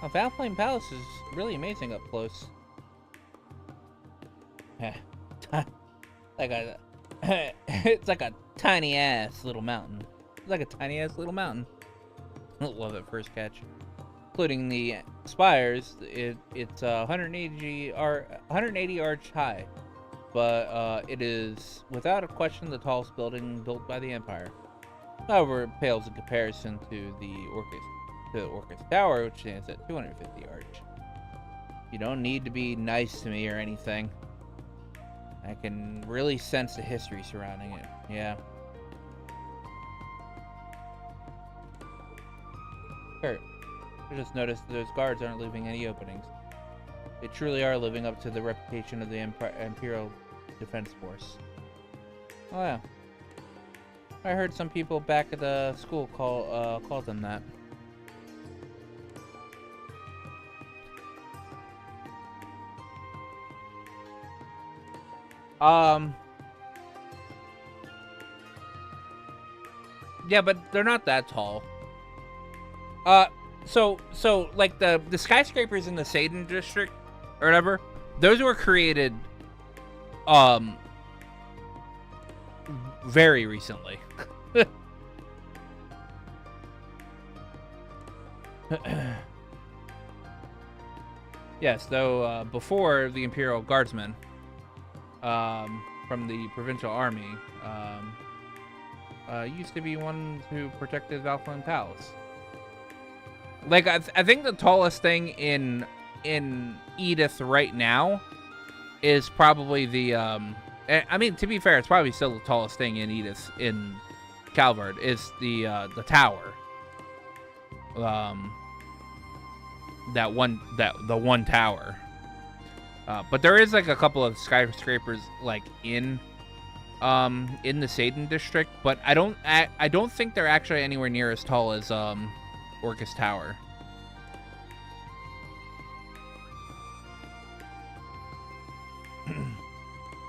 Speaker 1: Oh, Valfane Palace is really amazing up close. It's like a tiny-ass little mountain. It's like a tiny-ass little mountain. Love it, first catch. Including the spires, it's 180 arch high. But it is, without a question, the tallest building built by the Empire. However, it pales in comparison to the Orcus Tower, which stands at 250 arch. You don't need to be nice to me or anything. I can really sense the history surrounding it. Yeah. Kurt, I just noticed that those guards aren't leaving any openings. They truly are living up to the reputation of the Imperial Defense Force. Oh yeah. I heard some people back at the school call them that. Yeah, but they're not that tall. So like the skyscrapers in the Satan district or whatever, those were created very recently. Yes, though before the Imperial Guardsmen from the Provincial Army used to be ones who protected Valfane Palace. Like I think the tallest thing in Edith right now is probably the I mean, to be fair, it's probably still the tallest thing in Edith in Calvard is the tower. The one tower. But there is like a couple of skyscrapers like in the Satan district, but I don't think they're actually anywhere near as tall as Orcus Tower.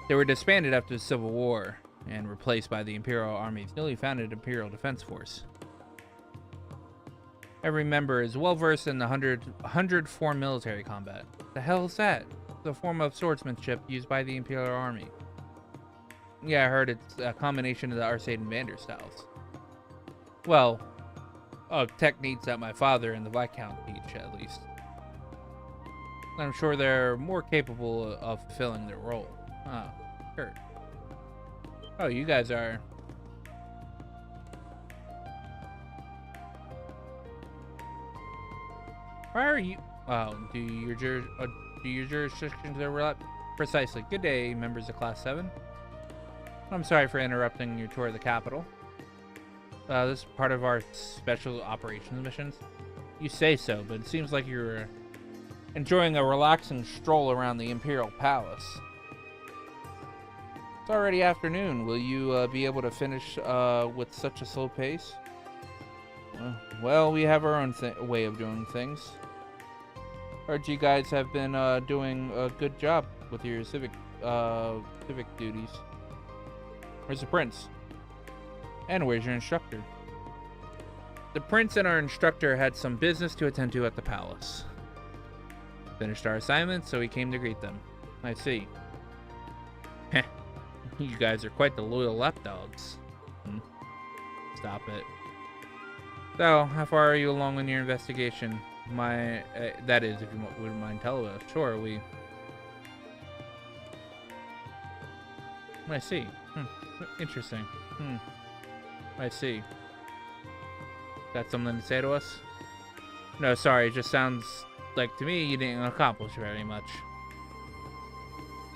Speaker 1: They were disbanded after the Civil War and replaced by the Imperial Army's newly founded Imperial Defense Force. Every member is well versed in the 100 military combat. The hell is that? The form of swordsmanship used by the Imperial Army. Yeah, I heard it's a combination of the Arcade and Vander styles. Well, of techniques that my father and the Viscount teach, at least. I'm sure they're more capable of fulfilling their role. Ah, Kurt. Oh, you guys are... Why are you... Oh, do your jurisdictions overlap? Precisely. Good day, members of Class 7. I'm sorry for interrupting your tour of the capital. This is part of our special operations missions. You say so, but it seems like you're enjoying a relaxing stroll around the Imperial Palace. It's already afternoon. Will you be able to finish with such a slow pace? Well, we have our own way of doing things. Heard you guys have been doing a good job with your civic duties. Where's the prince? And where's your instructor? The prince and our instructor had some business to attend to at the palace. Finished our assignment, so we came to greet them. I see. Heh. You guys are quite the loyal lapdogs. Stop it. So, how far are you along in your investigation? That is, if you wouldn't mind telling us. Sure, I see. Interesting. I see. Got something to say to us? No, sorry, it just sounds like to me you didn't accomplish very much.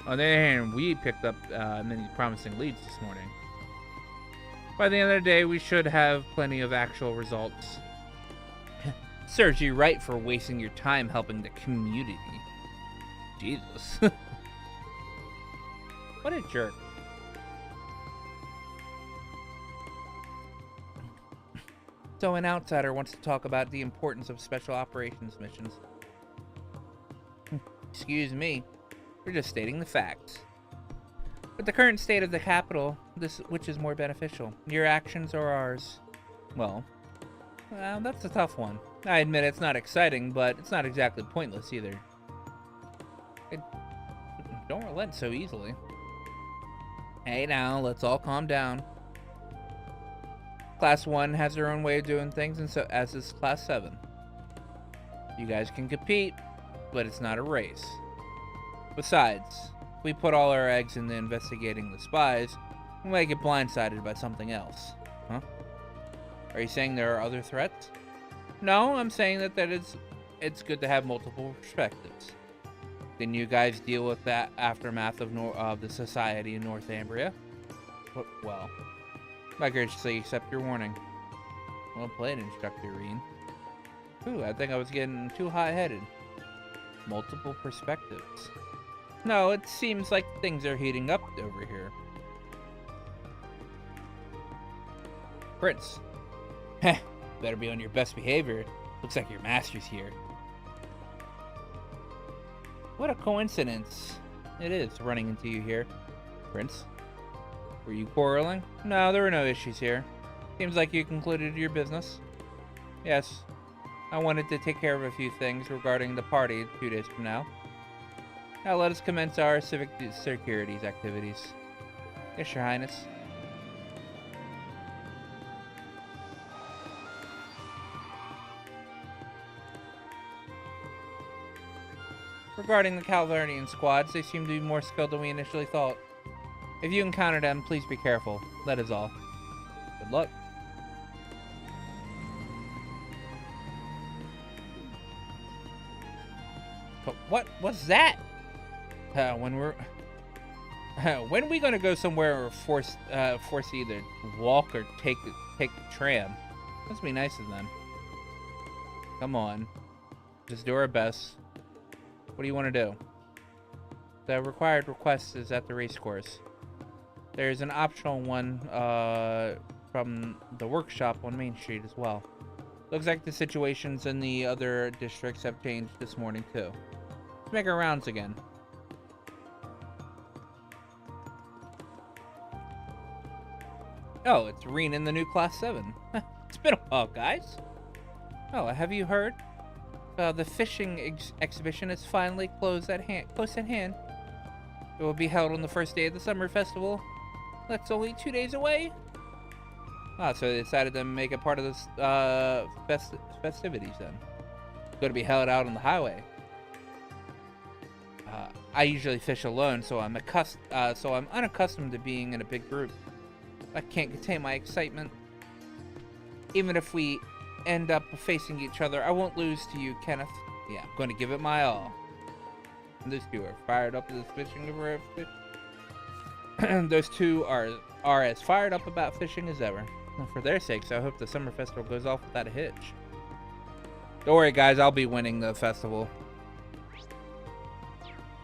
Speaker 1: On the other hand, we picked up many promising leads this morning. By the end of the day, we should have plenty of actual results. Serves you right for wasting your time helping the community. Jesus. What a jerk. So an outsider wants to talk about the importance of special operations missions. Excuse me, we're just stating the facts. With the current state of the capital, which is more beneficial, your actions or ours? Well, that's a tough one. I admit it's not exciting, but it's not exactly pointless either. Don't relent so easily. Hey now, let's all calm down. Class 1 has their own way of doing things, and so as is Class 7. You guys can compete, but it's not a race. Besides, if we put all our eggs into investigating the spies, we might get blindsided by something else. Huh? Are you saying there are other threats? No, I'm saying that it's good to have multiple perspectives. Didn't you guys deal with that aftermath of the society in Northumbria? Well, I graciously accept your warning. Well played, Instructor Reen. Ooh, I think I was getting too hot-headed. Multiple perspectives. No, it seems like things are heating up over here. Prince. Heh, better be on your best behavior. Looks like your master's here. What a coincidence it is running into you here, Prince. Were you quarreling? No, there were no issues here. Seems like you concluded your business. Yes. I wanted to take care of a few things regarding the party 2 days from now. Now let us commence our civic securities activities. Yes, Your Highness. Regarding the Calvarnian squads, they seem to be more skilled than we initially thought. If you encounter them, please be careful. That is all. Good luck. But what was that? When are we gonna go somewhere or force either walk or take the tram? Must be nice of them. Come on, just do our best. What do you want to do? The required request is at the racecourse. There's an optional one from the workshop on Main Street as well. Looks like the situations in the other districts have changed this morning too. Let's make our rounds again. Oh, it's Reen in the new Class 7. It's been a while, guys. Oh, have you heard? The fishing exhibition is finally close at hand. It will be held on the first day of the summer festival. That's only 2 days away? Ah, so they decided to make it part of this festivities then. It's going to be held out on the highway. I usually fish alone, so I'm unaccustomed to being in a big group. I can't contain my excitement. Even if we end up facing each other, I won't lose to you, Kenneth. Yeah, I'm going to give it my all. And those two are fired up as fishing over. Those two are as fired up about fishing as ever. And for their sakes, I hope the summer festival goes off without a hitch. Don't worry, guys. I'll be winning the festival.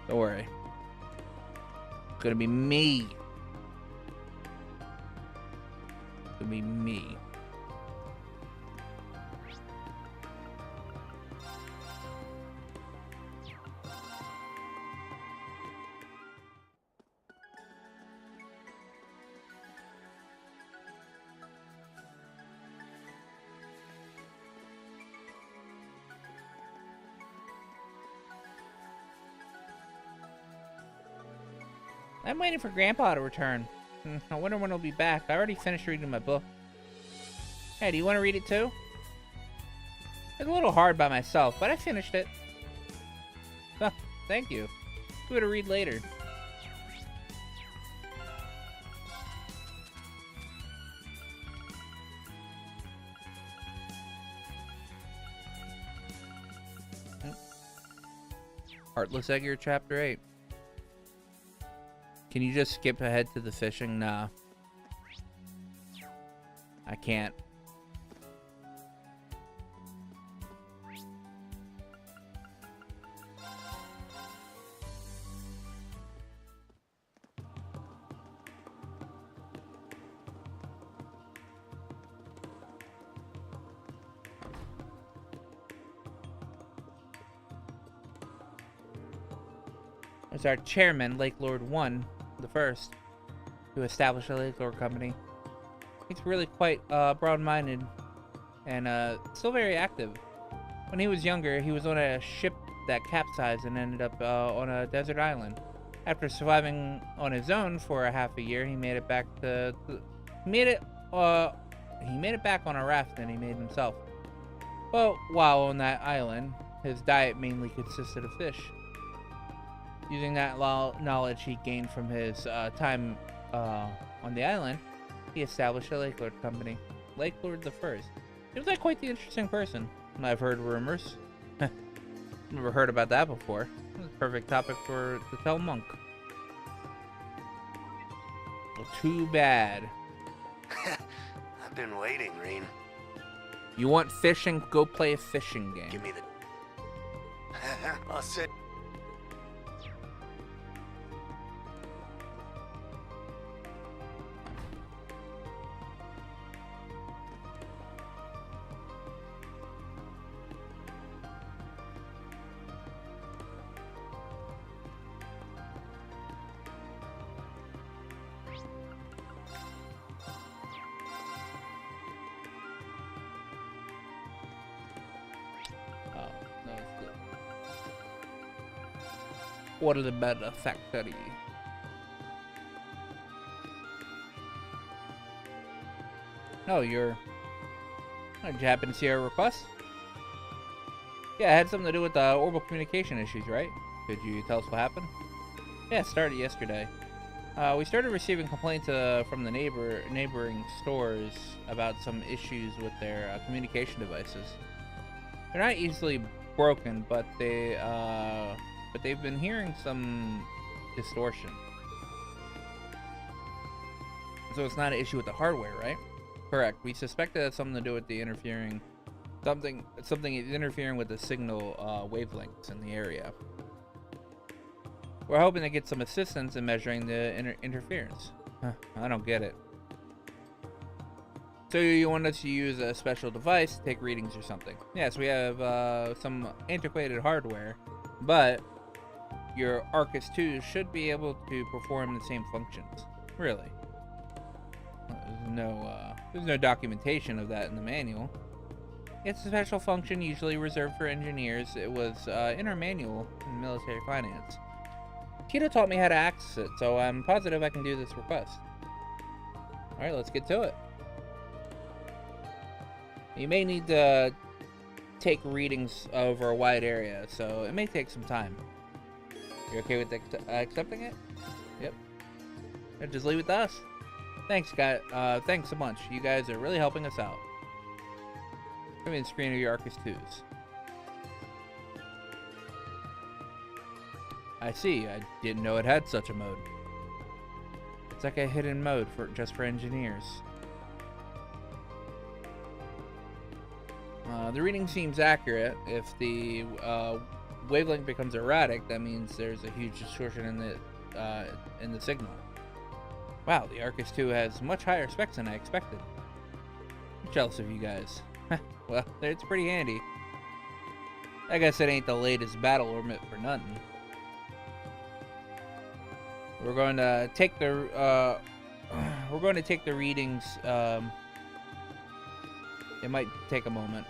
Speaker 1: Don't worry. It's gonna be me. It's gonna be me. I'm waiting for Grandpa to return. I wonder when he'll be back. I already finished reading my book. Hey, do you want to read it too? It's a little hard by myself, but I finished it. Oh, thank you. Give it a read later. Heartless Egger, Chapter 8. Can you just skip ahead to the fishing? Nah. I can't. As our chairman, Lake Lord 1, the first to establish a Lake Lord company. He's really quite broad-minded and still very active. When he was younger, he was on a ship that capsized and ended up on a desert island. After surviving on his own for a half a year, he made it back he made it back on a raft that he made himself. But while on that island, his diet mainly consisted of fish. Using that knowledge he gained from his time on the island, he established a Lake Lord company. Lake Lord the First. Seems like quite the interesting person. I've heard rumors. Never heard about that before. That's a perfect topic to tell Monk. Well, too bad.
Speaker 17: I've been waiting, Reen.
Speaker 1: You want fishing? Go play a fishing game.
Speaker 17: Give me the... I'll sit...
Speaker 1: What are the better factory? No, you're... Did you happen to see our request? Yeah, it had something to do with orbital communication issues, right? Could you tell us what happened? Yeah, it started yesterday. We started receiving complaints from the neighboring stores about some issues with their communication devices. They're not easily broken, but they've been hearing some distortion. So it's not an issue with the hardware, right? Correct. We suspect that it has something to do with the interfering... Something is interfering with the signal wavelengths in the area. We're hoping to get some assistance in measuring the interference. I don't get it. So you want us to use a special device to take readings or something? Yes, we have some antiquated hardware, but your Arcus 2 should be able to perform the same functions. Really? There's no documentation of that in the manual. It's a special function usually reserved for engineers. It was in our manual in military finance. Tito taught me how to access it, so I'm positive I can do this request. Alright, let's get to it. You may need to take readings over a wide area, so it may take some time. You okay with accepting it? Yep. Just leave it to us. Thanks, guys. Thanks so much. You guys are really helping us out. Give me the screen of your Arcus 2s. I see. I didn't know it had such a mode. It's like a hidden mode just for engineers. The reading seems accurate. If the wavelength becomes erratic, that means there's a huge distortion in the signal. Wow, the Arcus 2 has much higher specs than I expected. I'm jealous of you guys. Well, it's pretty handy. I guess it ain't the latest battle orbit for nothing. We're going to take the readings. It might take a moment.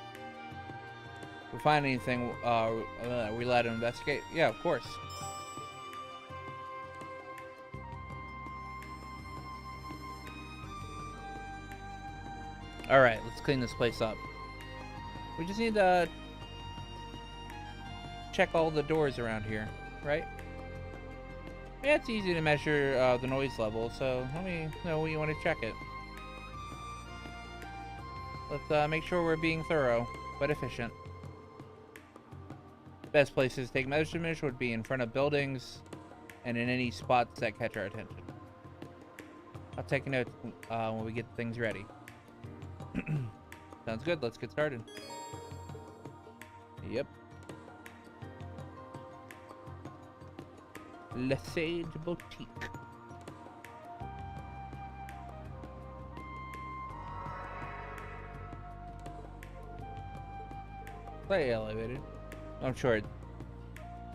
Speaker 1: If we find anything, are we allowed to investigate? Yeah, of course. Alright, let's clean this place up. We just need to check all the doors around here, right? Yeah, it's easy to measure the noise level, so let me know when you want to check it. Let's make sure we're being thorough, but efficient. Best places to take measurements would be in front of buildings and in any spots that catch our attention. I'll take a note when we get things ready. Sounds good. Let's get started. Yep. Le Sage Boutique. Slightly elevated. I'm sure it's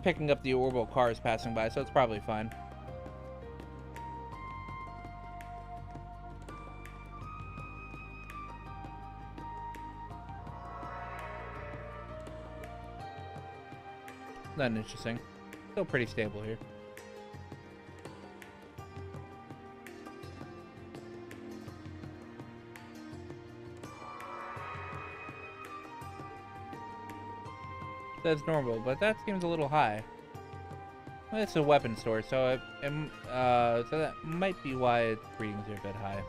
Speaker 1: picking up the orbital cars passing by, so it's probably fine. Nothing interesting. Still pretty stable here. That's normal, but that seems a little high. Well, it's a weapon store, so so that might be why its readings are a bit high.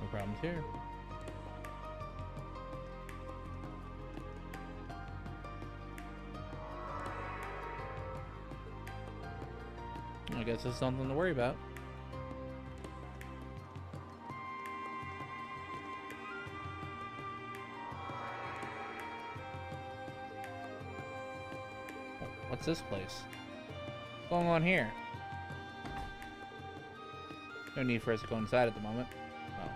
Speaker 1: No problems here. I guess there's something to worry about. What's this place? What's going on here? No need for us to go inside at the moment. Oh.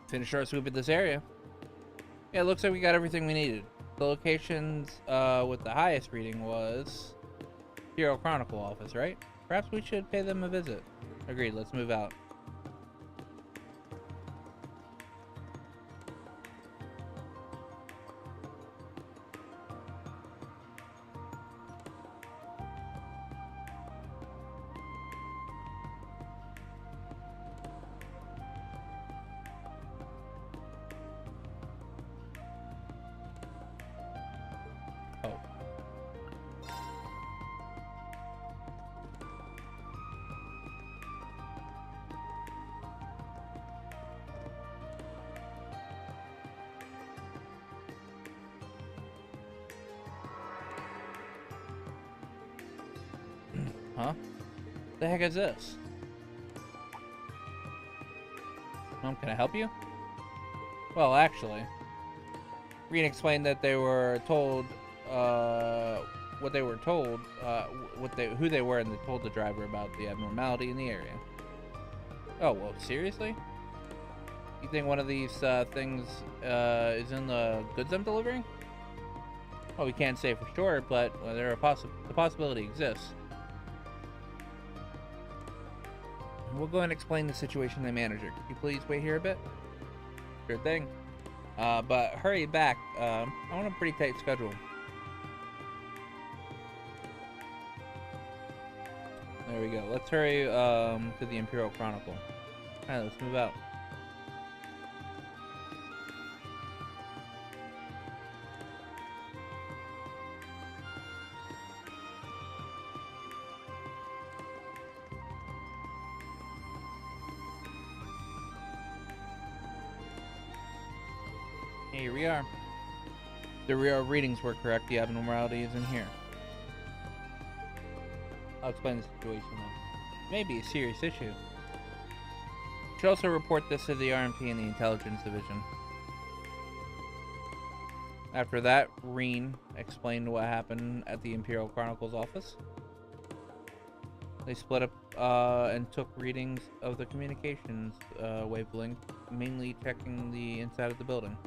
Speaker 1: Finish our swoop at this area. Yeah, it looks like we got everything we needed. The locations with the highest reading was Hero Chronicle office, right? Perhaps we should pay them a visit. Agreed, let's move out. Huh? What the heck is this? Can I help you? Well, actually, Reen explained that they were told what they were told, who they were, and they told the driver about the abnormality in the area. Oh, well, seriously? You think one of these things is in the goods I'm delivering? Well, we can't say for sure, but the possibility exists. We'll go and explain the situation to the manager. Could you please wait here a bit? Sure thing. But hurry back. I want a pretty tight schedule. There we go. Let's hurry to the Imperial Chronicle. Alright, let's move out. Here we are. The real readings were correct. The abnormality is in here. I'll explain the situation then. Maybe a serious issue. Should also report this to the RMP and the Intelligence Division. After that, Reen explained what happened at the Imperial Chronicle's office. They split up and took readings of the communications wavelength, mainly checking the inside of the building.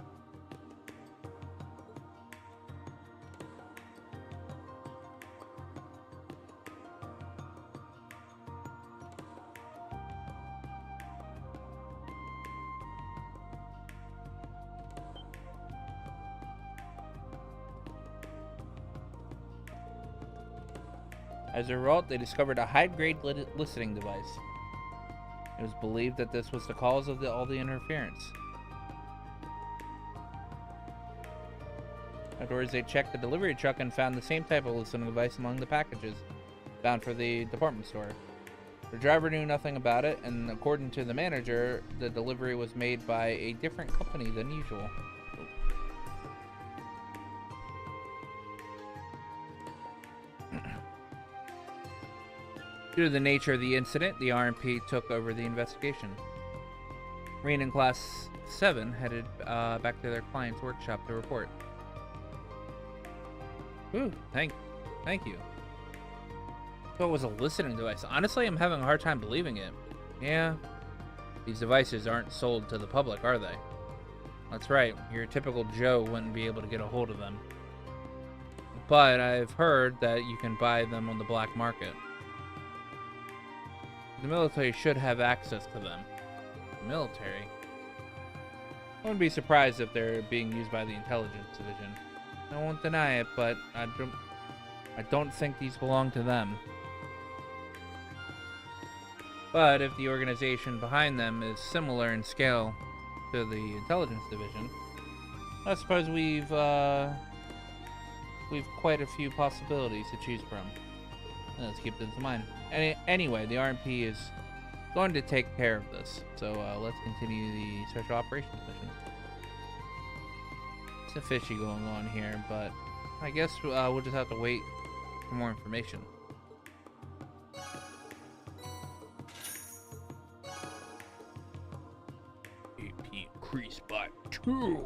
Speaker 1: As a result, they discovered a high-grade listening device. It was believed that this was the cause of all the interference. Afterwards, they checked the delivery truck and found the same type of listening device among the packages bound for the department store. The driver knew nothing about it, and according to the manager, the delivery was made by a different company than usual. Due to the nature of the incident, the RMP took over the investigation. Reen and Class 7 headed back to their client's workshop to report. Ooh, thank you. So it was a listening device. Honestly, I'm having a hard time believing it. Yeah, these devices aren't sold to the public, are they? That's right, your typical Joe wouldn't be able to get a hold of them. But I've heard that you can buy them on the black market. The military should have access to them. The military? I wouldn't be surprised if they're being used by the Intelligence Division. I won't deny it, but I don't think these belong to them. But if the organization behind them is similar in scale to the Intelligence Division, I suppose we've quite a few possibilities to choose from. Let's keep this in mind. Anyway, the RMP is going to take care of this, so let's continue the Special Operations mission. It's a fishy going on here, but I guess we'll just have to wait for more information. AP increased by 2.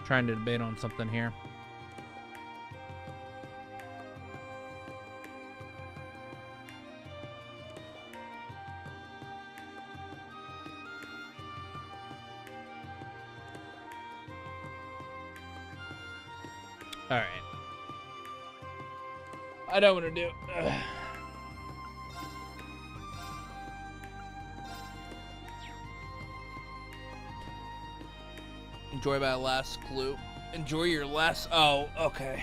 Speaker 1: trying to debate on something here. All right. I don't want to do. Enjoy my last clue. Enjoy your last. Oh, okay.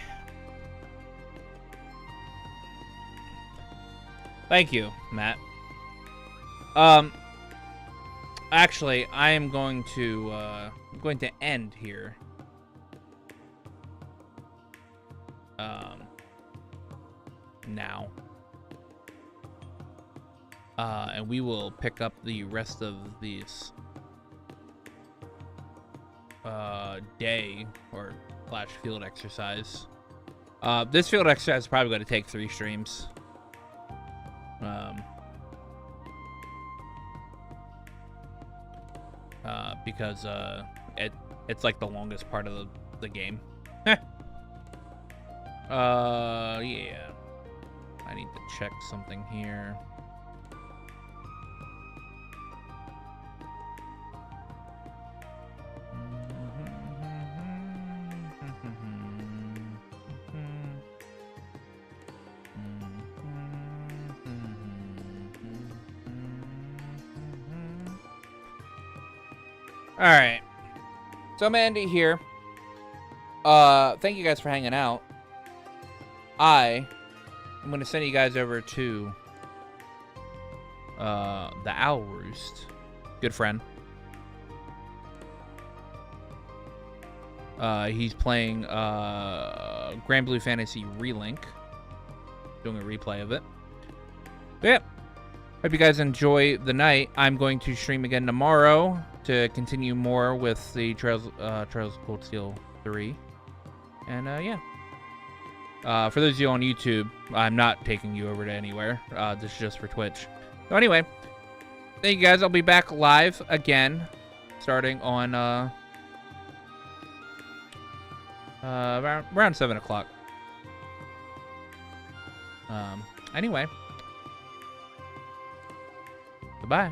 Speaker 1: Thank you, Matt. Actually, I am going to end here. Now. And we will pick up the rest of these day or slash field exercise. This field exercise is probably going to take 3 streams. Because it's like the longest part of the game. Yeah. I need to check something here. All right. So I'm Andy here. Thank you guys for hanging out. I'm going to send you guys over to the Owl Roost. Good friend. He's playing Grand Blue Fantasy Relink. Doing a replay of it. But yeah. Hope you guys enjoy the night. I'm going to stream again tomorrow to continue more with the Trails of Cold Steel 3. And yeah. For those of you on YouTube, I'm not taking you over to anywhere. This is just for Twitch. So anyway, thank you guys. I'll be back live again, starting on around 7 o'clock. Anyway, goodbye.